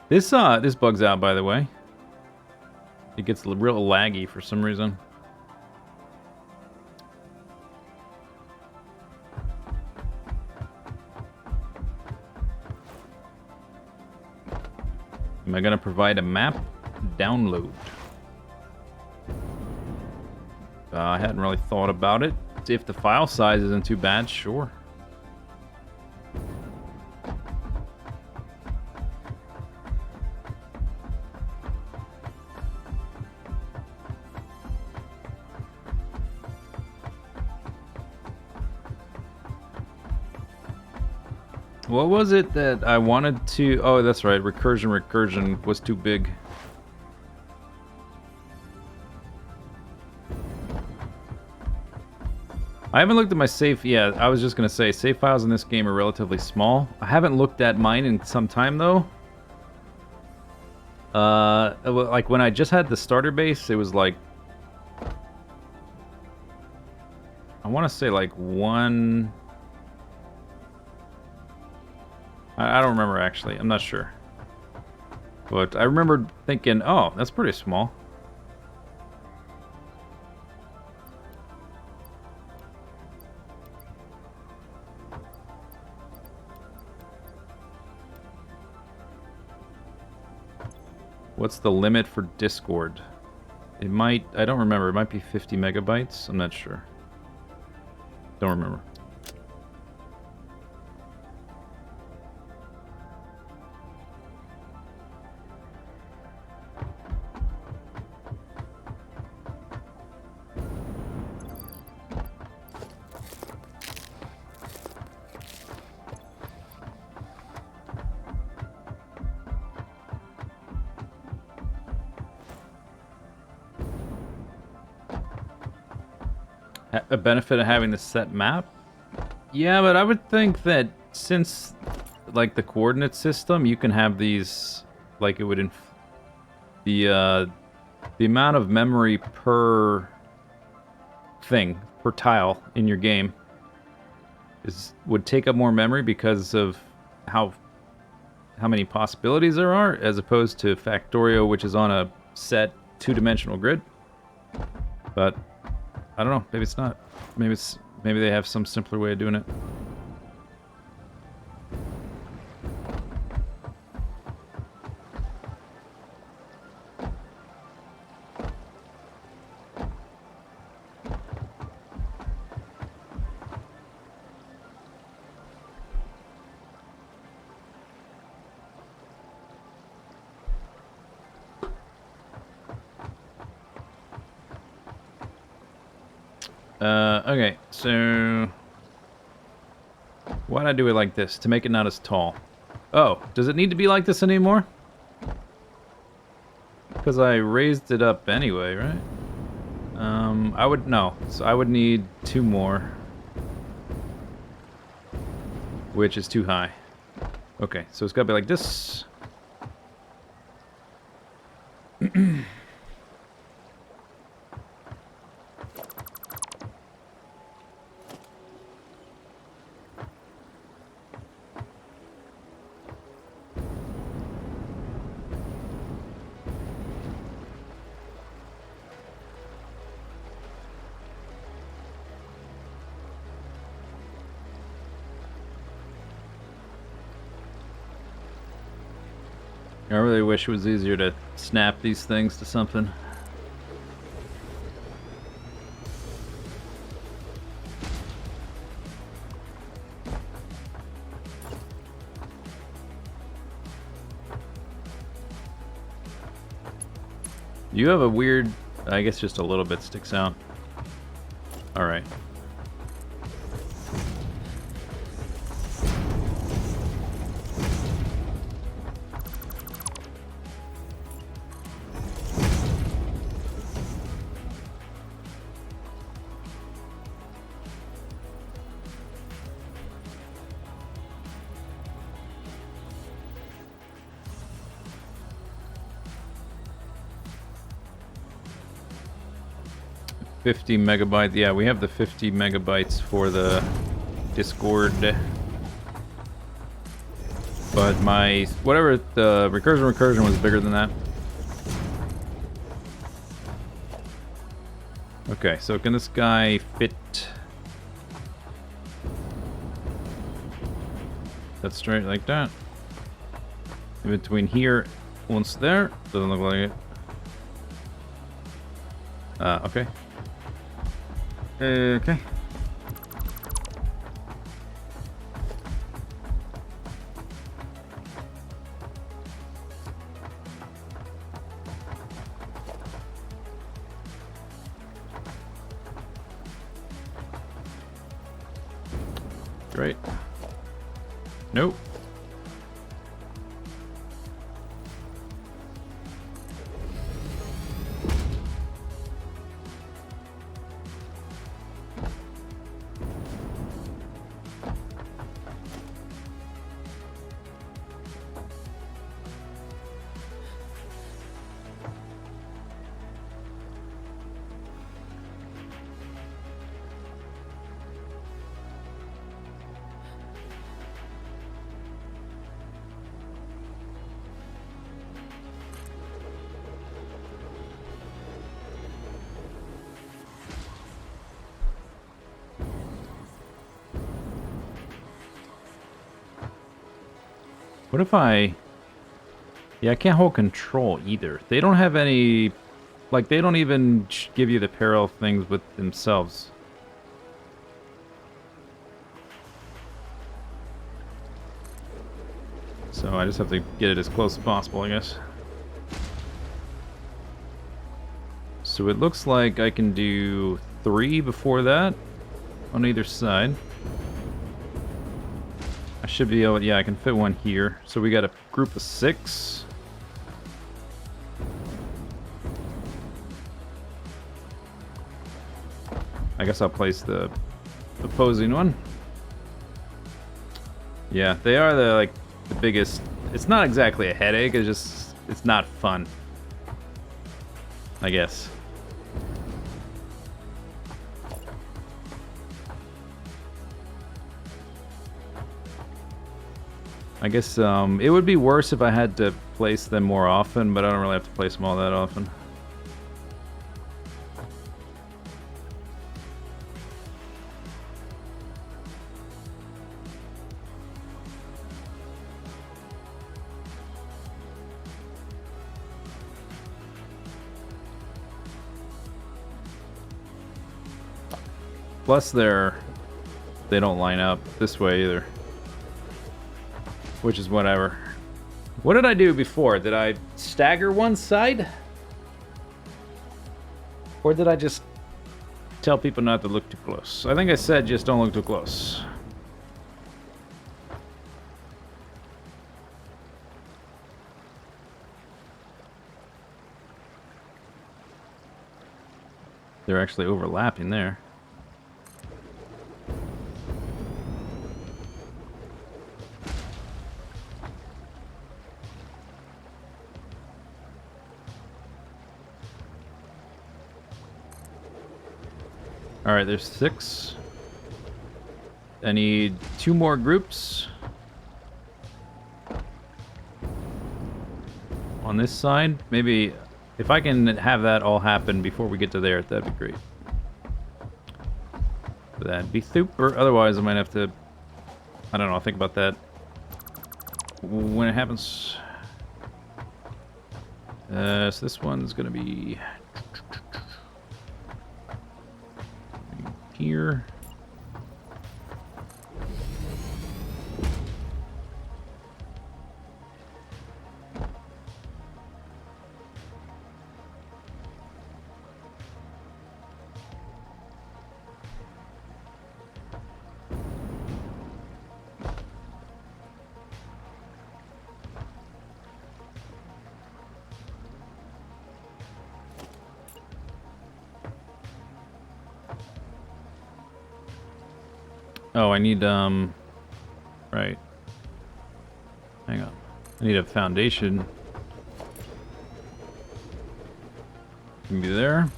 This bugs out, by the way. It gets real laggy for some reason. Am I gonna provide a map? Download. I hadn't really thought about it. If the file size isn't too bad, sure. What was it that I wanted to... Oh, that's right. Recursion was too big. I haven't looked at my save... Yeah, I was just going to say, save files in this game are relatively small. I haven't looked at mine in some time, though. Like, when I just had the starter base, it was like... I want to say, like, one... I don't remember, actually. I'm not sure. But I remember thinking, oh, that's pretty small. What's the limit for Discord? It might... I don't remember. It might be 50 megabytes. I'm not sure. Don't remember. A benefit of having the set map? Yeah, but I would think that since, like, the coordinate system, you can have these, like, it would the amount of memory per thing, per tile in your game would take up more memory because of how many possibilities there are, as opposed to Factorio, which is on a set two-dimensional grid. But I don't know. Maybe it's not. Maybe they have some simpler way of doing it. Okay, so why'd I do it like this? To make it not as tall. Oh, does it need to be like this anymore? Because I raised it up anyway, right? So I would need 2 more. Which is too high. Okay, so it's gotta be like this. I really wish it was easier to snap these things to something. You have a weird... I guess just a little bit sticks out. Alright. $50 megabytes. Yeah, we have the 50 megabytes for the Discord. But my... whatever, the recursion was bigger than that. Okay, so can this guy fit... that straight like that? In between here, once there. Doesn't look like it. Okay. Okay. Great. Nope. What if I... yeah, I can't hold control either. They don't have any... like, they don't even give you the parallel things with themselves. So I just have to get it as close as possible, I guess. So it looks like I can do 3 before that on either side. I should be able... yeah, I can fit one here. So we got a group of 6. I guess I'll place the opposing one. Yeah, they are the biggest... it's not exactly a headache, it's just... it's not fun, I guess. I guess it would be worse if I had to place them more often, but I don't really have to place them all that often. Plus they don't line up this way either. Which is whatever. What did I do before? Did I stagger one side? Or did I just tell people not to look too close? I think I said just don't look too close. They're actually overlapping there. Alright, there's 6. I need 2 more groups. On this side. Maybe if I can have that all happen before we get to there, that'd be great. That'd be super. Otherwise, I might have to... I don't know, I'll think about that when it happens. So this one's gonna be... here. Oh, I need, right. Hang on. I need a foundation. Can be there.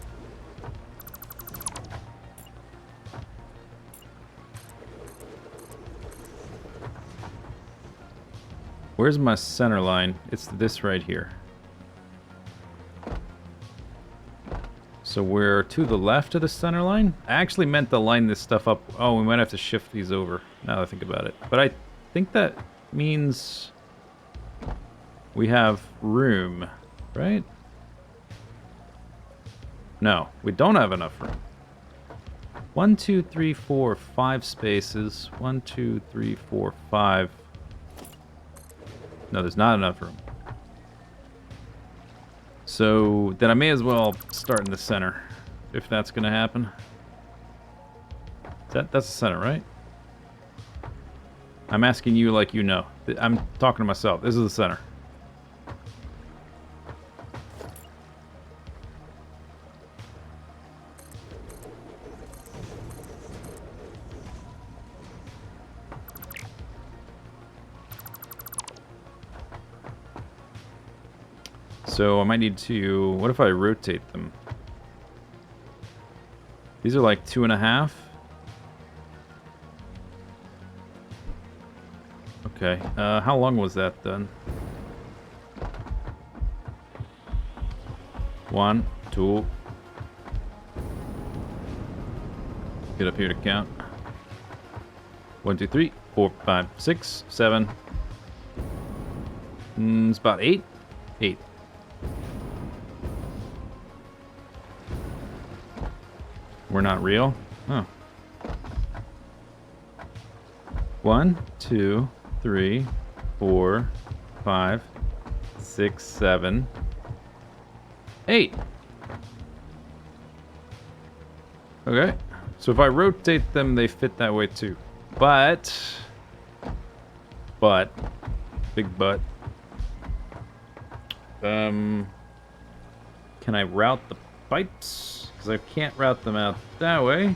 Where's my center line? It's this right here. So we're to the left of the center line? I actually meant to line this stuff up. Oh, we might have to shift these over, now that I think about it. But I think that means we have room, right? No, we don't have enough room. 1, 2, 3, 4, 5 spaces. 1, 2, 3, 4, 5. No, there's not enough room. So then I may as well start in the center, if that's gonna happen. That's the center, right? I'm asking you like you know. I'm talking to myself. This is the center. So I might need to... What if I rotate them? These are like 2.5. Okay. How long was that then? 1, 2. Get up here to count. 1, 2, 3, 4, 5, 6, 7. It's about 8. 8. We're not real? Oh. 1, 2, 3, 4, 5, 6, 7, 8. Okay. So if I rotate them, they fit that way too. But, big but. Can I route the pipes? Because I can't route them out that way.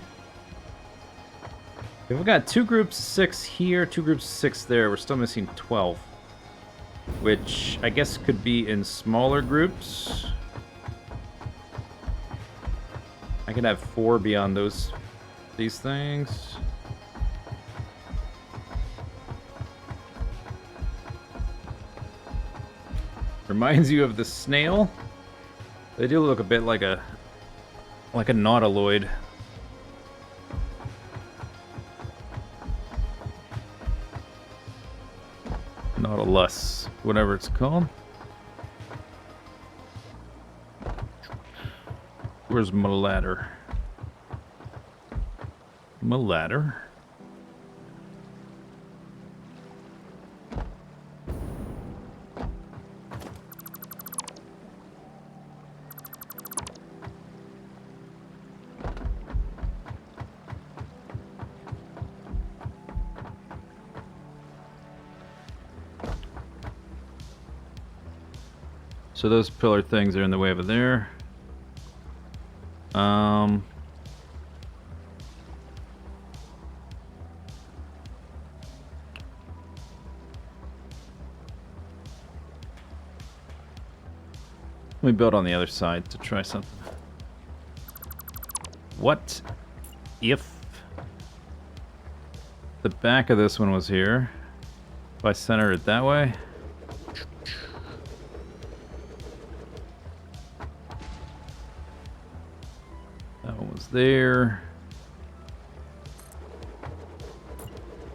If we've got 2 groups of 6 here, 2 groups of 6 there, we're still missing 12. Which I guess could be in smaller groups. I could have 4 beyond these things. Reminds you of the snail. They do look a bit like a nautiloid. Nautilus, whatever it's called. Where's my ladder? My ladder. So those pillar things are in the way over there. Let me build on the other side to try something. What if the back of this one was here? If I center it that way? That one was there.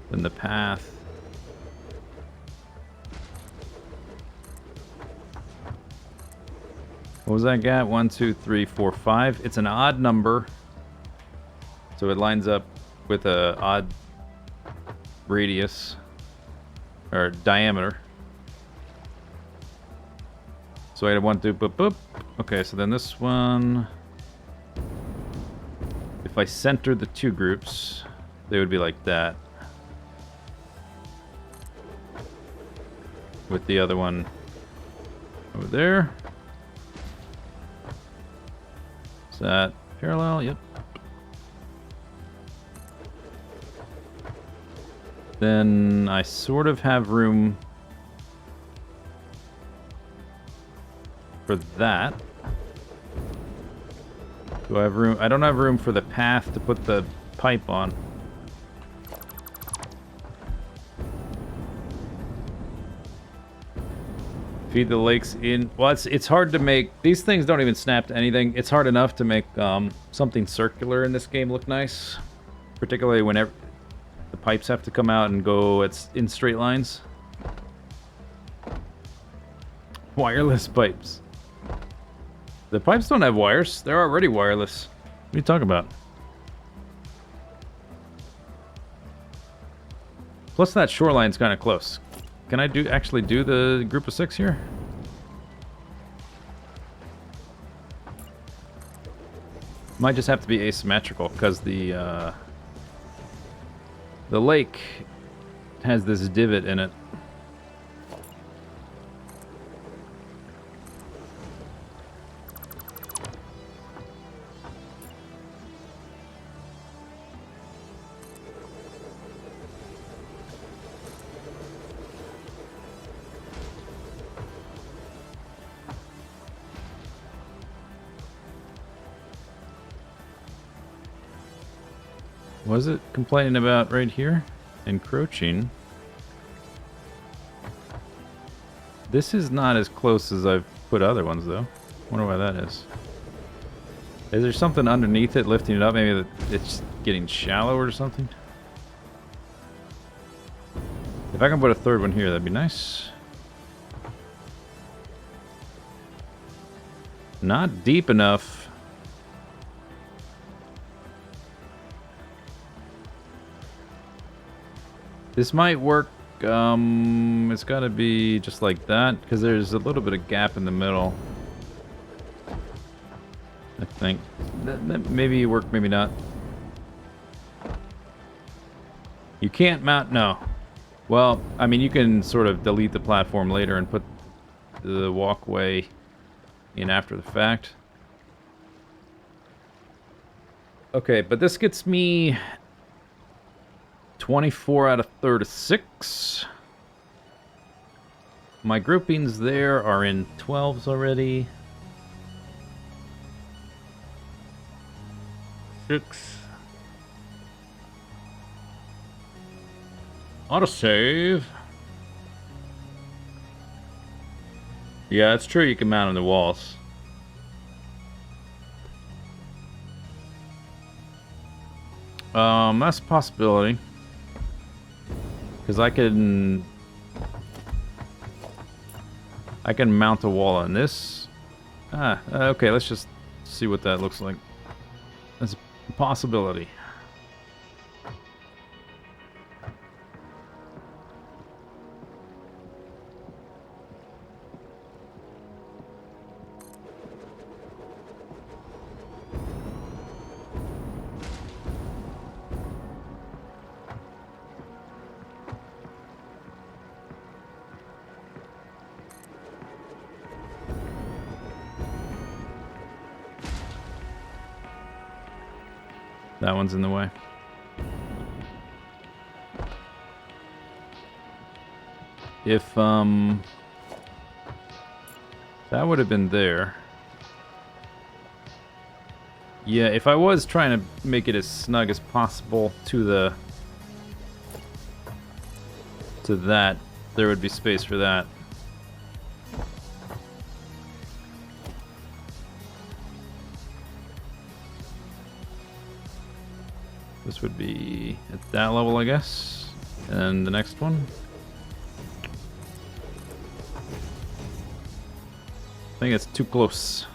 Then the path. What was that gap? 1, 2, 3, 4, 5. It's an odd number. So it lines up with a odd radius. Or diameter. So I had 1, 2, boop, boop. Okay, so then this one... If I center the 2 groups, they would be like that. With the other one over there. Is that parallel? Yep. Then I sort of have room for that. Do I have room? I don't have room for the path to put the pipe on. Feed the lakes in. Well, it's hard to make. These things don't even snap to anything. It's hard enough to make something circular in this game look nice. Particularly whenever the pipes have to come out and go in straight lines. Wireless pipes. The pipes don't have wires. They're already wireless. What are you talking about? Plus that shoreline's kind of close. Can I actually do the group of 6 here? Might just have to be asymmetrical because the lake has this divot in it. Was it complaining about right here? Encroaching. This is not as close as I've put other ones, though. Wonder why that is. Is there something underneath it lifting it up? Maybe it's getting shallow or something? If I can put a third one here, that'd be nice. Not deep enough. This might work. It's got to be just like that because there's a little bit of gap in the middle. I think that maybe work, maybe not. You can't mount. No. Well, I mean, you can sort of delete the platform later and put the walkway in after the fact. Okay, but this gets me 24 out of 36. My groupings there are in 12s already. 6. Autosave. Yeah, it's true you can mount on the walls. That's a possibility. Because I can mount a wall on this. Okay, let's just see what that looks like. That's a possibility. That one's in the way. If, that would have been there. Yeah, if I was trying to make it as snug as possible to that, there would be space for that. This would be at that level, I guess. And the next one. I think it's too close.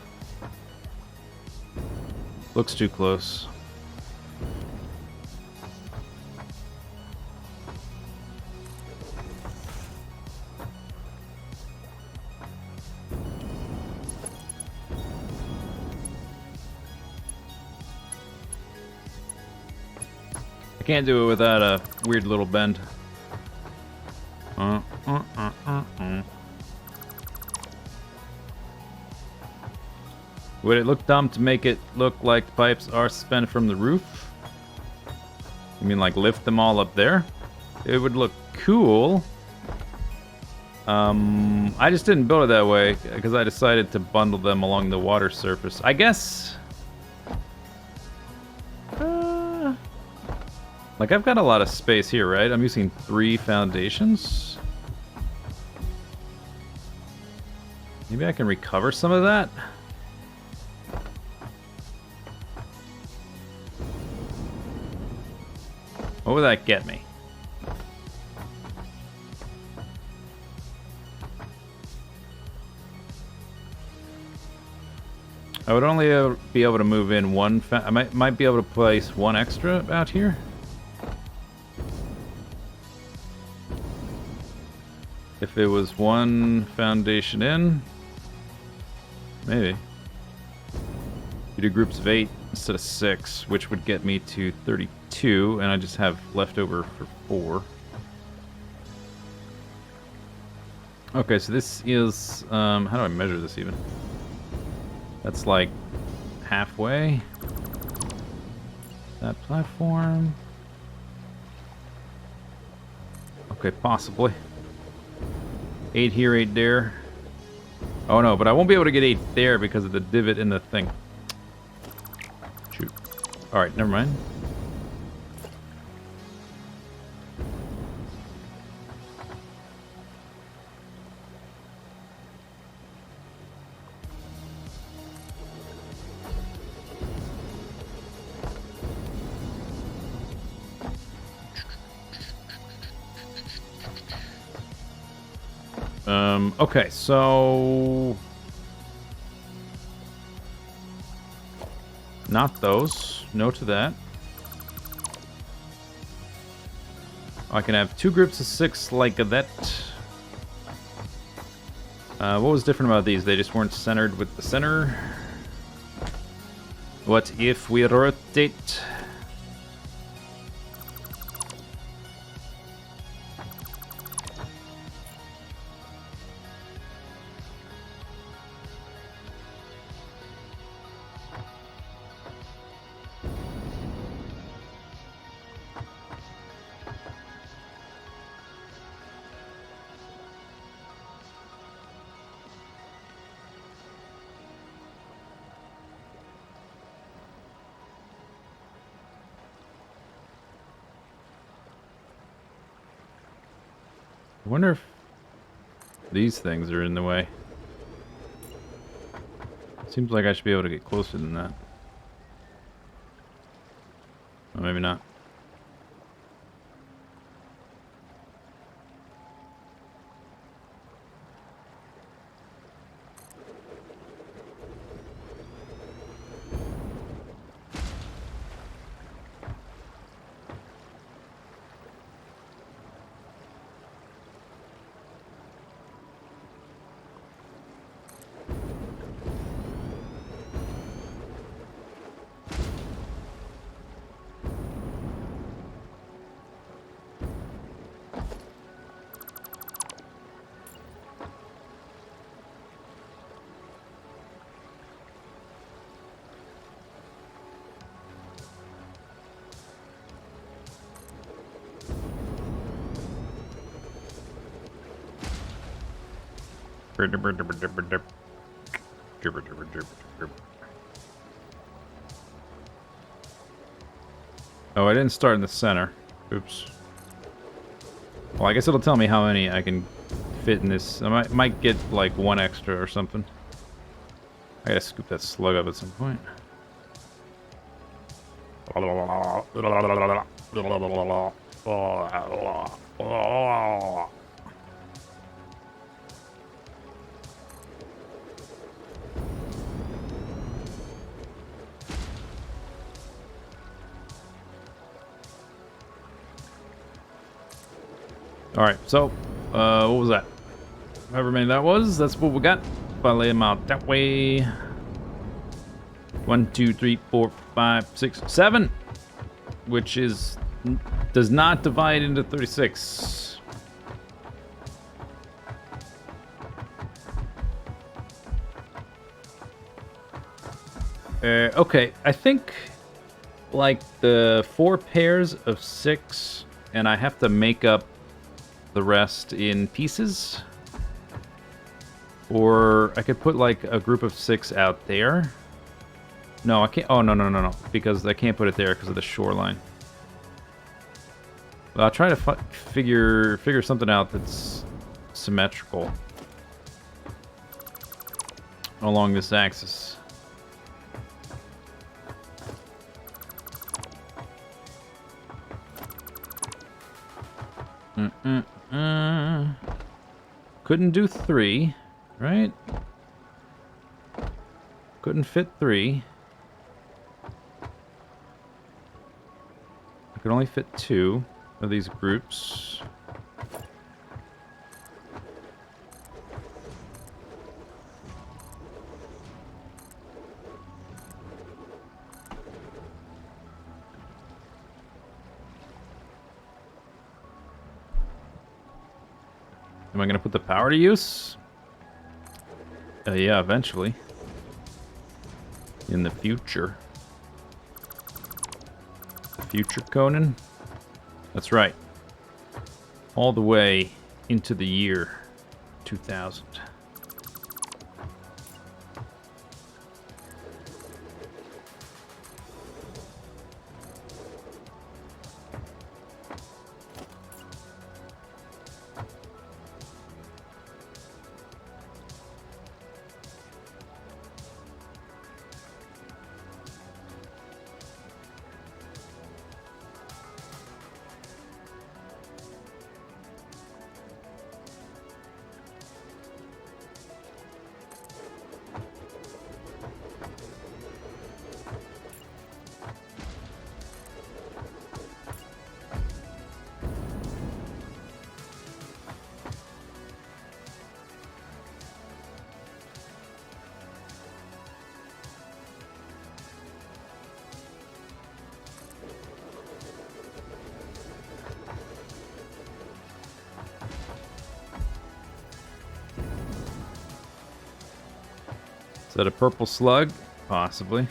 Looks too close. I can't do it without a weird little bend. Would it look dumb to make it look like the pipes are suspended from the roof? You mean like lift them all up there? it would look cool. I just didn't build it that way because I decided to bundle them along the water surface. I guess. Like I've got a lot of space here, right? I'm using 3 foundations. Maybe I can recover some of that. What would that get me? I would only be able to move in one. I might be able to place 1 extra out here. If it was 1 foundation in, maybe. You do groups of 8 instead of 6, which would get me to 32, and I just have leftover for 4. Okay, so this is, how do I measure this even? That's like halfway. That platform. Okay, possibly. 8 here, 8 there. Oh no, but I won't be able to get 8 there because of the divot in the thing. Shoot. Alright, never mind. Okay, so... Not those. No to that. I can have 2 groups of 6 like that. What was different about these? They just weren't centered with the center. What if we rotate? I wonder if these things are in the way. Seems like I should be able to get closer than that. Or maybe not. Oh, I didn't start in the center. Oops. Well, I guess it'll tell me how many I can fit in this. I might get like 1 extra or something. I gotta scoop that slug up at some point. Alright, so, what was that? However many that was, that's what we got. If I lay them out that way. 1, 2, 3, 4, 5, 6, 7. Which is, does not divide into 36. Okay, I think, like, the 4 pairs of 6 and I have to make up the rest in pieces. Or I could put like a group of 6 out there. No, I can't. Oh, no. Because I can't put it there because of the shoreline. But I'll try to figure something out that's symmetrical along this axis. Couldn't do 3, right? Couldn't fit 3. I could only fit 2 of these groups. Am I going to put the power to use? Yeah, eventually. In the future. Future Conan? That's right. All the way into the year 2000. Is that a purple slug? Possibly.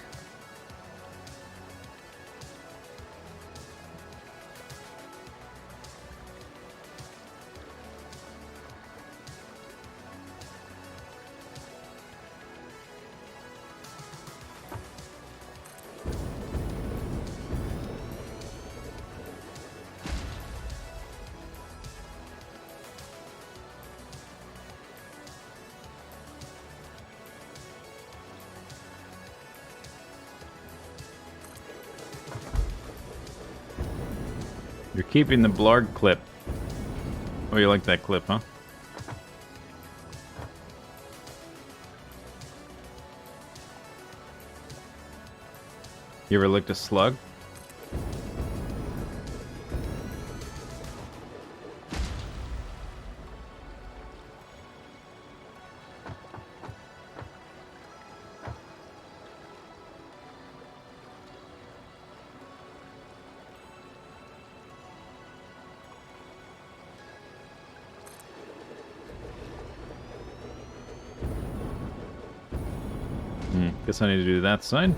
You're keeping the Blarg clip. Oh, you like that clip, huh? You ever licked a slug? Guess I need to do that side.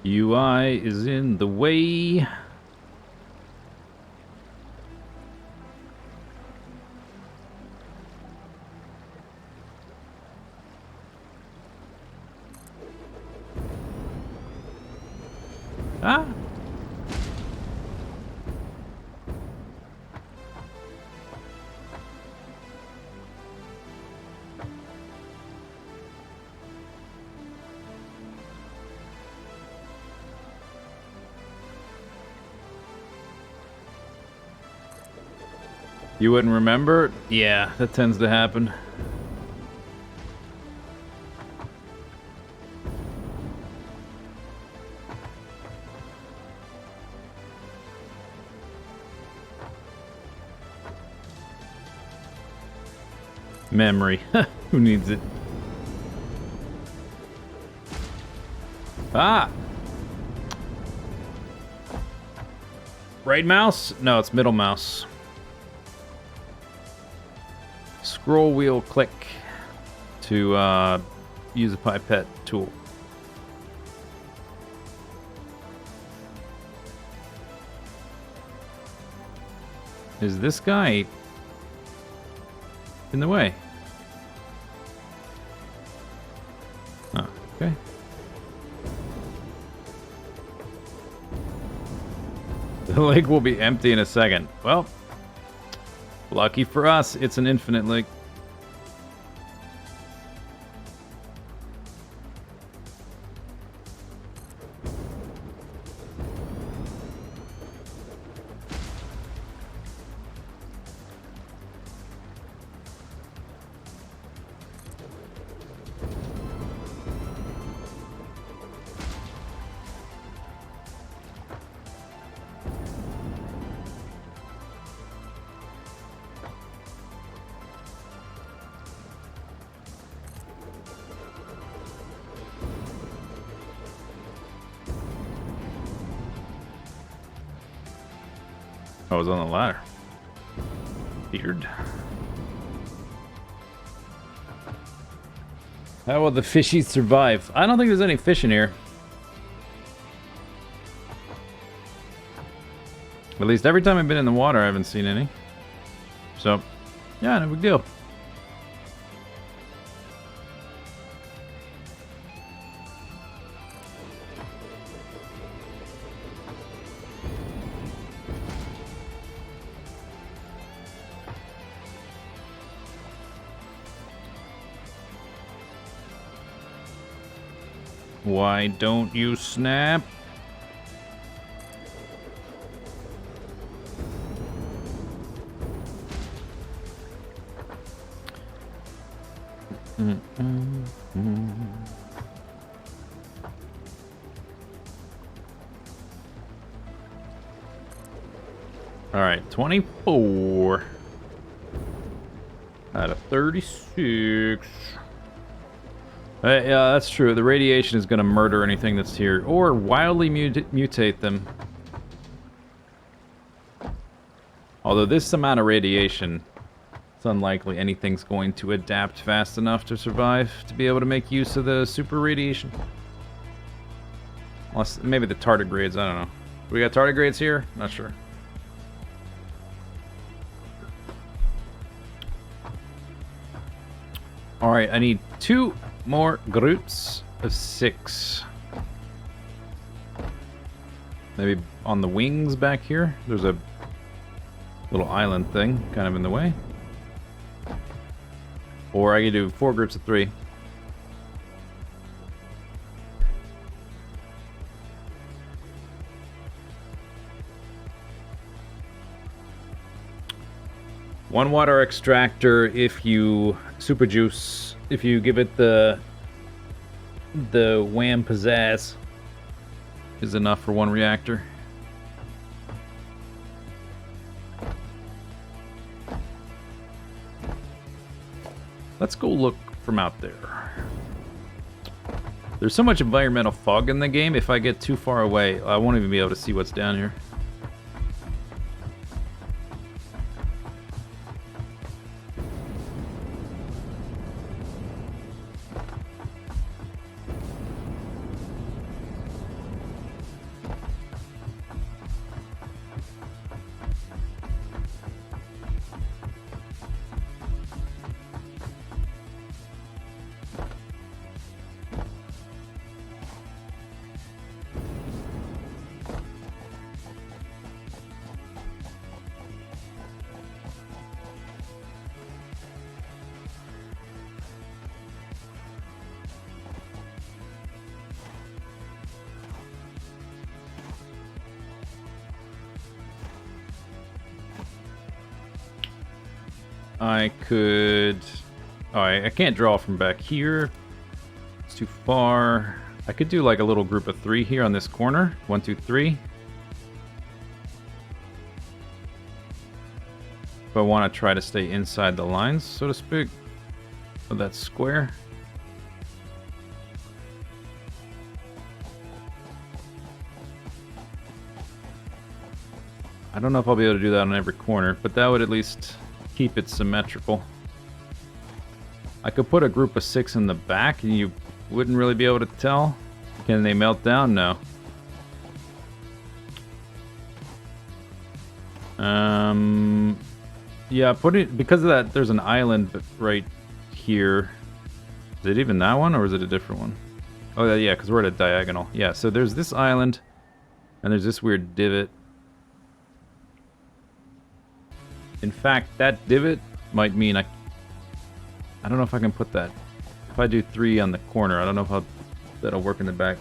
UI is in the way. Ah! You wouldn't remember? Yeah, that tends to happen. Memory. Who needs it? Ah! Right mouse? No, it's middle mouse. Scroll wheel click to use a pipette tool. Is this guy in the way? Oh, okay. The lake will be empty in a second. Well, lucky for us, it's an infinite lake. I was on the ladder. Weird. How will the fishies survive? I don't think there's any fish in here. At least every time I've been in the water, I haven't seen any. So, yeah, no big deal. Why don't you snap? All right, 24 out of 36. Yeah, that's true. The radiation is going to murder anything that's here, or wildly mutate them. Although this amount of radiation, it's unlikely anything's going to adapt fast enough to survive to be able to make use of the super radiation. Unless, maybe the tardigrades, I don't know. We got tardigrades here? Not sure. Alright, I need 2 more groups of 6. Maybe on the wings back here. There's a little island thing kind of in the way. Or I could do 4 groups of 3. One water extractor if you super juice, if you give it the wham pizzazz, is enough for 1 reactor. Let's go look from out there. There's so much environmental fog in the game, if I get too far away, I won't even be able to see what's down here. I could... Oh, I can't draw from back here. It's too far. I could do like a little group of 3 here on this corner. 1, 2, 3. If I want to try to stay inside the lines, so to speak. of that square. I don't know if I'll be able to do that on every corner, but that would at least keep it symmetrical. I could put a group of 6 in the back and you wouldn't really be able to tell. Can they melt down? No. Yeah, because of that, there's an island right here. Is it even that one, or is it a different one? Oh, yeah, because we're at a diagonal. Yeah, so there's this island, and there's this weird divot. In fact, that divot might mean I don't know if I can put that. If I do 3 on the corner, I don't know if that'll work in the back.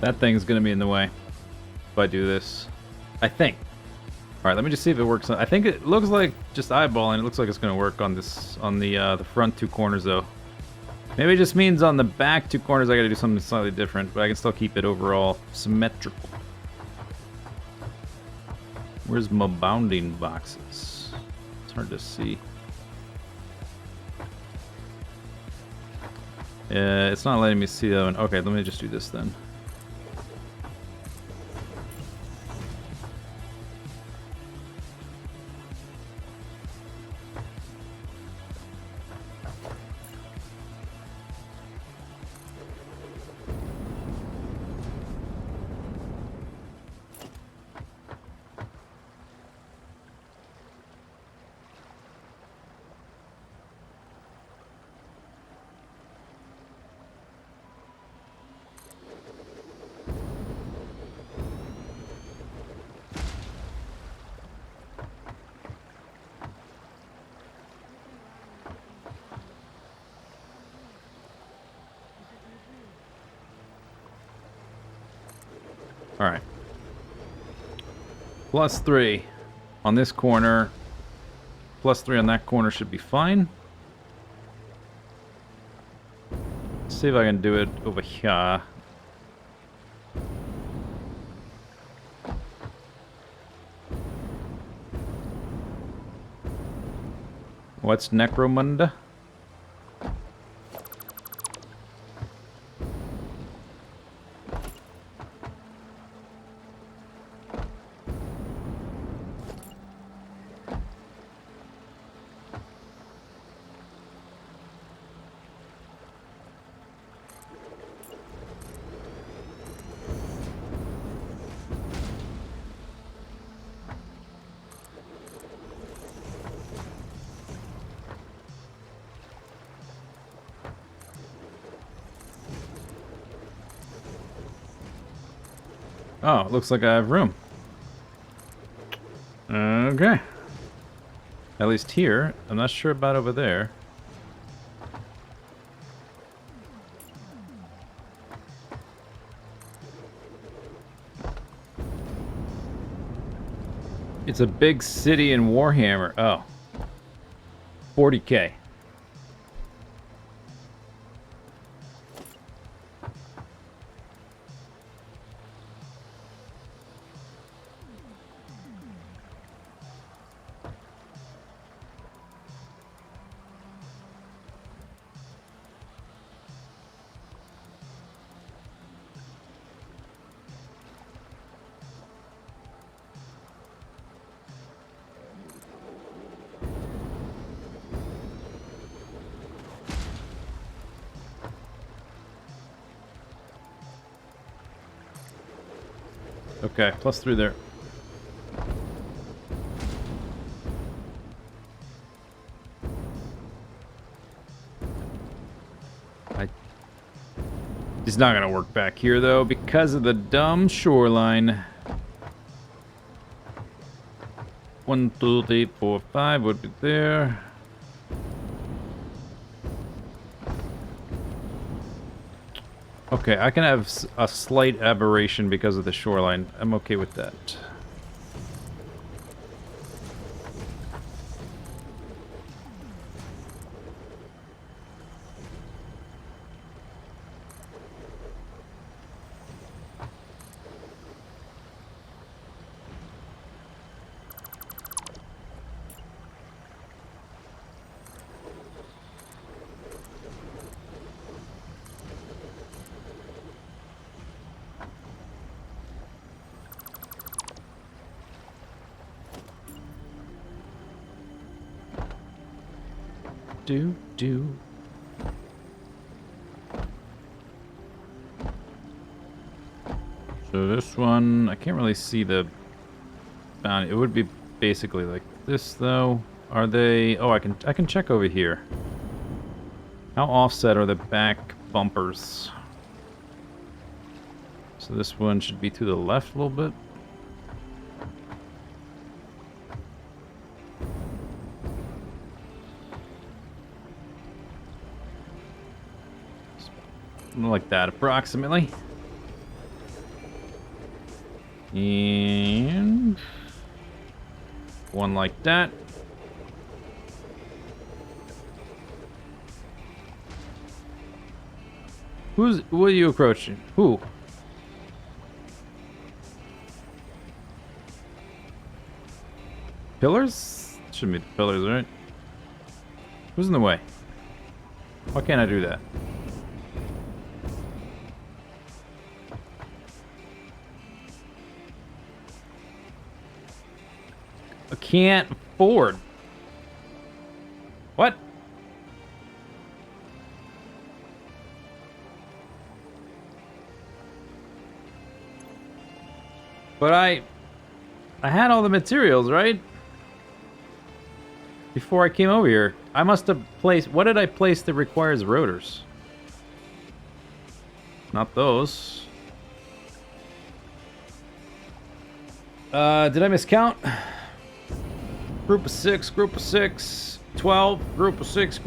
That thing's gonna be in the way if I do this. I think. Alright, let me just see if it works. I think it looks like, just eyeballing, it looks like it's gonna work on this, on the front 2 corners though. Maybe it just means on the back 2 corners I gotta do something slightly different, but I can still keep it overall symmetrical. Where's my bounding boxes? It's hard to see. It's not letting me see that one. Okay, let me just do this then. Alright. +3 on this corner. +3 on that corner should be fine. Let's see if I can do it over here. What's Necromunda? Oh, it looks like I have room. Okay. At least here. I'm not sure about over there. It's a big city in Warhammer. Oh. 40K. Okay, +3 there. It's not gonna work back here though because of the dumb shoreline. 1, 2, 3, 4, 5 would be there. Okay, I can have a slight aberration because of the shoreline. I'm okay with that. Do. So this one, I can't really see the boundary. It would be basically like this though. Are they? Oh, I can check over here. How offset are the back bumpers? So this one should be to the left a little bit. Something like that, approximately. And one like that. What are you approaching? Who? Pillars? Shouldn't be the pillars, right? Who's in the way? Why can't I do that? I can't afford. What? But I had all the materials, right? Before I came over here. I must have placed... What did I place that requires rotors? Not those. Did I miscount? Group of 6, 12, group of 6,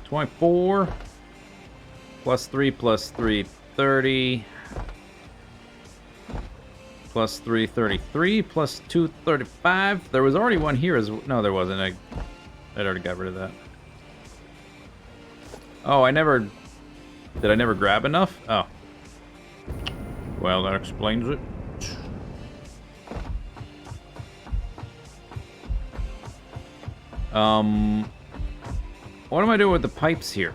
24, +3, 30, +3, 33, +2, 35. There was already one here as well. No, there wasn't. I'd already got rid of that. Oh, did I never grab enough? Oh. Well, that explains it. What am I doing with the pipes here?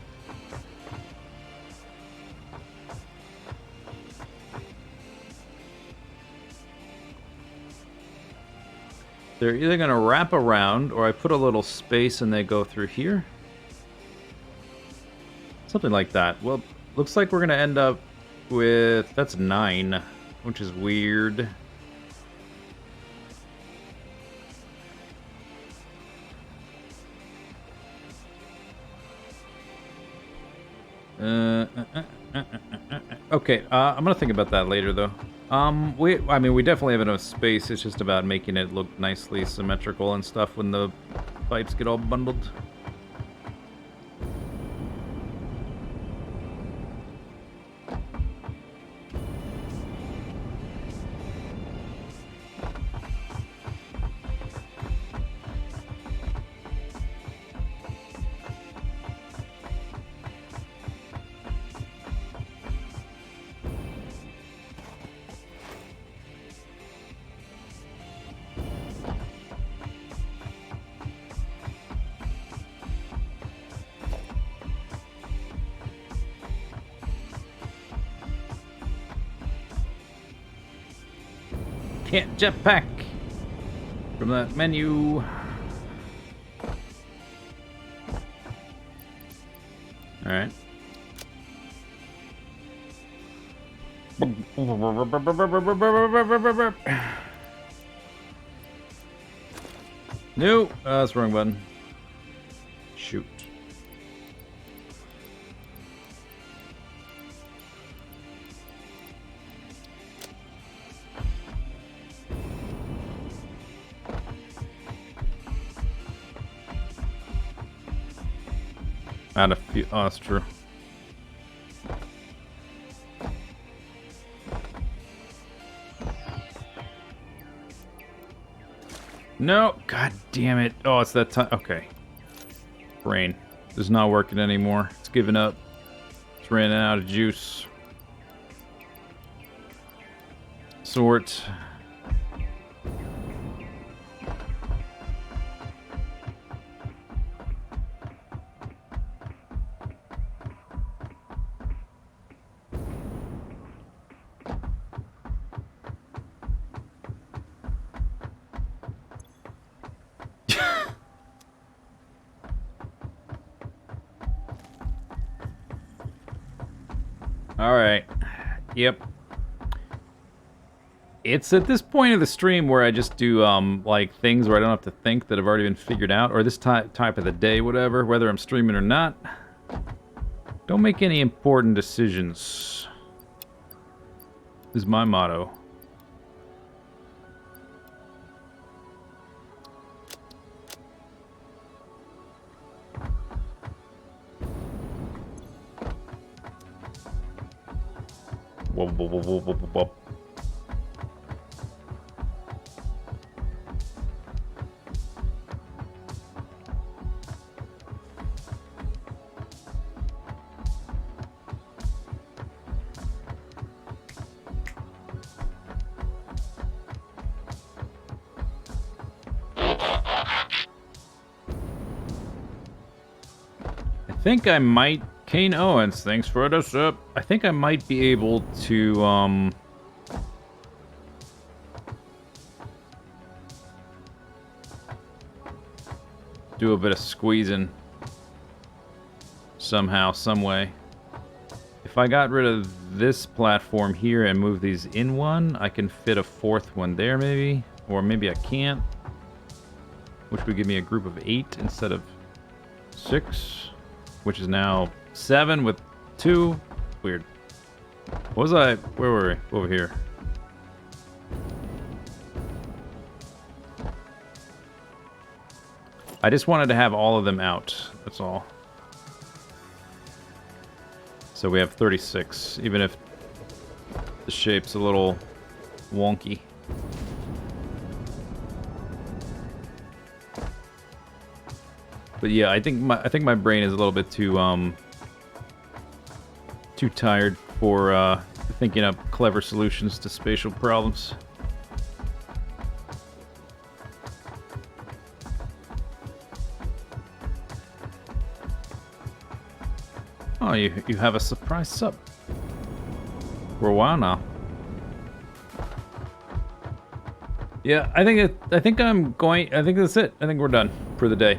They're either gonna wrap around, or I put a little space and they go through here. Something like that. Well, looks like we're gonna end up with... That's 9, which is weird. Okay, I'm gonna think about that later, though. I mean, we definitely have enough space. It's just about making it look nicely symmetrical and stuff when the pipes get all bundled. Can't jetpack from that menu. All right. No, that's the wrong button. Shoot. Out of few. Oh, that's true. No, god damn it. Oh, it's that time. Okay. Brain is not working anymore. It's giving up. It's running out of juice. Sort. Alright. Yep. It's at this point of the stream where I just do, like, things where I don't have to think that have already been figured out, or this type of the day, whatever, whether I'm streaming or not. Don't make any important decisions. Is my motto. Whoa, whoa, whoa, whoa, whoa, whoa. I think I might... Kane Owens, thanks for the sub. I think I might be able to, do a bit of squeezing. Somehow, some way. If I got rid of this platform here and move these in one, I can fit a fourth one there, maybe. Or maybe I can't. Which would give me a group of 8 instead of 6. Which is now 7 with 2. Weird. What was I? Where were we? Over here. I just wanted to have all of them out. That's all. So we have 36, even if the shape's a little wonky. But yeah, I think my brain is a little bit too too tired for thinking up clever solutions to spatial problems. Oh, you have a surprise sub for a while now. Yeah, I think that's it. I think we're done for the day.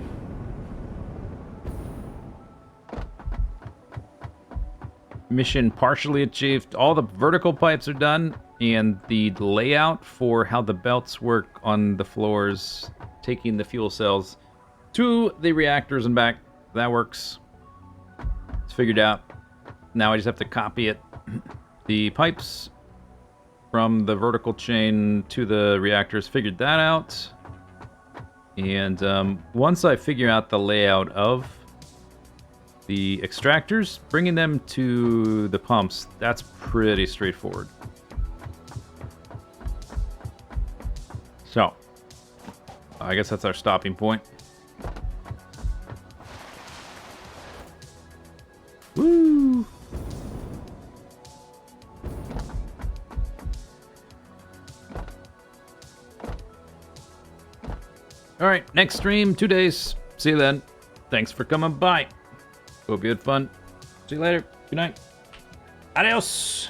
Mission partially achieved. All the vertical pipes are done, and the layout for how the belts work on the floors, taking the fuel cells to the reactors and back, that works. It's figured out. Now I just have to copy it. The pipes from the vertical chain to the reactors, figured that out. And once I figure out the layout of the extractors, bringing them to the pumps, that's pretty straightforward. So, I guess that's our stopping point. Woo! Alright, next stream, 2 days. See you then. Thanks for coming by. Hope you had fun. See you later. Good night. Adios.